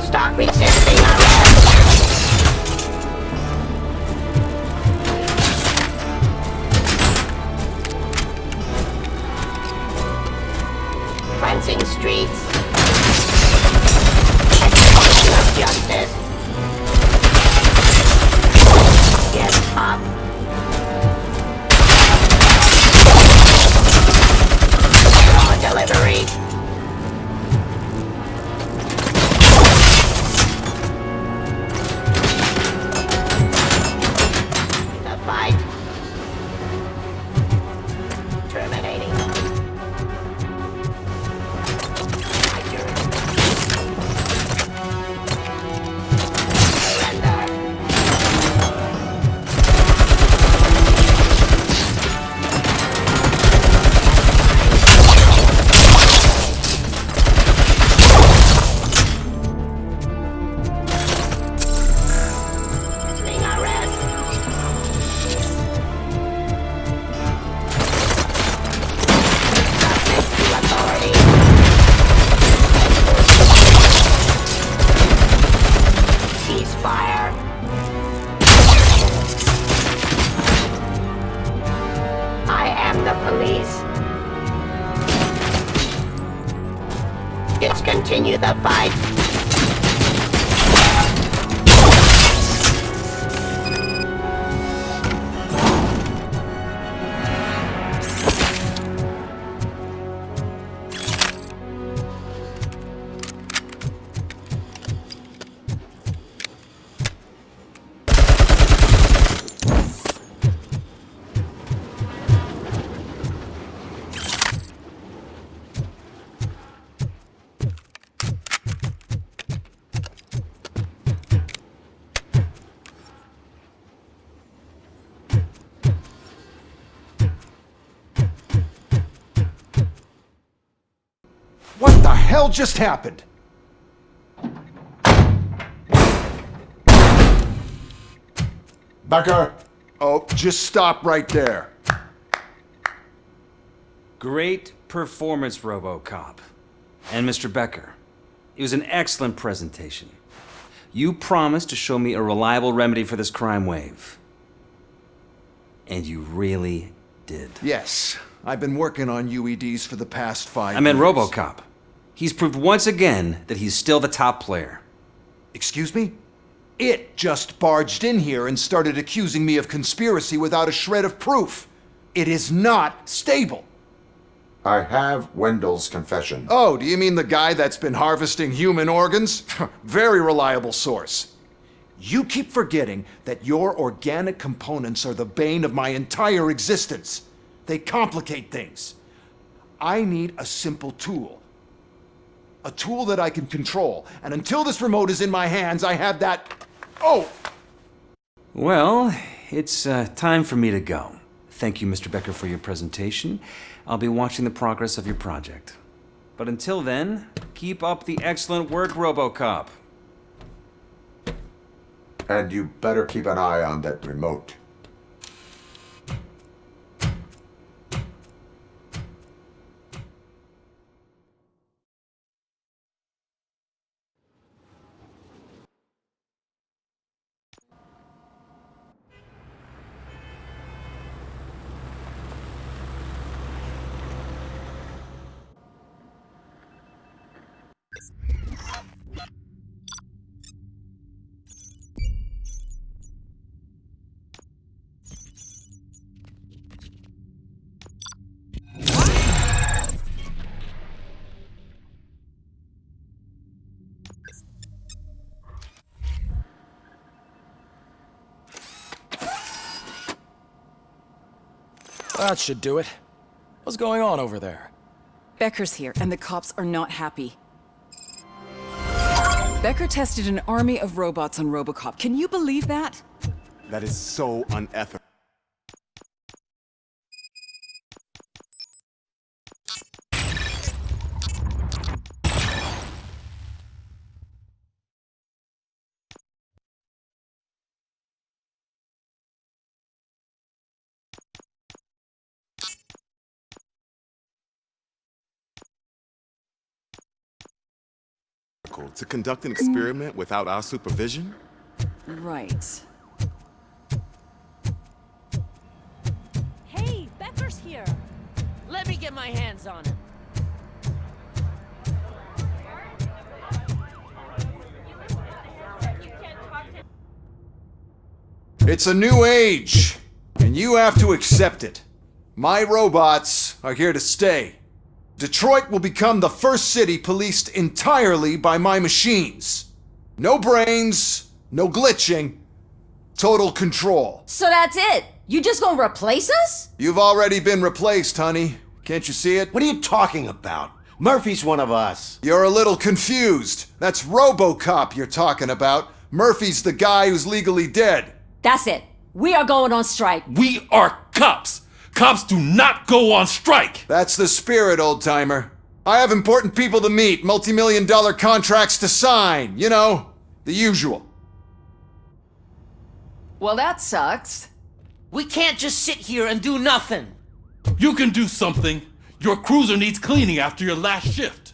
Stop resisting arrest. Cleansing streets. Execution of justice. Get up. Raw delivery. Fight. Terminating. Surrender. Listening arrest. Authority. Ceasefire. I am the police. Discontinue the fight. What the hell just happened? Becker! Oh, just stop right there. Great performance, RoboCop. And Mr. Becker, it was an excellent presentation. You promised to show me a reliable remedy for this crime wave. And you really did. Yes, I've been working on UEDs for the past 5 years. I meant RoboCop. He's proved once again that he's still the top player. Excuse me? It just barged in here and started accusing me of conspiracy without a shred of proof. It is not stable. I have Wendell's confession. Oh, do you mean the guy that's been harvesting human organs? Very reliable source. You keep forgetting that your organic components are the bane of my entire existence. They complicate things. I need a simple tool. A tool that I can control. And until this remote is in my hands, I have that... Oh! Well, it's time for me to go. Thank you, Mr. Becker, for your presentation. I'll be watching the progress of your project. But until then, keep up the excellent work, RoboCop. And you better keep an eye on that remote. That should do it. What's going on over there? Becker's here, and the cops are not happy. Becker tested an army of robots on ROBOCOP. Can you believe that? That is so unethical. To conduct an experiment without our supervision? Right. Hey, Becker's here. Let me get my hands on him. It's a new age, and you have to accept it. My robots are here to stay. Detroit will become the first city policed entirely by my machines. No brains, no glitching, total control. So that's it? You just gonna replace us? You've already been replaced, honey. Can't you see it? What are you talking about? Murphy's one of us. You're a little confused. That's RoboCop you're talking about. Murphy's the guy who's legally dead. That's it. We are going on strike. We are cops. Cops do not go on strike! That's the spirit, old-timer. I have important people to meet, multi-million-dollar contracts to sign, you know, the usual. Well, that sucks. We can't just sit here and do nothing. You can do something. Your cruiser needs cleaning after your last shift.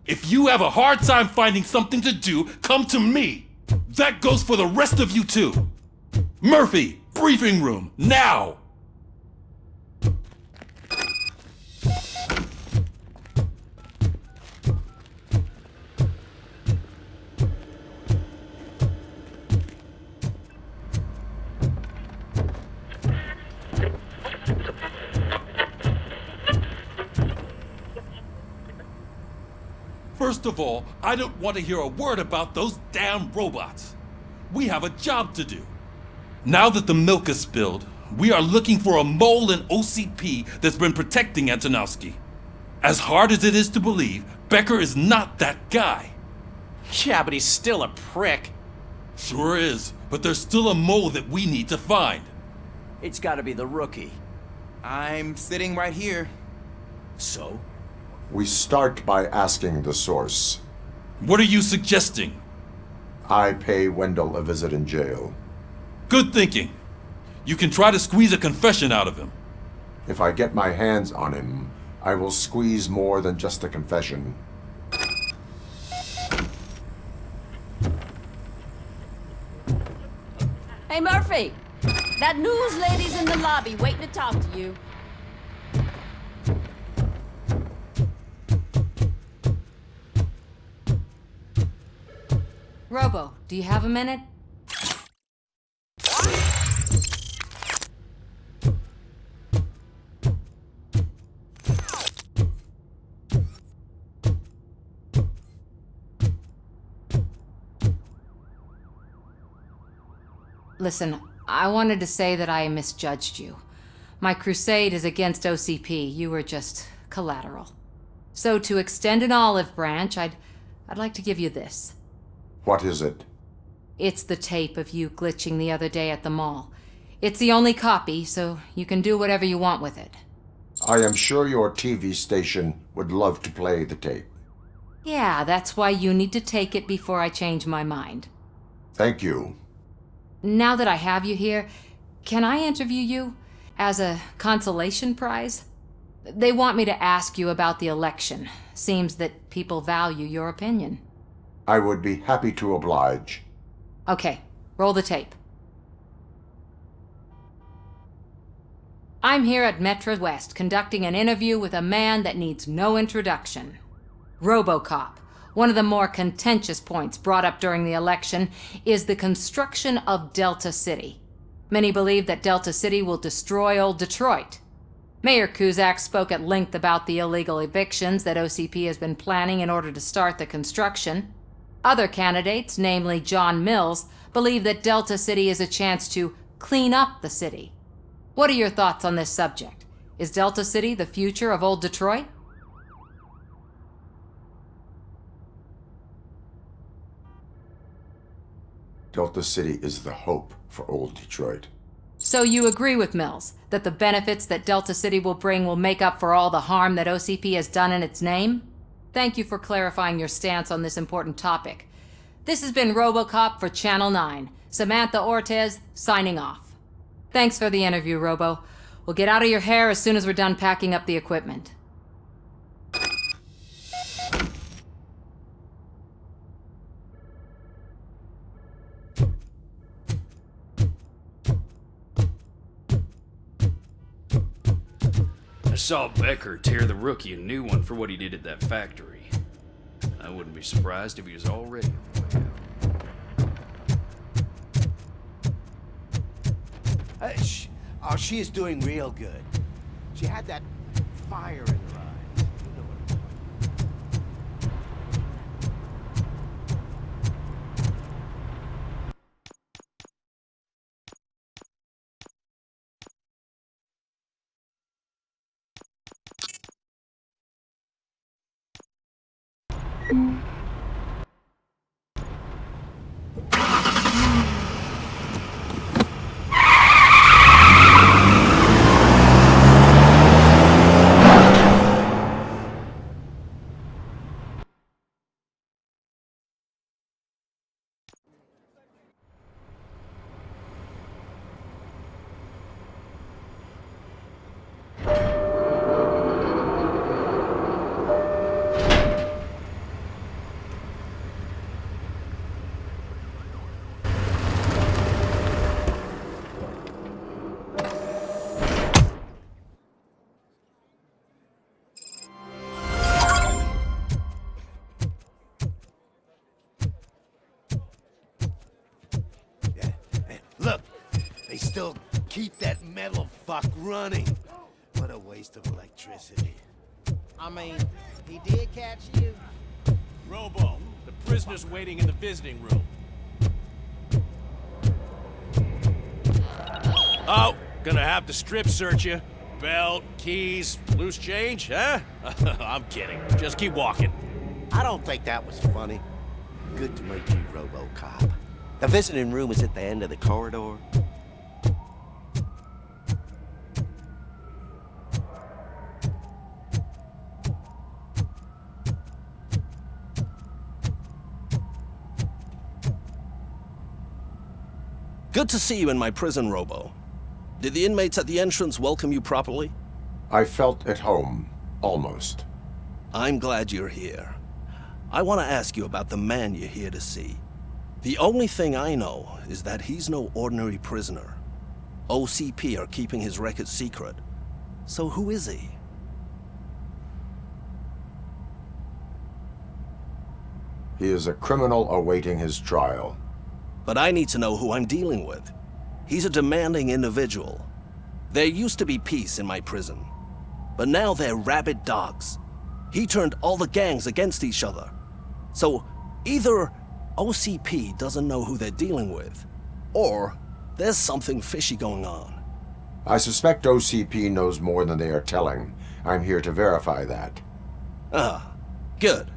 If you have a hard time finding something to do, come to me. That goes for the rest of you too. Murphy, briefing room, now! First of all, I don't want to hear a word about those damn robots. We have a job to do. Now that the milk is spilled, we are looking for a mole in OCP that's been protecting Antonowski. As hard as it is to believe, Becker is not that guy. Yeah, but he's still a prick. Sure is, but there's still a mole that we need to find. It's gotta be the rookie. I'm sitting right here. So? We start by asking the source. What are you suggesting? I pay Wendell a visit in jail. Good thinking. You can try to squeeze a confession out of him. If I get my hands on him, I will squeeze more than just a confession. Hey, Murphy! That news lady's in the lobby waiting to talk to you. Robo, do you have a minute? Listen, I wanted to say that I misjudged you. My crusade is against OCP. You were just collateral. So to extend an olive branch, I'd like to give you this. What is it? It's the tape of you glitching the other day at the mall. It's the only copy, so you can do whatever you want with it. I am sure your TV station would love to play the tape. Yeah, that's why you need to take it before I change my mind. Thank you. Now that I have you here, can I interview you as a consolation prize? They want me to ask you about the election. Seems that people value your opinion. I would be happy to oblige. Okay, roll the tape. I'm here at Metro West conducting an interview with a man that needs no introduction. ROBOCOP. One of the more contentious points brought up during the election is the construction of Delta City. Many believe that Delta City will destroy old Detroit. Mayor Cusack spoke at length about the illegal evictions that OCP has been planning in order to start the construction. Other candidates, namely John Mills, believe that Delta City is a chance to clean up the city. What are your thoughts on this subject? Is Delta City the future of old Detroit? Delta City is the hope for old Detroit. So you agree with Mills, that the benefits that Delta City will bring will make up for all the harm that OCP has done in its name? Thank you for clarifying your stance on this important topic. This has been ROBOCOP for Channel 9. Samantha Ortez, signing off. Thanks for the interview, Robo. We'll get out of your hair as soon as we're done packing up the equipment. I saw Becker tear the rookie a new one for what he did at that factory. I wouldn't be surprised if he was already on the way out. Oh, she is doing real good. She had that fire in her eyes. You know what I'm talking Look, they still keep that metal fuck running. What a waste of electricity. I mean, he did catch you. Robo, the prisoner's waiting in the visiting room. Oh, gonna have to strip search you. Belt, keys, loose change, huh? I'm kidding. Just keep walking. I don't think that was funny. Good to meet you, RoboCop. The visiting room is at the end of the corridor. Good to see you in my prison, Robo. Did the inmates at the entrance welcome you properly? I felt at home, almost. I'm glad you're here. I want to ask you about the man you're here to see. The only thing I know is that he's no ordinary prisoner. OCP are keeping his record secret. So who is he? He is a criminal awaiting his trial. But I need to know who I'm dealing with. He's a demanding individual. There used to be peace in my prison, but now they're rabid dogs. He turned all the gangs against each other. So either OCP doesn't know who they're dealing with, or there's something fishy going on. I suspect OCP knows more than they are telling, I'm here to verify that. Ah, good.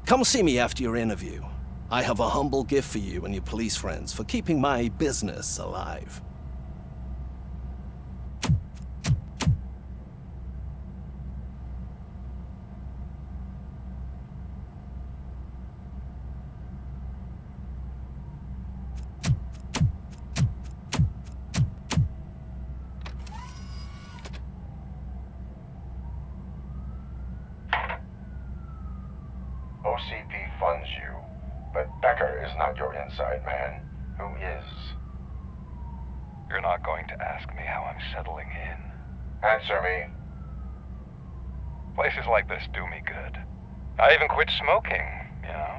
Come see me after your interview. I have a humble gift for you and your police friends for keeping my business alive. OCP funds you, but Becker is not your inside man. Who is? You're not going to ask me how I'm settling in. Answer me. Places like this do me good. I even quit smoking, you know?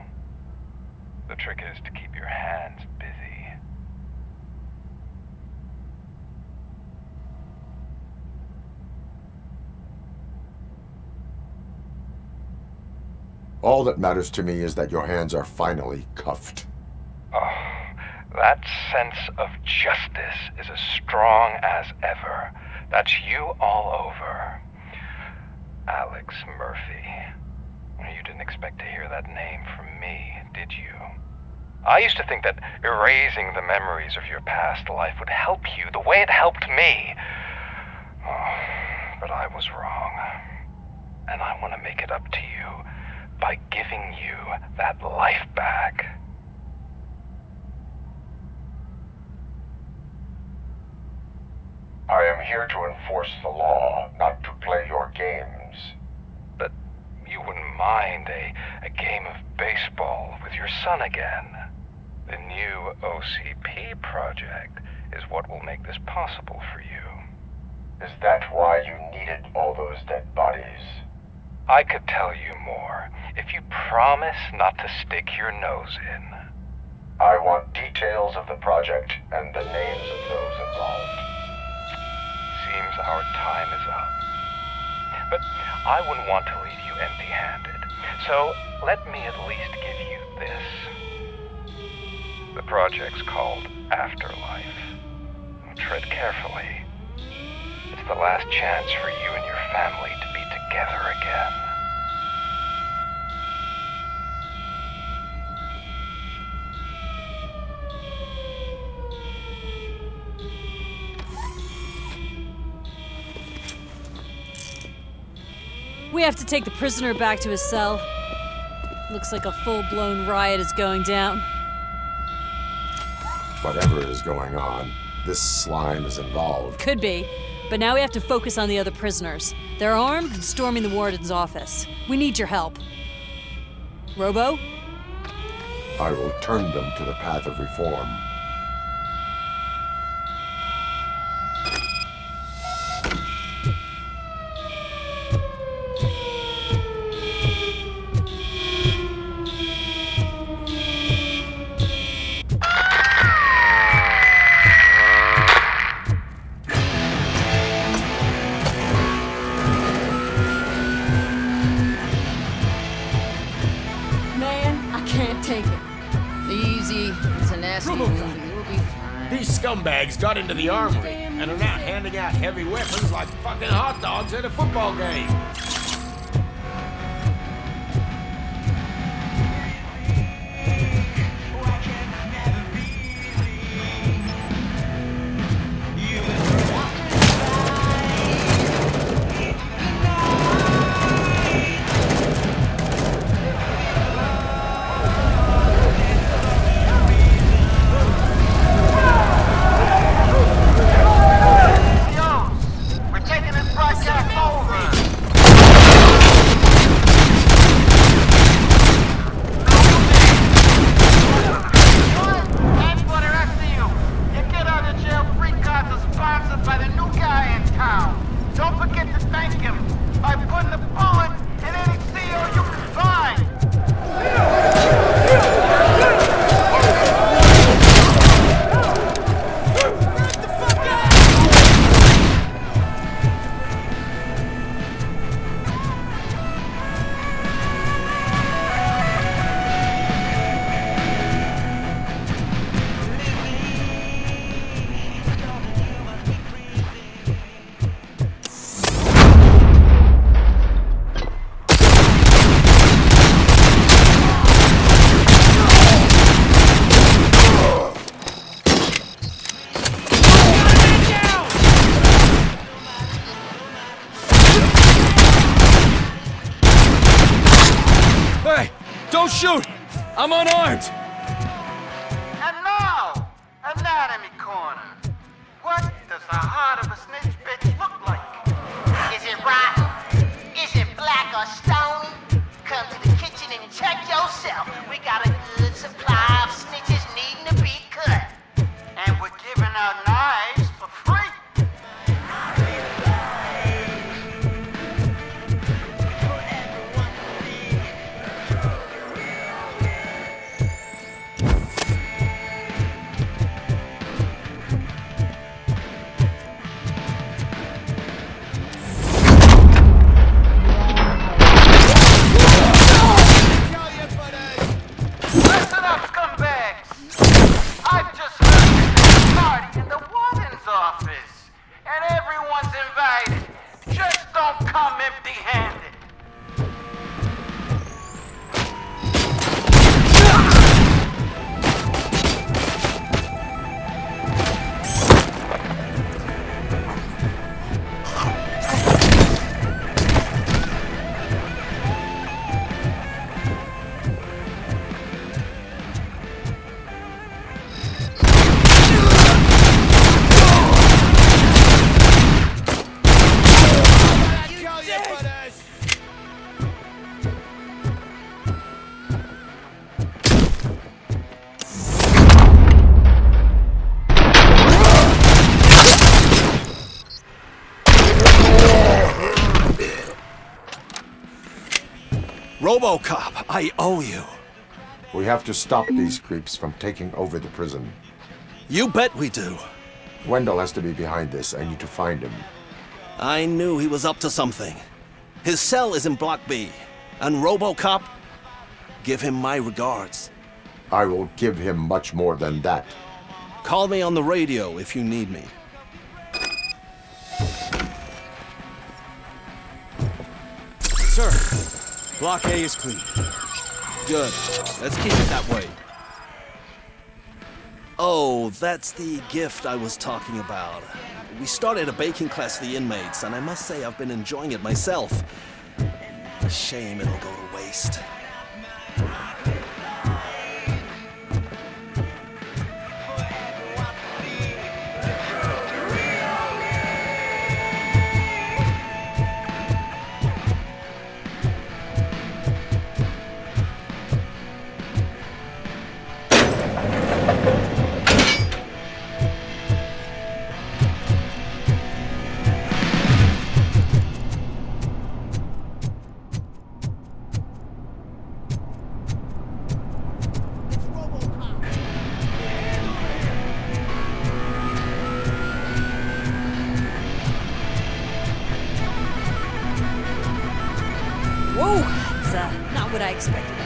The trick is to keep your hands busy. All that matters to me is that your hands are finally cuffed. Oh, that sense of justice is as strong as ever. That's you all over. Alex Murphy. You didn't expect to hear that name from me, did you? I used to think that erasing the memories of your past life would help you the way it helped me. Oh, but I was wrong. And I want to make it up to you by giving you that life back. I am here to enforce the law, not to play your games. But you wouldn't mind a game of baseball with your son again. The new OCP project is what will make this possible for you. Is that why you needed all those dead bodies? I could tell you more if you promise not to stick your nose in. I want details of the project and the names of those involved. Seems our time is up. But I wouldn't want to leave you empty-handed, so let me at least give you this. The project's called Afterlife. Tread carefully. It's the last chance for you and your family to be together again. We have to take the prisoner back to his cell. Looks like a full-blown riot is going down. Whatever is going on, this slime is involved. Could be, but now we have to focus on the other prisoners. They're armed and storming the warden's office. We need your help. Robo? I will turn them to the path of reform. These scumbags got into the armory and are now handing out heavy weapons like fucking hot dogs at a football game. Don't shoot! I'm unarmed! And now, Anatomy Corner. What does the heart of a snitch bitch look like? Is it rotten? Is it black or stony? Come to the kitchen and check yourself. We got a good supply of snitches needing to be cut. And we're giving out knives for free. Listen up, scumbags! I've just heard there's a party in the warden's office, and everyone's invited. Just don't come empty-handed. ROBOCOP, I owe you. We have to stop these creeps from taking over the prison. You bet we do. Wendell has to be behind this. I need to find him. I knew he was up to something. His cell is in Block B. And ROBOCOP, give him my regards. I will give him much more than that. Call me on the radio if you need me. Sir, Block A is clean. Good. Let's keep it that way. Oh, that's the gift I was talking about. We started a baking class for the inmates, and I must say I've been enjoying it myself. Shame it'll go to waste. Whoa, that's not what I expected.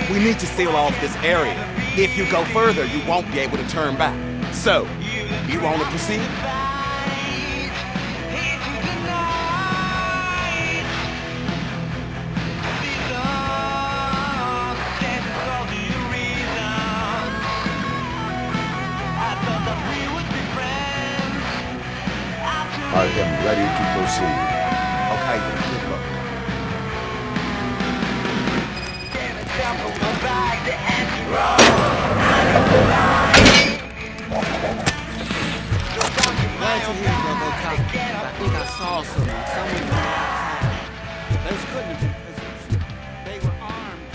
We need to seal off this area. If you go further, you won't be able to turn back. So, you want to proceed? I am ready to proceed. Okay, then, good luck. Glad to hear you, ROBOCOP. I think I saw someone from outside. Those couldn't have been prisoners. They were armed.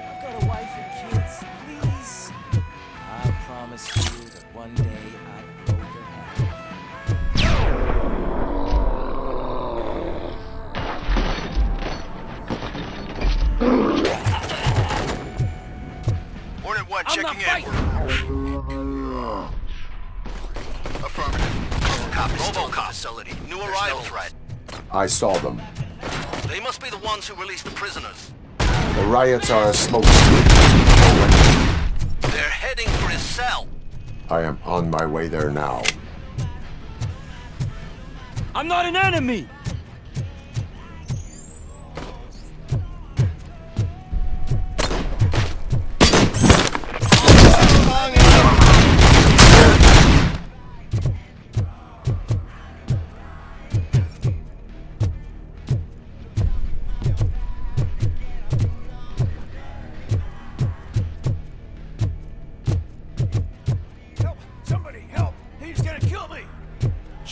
I've got a wife and kids. Please. I promise you that one day I'd blow your head off. Hornet 1 checking in. Affirmative. ROBOCOP facility. New arrivals, right? I saw them. They must be the ones who released the prisoners. The riots are a smoke. They're heading for his cell. I am on my way there now. I'm not an enemy!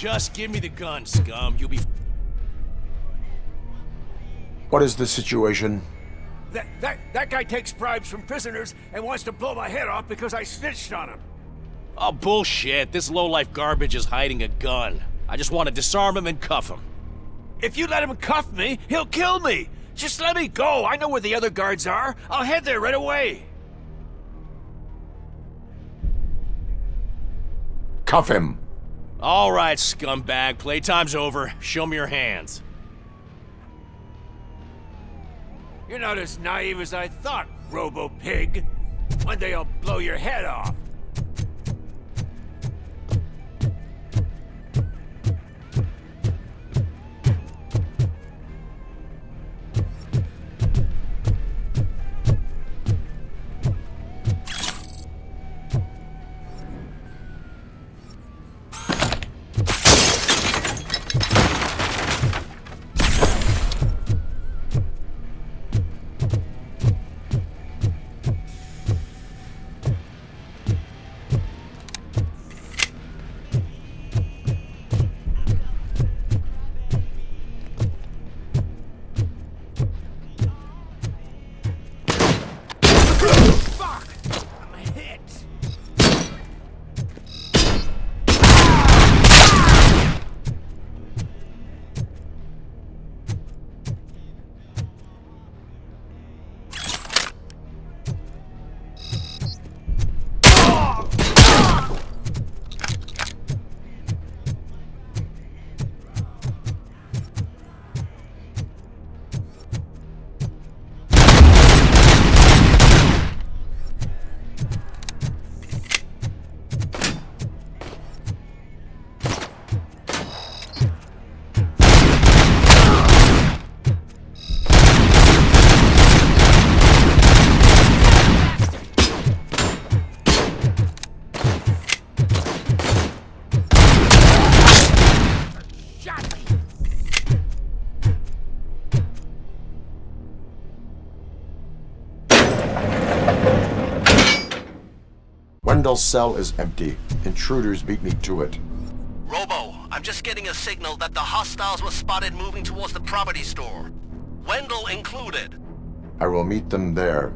Just give me the gun, scum. You'll be... What is the situation? That guy takes bribes from prisoners and wants to blow my head off because I snitched on him. Oh, bullshit. This lowlife garbage is hiding a gun. I just want to disarm him and cuff him. If you let him cuff me, he'll kill me. Just let me go. I know where the other guards are. I'll head there right away. Cuff him. All right, scumbag. Playtime's over. Show me your hands. You're not as naive as I thought, Robo-Pig. One day I'll blow your head off. Wendell's cell is empty. Intruders beat me to it. Robo, I'm just getting a signal that the hostiles were spotted moving towards the property store. Wendell included. I will meet them there.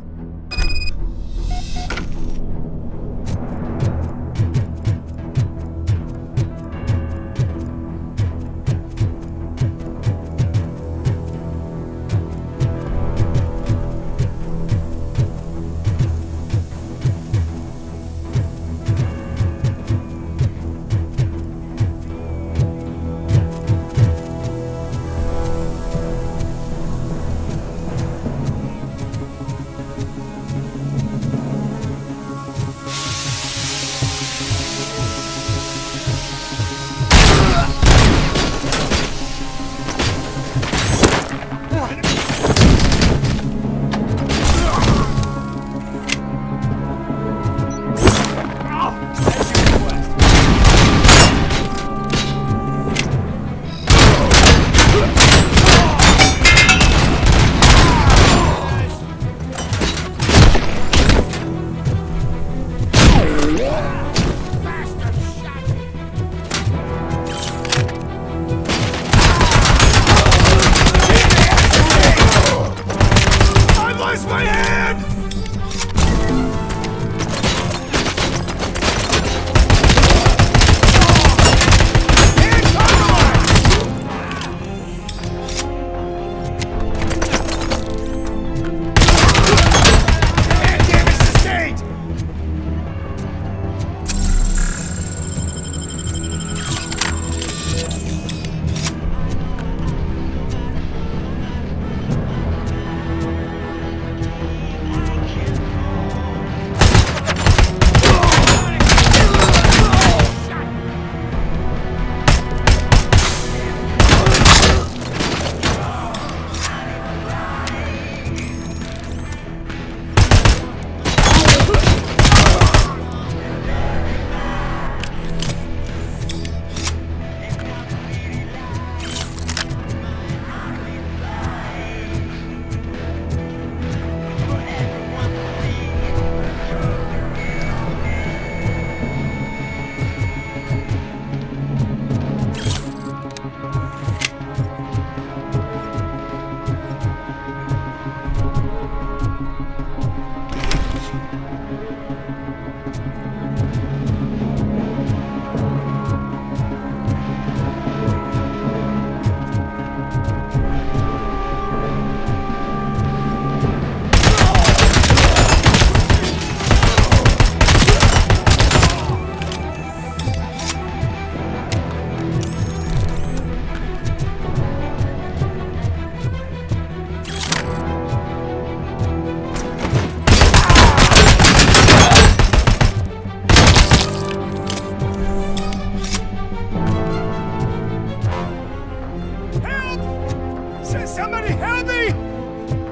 Somebody help me!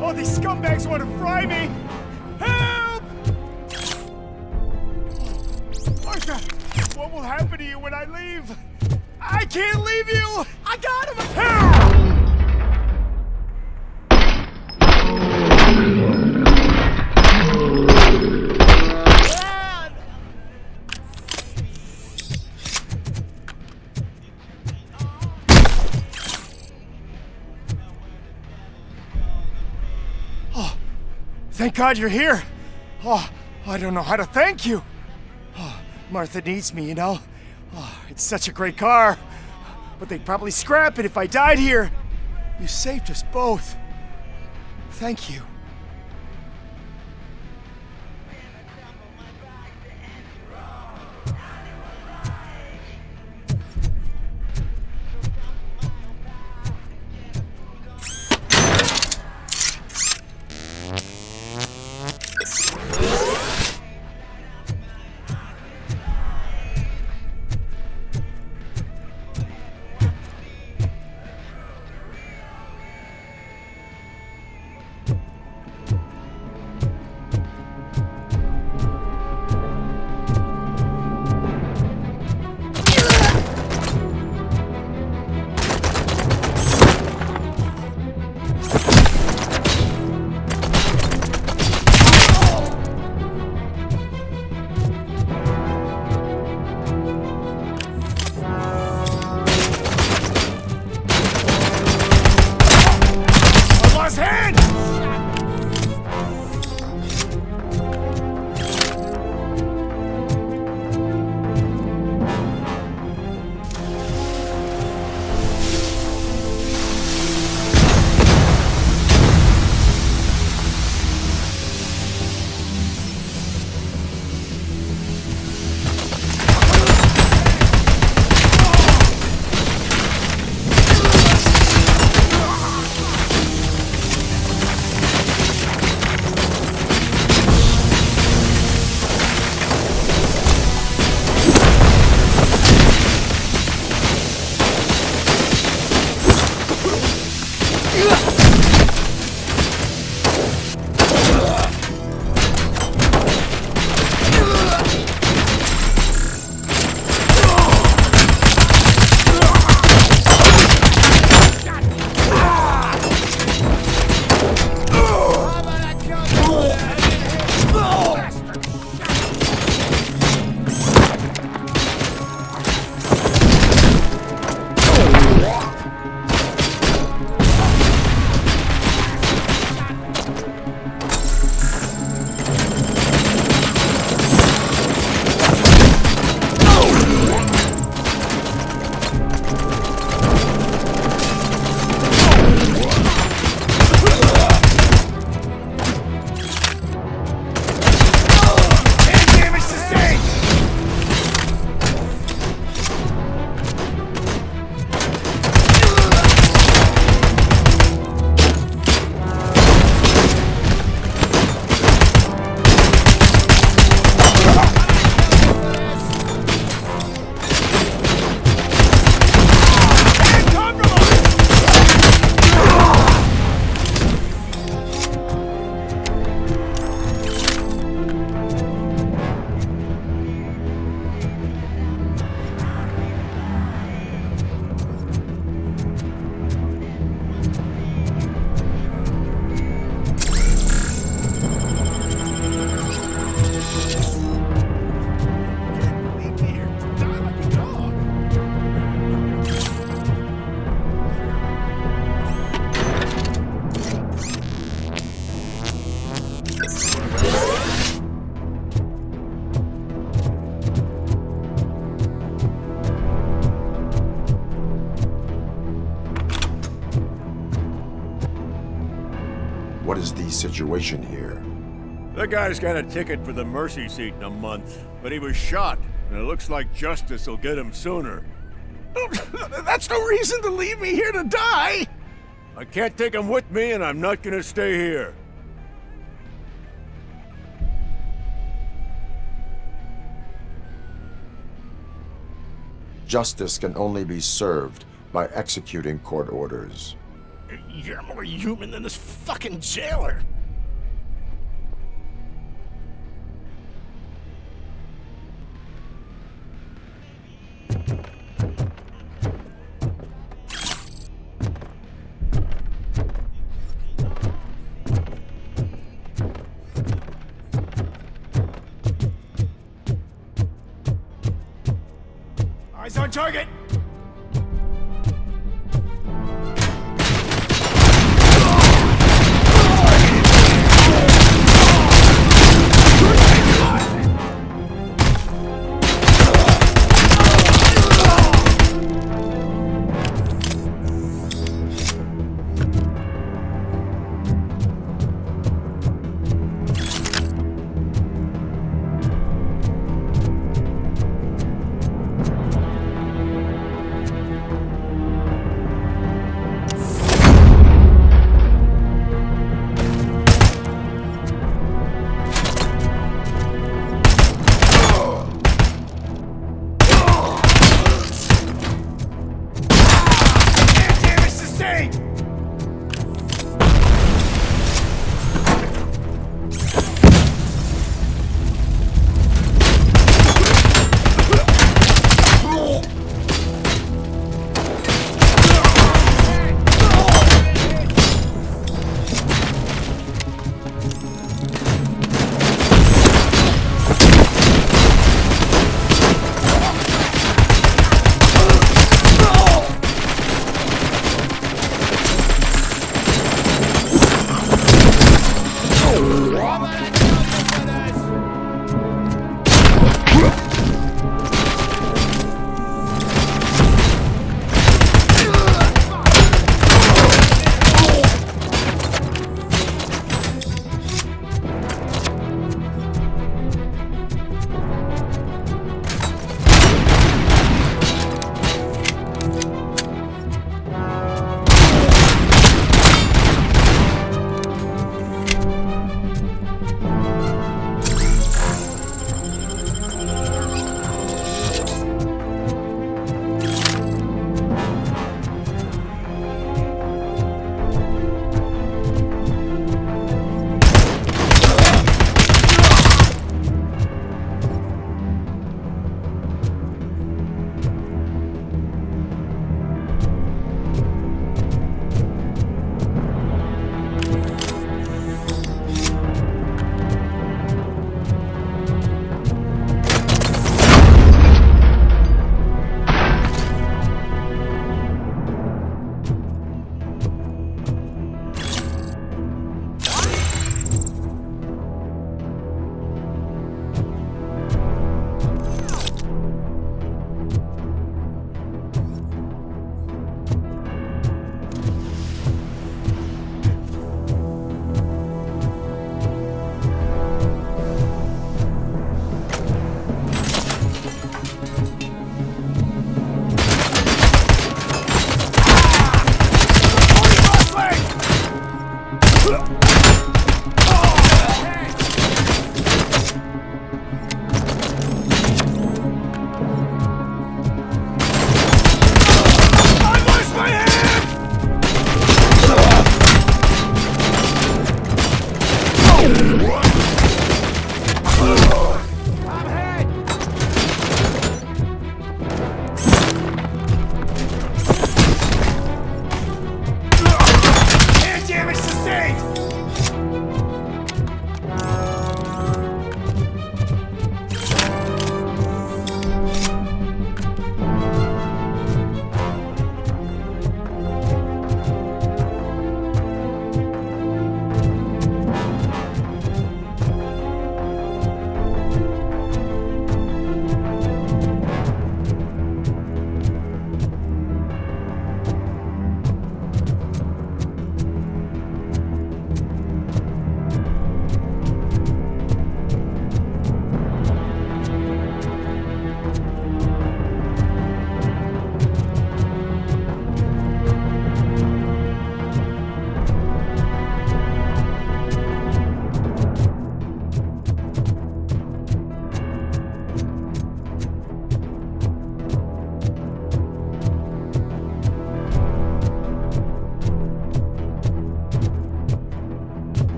Oh, these scumbags want to fry me! Help! Martha, what will happen to you when I leave? I can't leave you! I got him! Help! Thank God you're here. Oh, I don't know how to thank you. Oh, Martha needs me, you know. Oh, it's such a great car. But they'd probably scrap it if I died here. You saved us both. Thank you. What is the situation here? The guy's got a ticket for the mercy seat in a month, but he was shot, and it looks like justice will get him sooner. That's no reason to leave me here to die! I can't take him with me, and I'm not gonna stay here. Justice can only be served by executing court orders. You're more human than this fucking jailer. Eyes on target!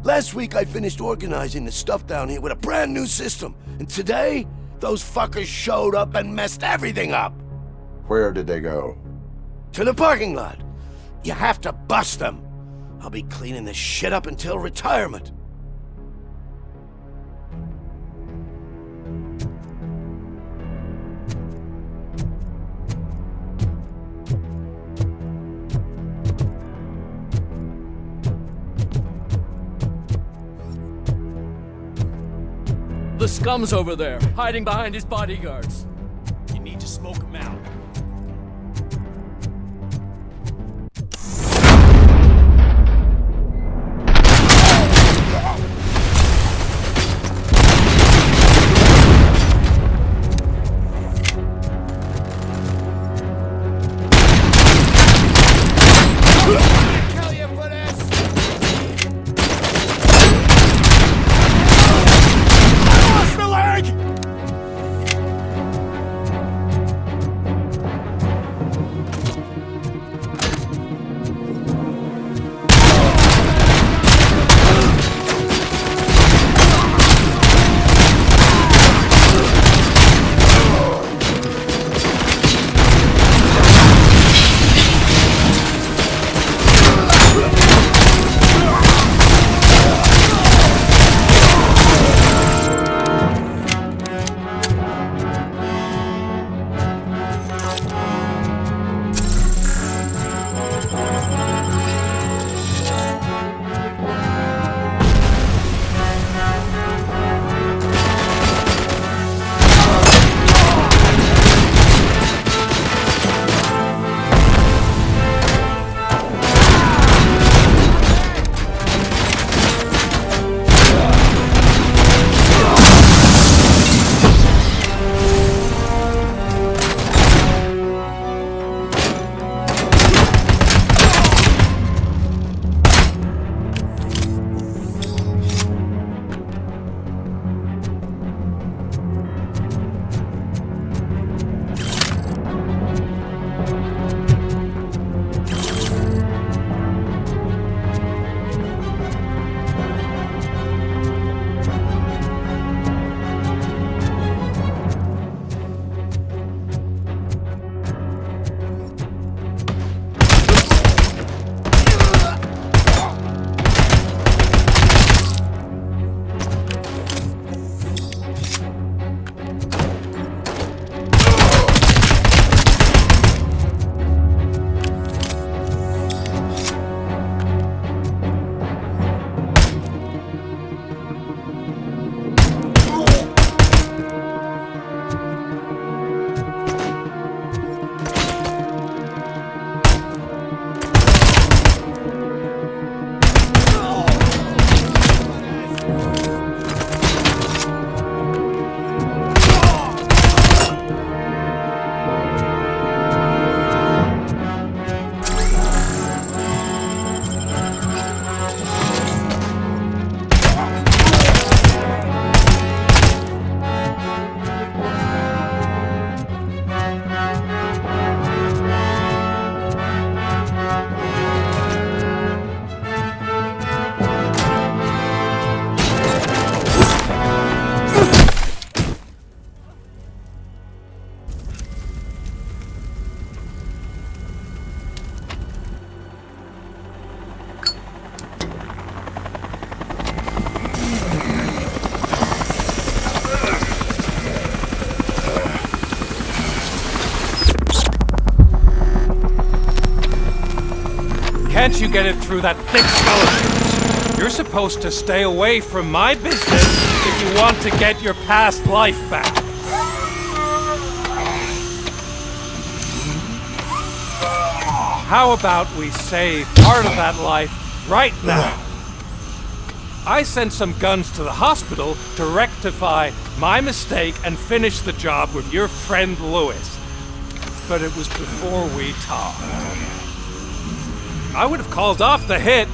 Last week I finished organizing the stuff down here with a brand new system. And today, those fuckers showed up and messed everything up. Where did they go? To the parking lot. You have to bust them. I'll be cleaning this shit up until retirement. The scum's over there, hiding behind his bodyguards. You need to smoke him out. Can't you get it through that thick skeleton? You're supposed to stay away from my business if you want to get your past life back. How about we save part of that life right now? I sent some guns to the hospital to rectify my mistake and finish the job with your friend Lewis. But it was before we talked. I would have called off the hit,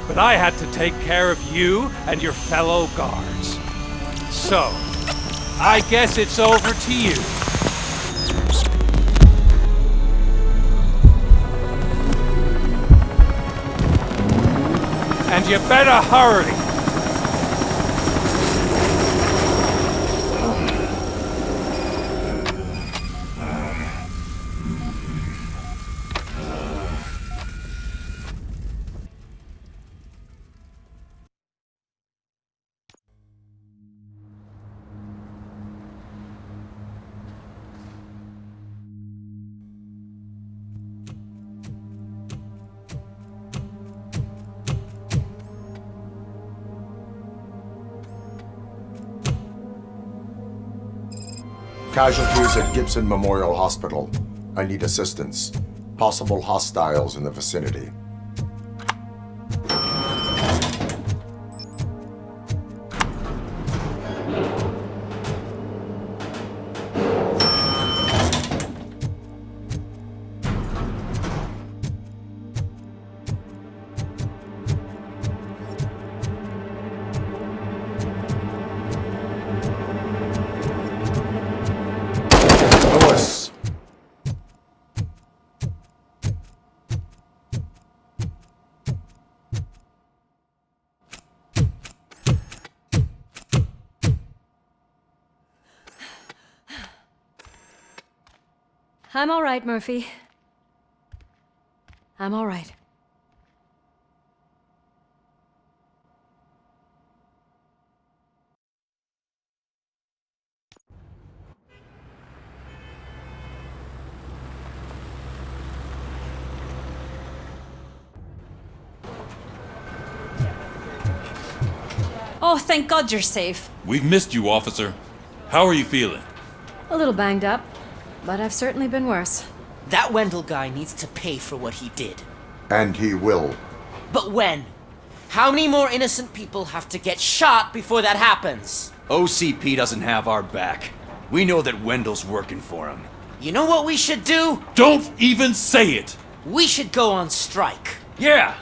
but I had to take care of you and your fellow guards. So, I guess it's over to you. And you better hurry. Casualties at Gibson Memorial Hospital. I need assistance. Possible hostiles in the vicinity. Lewis. I'm all right, Murphy. I'm all right. Oh, thank God you're safe. We've missed you, officer. How are you feeling? A little banged up, but I've certainly been worse. That Wendell guy needs to pay for what he did. And he will. But when? How many more innocent people have to get shot before that happens? OCP doesn't have our back. We know that Wendell's working for him. You know what we should do? Don't even say it! We should go on strike. Yeah!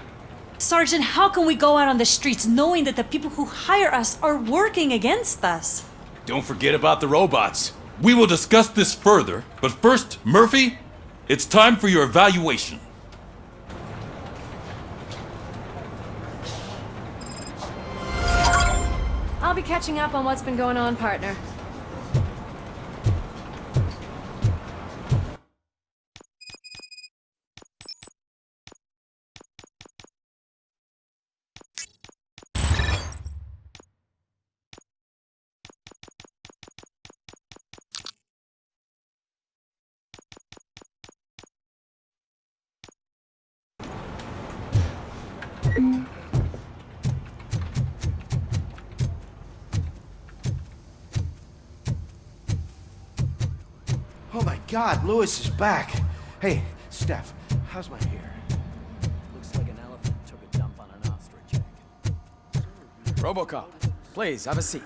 Sergeant, how can we go out on the streets knowing that the people who hire us are working against us? Don't forget about the robots. We will discuss this further, but first, Murphy, it's time for your evaluation. I'll be catching up on what's been going on, partner. Oh my God, Lewis is back. Hey, Steph, how's my hair? Looks like an elephant took a dump on an ostrich egg. ROBOCOP, please, have a seat.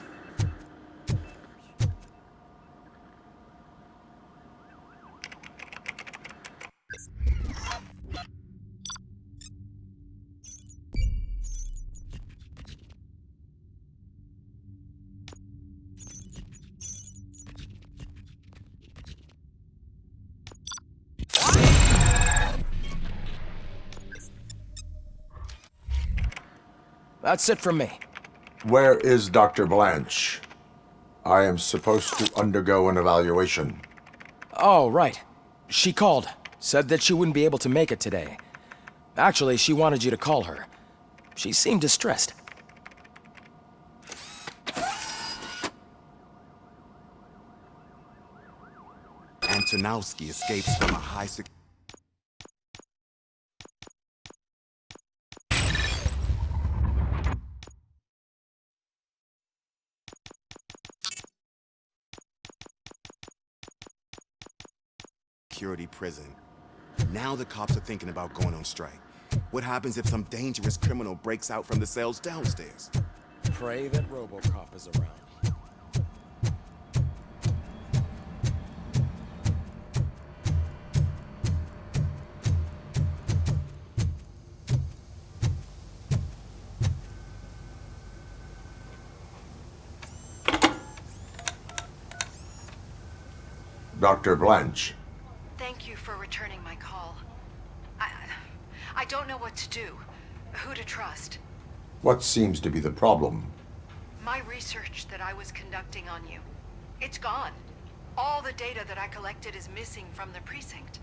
That's it from me. Where is Dr. Blanche? I am supposed to undergo an evaluation. Oh, right. She called. Said that she wouldn't be able to make it today. Actually, she wanted you to call her. She seemed distressed. Antonowski escapes from a high security prison. Now the cops are thinking about going on strike. What happens if some dangerous criminal breaks out from the cells downstairs? Pray that ROBOCOP is around. Dr. Blanche. Thank you for returning my call. I don't know what to do, who to trust. What seems to be the problem? My research that I was conducting on you, it's gone. All the data that I collected is missing from the precinct.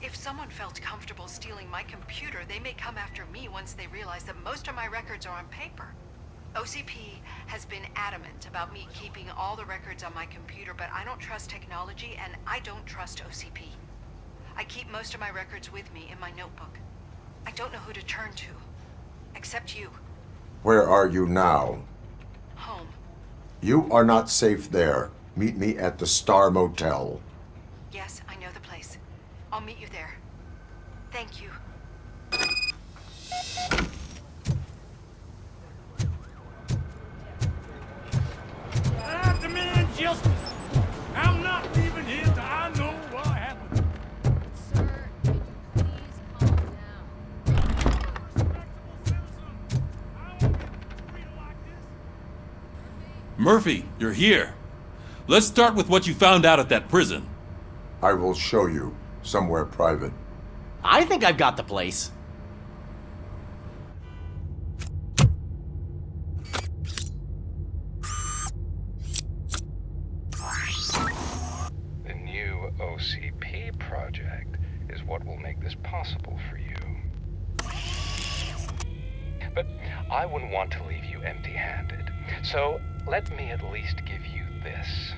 If someone felt comfortable stealing my computer, they may come after me once they realize that most of my records are on paper. OCP has been adamant about me keeping all the records on my computer, but I don't trust technology and I don't trust OCP. I keep most of my records with me in my notebook. I don't know who to turn to, except you. Where are you now? Home. You are not safe there. Meet me at the Star Motel. Yes, I know the place. I'll meet you there. Thank you. I demand justice. I'm not leaving here till I know what happened. Murphy, you're here. Let's start with what you found out at that prison. I will show you, somewhere private. I think I've got the place. The new OCP project is what will make this possible for you. But I wouldn't want to leave you empty-handed, so let me at least give you this.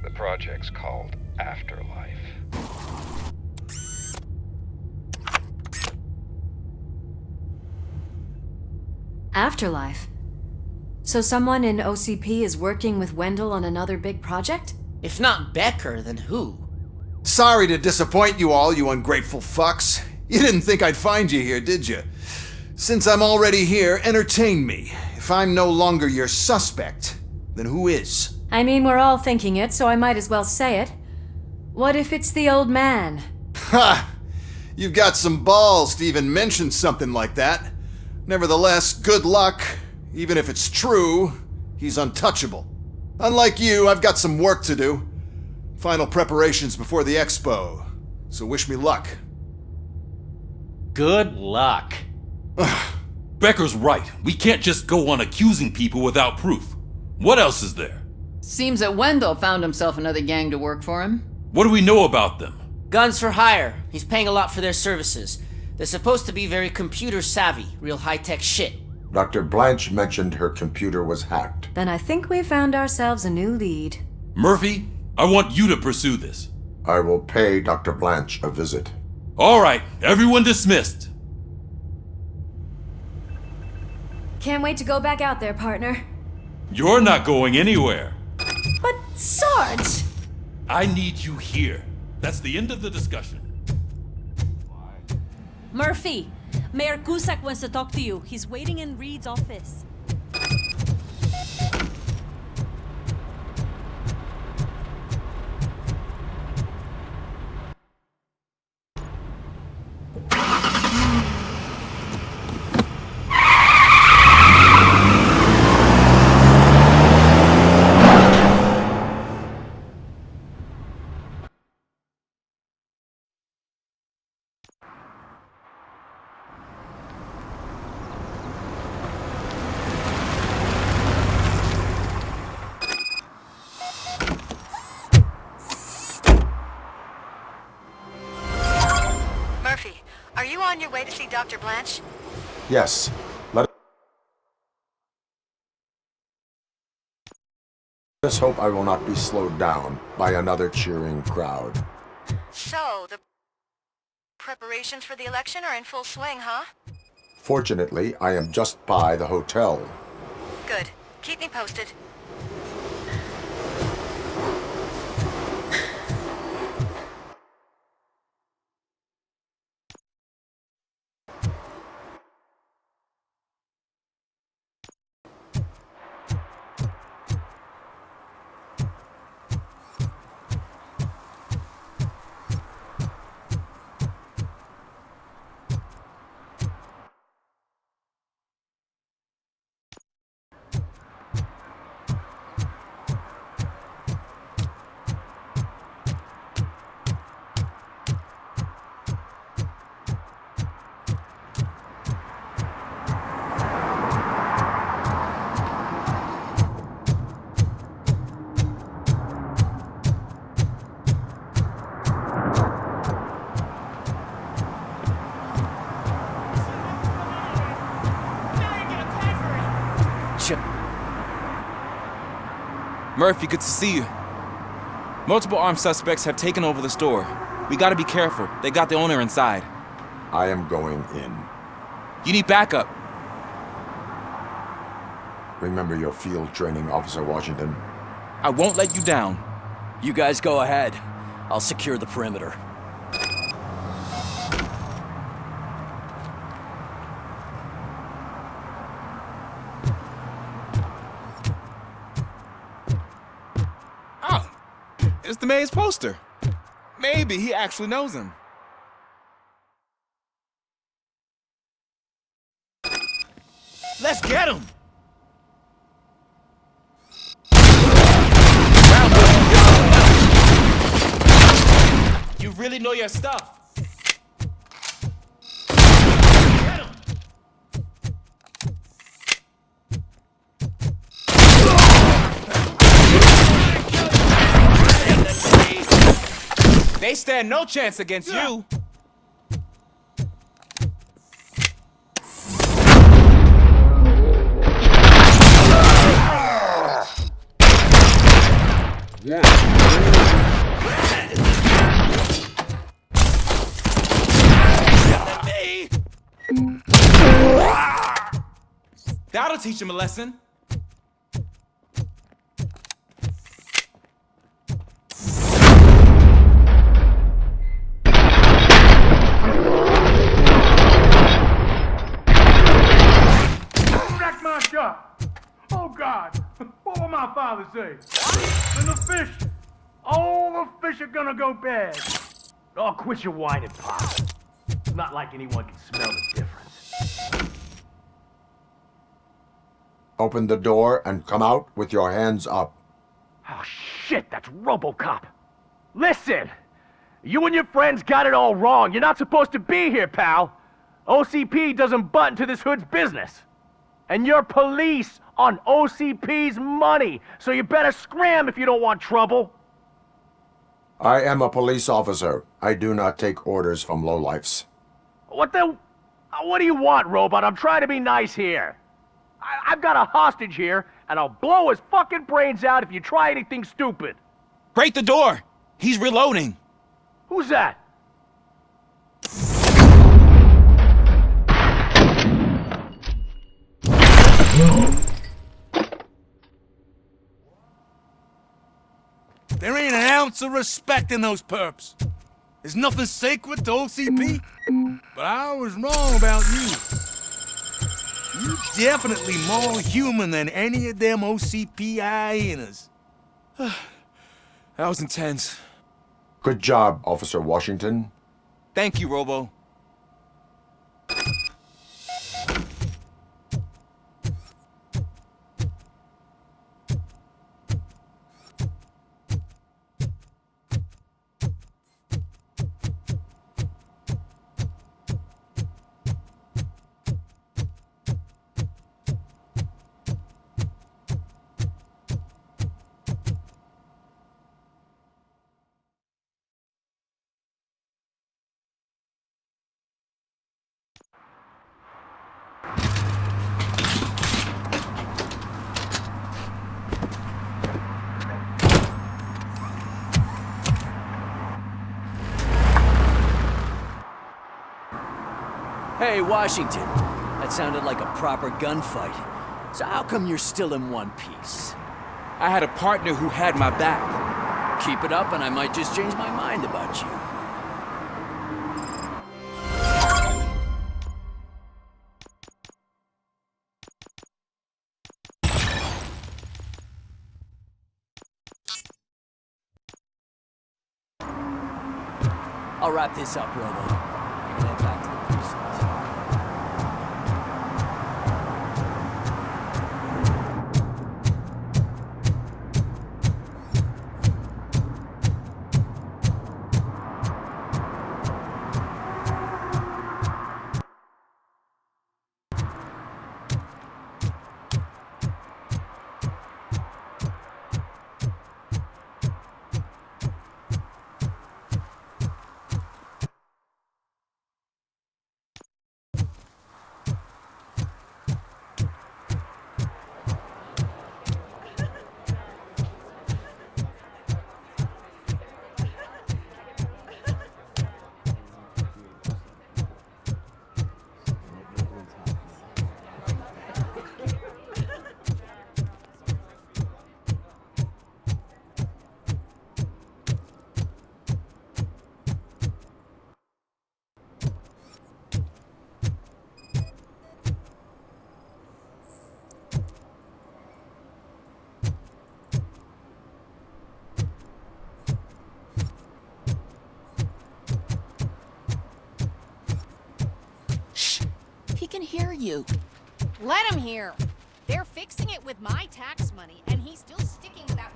The project's called Afterlife. Afterlife? So someone in OCP is working with Wendell on another big project? If not Becker, then who? Sorry to disappoint you all, you ungrateful fucks. You didn't think I'd find you here, did you? Since I'm already here, entertain me. If I'm no longer your suspect, then who is? I mean, we're all thinking it, so I might as well say it. What if it's the old man? Ha! You've got some balls to even mention something like that. Nevertheless, good luck. Even if it's true, he's untouchable. Unlike you, I've got some work to do. Final preparations before the expo. So wish me luck. Good luck. Becker's right. We can't just go on accusing people without proof. What else is there? Seems that Wendell found himself another gang to work for him. What do we know about them? Guns for hire. He's paying a lot for their services. They're supposed to be very computer savvy, real high-tech shit. Dr. Blanche mentioned her computer was hacked. Then I think we found ourselves a new lead. Murphy, I want you to pursue this. I will pay Dr. Blanche a visit. All right, everyone dismissed. Can't wait to go back out there, partner. You're not going anywhere. But, Sarge! I need you here. That's the end of the discussion. Murphy, Mayor Cusack wants to talk to you. He's waiting in Reed's office. Murphy, are you on your way to see Dr. Blanche? Yes. Let's hope I will not be slowed down by another cheering crowd. So, the preparations for the election are in full swing, huh? Fortunately, I am just by the hotel. Good. Keep me posted. Murphy, good to see you. Multiple armed suspects have taken over the store. We gotta be careful. They got the owner inside. I am going in. You need backup. Remember your field training, Officer Washington. I won't let you down. You guys go ahead. I'll secure the perimeter. Oh, it's the mayor's poster. Maybe he actually knows him. Let's get him! You really know your stuff. They stand no chance against you. That'll teach him a lesson. Wreck my shop! Oh God! What will my father say? And the fish! All the fish are gonna go bad! Oh, quit your whining, Pop. It's not like anyone can smell the difference. Open the door and come out with your hands up. Oh shit, that's ROBOCOP! Listen! You and your friends got it all wrong. You're not supposed to be here, pal. OCP doesn't butt into this hood's business. And you're police on OCP's money, so you better scram if you don't want trouble. I am a police officer. I do not take orders from lowlifes. What do you want, robot? I'm trying to be nice here. I've got a hostage here, and I'll blow his fucking brains out if you try anything stupid. Break the door! He's reloading. Who's that? There ain't an ounce of respect in those perps. There's nothing sacred to OCP, but I was wrong about you. You're definitely more human than any of them OCP hyenas. That was intense. Good job, Officer Washington. Thank you, Robo. Hey, Washington. That sounded like a proper gunfight. So how come you're still in one piece? I had a partner who had my back. Keep it up and I might just change my mind about you. I'll wrap this up, Robo. I can head back to the precinct. are you? Let him here. They're fixing it with my tax money, and he's still sticking with that.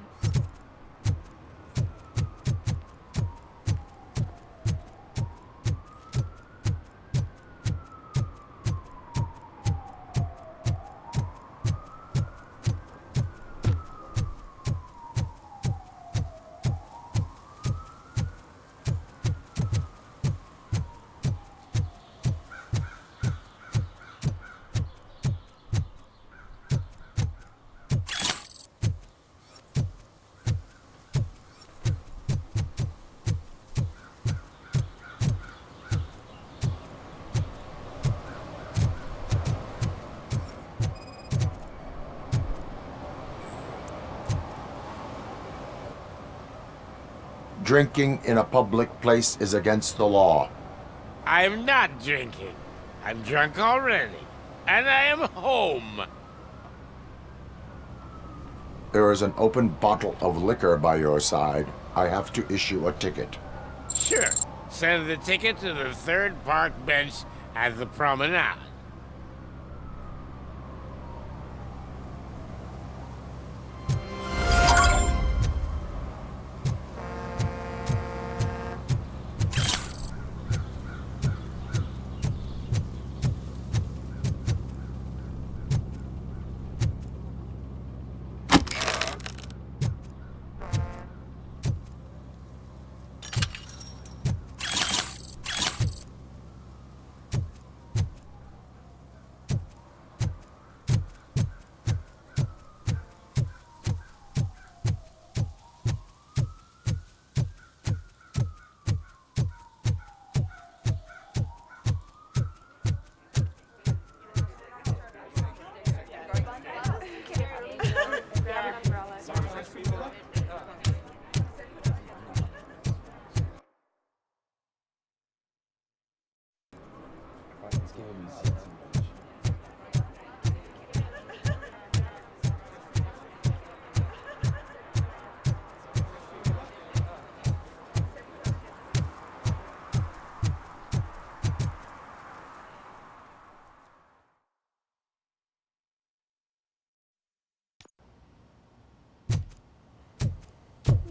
Drinking in a public place is against the law. I'm not drinking. I'm drunk already. And I am home. There is an open bottle of liquor by your side. I have to issue a ticket. Sure. Send the ticket to the third park bench at the promenade.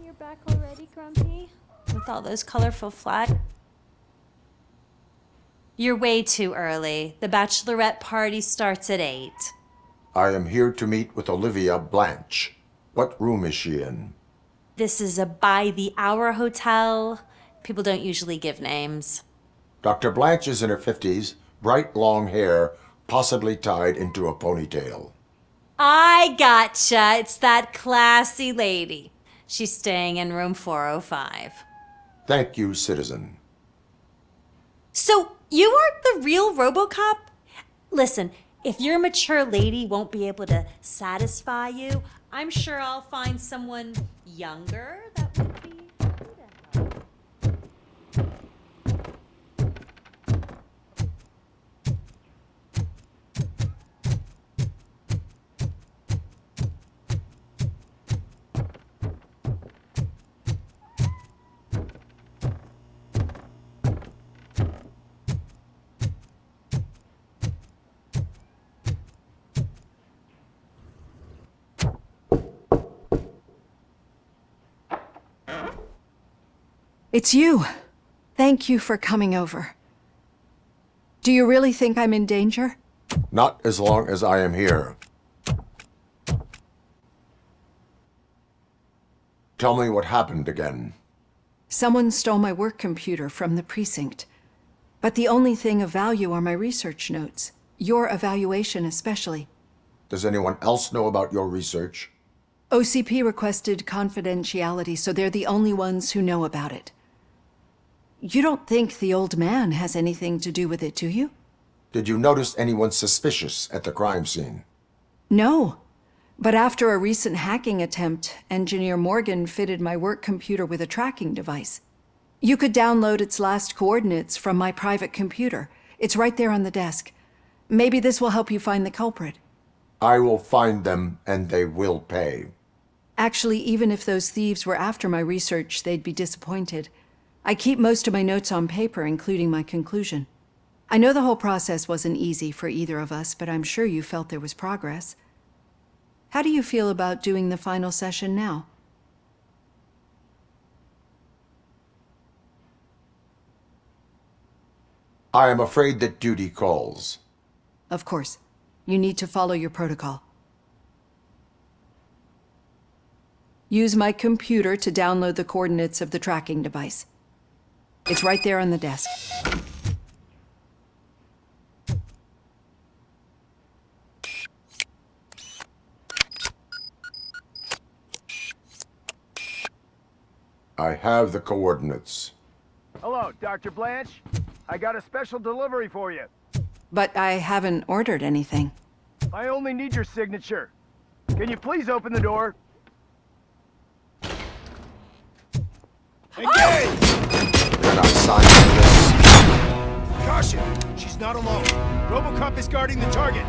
You're back already, Grumpy? With all those colorful flags? You're way too early. The bachelorette party starts at 8. I am here to meet with Olivia Blanche. What room is she in? This is a by-the-hour hotel. People don't usually give names. Dr. Blanche is in her 50s, bright long hair, possibly tied into a ponytail. I gotcha. It's that classy lady. She's staying in room 405. Thank you, citizen. So, you aren't the real RoboCop? Listen, if your mature lady won't be able to satisfy you, I'm sure I'll find someone younger that would be good at help. It's you. Thank you for coming over. Do you really think I'm in danger? Not as long as I am here. Tell me what happened again. Someone stole my work computer from the precinct. But the only thing of value are my research notes. Your evaluation especially. Does anyone else know about your research? OCP requested confidentiality, so they're the only ones who know about it. You don't think the old man has anything to do with it, do you? Did you notice anyone suspicious at the crime scene? No. But after a recent hacking attempt, Engineer Morgan fitted my work computer with a tracking device. You could download its last coordinates from my private computer. It's right there on the desk. Maybe this will help you find the culprit. I will find them, and they will pay. Actually, even if those thieves were after my research, they'd be disappointed. I keep most of my notes on paper, including my conclusion. I know the whole process wasn't easy for either of us, but I'm sure you felt there was progress. How do you feel about doing the final session now? I am afraid that duty calls. Of course. You need to follow your protocol. Use my computer to download the coordinates of the tracking device. It's right there on the desk. I have the coordinates. Hello, Dr. Blanche. I got a special delivery for you. But I haven't ordered anything. I only need your signature. Can you please open the door? Engage! Then I signed this. Caution! She's not alone. ROBOCOP is guarding the target.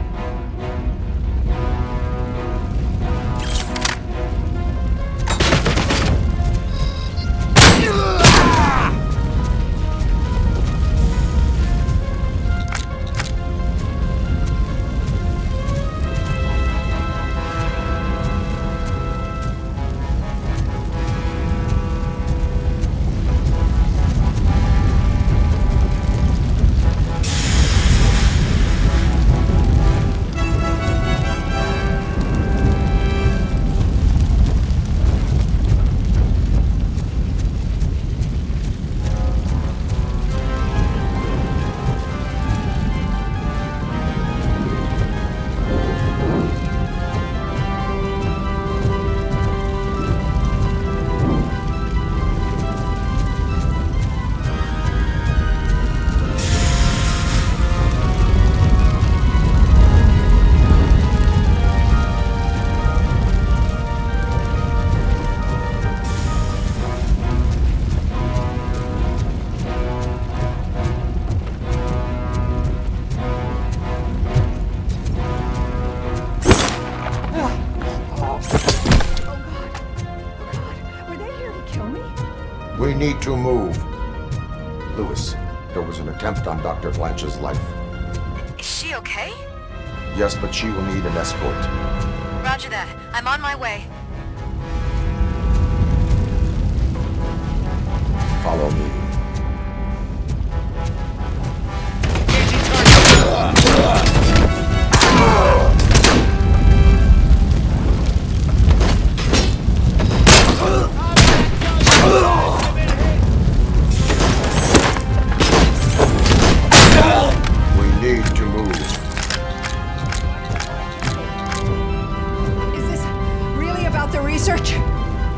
We need to move. Lewis, there was an attempt on Dr. Blanche's life. Is she okay? Yes, but she will need an escort. Roger that. I'm on my way. Follow me.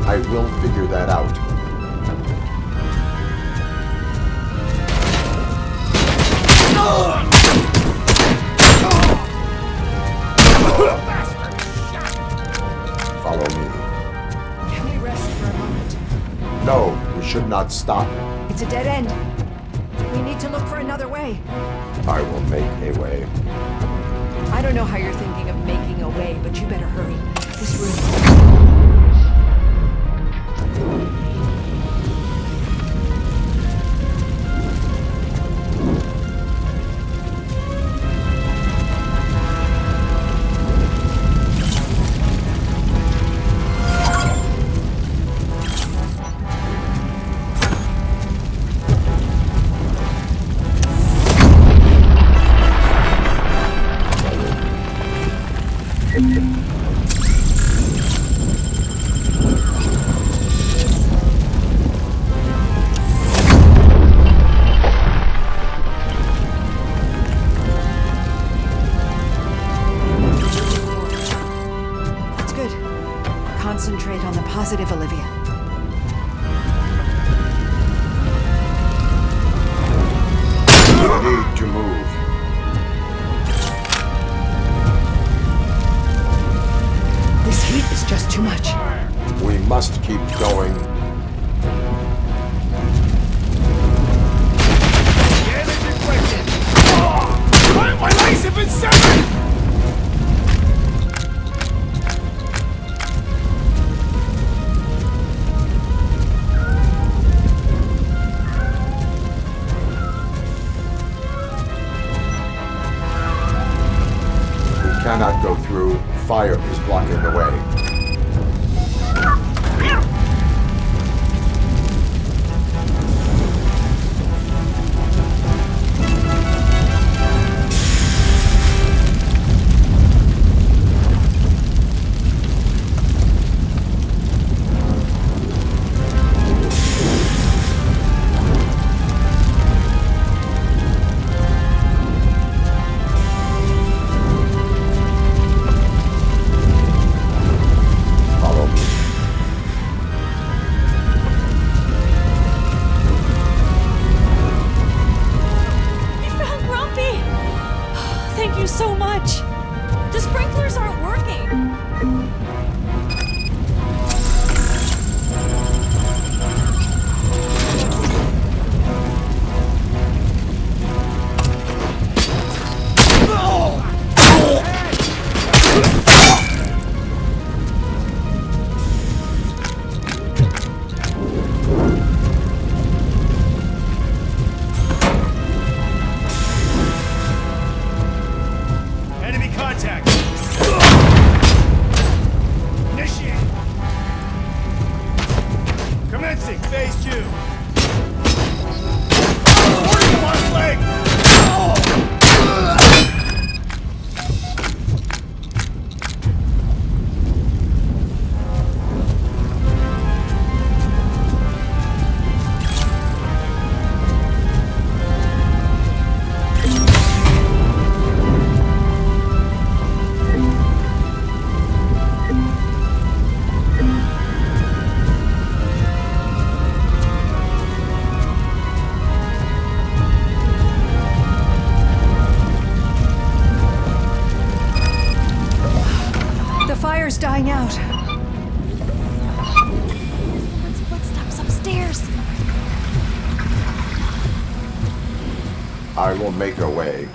I will figure that out. Follow me. Can we rest for a moment? No, we should not stop. It's a dead end. We need to look for another way. I will make a way. I don't know how you're thinking of making a way, but you better hurry. This room... Concentrate on the positive, Olivia. We need to move. This heat is just too much. We must keep going. Damage inflicted! Oh! My legs have been severed! cannot go through. Fire is blocking the way. Dying out. Footsteps upstairs. I will make a way.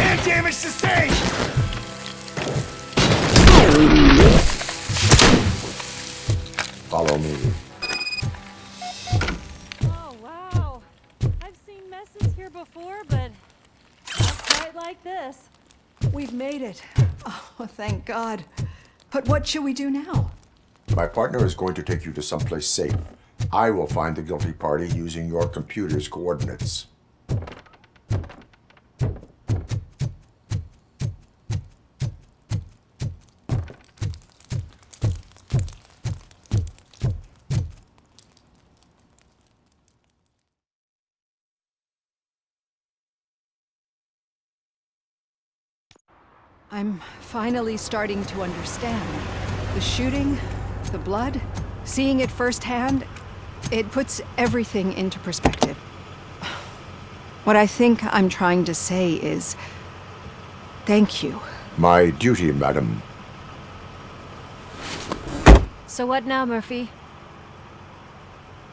And damage sustained! Follow me. Before, but not quite like this. We've made it. Oh, thank God. But what should we do now? My partner is going to take you to someplace safe. I will find the guilty party using your computer's coordinates. I'm finally starting to understand. The shooting, the blood, seeing it firsthand, it puts everything into perspective. What I think I'm trying to say is, thank you. My duty, madam. So what now, Murphy?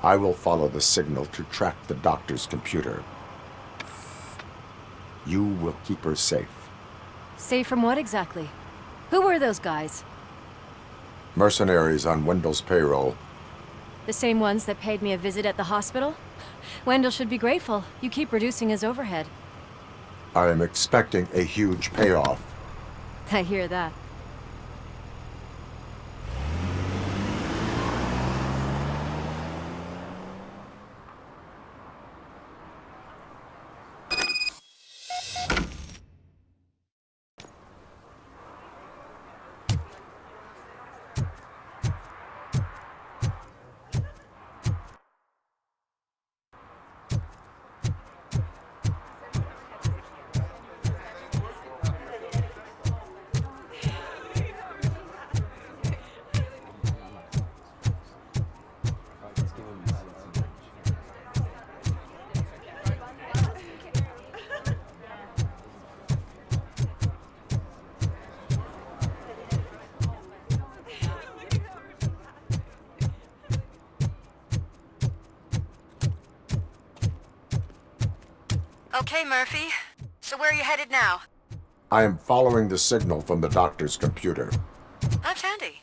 I will follow the signal to track the doctor's computer. You will keep her safe. Safe from what exactly? Who were those guys? Mercenaries on Wendell's payroll. The same ones that paid me a visit at the hospital? Wendell should be grateful. You keep reducing his overhead. I am expecting a huge payoff. I hear that. Okay, Murphy. So where are you headed now? I am following the signal from the doctor's computer. That's handy.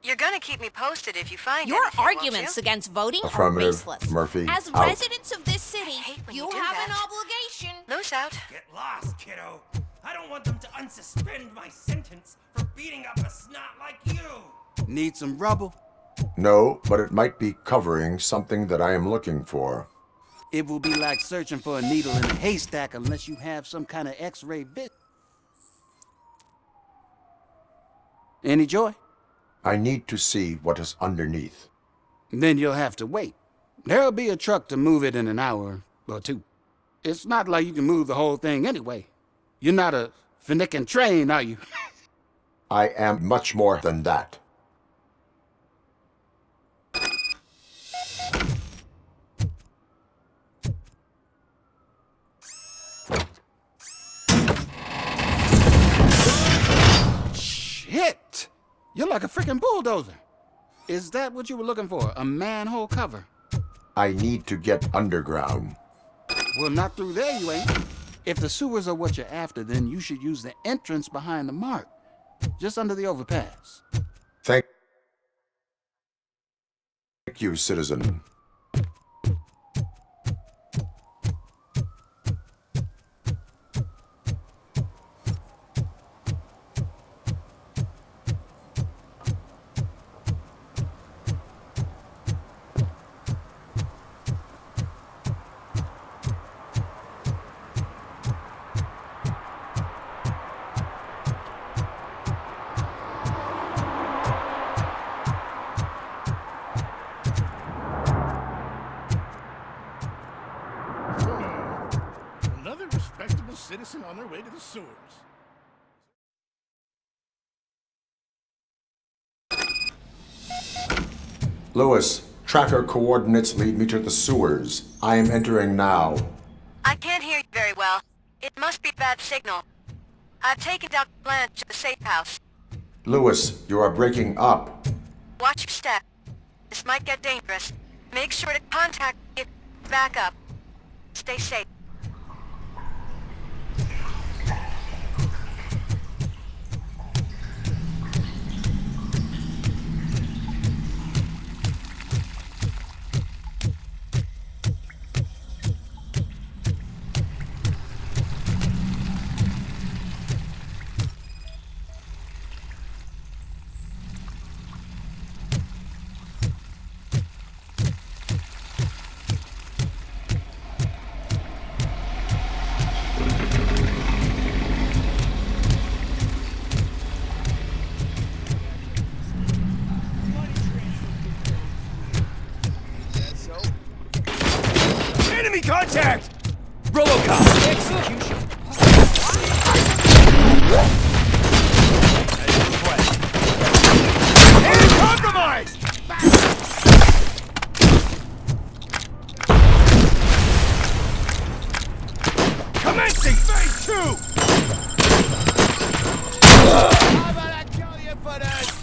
You're gonna keep me posted if you find Your anything, won't arguments you? against voting are Affirmative. baseless. Murphy, As out. residents of this city, you have an obligation. Loose out. Get lost, kiddo. I don't want them to unsuspend my sentence for beating up a snot like you. Need some rubble? No, but it might be covering something that I am looking for. It will be like searching for a needle in a haystack unless you have some kind of X-ray bit. Any joy? I need to see what is underneath. Then you'll have to wait. There'll be a truck to move it in an hour or two. It's not like you can move the whole thing anyway. You're not a finicking train, are you? I am much more than that. Shit! You're like a freaking bulldozer. Is that what you were looking for? A manhole cover? I need to get underground. Well, not through there, you ain't. If the sewers are what you're after, then you should use the entrance behind the mark. Just under the overpass. Thank you, citizen. Another respectable citizen on their way to the sewers. Lewis, tracker coordinates lead me to the sewers. I am entering now. I can't hear you very well. It must be bad signal. I've taken Dr. Blanche to the safe house. Lewis, you are breaking up. Watch your step. This might get dangerous. Make sure to contact me if you back up. Stay safe. Enemy contact! ROBOCOP! Execution! Enemy compromised! Commencing phase 2! How about I kill you for this?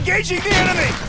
Engaging the enemy!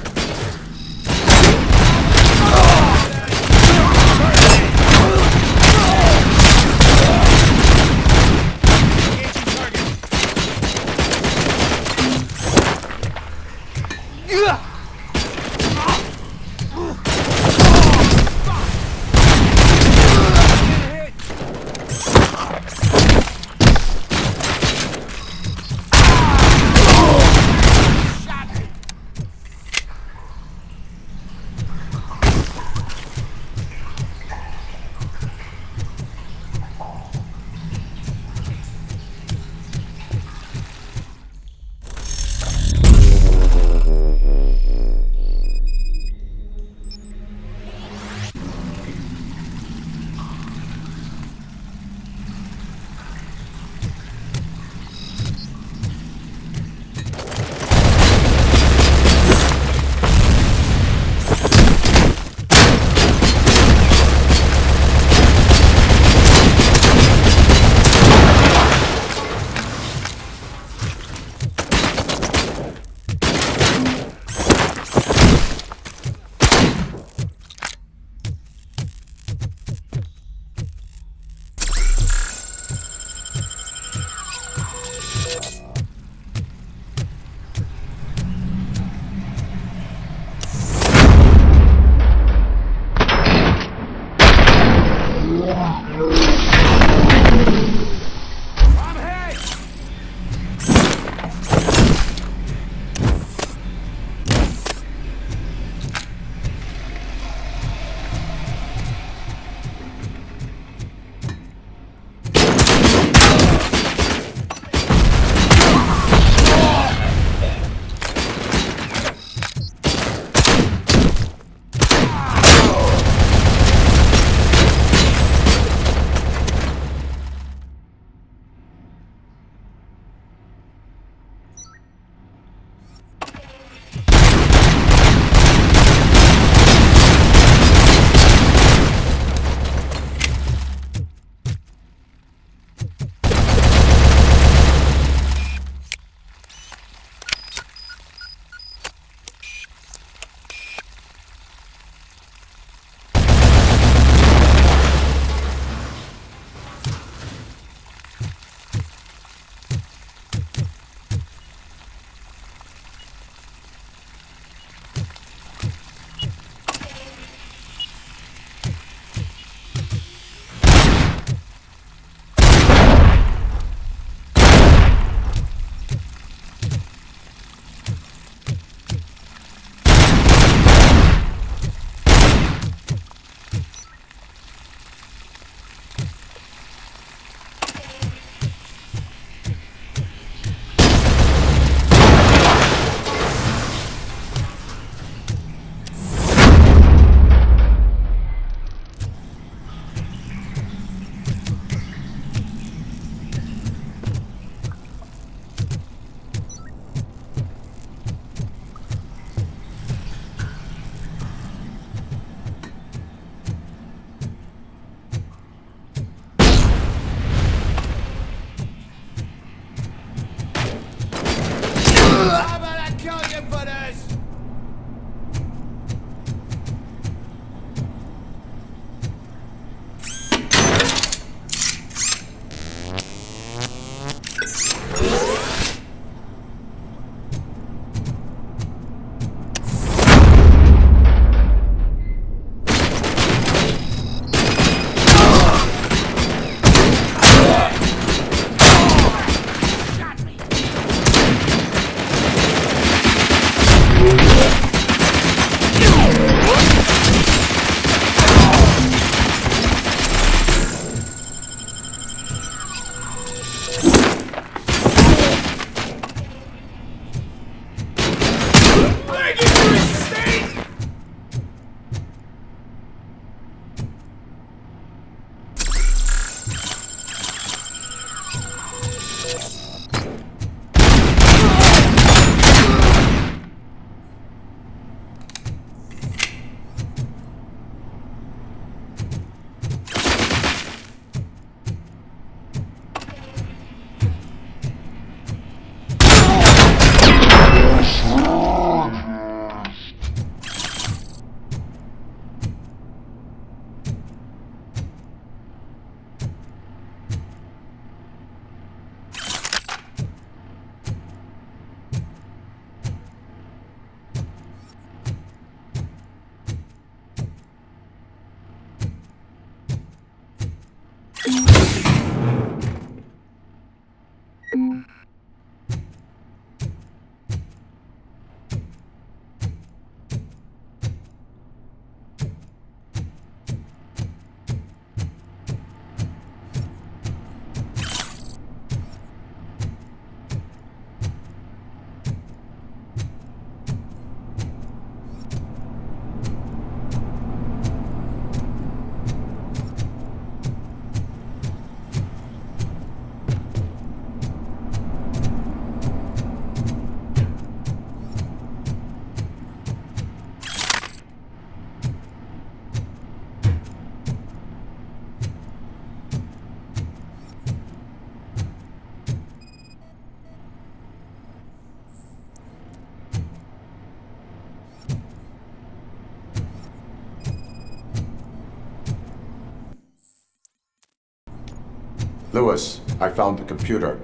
Lewis, I found the computer.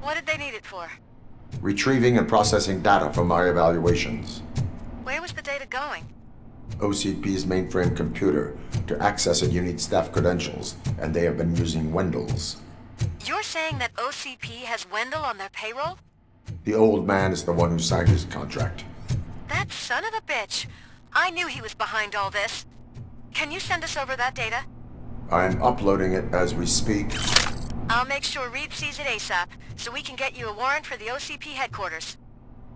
What did they need it for? Retrieving and processing data from my evaluations. Where was the data going? OCP's mainframe computer. To access it, you need staff credentials, and they have been using Wendell's. You're saying that OCP has Wendell on their payroll? The old man is the one who signed his contract. That son of a bitch. I knew he was behind all this. Can you send us over that data? I'm uploading it as we speak. I'll make sure Reed sees it ASAP, so we can get you a warrant for the OCP headquarters.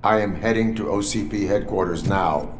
I am heading to OCP headquarters now.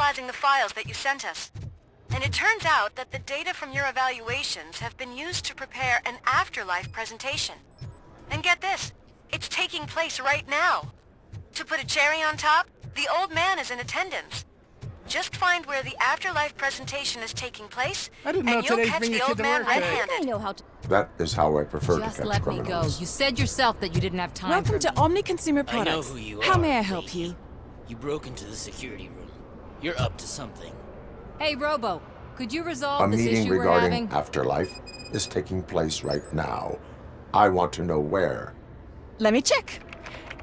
analyzing the files that you sent us. And it turns out that the data from your evaluations have been used to prepare an afterlife presentation. And get this, it's taking place right now. To put a cherry on top, the old man is in attendance. Just find where the afterlife presentation is taking place, I didn't know and you'll today's catch bring the your old kid to man work day. red-handed. I know how to... That is how I prefer Just to catch let me go. criminals. You said yourself that you didn't have time. Welcome to Omni Consumer I know Products. who you How are, may I help you? You broke into the security room. You're up to something. Hey, Robo, could you resolve A this meeting issue we're regarding having? afterlife is taking place right now. I want to know where. Let me check.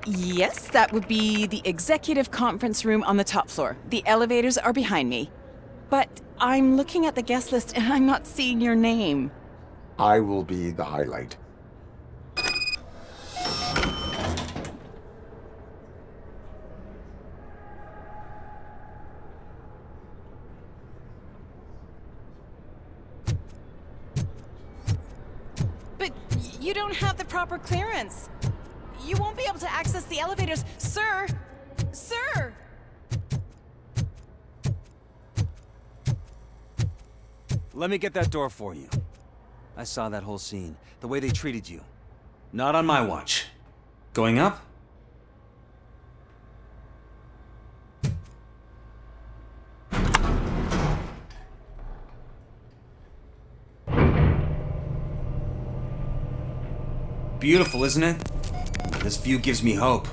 Yes, that would be the executive conference room on the top floor. The elevators are behind me. But I'm looking at the guest list and I'm not seeing your name. I will be the highlight. But you don't have the proper clearance. You won't be able to access the elevators. Sir! Sir! Let me get that door for you. I saw that whole scene. The way they treated you. Not on my watch. Going up? Beautiful, isn't it? This view gives me hope.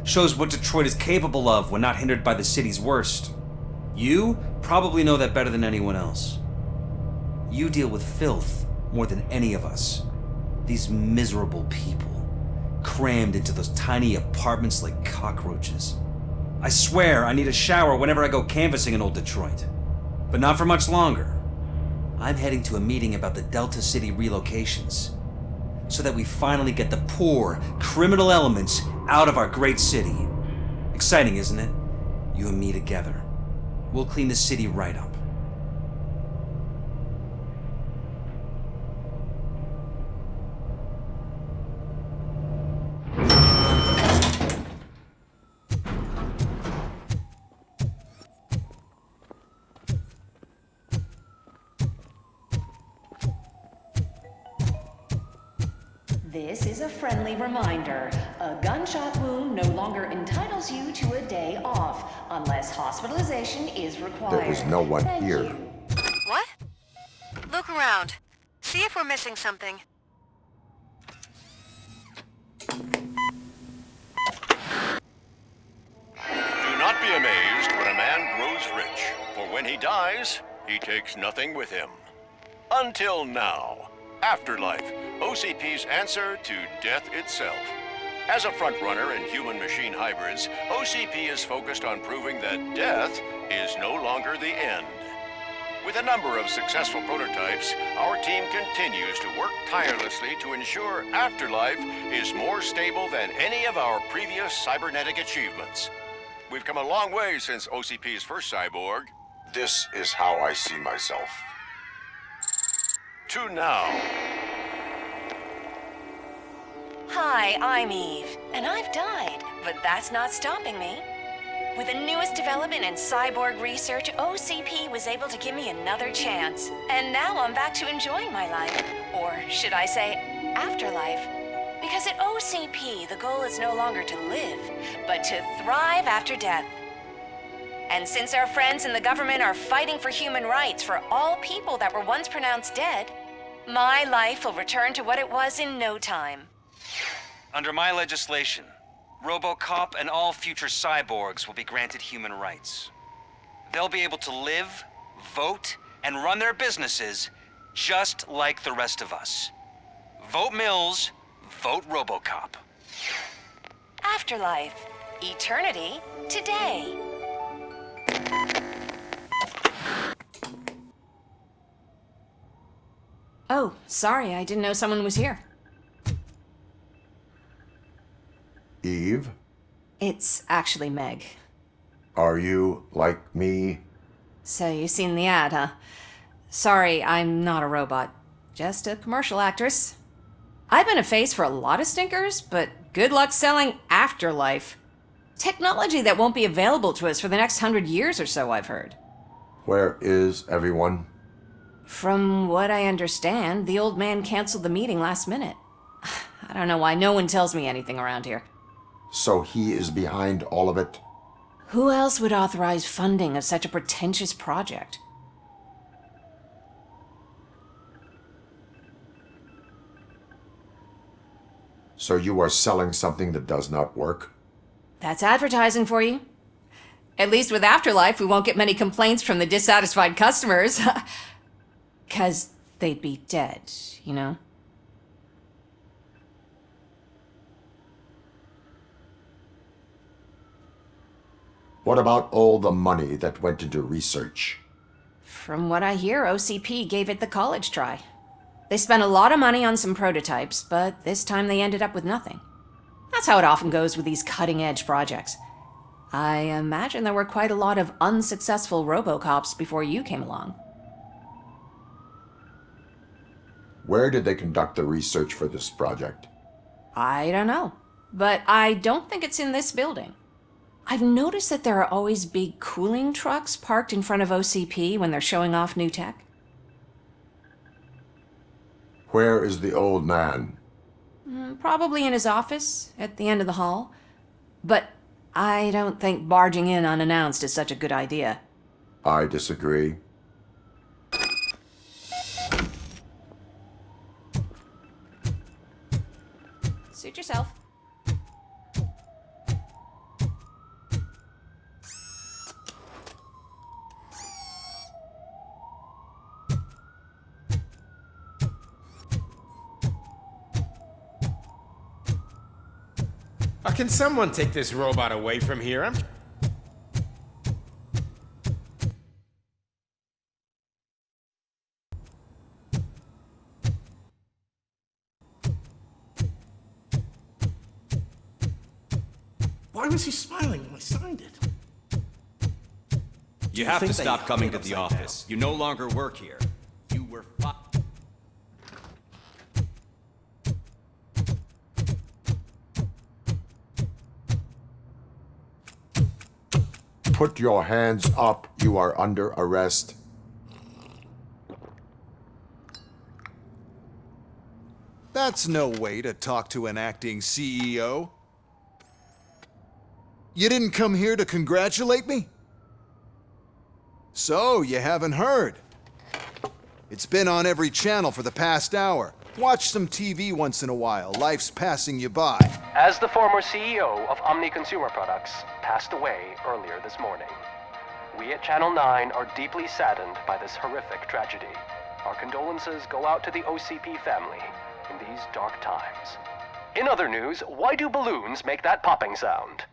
Shows what Detroit is capable of when not hindered by the city's worst. You probably know that better than anyone else. You deal with filth more than any of us. These miserable people, crammed into those tiny apartments like cockroaches. I swear I need a shower whenever I go canvassing in old Detroit. But not for much longer. I'm heading to a meeting about the Delta City relocations, so that we finally get the poor, criminal elements out of our great city. Exciting, isn't it? You and me together. We'll clean the city right up. This is a friendly reminder. A gunshot wound no longer entitles you to a day off, unless hospitalization is required. There is no one Thank here. you. What? Look around. See if we're missing something. Do not be amazed when a man grows rich, for when he dies, he takes nothing with him. Until now. Afterlife, OCP's answer to death itself. As a frontrunner in human-machine hybrids, OCP is focused on proving that death is no longer the end. With a number of successful prototypes, our team continues to work tirelessly to ensure Afterlife is more stable than any of our previous cybernetic achievements. We've come a long way since OCP's first cyborg. This is how I see myself. To now. Hi, I'm Eve, and I've died, but that's not stopping me. With the newest development in cyborg research, OCP was able to give me another chance. And now I'm back to enjoying my life. Or should I say, afterlife? Because at OCP, the goal is no longer to live, but to thrive after death. And since our friends in the government are fighting for human rights for all people that were once pronounced dead, my life will return to what it was in no time. Under my legislation, ROBOCOP and all future cyborgs will be granted human rights. They'll be able to live, vote, and run their businesses just like the rest of us. Vote Mills, vote ROBOCOP. Afterlife. Eternity. Today. Oh, sorry, I didn't know someone was here. Eve, It's actually Meg. are you like me? So you've seen the ad, huh? Sorry, I'm not a robot. Just a commercial actress. I've been a face for a lot of stinkers, but good luck selling Afterlife. Technology that won't be available to us for the next 100 years or so, I've heard. Where is everyone? From what I understand, the old man canceled the meeting last minute. I don't know why no one tells me anything around here. So he is behind all of it? Who else would authorize funding of such a pretentious project? So you are selling something that does not work? That's advertising for you. At least with Afterlife, we won't get many complaints from the dissatisfied customers. 'Cause they'd be dead, you know? What about all the money that went into research? From what I hear, OCP gave it the college try. They spent a lot of money on some prototypes, but this time they ended up with nothing. That's how it often goes with these cutting-edge projects. I imagine there were quite a lot of unsuccessful RoboCops before you came along. Where did they conduct the research for this project? I don't know, but I don't think it's in this building. I've noticed that there are always big cooling trucks parked in front of OCP when they're showing off new tech. Where is the old man? Probably in his office, at the end of the hall. But I don't think barging in unannounced is such a good idea. I disagree. Suit yourself. Can someone take this robot away from here? Why was he smiling when I signed it? You have to stop coming to the office. You no longer work here. You were Put your hands up. You are under arrest. That's no way to talk to an acting CEO. You didn't come here to congratulate me? So, you haven't heard. It's been on every channel for the past hour. Watch some TV once in a while. Life's passing you by. As the former CEO of Omni Consumer Products passed away earlier this morning, we at Channel 9 are deeply saddened by this horrific tragedy. Our condolences go out to the OCP family in these dark times. In other news, why do balloons make that popping sound?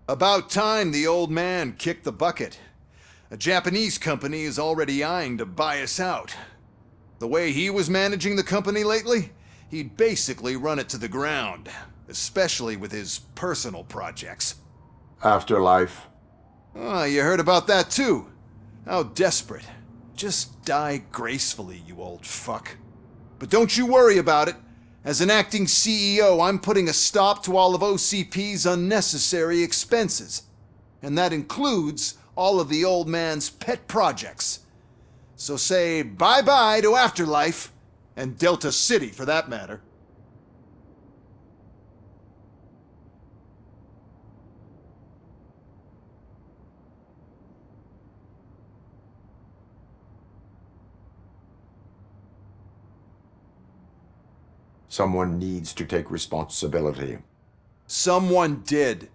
About time the old man kicked the bucket. A Japanese company is already eyeing to buy us out. The way he was managing the company lately, he'd basically run it to the ground, especially with his personal projects. Afterlife. Oh, you heard about that too. How desperate. Just die gracefully, you old fuck. But don't you worry about it. As an acting CEO, I'm putting a stop to all of OCP's unnecessary expenses. And that includes all of the old man's pet projects. So say bye-bye to Afterlife, and Delta City for that matter. Someone needs to take responsibility. Someone did.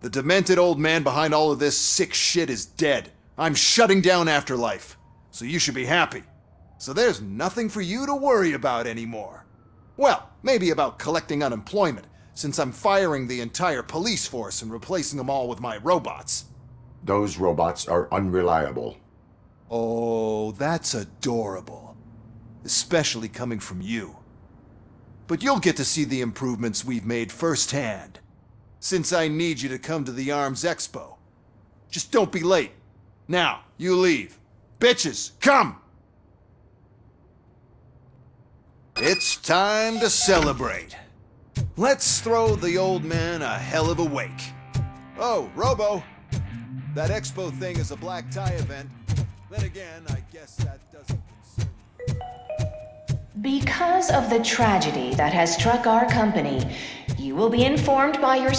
The demented old man behind all of this sick shit is dead. I'm shutting down Afterlife, so you should be happy. So there's nothing for you to worry about anymore. Well, maybe about collecting unemployment, since I'm firing the entire police force and replacing them all with my robots. Those robots are unreliable. Oh, that's adorable. Especially coming from you. But you'll get to see the improvements we've made firsthand. Since I need you to come to the ARMS Expo. Just don't be late. Now, you leave. Bitches, come! It's time to celebrate. Let's throw the old man a hell of a wake. Oh, Robo, that expo thing is a black tie event. Then again, I guess that doesn't concern you. Because of the tragedy that has struck our company, you will be informed by your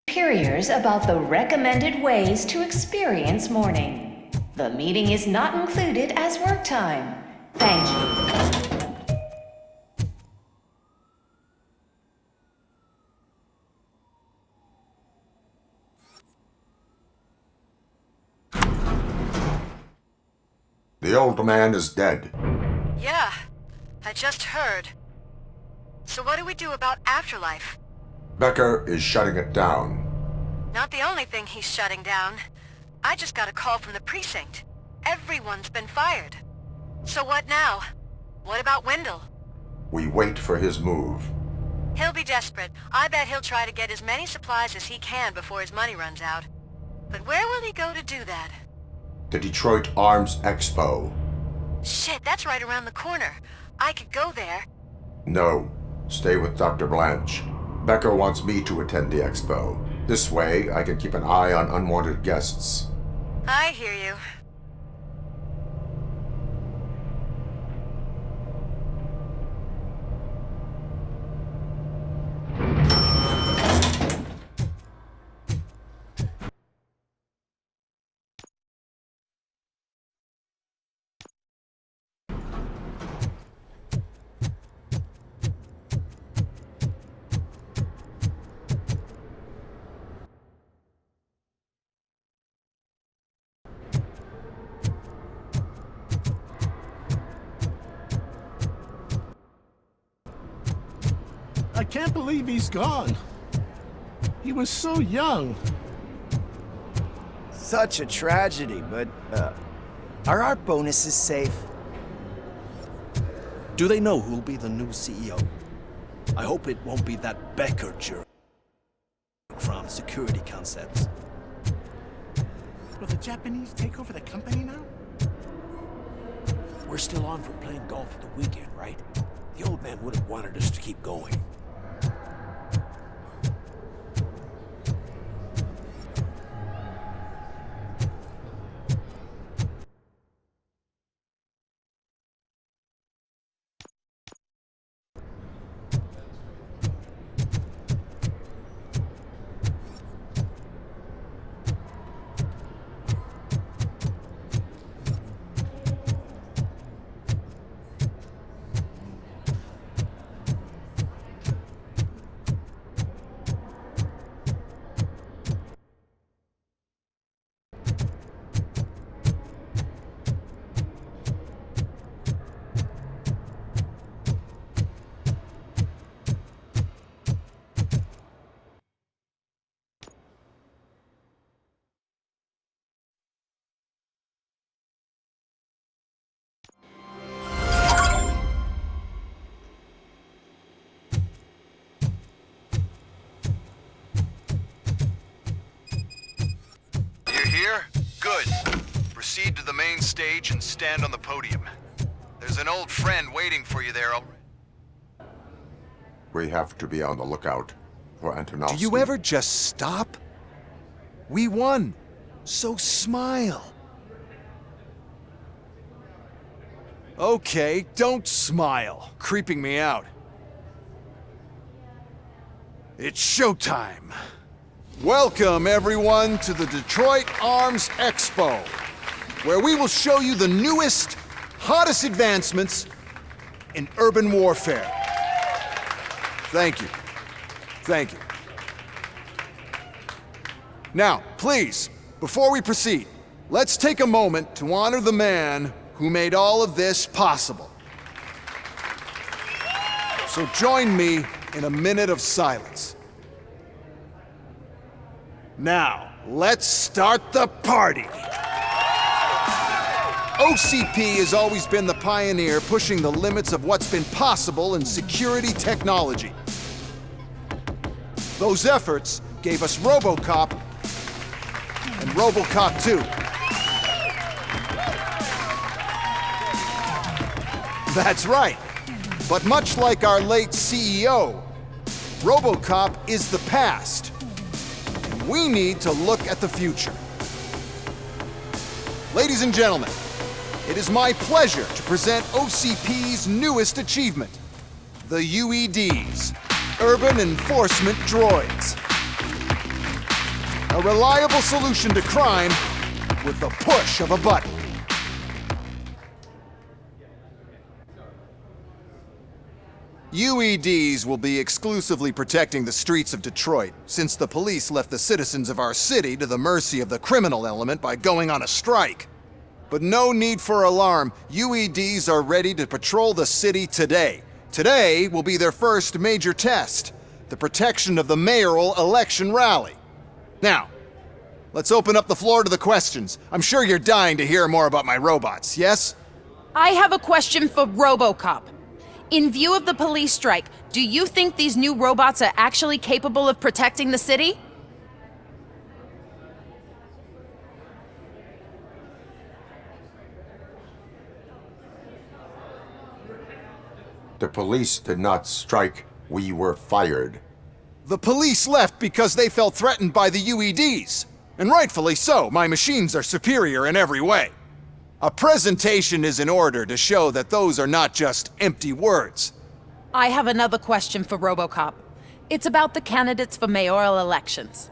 superiors about the recommended ways to experience mourning. The meeting is not included as work time. Thank you. The old man is dead. Yeah, I just heard. So what do we do about Afterlife? Becker is shutting it down. Not the only thing he's shutting down. I just got a call from the precinct. Everyone's been fired. So what now? What about Wendell? We wait for his move. He'll be desperate. I bet he'll try to get as many supplies as he can before his money runs out. But where will he go to do that? The Detroit Arms Expo. Shit, that's right around the corner. I could go there. No, stay with Dr. Blanche. Becker wants me to attend the expo. This way, I can keep an eye on unwanted guests. I hear you. I can't believe he's gone. He was so young. Such a tragedy, but, are our bonuses safe? Do they know who'll be the new CEO? I hope it won't be that Becker jerk from Security Concepts. Will the Japanese take over the company now? We're still on from playing golf at the weekend, right? The old man would have wanted us to keep going. here? Good. Proceed to the main stage and stand on the podium. There's an old friend waiting for you there. We have to be on the lookout for Antonovsky. Do you ever just stop? We won. So smile. Okay, don't smile. Creeping me out. It's showtime. Welcome, everyone, to the Detroit Arms Expo, where we will show you the newest, hottest advancements in urban warfare. Thank you. Thank you. Now, please, before we proceed, let's take a moment to honor the man who made all of this possible. So join me in a minute of silence. Now, let's start the party. OCP has always been the pioneer pushing the limits of what's been possible in security technology. Those efforts gave us ROBOCOP and ROBOCOP 2. That's right. But much like our late CEO, ROBOCOP is the past. And we need to look at the future. Ladies and gentlemen, it is my pleasure to present OCP's newest achievement, the UEDs, Urban Enforcement Droids. A reliable solution to crime with the push of a button. UEDs will be exclusively protecting the streets of Detroit, since the police left the citizens of our city to the mercy of the criminal element by going on a strike. But no need for alarm, UEDs are ready to patrol the city today. Today will be their first major test, the protection of the mayoral election rally. Now, let's open up the floor to the questions. I'm sure you're dying to hear more about my robots, yes? I have a question for ROBOCOP. In view of the police strike, do you think these new robots are actually capable of protecting the city? The police did not strike. We were fired. The police left because they felt threatened by the UEDs. And rightfully so, my machines are superior in every way. A presentation is in order to show that those are not just empty words. I have another question for ROBOCOP. It's about the candidates for mayoral elections.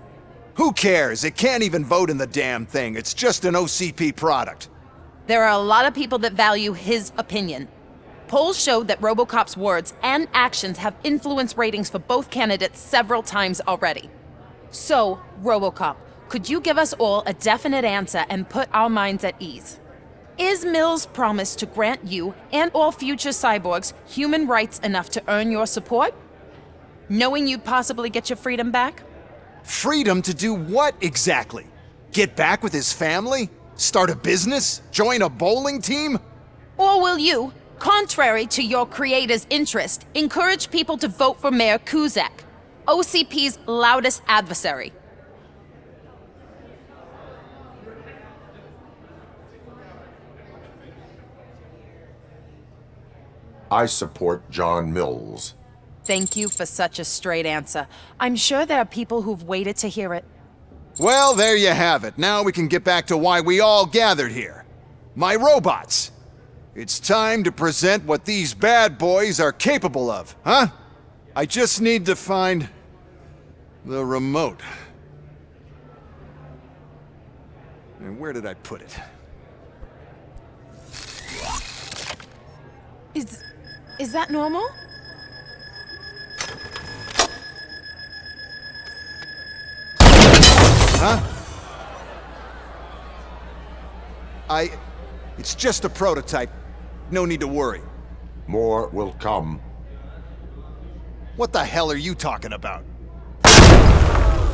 Who cares? It can't even vote in the damn thing. It's just an OCP product. There are a lot of people that value his opinion. Polls showed that ROBOCOP's words and actions have influenced ratings for both candidates several times already. So, ROBOCOP, could you give us all a definite answer and put our minds at ease? Is Mills' promise to grant you and all future cyborgs human rights enough to earn your support? Knowing you'd possibly get your freedom back? Freedom to do what exactly? Get back with his family? Start a business? Join a bowling team? Or will you, contrary to your creator's interest, encourage people to vote for Mayor Kuzak, OCP's loudest adversary? I support John Mills. Thank you for such a straight answer. I'm sure there are people who've waited to hear it. Well, there you have it. Now we can get back to why we all gathered here. My robots. It's time to present what these bad boys are capable of, huh? I just need to find the remote. And where did I put it? Is that normal? Huh? It's just a prototype. No need to worry. More will come. What the hell are you talking about?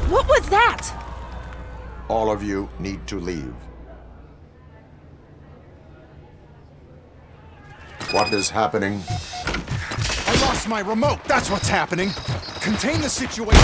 What was that? All of you need to leave. What is happening? I lost my remote. That's what's happening. Contain the situation.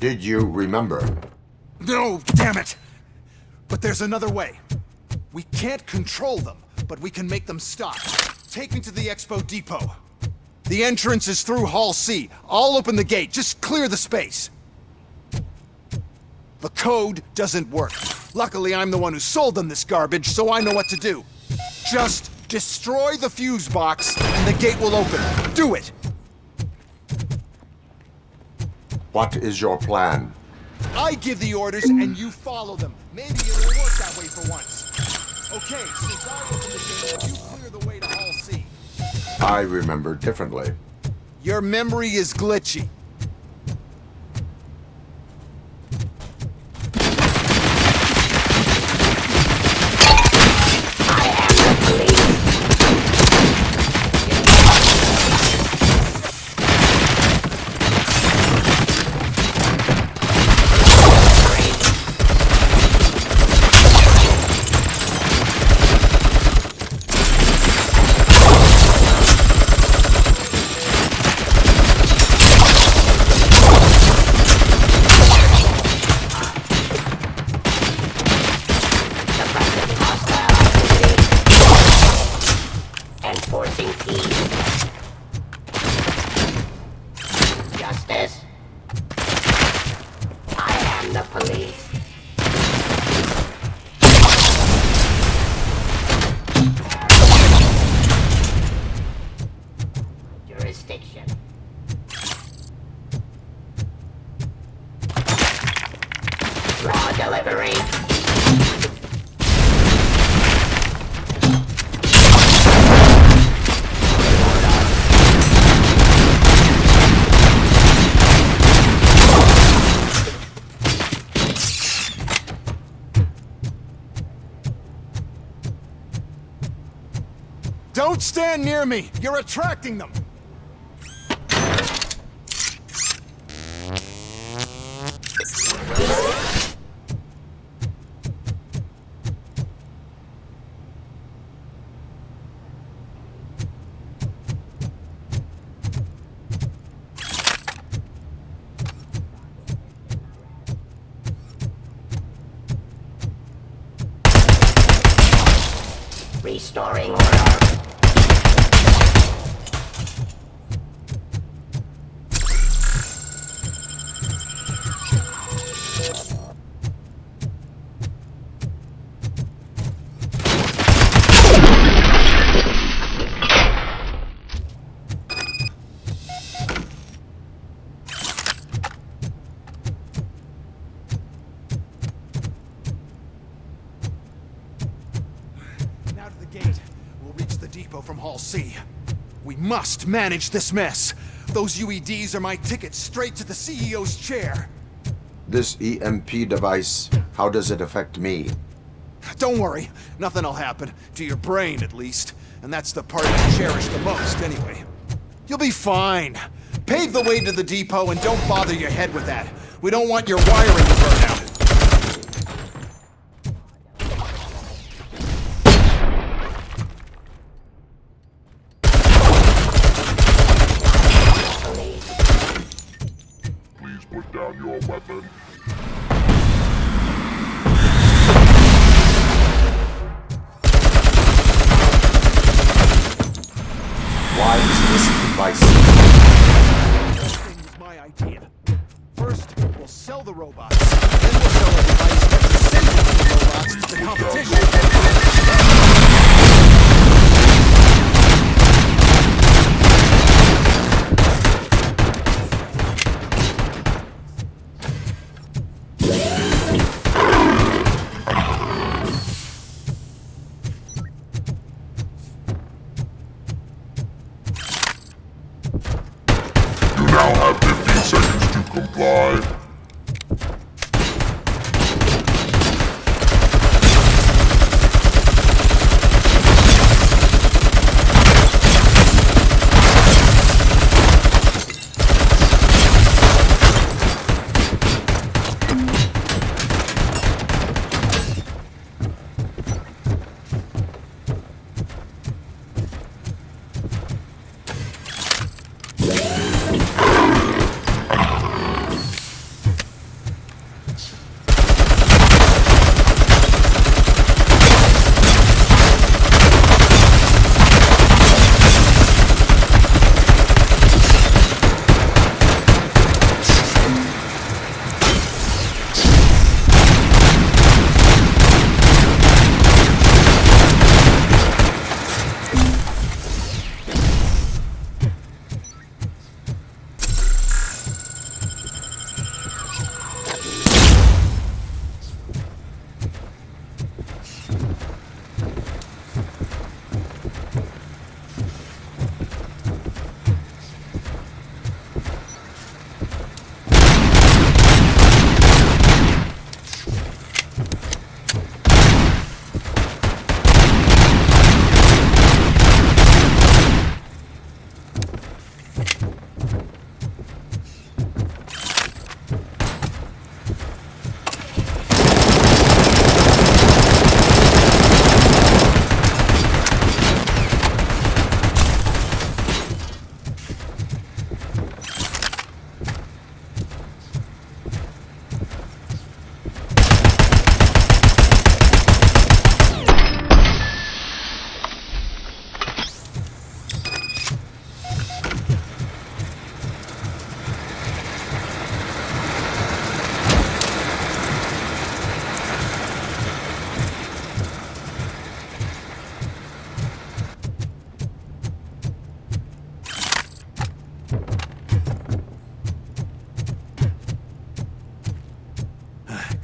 Did you remember? No, damn it! But there's another way. We can't control them, but we can make them stop. Take me to the Expo Depot. The entrance is through Hall C. I'll open the gate. Just clear the space. The code doesn't work. Luckily, I'm the one who sold them this garbage, so I know what to do. Just destroy the fuse box, and the gate will open. Do it! What is your plan? I give the orders, and you follow them. Maybe it'll work that way for once. Okay, since I open the gate, you clear the way to Hall C. I remember differently. Your memory is glitchy. Enforcing peace. Justice. I am the police. Jurisdiction. Raw delivery. Don't stand near me! You're attracting them! Restoring order. Now to the gate. We'll reach the depot from Hall C. We must manage this mess. Those UEDs are my ticket straight to the CEO's chair. This EMP device, how does it affect me? Don't worry, nothing'll happen. To your brain, at least. And that's the part you cherish the most, anyway. You'll be fine. Pave the way to the depot and don't bother your head with that. We don't want your wiring to burn out. Please put down your weapon. Why is this device? This thing was my idea. First, we'll sell the robots. Then we'll sell a device that sends the robots to the competition. You now have 15 seconds to comply.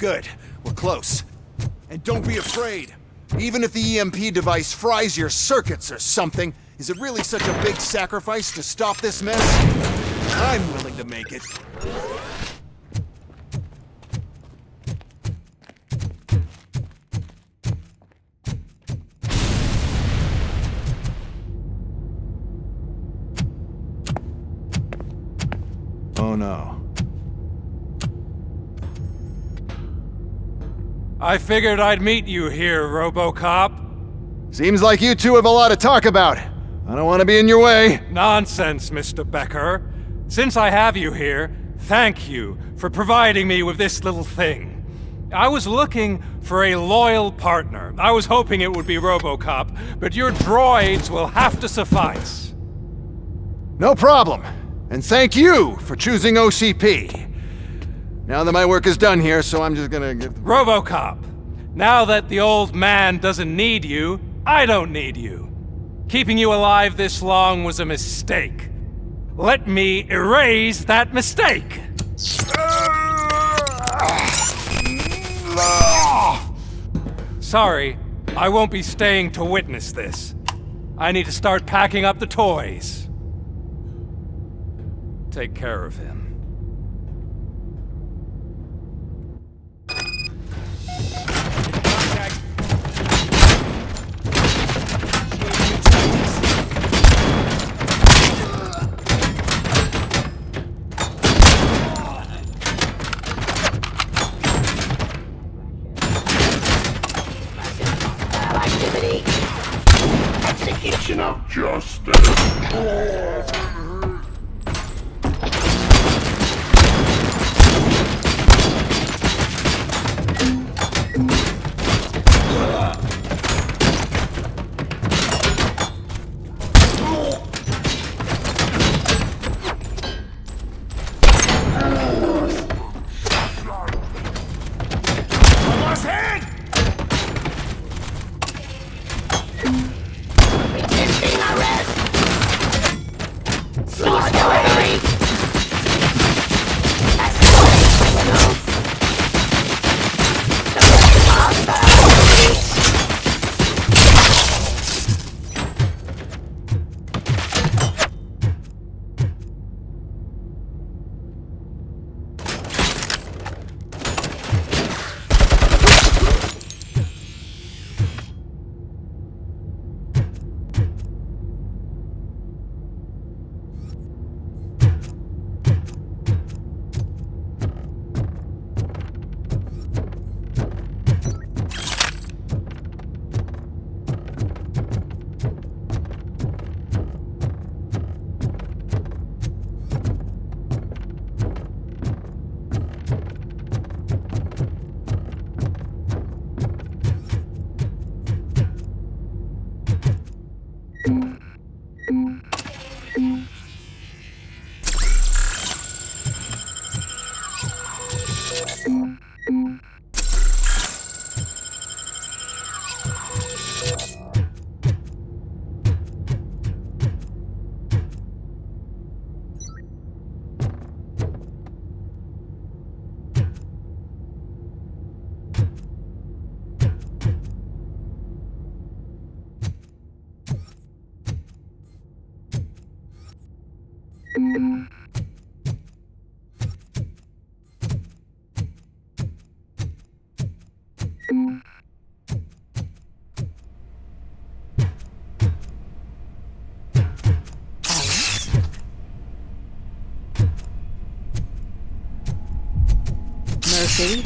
Good. We're close. And don't be afraid. Even if the EMP device fries your circuits or something, is it really such a big sacrifice to stop this mess? I'm willing to make it. Oh no. I figured I'd meet you here, RoboCop. Seems like you two have a lot to talk about. I don't want to be in your way. Nonsense, Mr. Becker. Since I have you here, thank you for providing me with this little thing. I was looking for a loyal partner. I was hoping it would be RoboCop, but your droids will have to suffice. No problem. And thank you for choosing OCP. Now that my work is done here, so I'm just gonna get... RoboCop, now that the old man doesn't need you, I don't need you. Keeping you alive this long was a mistake. Let me erase that mistake! Sorry, I won't be staying to witness this. I need to start packing up the toys. Take care of him. Execution of justice. Murphy?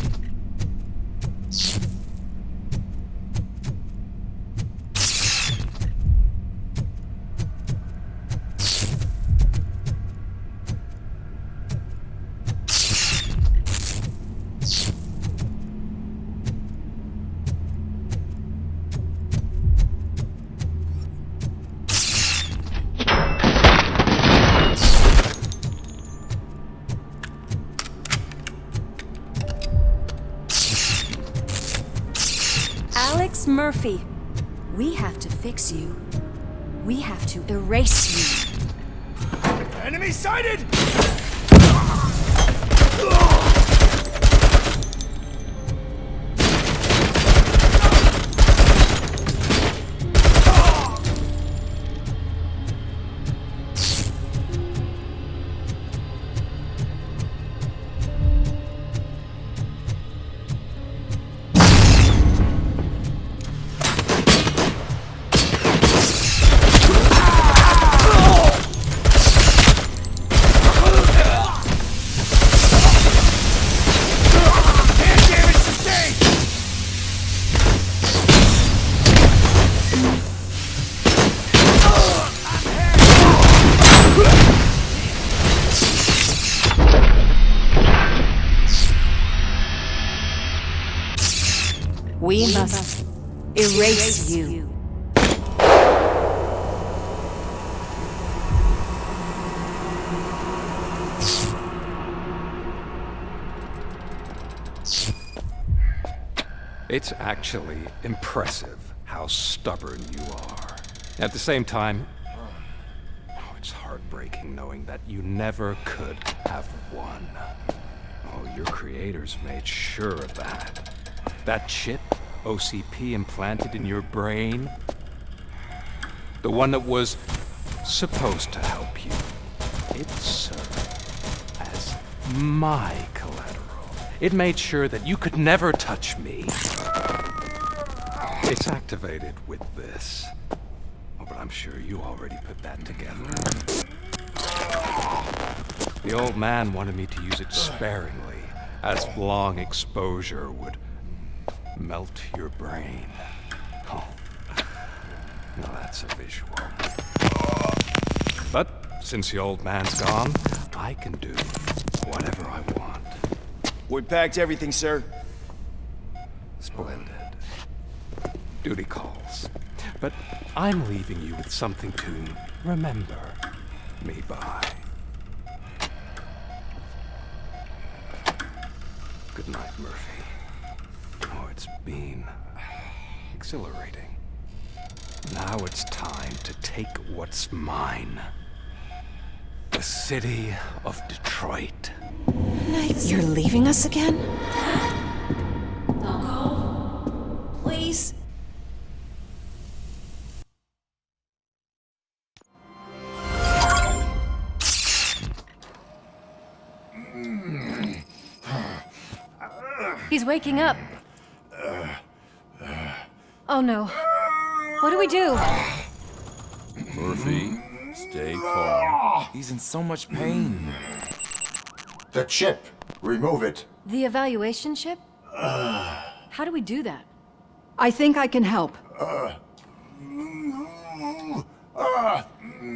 Alex Murphy, we have to fix you. We have to erase you. Enemy sighted! We must erase you. It's actually impressive how stubborn you are. At the same time, it's heartbreaking knowing that you never could have won. Oh, your creators made sure of that. That chip OCP implanted in your brain, the one that was supposed to help you, it served as my collateral. It made sure that you could never touch me. It's activated with this. Oh, but I'm sure you already put that together. The old man wanted me to use it sparingly, as long exposure would melt your brain. Oh, now that's a visual. But since the old man's gone, I can do whatever I want. We packed everything, sir. Splendid. Duty calls. But I'm leaving you with something to remember me by. Good night, Murphy. Oh, it's been exhilarating. Now it's time to take what's mine. The city of Detroit. You're leaving us again? Don't go. Please. He's waking up. Oh no. What do we do? Murphy, stay calm. He's in so much pain. The chip. Remove it. The evaluation chip? How do we do that? I think I can help.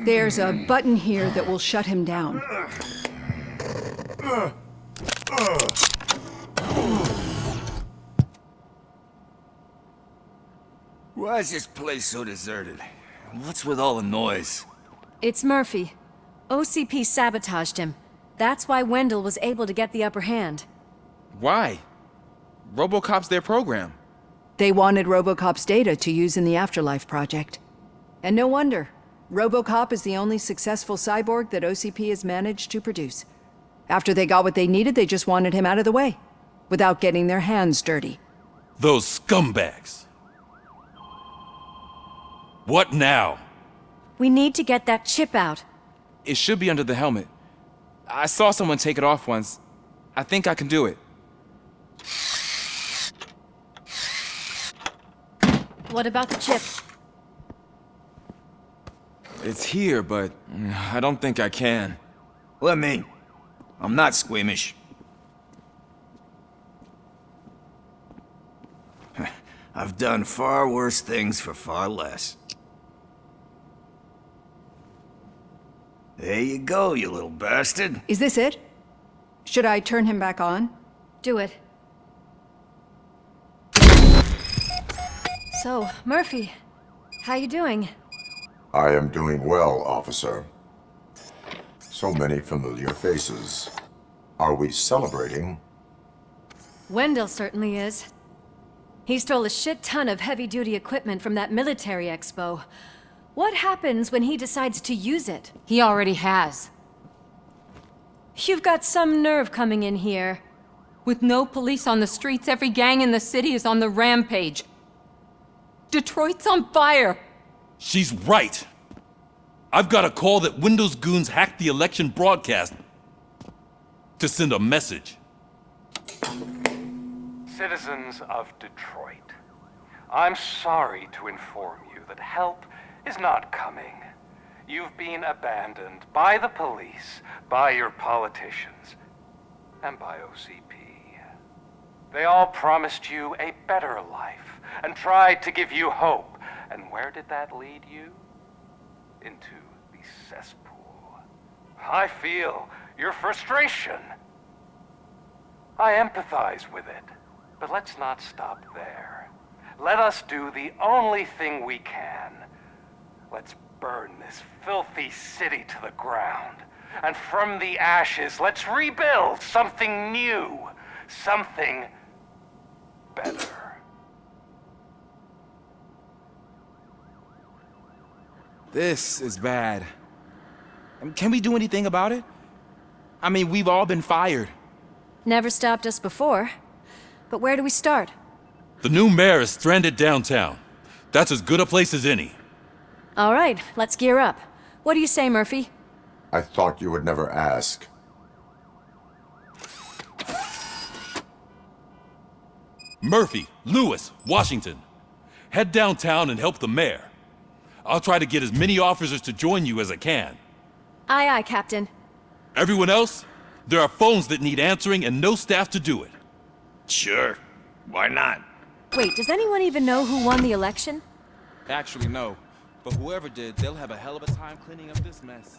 There's a button here that will shut him down. Why is this place so deserted? What's with all the noise? It's Murphy. OCP sabotaged him. That's why Wendell was able to get the upper hand. Why? ROBOCOP's their program. They wanted ROBOCOP's data to use in the Afterlife project. And no wonder. ROBOCOP is the only successful cyborg that OCP has managed to produce. After they got what they needed, they just wanted him out of the way, without getting their hands dirty. Those scumbags. What now? We need to get that chip out. It should be under the helmet. I saw someone take it off once. I think I can do it. What about the chip? It's here, but I don't think I can. Let me. I'm not squeamish. I've done far worse things for far less. There you go, you little bastard. Is this it? Should I turn him back on? Do it. So, Murphy, how you doing? I am doing well, officer. So many familiar faces. Are we celebrating? Wendell certainly is. He stole a shit ton of heavy-duty equipment from that military expo. What happens when he decides to use it? He already has. You've got some nerve coming in here. With no police on the streets, every gang in the city is on the rampage. Detroit's on fire. She's right. I've got a call that Windows goons hacked the election broadcast to send a message. Citizens of Detroit, I'm sorry to inform you that help is not coming. You've been abandoned by the police, by your politicians, and by OCP. They all promised you a better life and tried to give you hope. And where did that lead you? Into the cesspool. I feel your frustration. I empathize with it, but let's not stop there. let us do the only thing we can. Let's burn this filthy city to the ground. And from the ashes, let's rebuild something new. Something better. This is bad. Can we do anything about it? I mean, we've all been fired. Never stopped us before. But where do we start? The new mayor is stranded downtown. That's as good a place as any. All right, let's gear up. What do you say, Murphy? I thought you would never ask. Murphy, Lewis, Washington. Head downtown and help the mayor. I'll try to get as many officers to join you as I can. Aye, aye, Captain. Everyone else? There are phones that need answering and no staff to do it. Sure. Why not? Wait, does anyone even know who won the election? Actually, no. But whoever did, they'll have a hell of a time cleaning up this mess.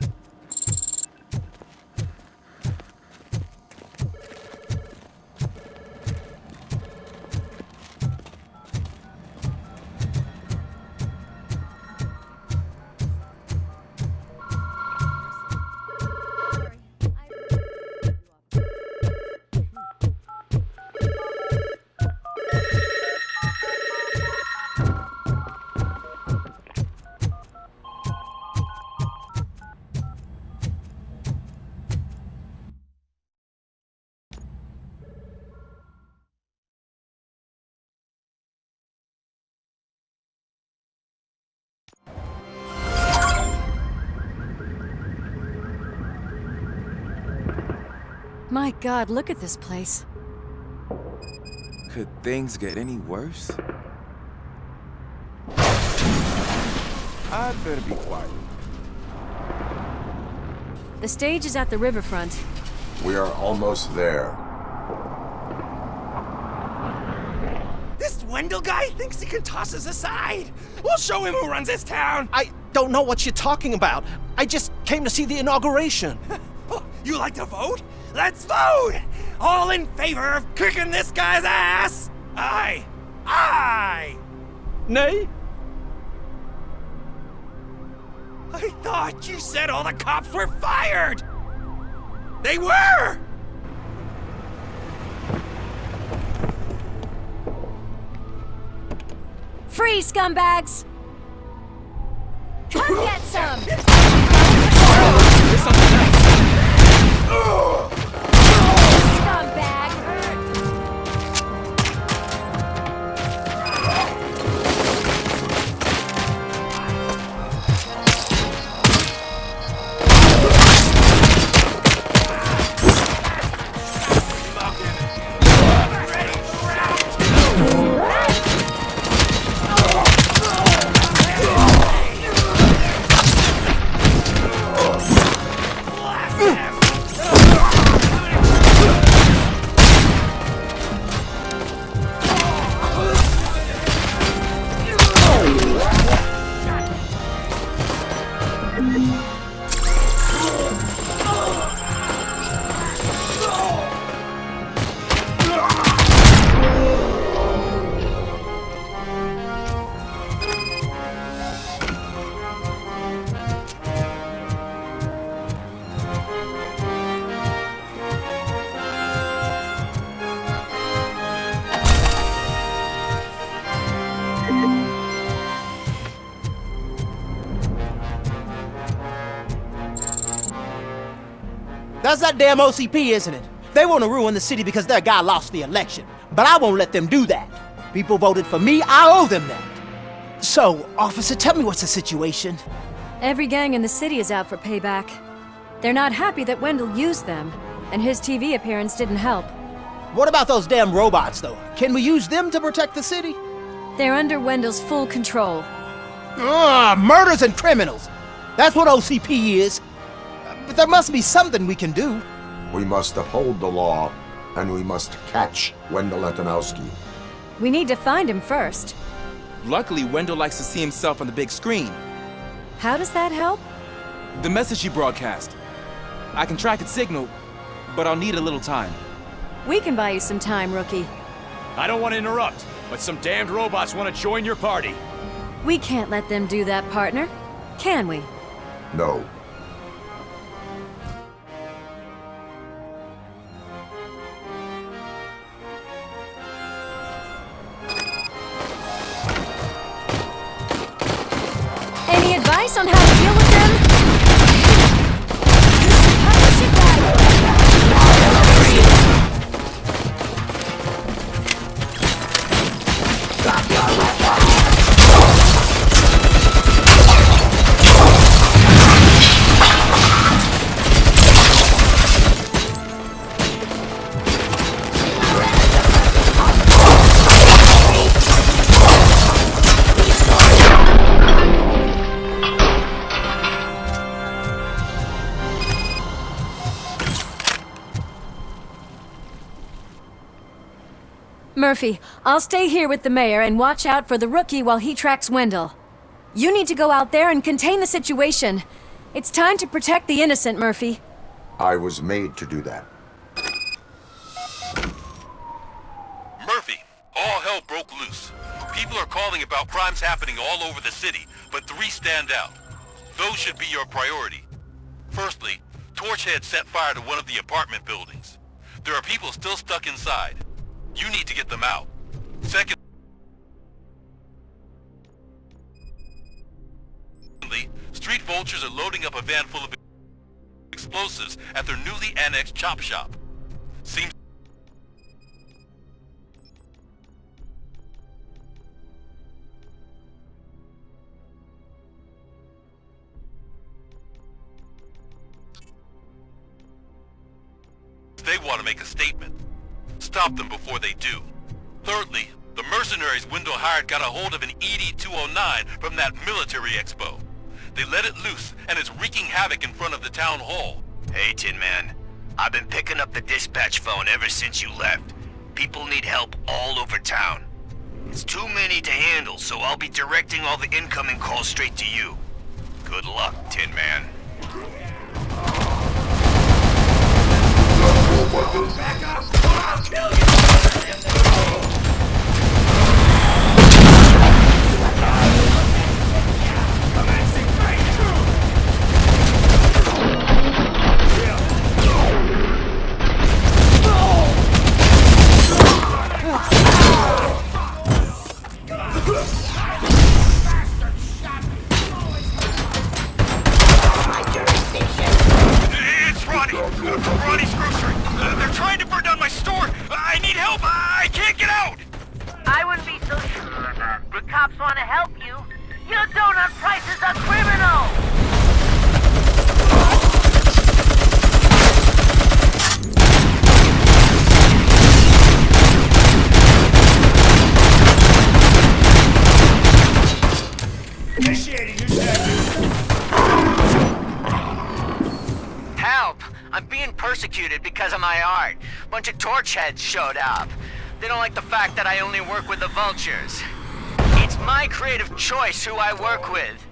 My God, look at this place. Could things get any worse? I'd better be quiet. The stage is at the riverfront. We are almost there. This Wendell guy thinks he can toss us aside. We'll show him who runs this town. I don't know what you're talking about. I just came to see the inauguration. You like to vote? Let's vote! All in favor of kicking this guy's ass? Aye! Aye! Nay? I thought you said all the cops were fired! They were! Free, scumbags! Come get some! Scumbag! That's that damn OCP, isn't it? They want to ruin the city because their guy lost the election. But I won't let them do that. People voted for me, I owe them that. So, officer, tell me what's the situation. Every gang in the city is out for payback. They're not happy that Wendell used them, and his TV appearance didn't help. What about those damn robots, though? Can we use them to protect the city? They're under Wendell's full control. Murders and criminals. That's what OCP is. But there must be something we can do. We must uphold the law, and we must catch Wendell Antonowski. We need to find him first. Luckily, Wendell likes to see himself on the big screen. How does that help? The message you broadcast. I can track its signal, but I'll need a little time. We can buy you some time, rookie. I don't want to interrupt, but some damned robots want to join your party. We can't let them do that, partner. Can we? No. Any advice on how to deal with them? Murphy, I'll stay here with the mayor and watch out for the rookie while he tracks Wendell. You need to go out there and contain the situation. It's time to protect the innocent, Murphy. I was made to do that. Murphy, all hell broke loose. People are calling about crimes happening all over the city, but 3 stand out. Those should be your priority. Firstly, Torchhead set fire to one of the apartment buildings. There are people still stuck inside. You need to get them out. Secondly, street vultures are loading up a van full of explosives at their newly annexed chop shop. Seems they want to make a statement. Stop them before they do. Thirdly, the mercenaries Wendell hired got a hold of an ED-209 from that military expo. They let it loose, and it's wreaking havoc in front of the town hall. Hey, Tin Man. I've been picking up the dispatch phone ever since you left. People need help all over town. It's too many to handle, so I'll be directing all the incoming calls straight to you. Good luck, Tin Man. Back up! I'll kill you! It's Ronnie! From Ronnie's Grocery! They're trying to burn down my store! I need help! I can't get out! I wouldn't be so sure. The cops want to help you. Your donut price is a criminal! Initiating new tactics. Help! I'm being persecuted because of my art. Bunch of torchheads showed up. They don't like the fact that I only work with the vultures. It's my creative choice who I work with.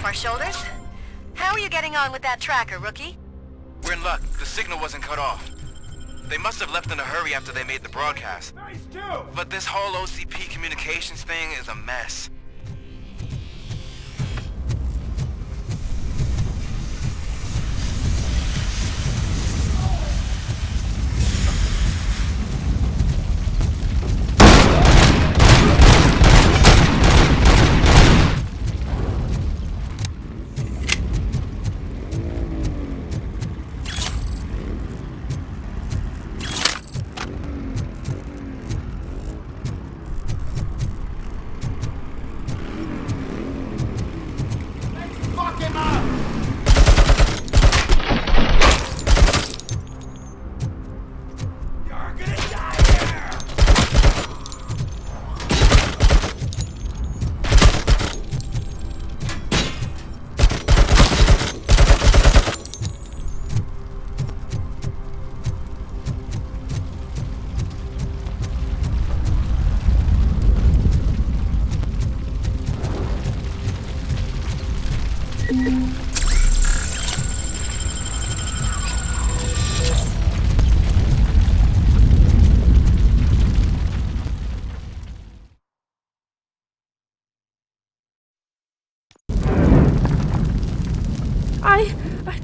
off our shoulders. How are you getting on with that tracker, rookie? We're in luck. The signal wasn't cut off. They must have left in a hurry after they made the broadcast. But this whole OCP communications thing is a mess.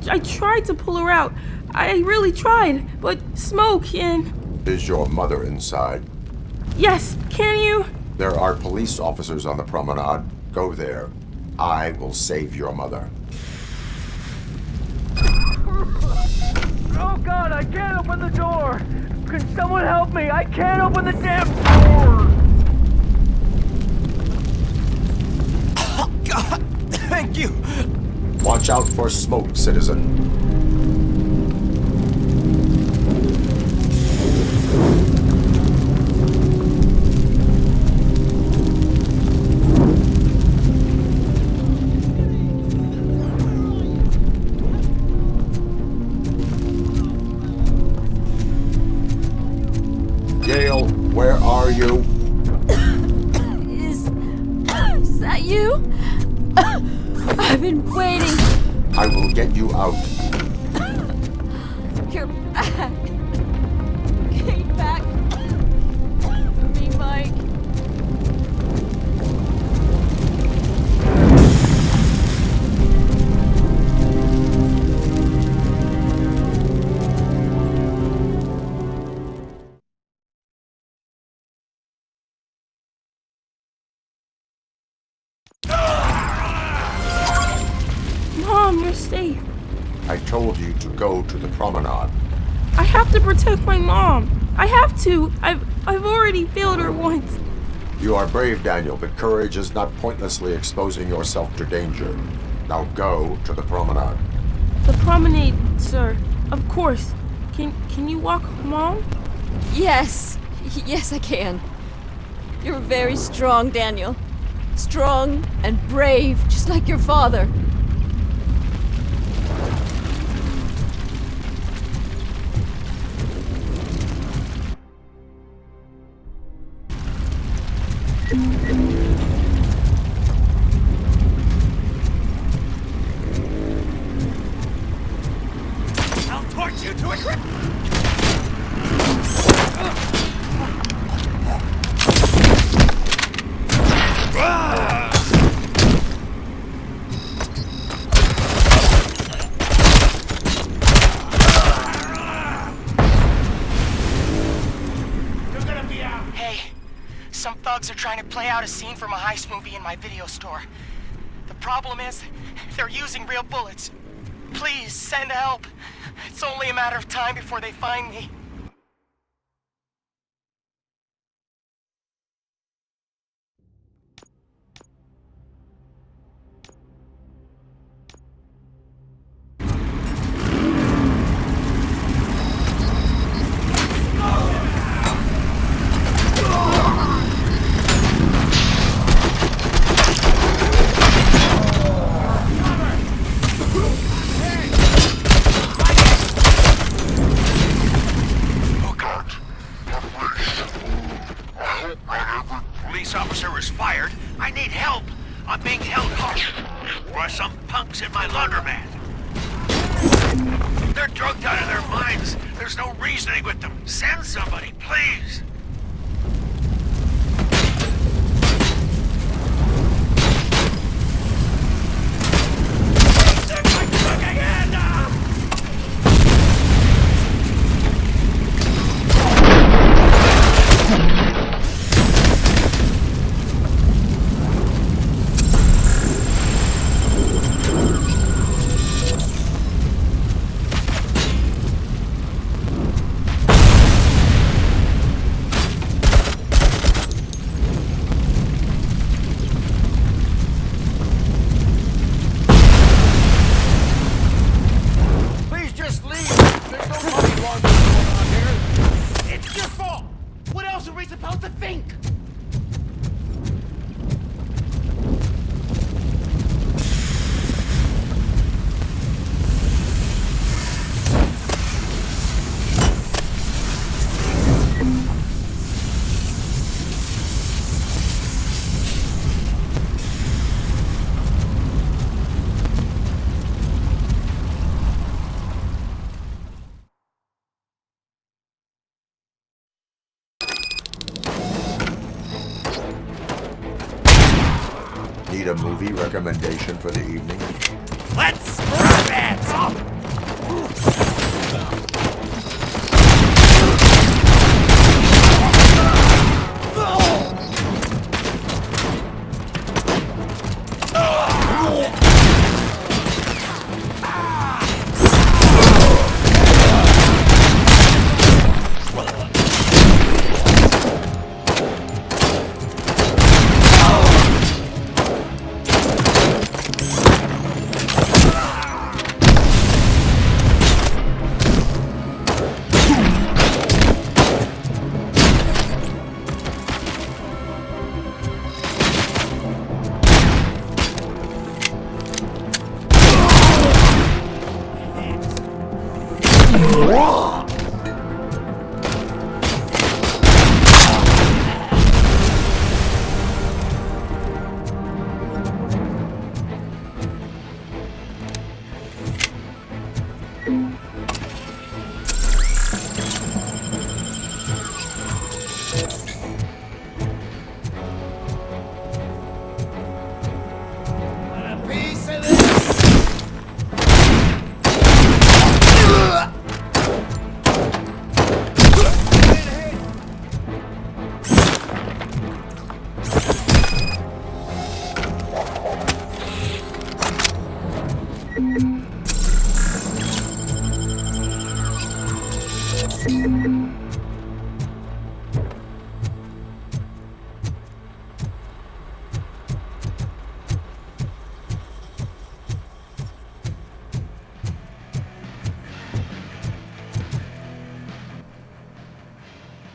I tried to pull her out. I really tried, but smoke and... Is your mother inside? Yes, can you? There are police officers on the promenade. Go there. I will save your mother. Oh God, I can't open the door! Can someone help me? I can't open the damn door! Oh God, thank you! Watch out for smoke, citizen. Gail, where are you? Is that you? I've been waiting. I will get you out. You're back. You came back for me, Mike. Mom, you're safe. I told you to go to the promenade. I have to protect my mom. I have to. I've already failed her once. You are brave, Daniel, but courage is not pointlessly exposing yourself to danger. Now go to the promenade. The promenade, sir. Of course. Can you walk, Mom? Yes. Yes, I can. You're very strong, Daniel. Strong and brave, just like your father. I'll torch you to a crisp! Hey, some thugs are trying to play out a scene from a heist movie in my video store. The problem is, they're using real bullets. Please, send help. It's only a matter of time before they find me. by some punks in my laundromat. They're drugged out of their minds. There's no reasoning with them. Send somebody, please. Need a movie recommendation for the evening? Let's scrap it!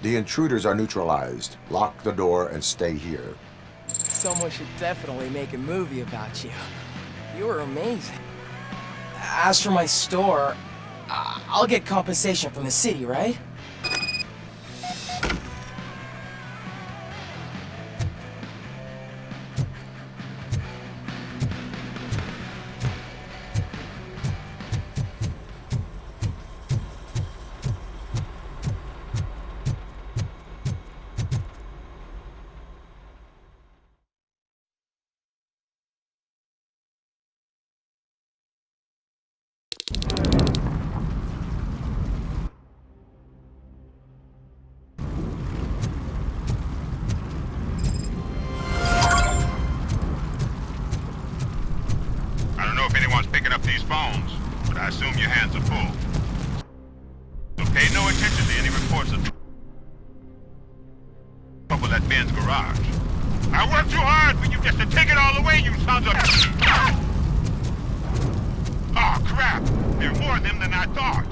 The intruders are neutralized. Lock the door and stay here. Someone should definitely make a movie about you. You were amazing. As for my store, I'll get compensation from the city, right? Picking up these phones, but I assume your hands are full. So pay no attention to any reports of trouble at Ben's garage. I worked too hard for you just to take it all away, you sons of... Oh, crap! There are more of them than I thought.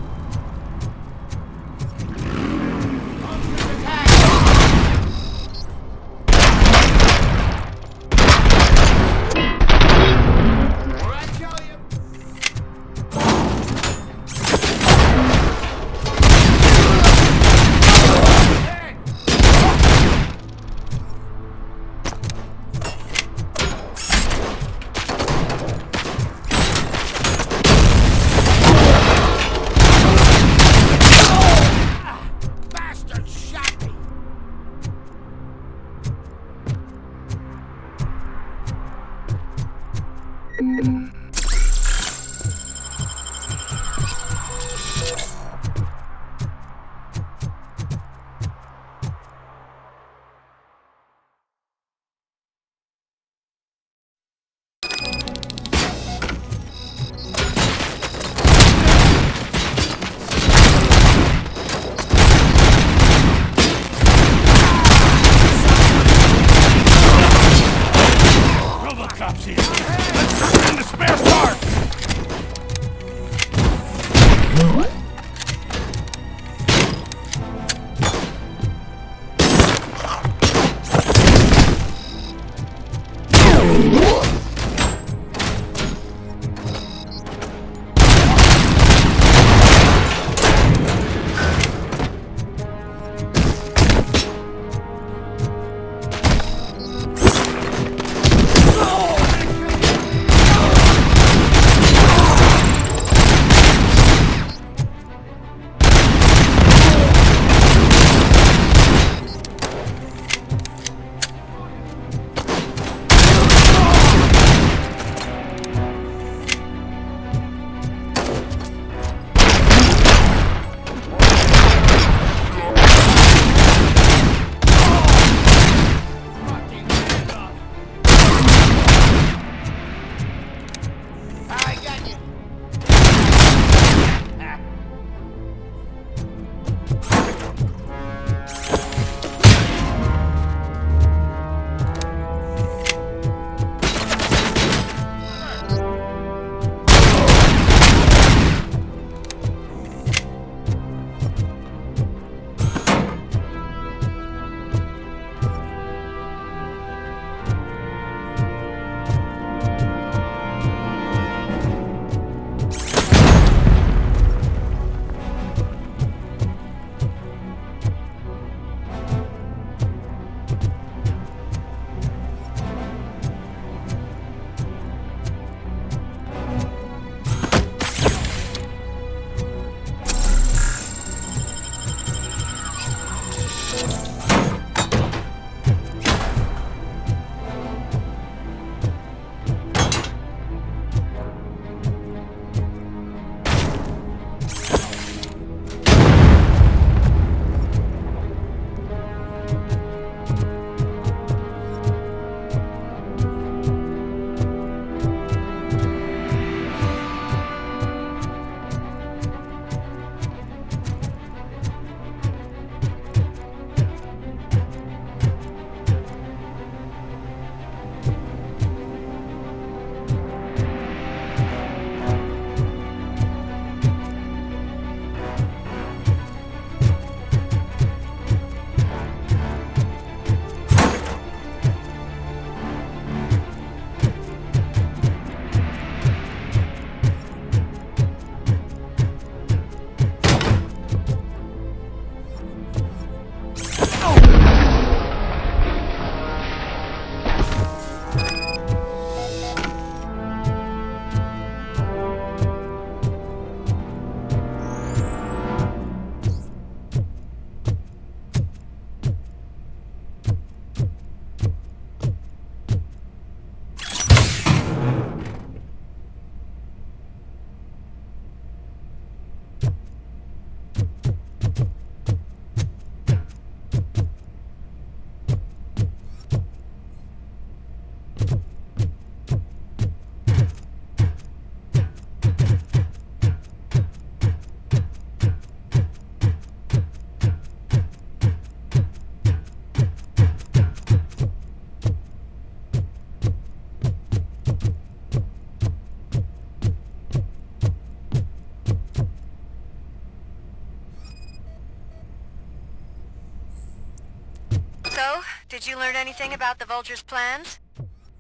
Did you learn anything about the Vulture's plans?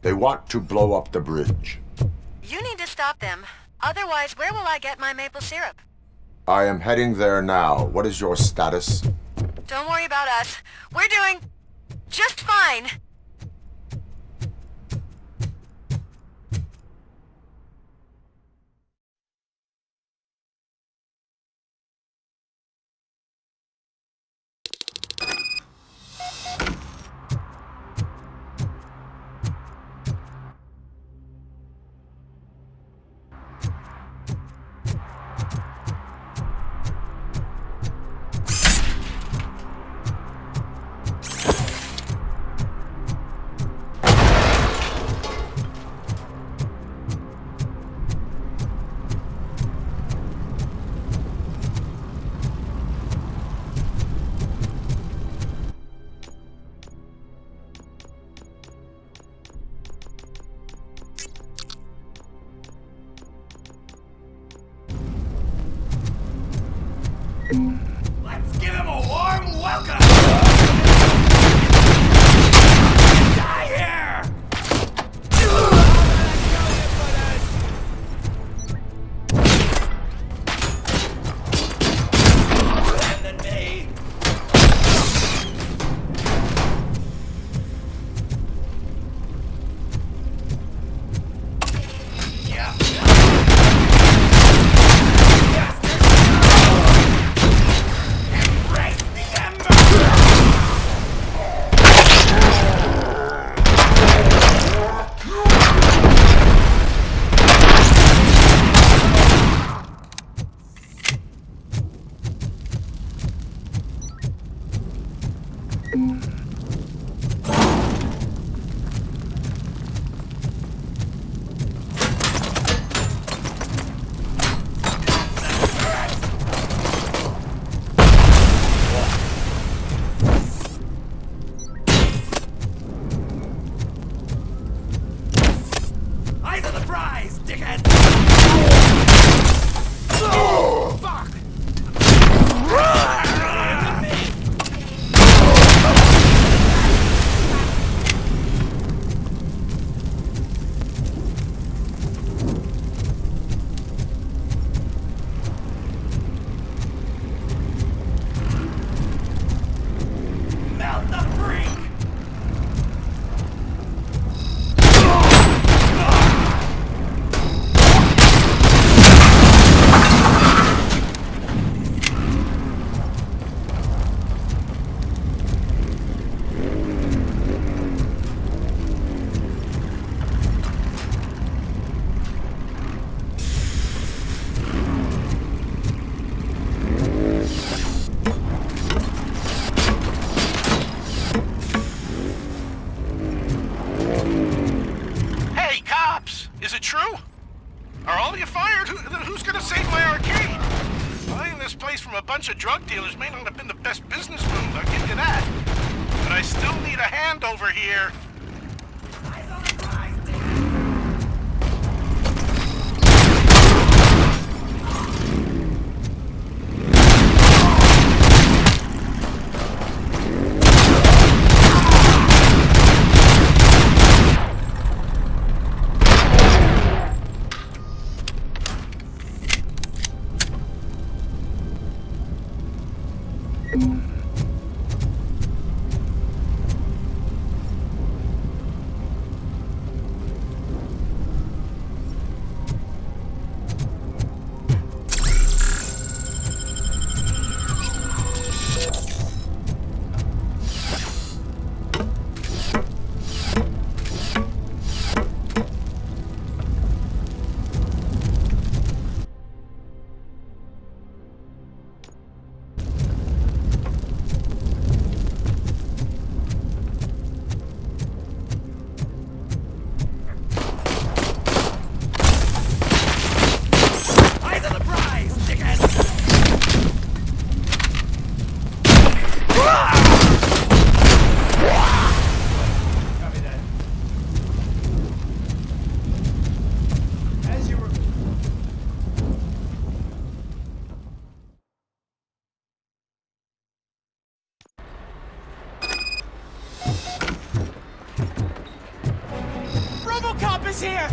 They want to blow up the bridge. You need to stop them. Otherwise, where will I get my maple syrup? I am heading there now. What is your status? Don't worry about us. We're doing just fine. Let's give him a warm welcome! Die here! Eyes on the prize, dickhead! Oh, fuck! Melt the freak! Hey, cops! Is it true? Are all of you fired? Who's gonna save my arcade? Buying this place from a bunch of drug dealers may not have been the best business move, I'll give you that. But I still need a hand over here. He's here!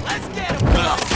Let's get him!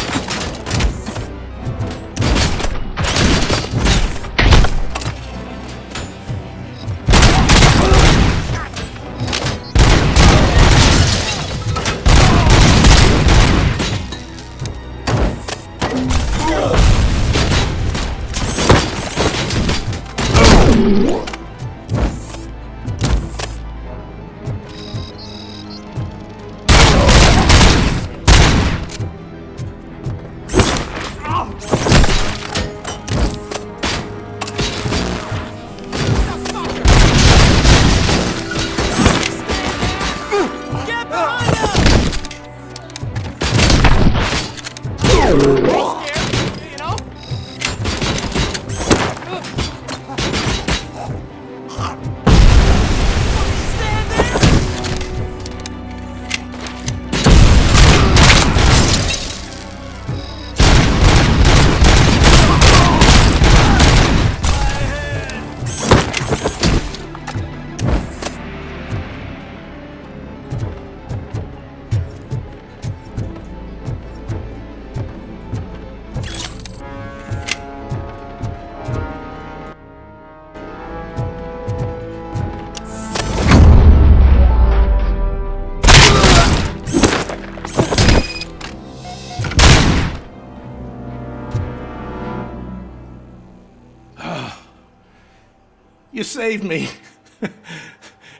You saved me.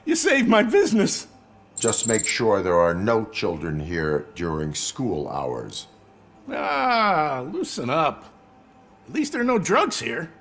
You saved my business. Just make sure there are no children here during school hours. Ah, loosen up. At least there are no drugs here.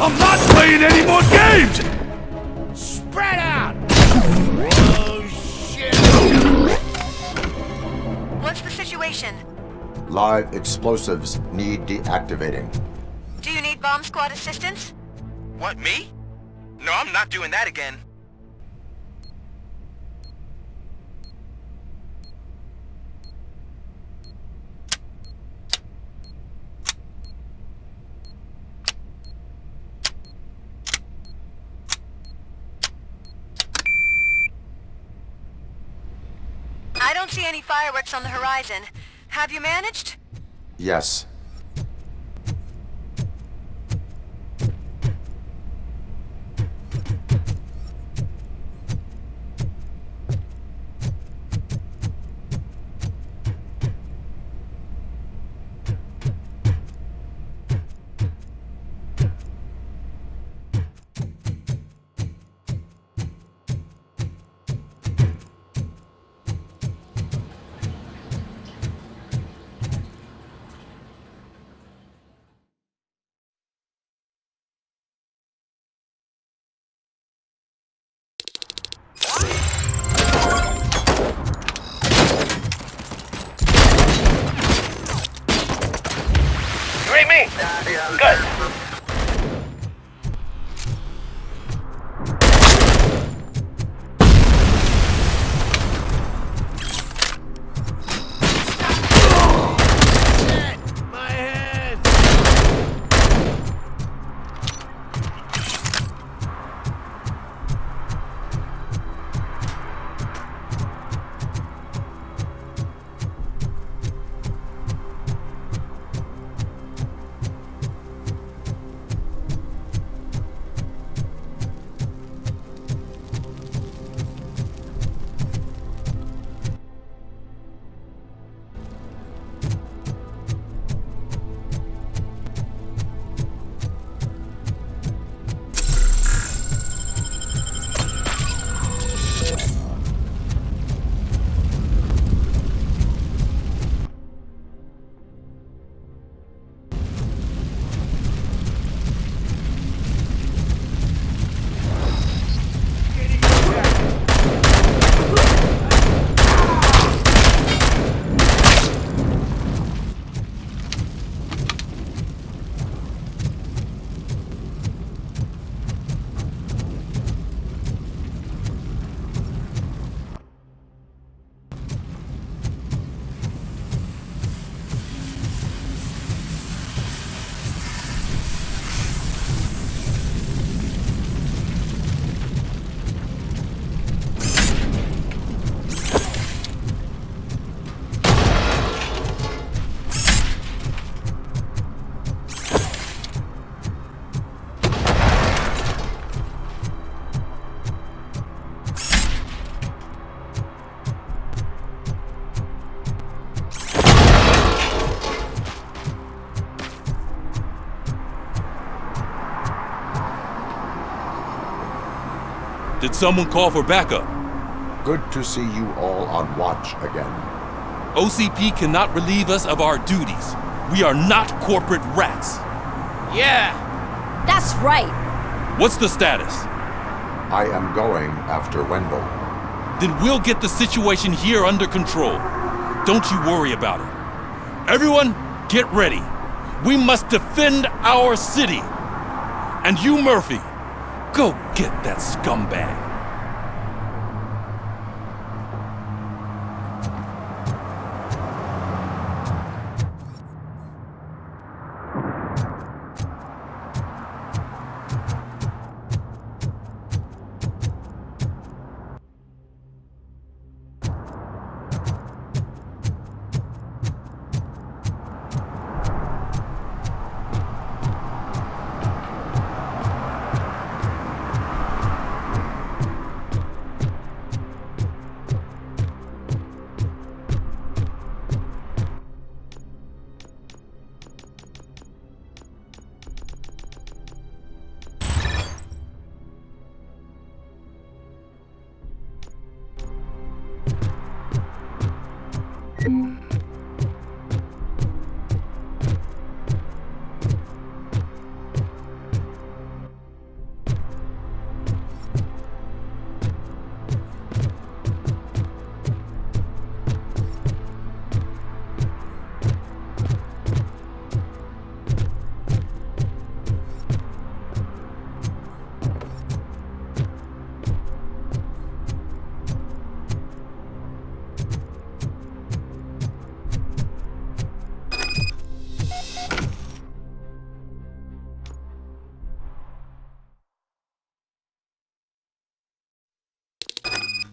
I'm not playing any more games! Spread out! Oh, shit! What's the situation? Live explosives need deactivating. Do you need bomb squad assistance? What, me? No, I'm not doing that again. I don't see any fireworks on the horizon. Have you managed? Yes. Did someone call for backup? Good to see you all on watch again. OCP cannot relieve us of our duties. We are not corporate rats. Yeah! That's right! What's the status? I am going after Wendell. Then we'll get the situation here under control. Don't you worry about it. Everyone, get ready. We must defend our city. And you, Murphy, go get that scumbag.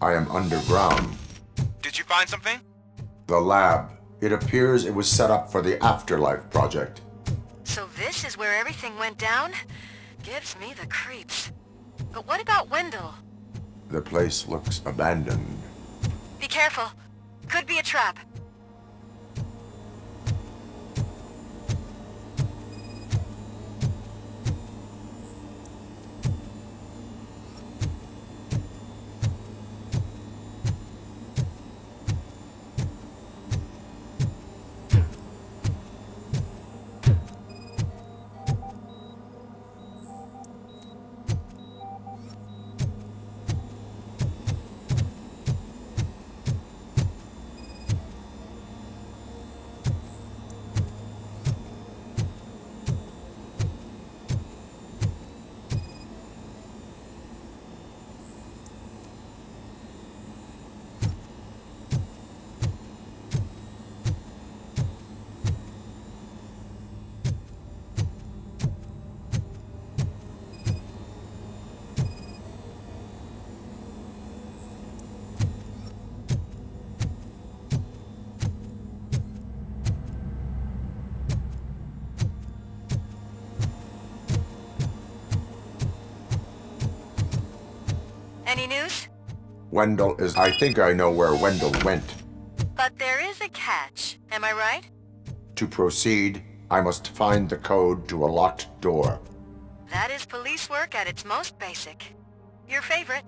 I am underground. Did you find something? The lab. It appears it was set up for the Afterlife project. So this is where everything went down? Gives me the creeps. But what about Wendell? The place looks abandoned. Be careful. Could be a trap. Any news? Wendell is... I think I know where Wendell went. But there is a catch. Am I right? To proceed, I must find the code to a locked door. That is police work at its most basic. Your favorite.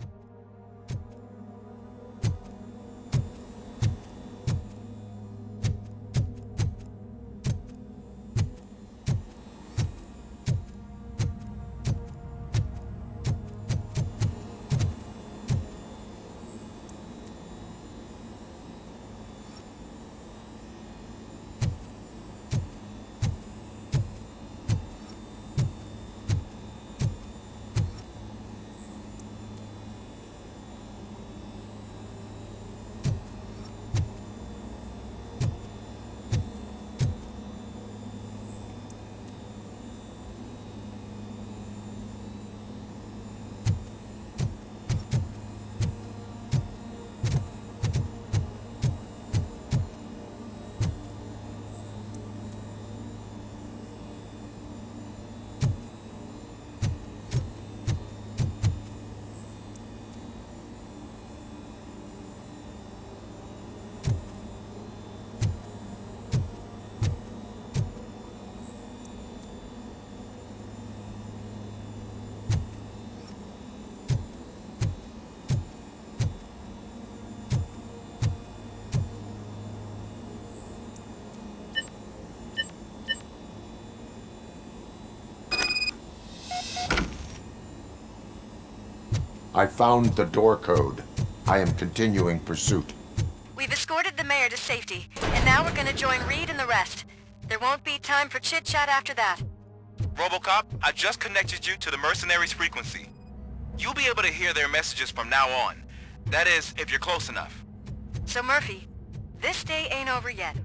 I found the door code. I am continuing pursuit. We've escorted the mayor to safety, and now we're gonna join Reed and the rest. There won't be time for chit-chat after that. ROBOCOP, I just connected you to the mercenaries' frequency. You'll be able to hear their messages from now on. That is, if you're close enough. So Murphy, this day ain't over yet.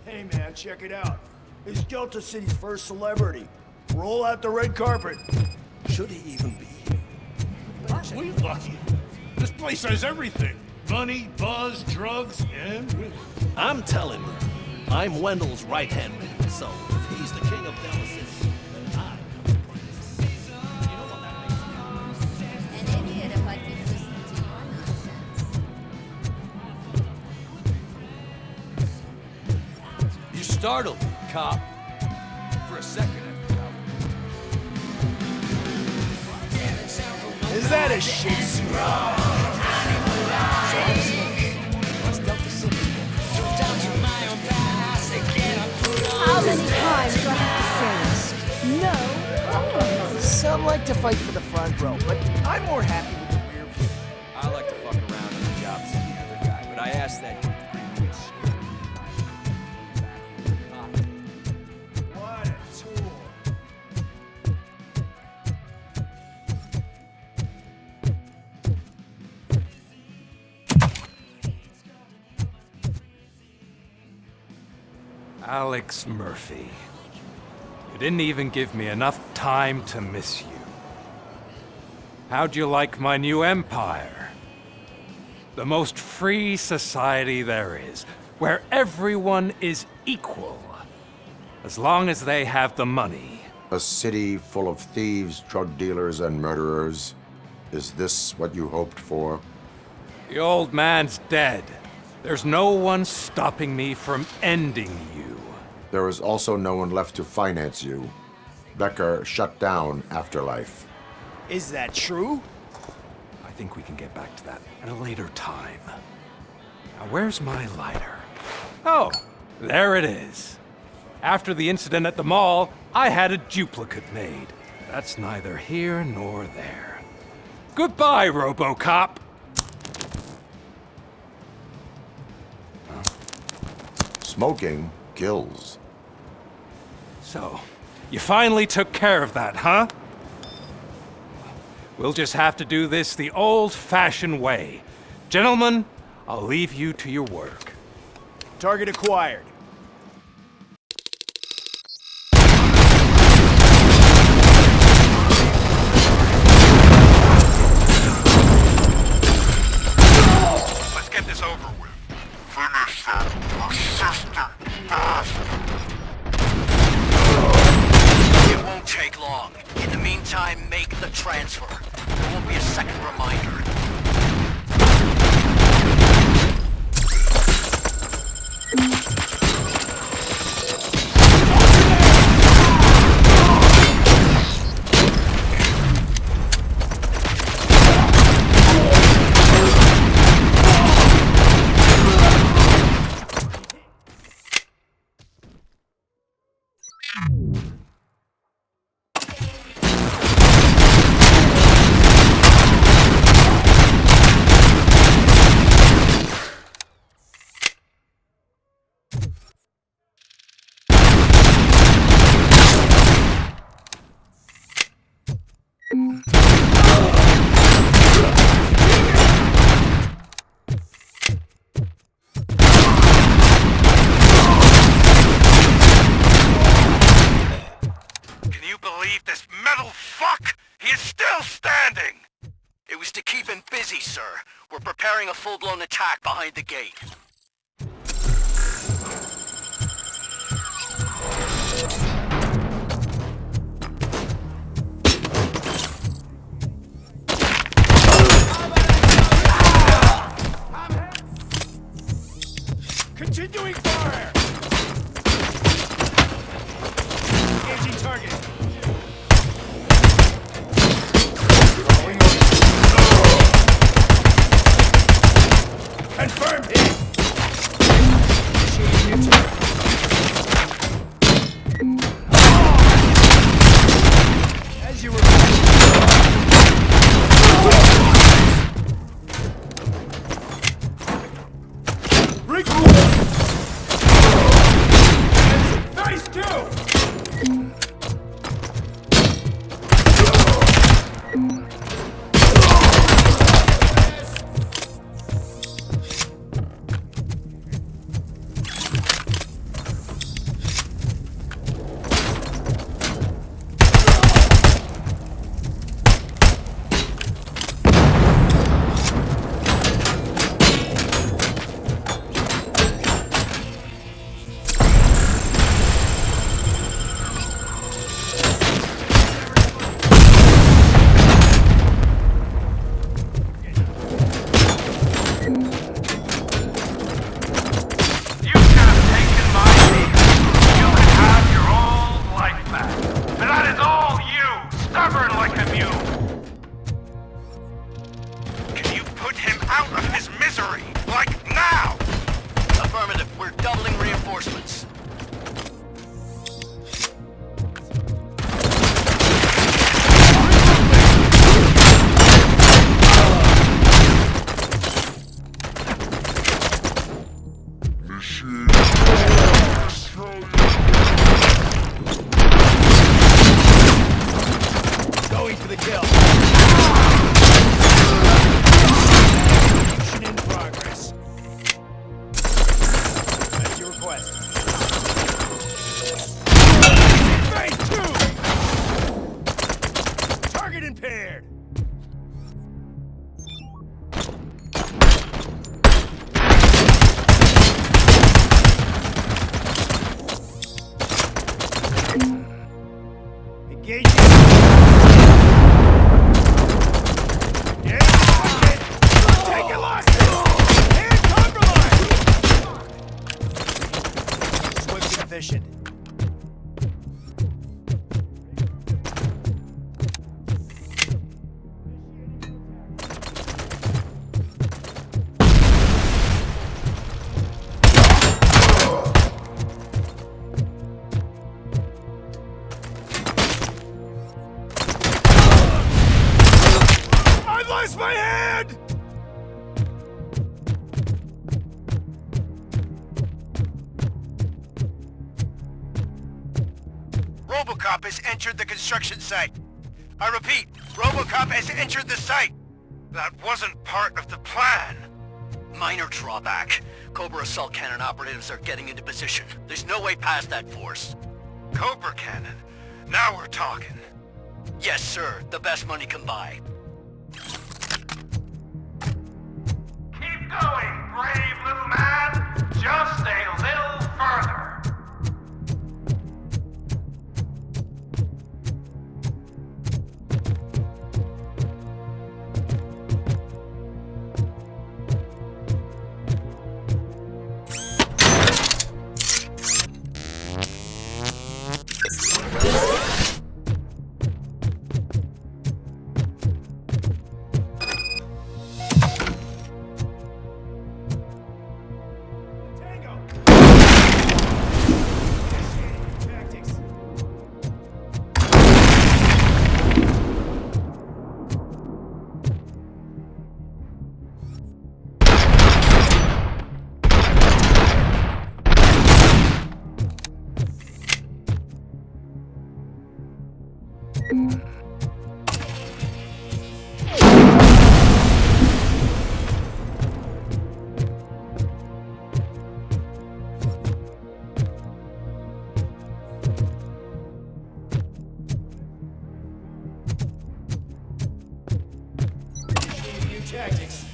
Hey man, check it out. He's Delta City's first celebrity. Roll out the red carpet. Should he even be here? Aren't we lucky? This place has everything. Money, buzz, drugs, and women. I'm telling you, I'm Wendell's right-hand man, so if he's the king of Dallas City, then I am the prince. You know what that makes me? An idiot if I keep listening to your nonsense. You startled me, cop. For a second, Is that a shit smell? fight for the front row, but I'm more happy with the rear view. I like to fuck around on the jobs with the other guy, but I asked that dude to bring me a script. What a tool. Alex Murphy. You didn't even give me enough time to miss you. How'd you like my new empire? The most free society there is, where everyone is equal, as long as they have the money. A city full of thieves, drug dealers, and murderers. Is this what you hoped for? The old man's dead. There's no one stopping me from ending you. There is also no one left to finance you. Becker shut down Afterlife. Is that true? I think we can get back to that at a later time. Now, where's my lighter? Oh, there it is. After the incident at the mall, I had a duplicate made. That's neither here nor there. Goodbye, RoboCop! Smoking kills. So, you finally took care of that, huh? We'll just have to do this the old-fashioned way. Gentlemen, I'll leave you to your work. Target acquired. Let's get this over with. Finish that, you sister bastard. It won't take long. In the meantime, make the transfer. There won't be a second reminder. Can you believe this metal fuck? He is still standing! It was to keep him busy, sir. We're preparing a full-blown attack behind the gate. Continuing fire! Engaging target. Confirmed hit! Initiating attack. As you Nice kill! mission. I lost my hand! ROBOCOP has entered the construction site. I repeat, ROBOCOP has entered the site. That wasn't part of the plan. Minor drawback. Cobra assault cannon operatives are getting into position. There's no way past that force. Cobra cannon? Now we're talking. Yes, sir. The best money can buy. Keep going, brave little man. Just a little further. Tactics.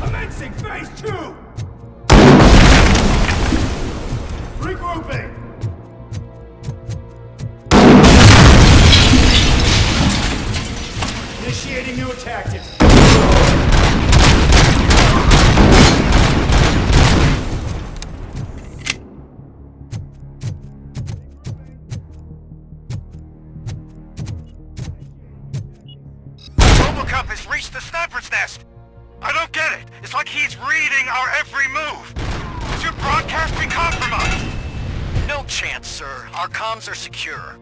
Commencing phase 2! Regrouping! Initiating new tactics. ROBOCOP has reached the sniper's nest. I don't get it. It's like he's reading our every move. Is your broadcast be compromised? No chance, sir. Our comms are secure.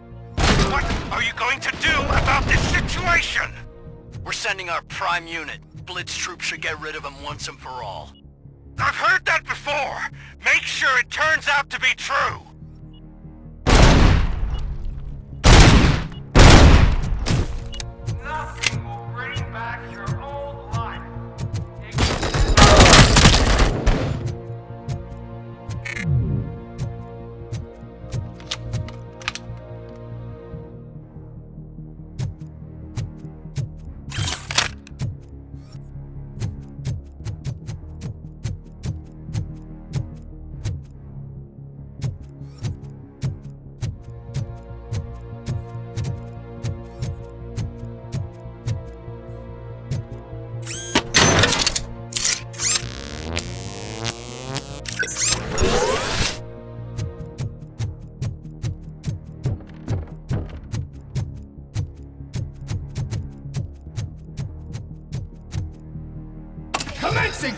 What are you going to do about this situation? We're sending our prime unit. Blitz troops should get rid of him once and for all. I've heard that before. Make sure it turns out to be true. Nothing will bring back your old life. Commencing!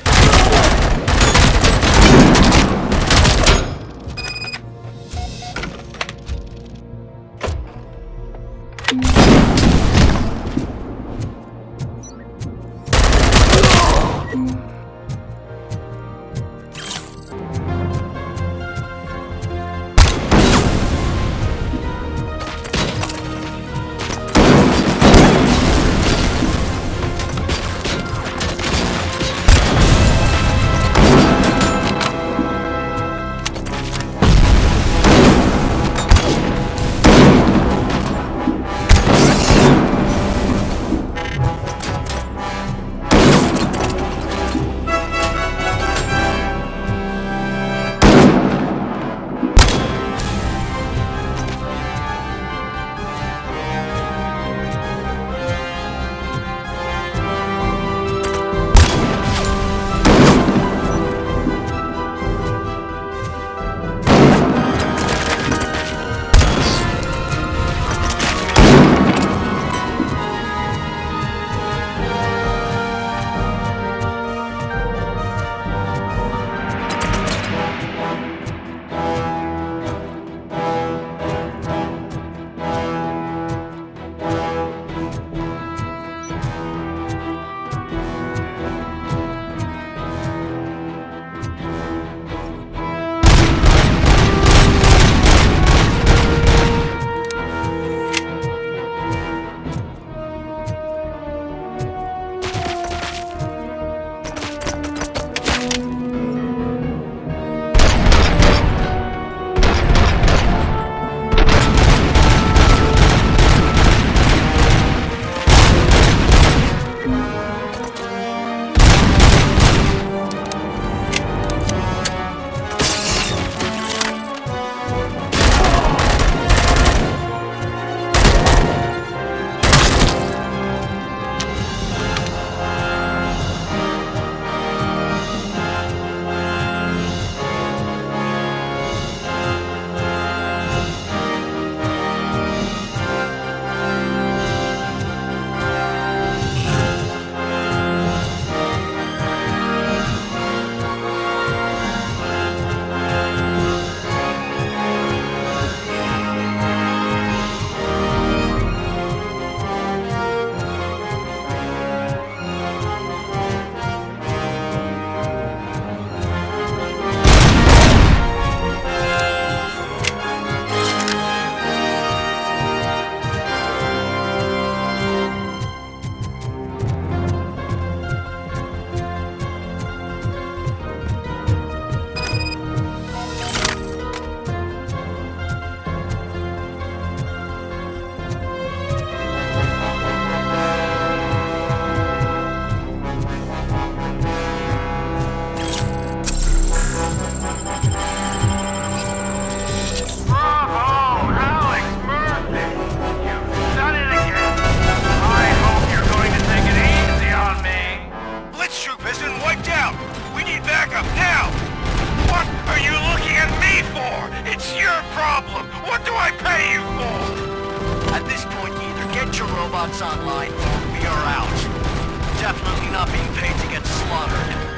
We are out. Definitely not being paid to get slaughtered.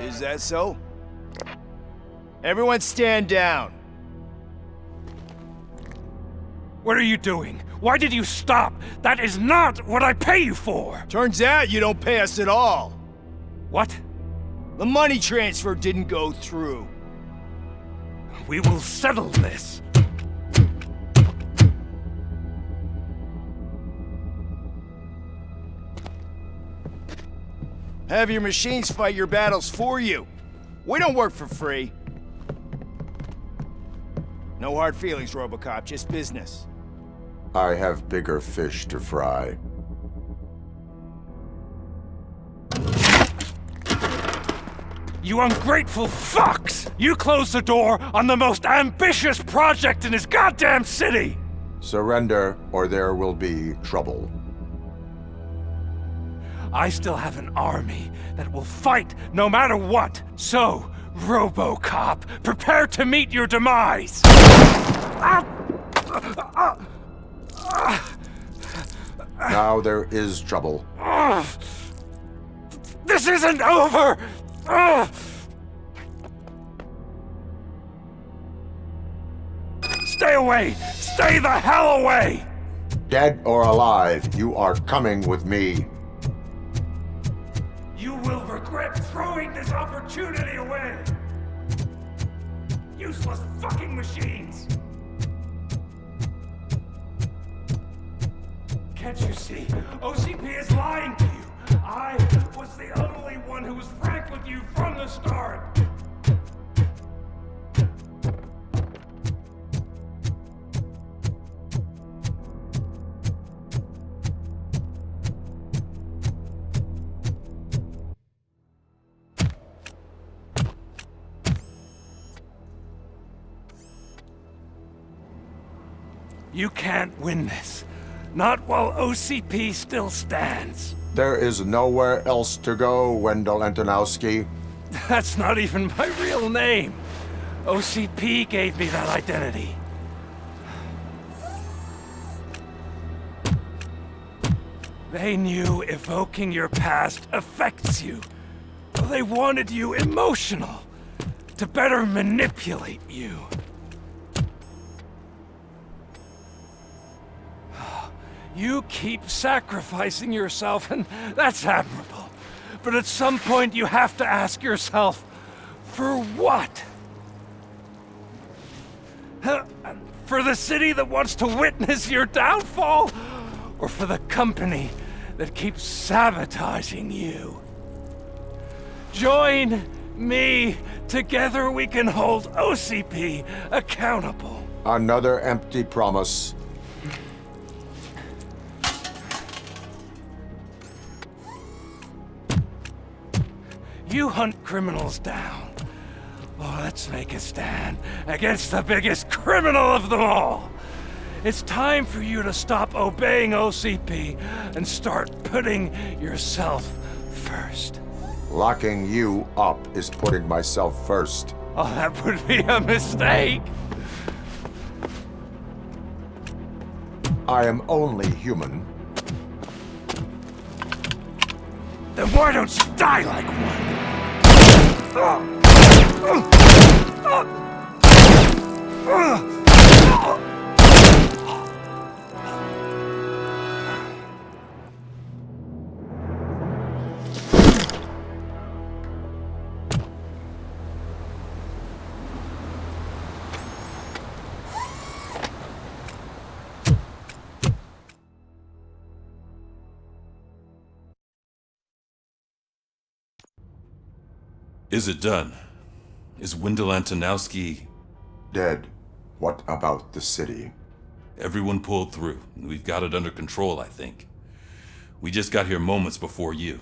Is that so? Everyone stand down. What are you doing? Why did you stop? That is not what I pay you for! Turns out you don't pay us at all. What? The money transfer didn't go through. We will settle this. Have your machines fight your battles for you. We don't work for free. No hard feelings, ROBOCOP, just business. I have bigger fish to fry. You ungrateful fucks! You closed the door on the most ambitious project in this goddamn city! Surrender, or there will be trouble. I still have an army that will fight no matter what. So, ROBOCOP, prepare to meet your demise! Now there is trouble. This isn't over! Stay away! Stay the hell away! Dead or alive, you are coming with me. You will regret throwing this opportunity away! Useless fucking machines! Can't you see? OCP is lying to you! I was the only one who was frank with you from the start! You can't win this. Not while OCP still stands. There is nowhere else to go, Wendell Antonowski. That's not even my real name. OCP gave me that identity. They knew evoking your past affects you. They wanted you emotional, to better manipulate you. You keep sacrificing yourself, and that's admirable. But at some point, you have to ask yourself, for what? For the city that wants to witness your downfall? Or for the company that keeps sabotaging you? Join me. Together we can hold OCP accountable. Another empty promise. You hunt criminals down. Oh, let's make a stand against the biggest criminal of them all. It's time for you to stop obeying OCP and start putting yourself first. Locking you up is putting myself first. Oh, that would be a mistake. I am only human. Then why don't you die like one? Is it done? Is Wendell Antonowski... dead? What about the city? Everyone pulled through. We've got it under control, I think. We just got here moments before you.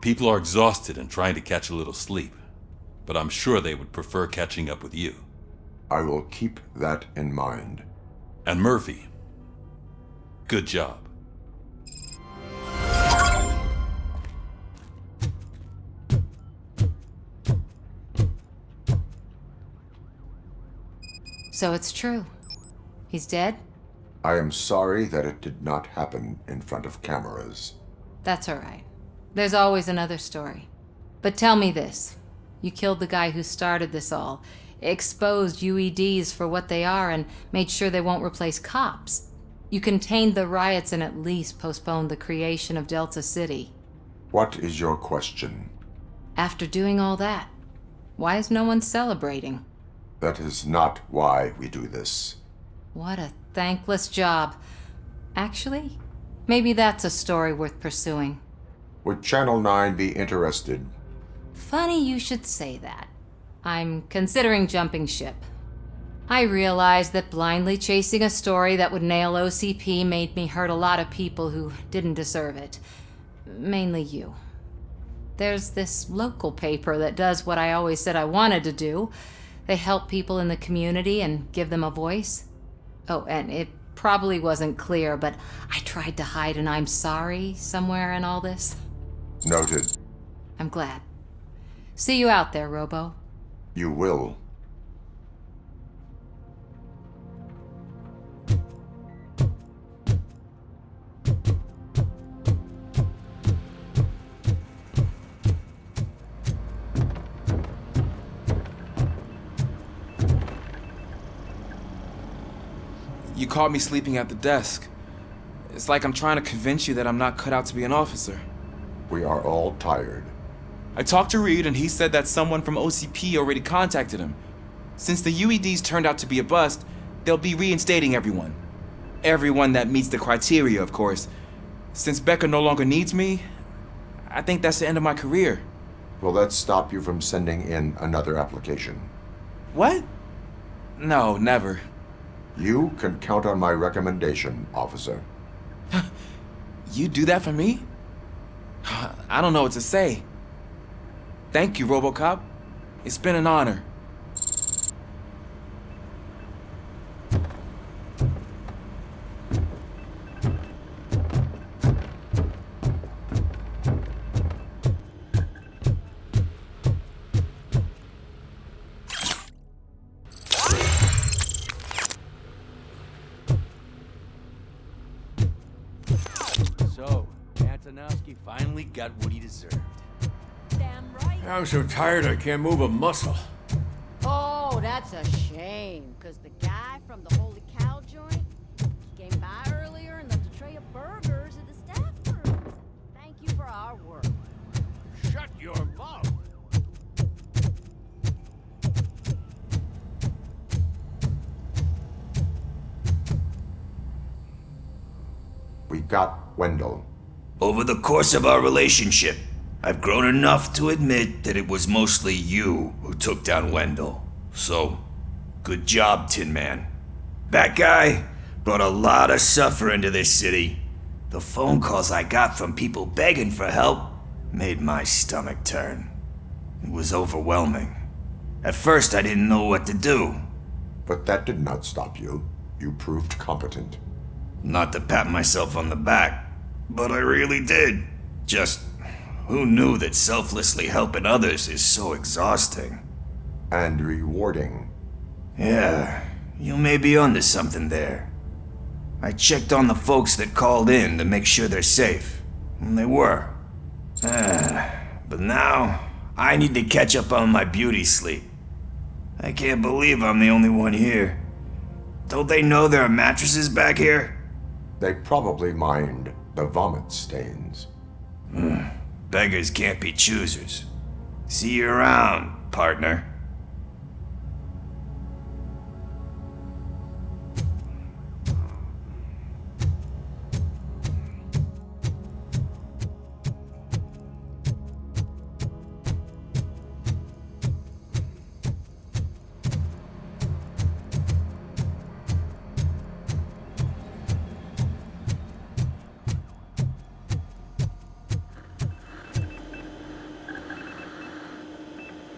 People are exhausted and trying to catch a little sleep. But I'm sure they would prefer catching up with you. I will keep that in mind. And Murphy, good job. So it's true. He's dead? I am sorry that it did not happen in front of cameras. That's all right. There's always another story. But tell me this. You killed the guy who started this all, exposed UEDs for what they are, and made sure they won't replace cops. You contained the riots and at least postponed the creation of Delta City. What is your question? After doing all that, why is no one celebrating? That is not why we do this. What a thankless job. Actually, maybe that's a story worth pursuing. Would Channel 9 be interested? Funny you should say that. I'm considering jumping ship. I realized that blindly chasing a story that would nail OCP made me hurt a lot of people who didn't deserve it. Mainly you. There's this local paper that does what I always said I wanted to do. They help people in the community and give them a voice. Oh, and it probably wasn't clear, but I tried to hide an I'm sorry somewhere in all this. Noted. I'm glad. See you out there, Robo. You will. You caught me sleeping at the desk. It's like I'm trying to convince you that I'm not cut out to be an officer. We are all tired. I talked to Reed and he said that someone from OCP already contacted him. Since the UEDs turned out to be a bust, they'll be reinstating everyone. Everyone that meets the criteria, of course. Since Becca no longer needs me, I think that's the end of my career. Will that stop you from sending in another application? What? No, never. You can count on my recommendation, officer. You do that for me? I don't know what to say. Thank you, RoboCop. It's been an honor. So, Antonowski finally got what he deserved. Damn right. I'm so tired I can't move a muscle. Oh, that's a shame, because the guy from the Holy Cow joint came by earlier and left a tray of burgers at the staff room. Thank you for our work. Shut your mouth. We got Wendell. Over the course of our relationship, I've grown enough to admit that it was mostly you who took down Wendell. So, good job, Tin Man. That guy brought a lot of suffering to this city. The phone calls I got from people begging for help made my stomach turn. It was overwhelming. At first, I didn't know what to do. But that did not stop you. You proved competent. Not to pat myself on the back, but I really did. Just, who knew that selflessly helping others is so exhausting? And rewarding. Yeah, you may be onto something there. I checked on the folks that called in to make sure they're safe, and they were. But now, I need to catch up on my beauty sleep. I can't believe I'm the only one here. Don't they know there are mattresses back here? They probably mind the vomit stains. Beggars can't be choosers. See you around, partner.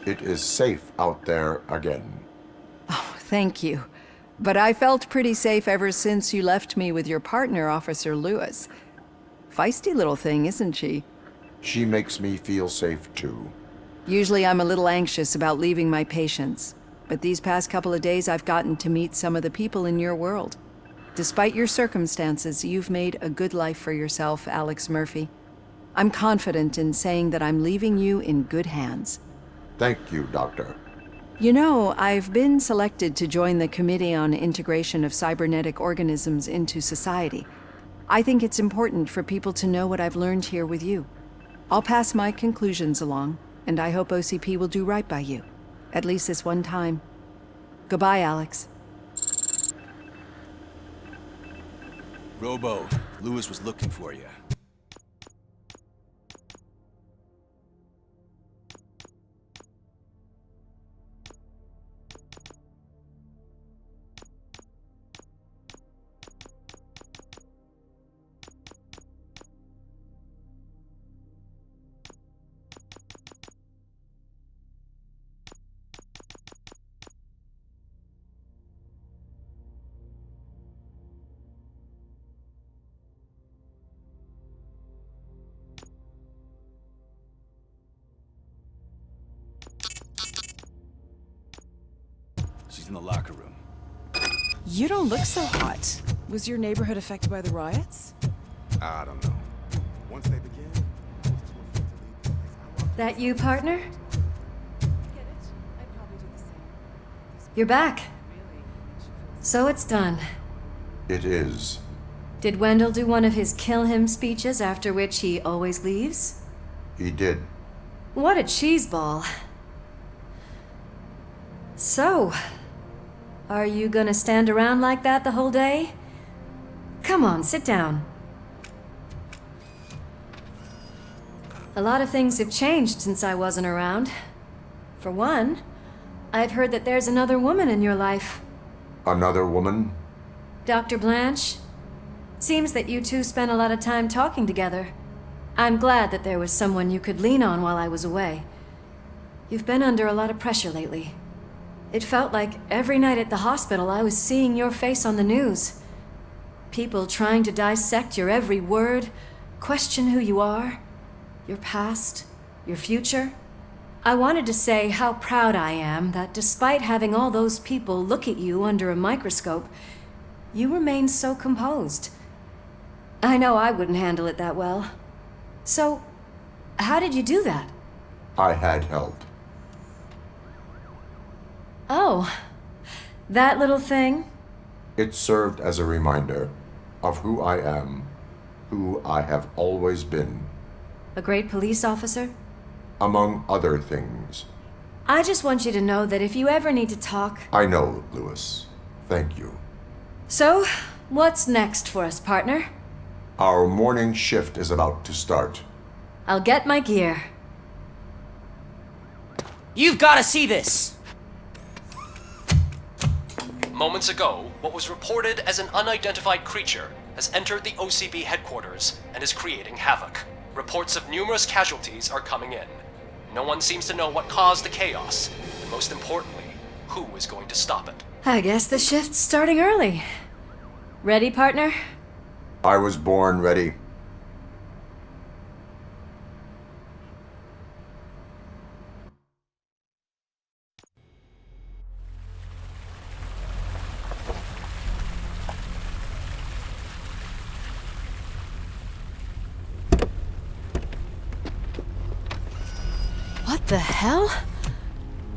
It is safe out there again. Oh, thank you. But I felt pretty safe ever since you left me with your partner, Officer Lewis. Feisty little thing, isn't she? She makes me feel safe too. Usually I'm a little anxious about leaving my patients, but these past couple of days I've gotten to meet some of the people in your world. Despite your circumstances, you've made a good life for yourself, Alex Murphy. I'm confident in saying that I'm leaving you in good hands. Thank you, Doctor. You know, I've been selected to join the Committee on Integration of Cybernetic Organisms into Society. I think it's important for people to know what I've learned here with you. I'll pass my conclusions along, and I hope OCP will do right by you. At least this one time. Goodbye, Alex. Robo, Lewis was looking for you. She's in the locker room. You don't look so hot. Was your neighborhood affected by the riots? I don't know. Once they begin... That you, partner? You're back. So it's done. It is. Did Wendell do one of his kill him speeches after which he always leaves? He did. What a cheeseball. So, are you gonna stand around like that the whole day? Come on, sit down. A lot of things have changed since I wasn't around. For one, I've heard that there's another woman in your life. Another woman? Dr. Blanche? Seems that you two spent a lot of time talking together. I'm glad that there was someone you could lean on while I was away. You've been under a lot of pressure lately. It felt like every night at the hospital I was seeing your face on the news. People trying to dissect your every word, question who you are, your past, your future. I wanted to say how proud I am that despite having all those people look at you under a microscope, you remain so composed. I know I wouldn't handle it that well. So, how did you do that? I had help. Oh, that little thing? It served as a reminder of who I am, who I have always been. A great police officer? Among other things. I just want you to know that if you ever need to talk... I know, Lewis. Thank you. So, what's next for us, partner? Our morning shift is about to start. I'll get my gear. You've got to see this! Moments ago, what was reported as an unidentified creature has entered the OCP headquarters and is creating havoc. Reports of numerous casualties are coming in. No one seems to know what caused the chaos, and most importantly, who is going to stop it. I guess the shift's starting early. Ready, partner? I was born ready. What the hell?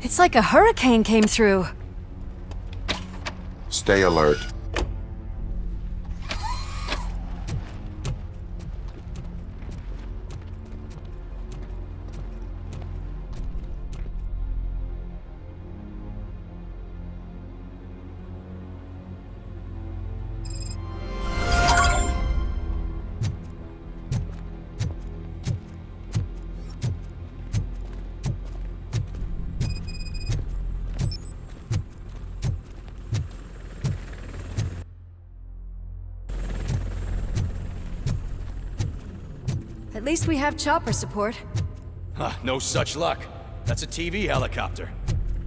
It's like a hurricane came through. Stay alert. At least we have chopper support. Huh, no such luck. That's a TV helicopter.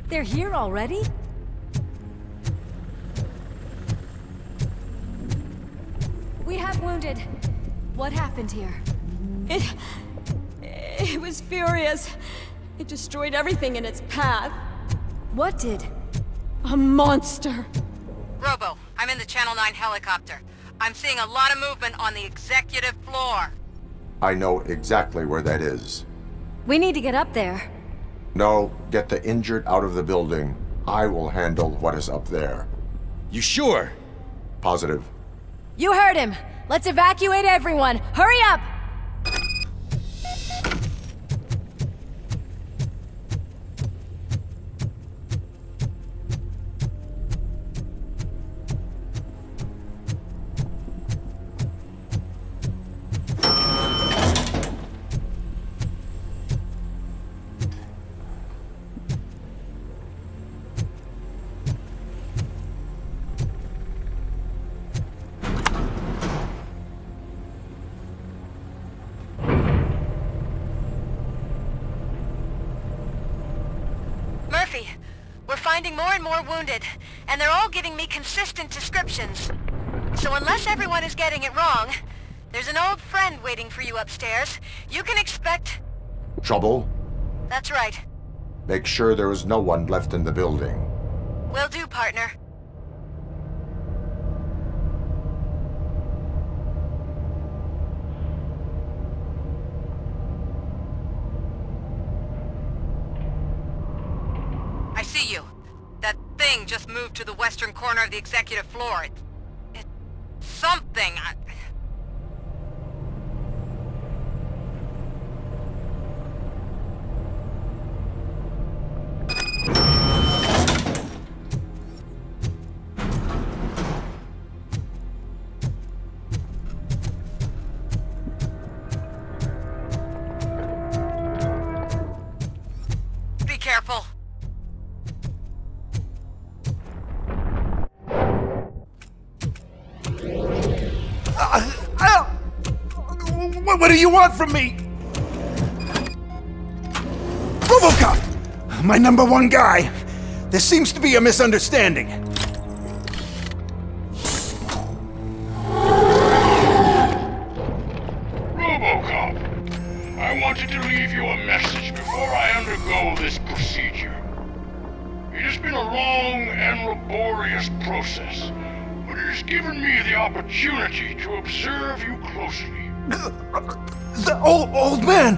They're here already? We have wounded. What happened here? It was furious. It destroyed everything in its path. What did? A monster. Robo, I'm in the Channel 9 helicopter. I'm seeing a lot of movement on the executive floor. I know exactly where that is. We need to get up there. No, get the injured out of the building. I will handle what is up there. You sure? Positive. You heard him. Let's evacuate everyone. Hurry up! We're finding more and more wounded, and they're all giving me consistent descriptions. So unless everyone is getting it wrong, there's an old friend waiting for you upstairs. You can expect... Trouble? That's right. Make sure there is no one left in the building. Will do, partner. I see you. That thing just moved to the western corner of the executive floor. It's something. Be careful. What do you want from me? ROBOCOP! My #1 guy. There seems to be a misunderstanding. ROBOCOP, I wanted to leave you a message before I undergo this procedure. It has been a long and laborious process, but it has given me the opportunity to observe you closely. The old man!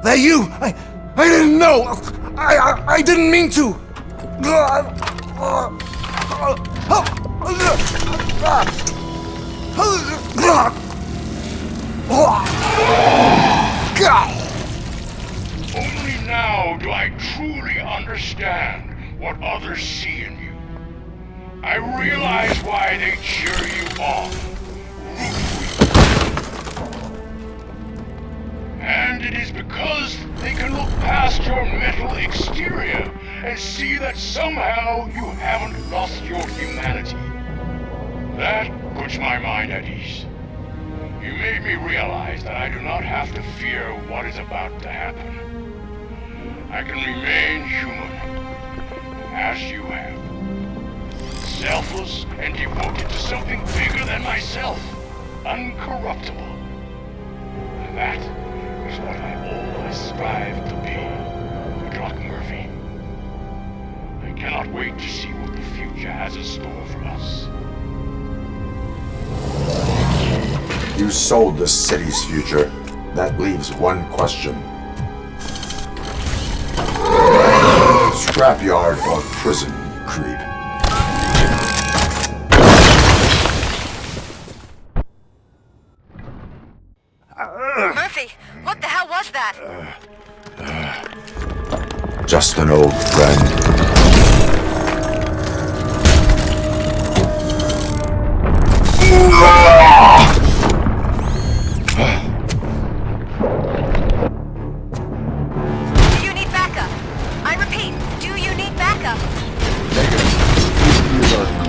That you! I didn't know! I didn't mean to! Only now do I truly understand what others see in you. I realize why they cheer you on, root for you. And it is because they can look past your metal exterior and see that somehow you haven't lost your humanity. That puts my mind at ease. You made me realize that I do not have to fear what is about to happen. I can remain human, as you have. Selfless and devoted to something bigger than myself. Uncorruptible. And that is what I always strive to be, Doc Murphy. I cannot wait to see what the future has in store for us. You sold the city's future. That leaves one question. Scrapyard or prison, creep? Murphy, what the hell was that? Just an old friend. Do you need backup? I repeat, do you need backup? Copy that.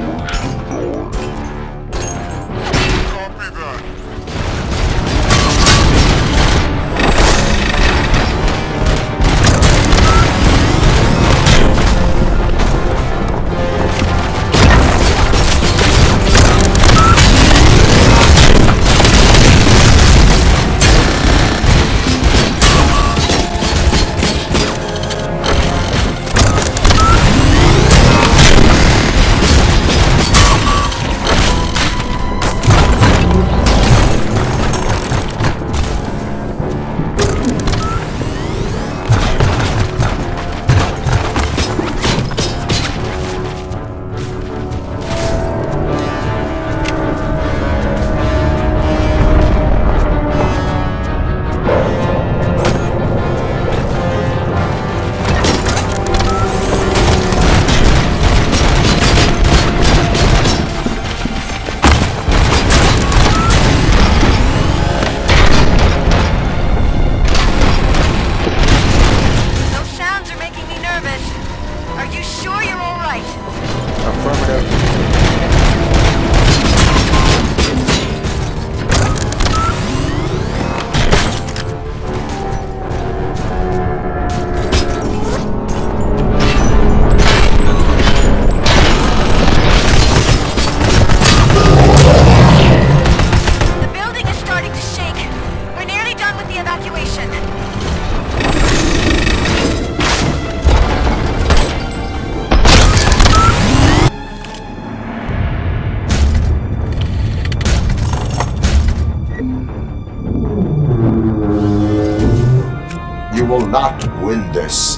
will not win this.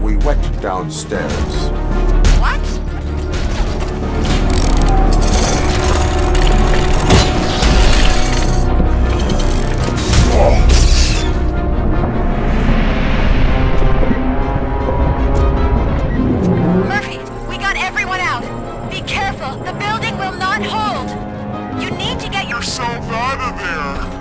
We went downstairs. What? Murphy, we got everyone out. Be careful, the building will not hold. You need to get yourself out of there.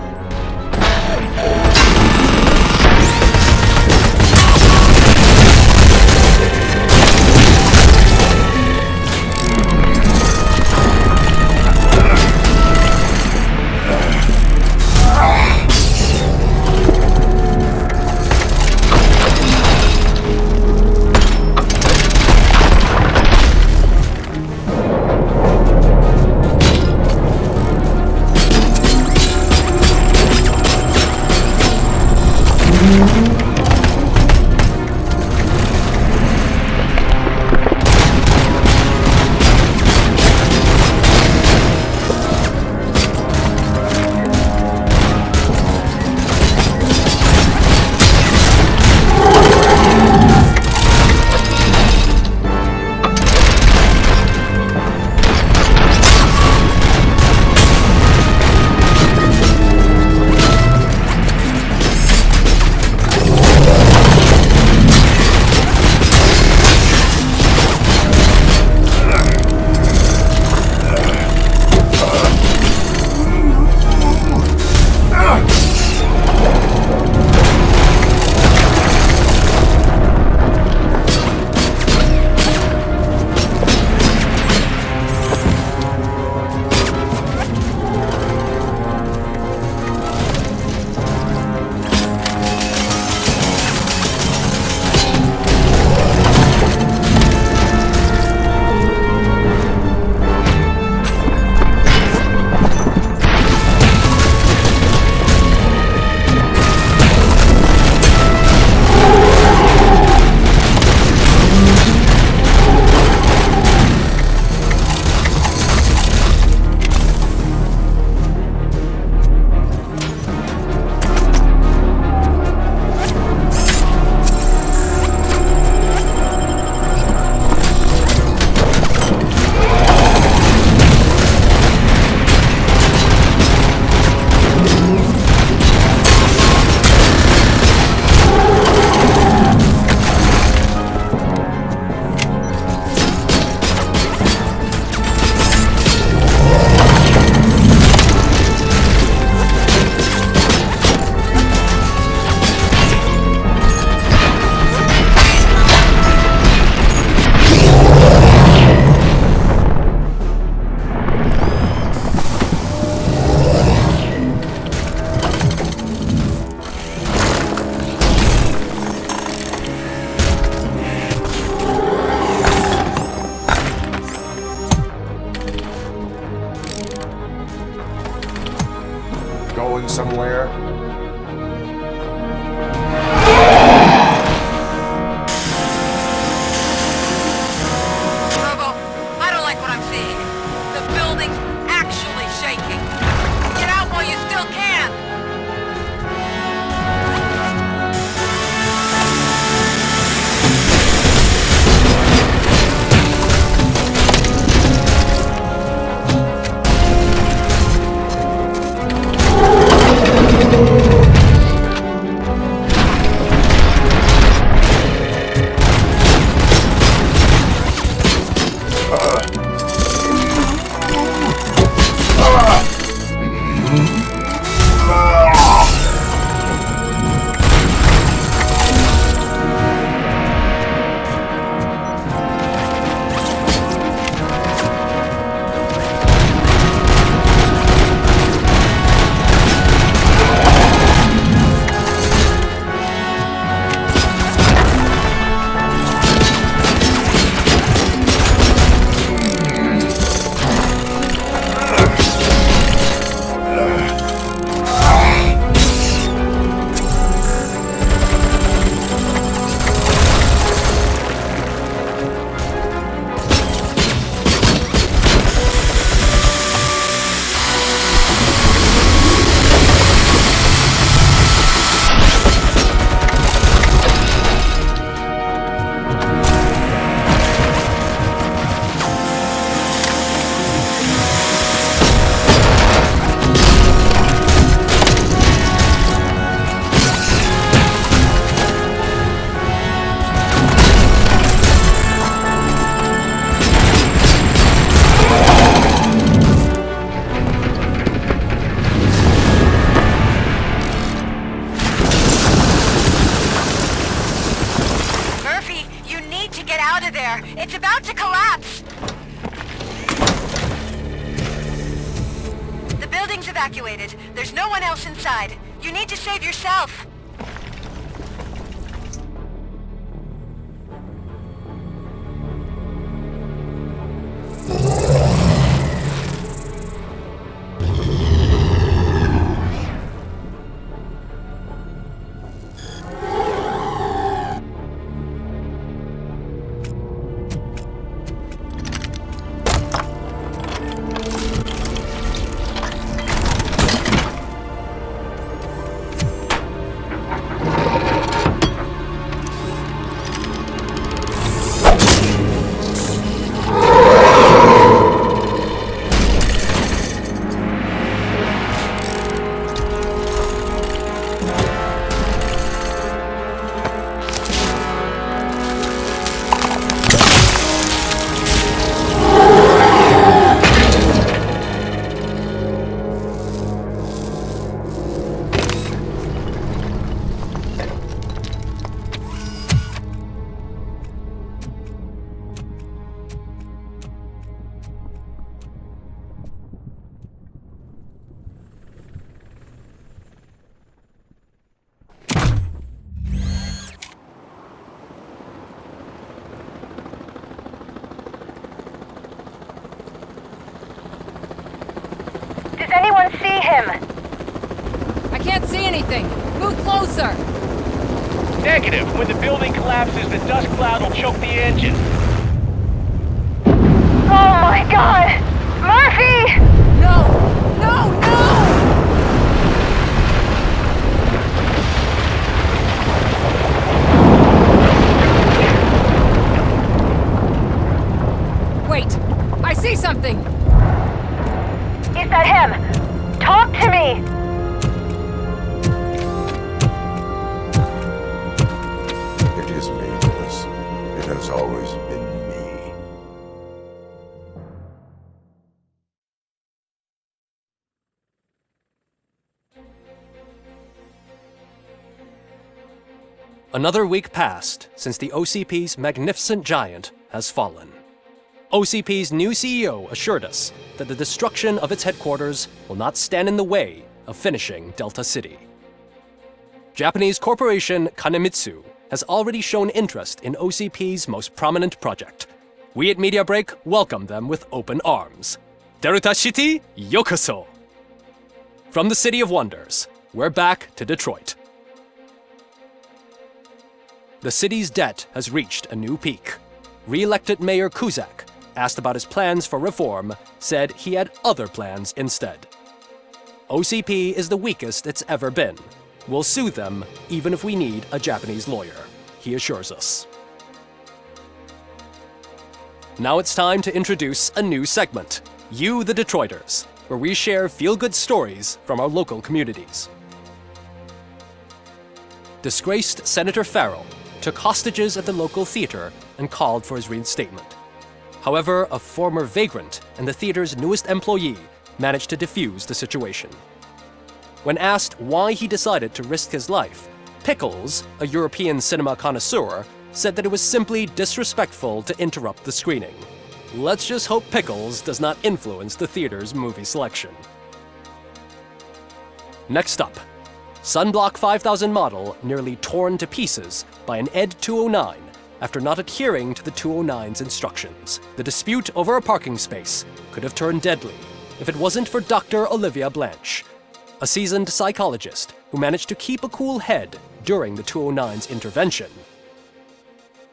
about to collapse! The building's evacuated. There's no one else inside. You need to save yourself. Does anyone see him? I can't see anything. Move closer. Negative. When the building collapses, the dust cloud will choke the engine. Oh my god! Murphy! No! No! No! Wait! I see something! Is that him? Talk to me! It is me, Lewis. It has always been me. Another week passed since the OCP's magnificent giant has fallen. OCP's new CEO assured us that the destruction of its headquarters will not stand in the way of finishing Delta City. Japanese corporation Kanemitsu has already shown interest in OCP's most prominent project. We at Media Break welcome them with open arms. Delta City, yokoso! From the City of Wonders, we're back to Detroit. The city's debt has reached a new peak. Re-elected Mayor Kuzak, asked about his plans for reform, said he had other plans instead. OCP is the weakest it's ever been. We'll sue them even if we need a Japanese lawyer, he assures us. Now it's time to introduce a new segment, You the Detroiters, where we share feel-good stories from our local communities. Disgraced Senator Farrell took hostages at the local theater and called for his reinstatement. However, a former vagrant and the theater's newest employee managed to defuse the situation. When asked why he decided to risk his life, Pickles, a European cinema connoisseur, said that it was simply disrespectful to interrupt the screening. Let's just hope Pickles does not influence the theater's movie selection. Next up, Sunblock 5000 model nearly torn to pieces by an ED 209 after not adhering to the 209's instructions. The dispute over a parking space could have turned deadly if it wasn't for Dr. Olivia Blanche, a seasoned psychologist who managed to keep a cool head during the 209's intervention.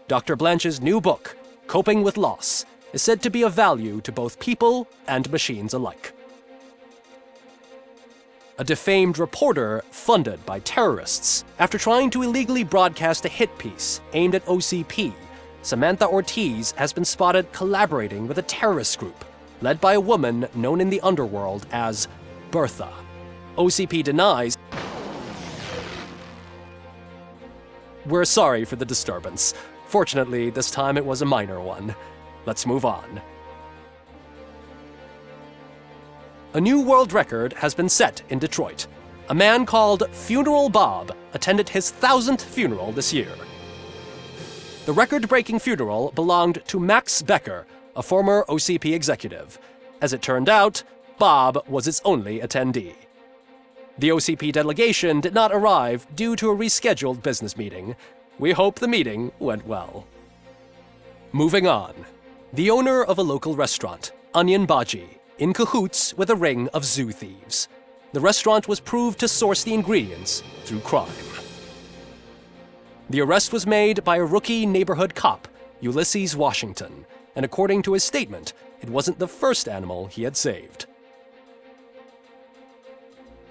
Dr. Blanche's new book, Coping with Loss, is said to be of value to both people and machines alike. A defamed reporter funded by terrorists. After trying to illegally broadcast a hit piece aimed at OCP, Samantha Ortiz has been spotted collaborating with a terrorist group led by a woman known in the underworld as Bertha. OCP denies. We're sorry for the disturbance. Fortunately, this time it was a minor one. Let's move on. A new world record has been set in Detroit. A man called Funeral Bob attended his 1000th funeral this year. The record-breaking funeral belonged to Max Becker, a former OCP executive. As it turned out, Bob was its only attendee. The OCP delegation did not arrive due to a rescheduled business meeting. We hope the meeting went well. Moving on. The owner of a local restaurant, Onion Baji, in cahoots with a ring of zoo thieves. The restaurant was proved to source the ingredients through crime. The arrest was made by a rookie neighborhood cop, Ulysses Washington, and according to his statement, it wasn't the first animal he had saved.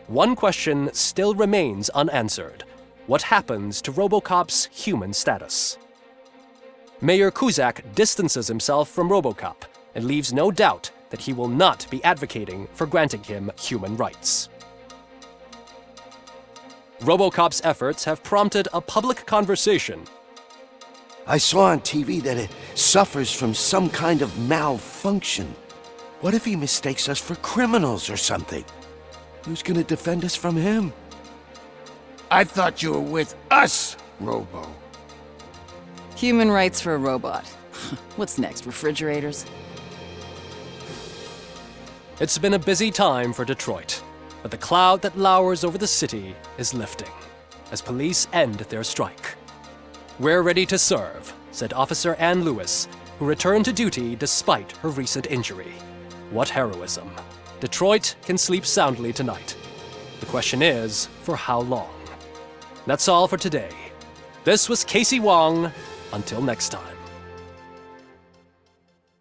One question still remains unanswered. What happens to ROBOCOP's human status? Mayor Cusack distances himself from ROBOCOP and leaves no doubt that he will not be advocating for granting him human rights. ROBOCOP's efforts have prompted a public conversation. I saw on TV that it suffers from some kind of malfunction. What if he mistakes us for criminals or something? Who's gonna defend us from him? I thought you were with us, Robo. Human rights for a robot. What's next, refrigerators? It's been a busy time for Detroit, but the cloud that lowers over the city is lifting as police end their strike. "We're ready to serve," said Officer Ann Lewis, who returned to duty despite her recent injury. What heroism. Detroit can sleep soundly tonight. The question is, for how long? That's all for today. This was Casey Wong. Until next time.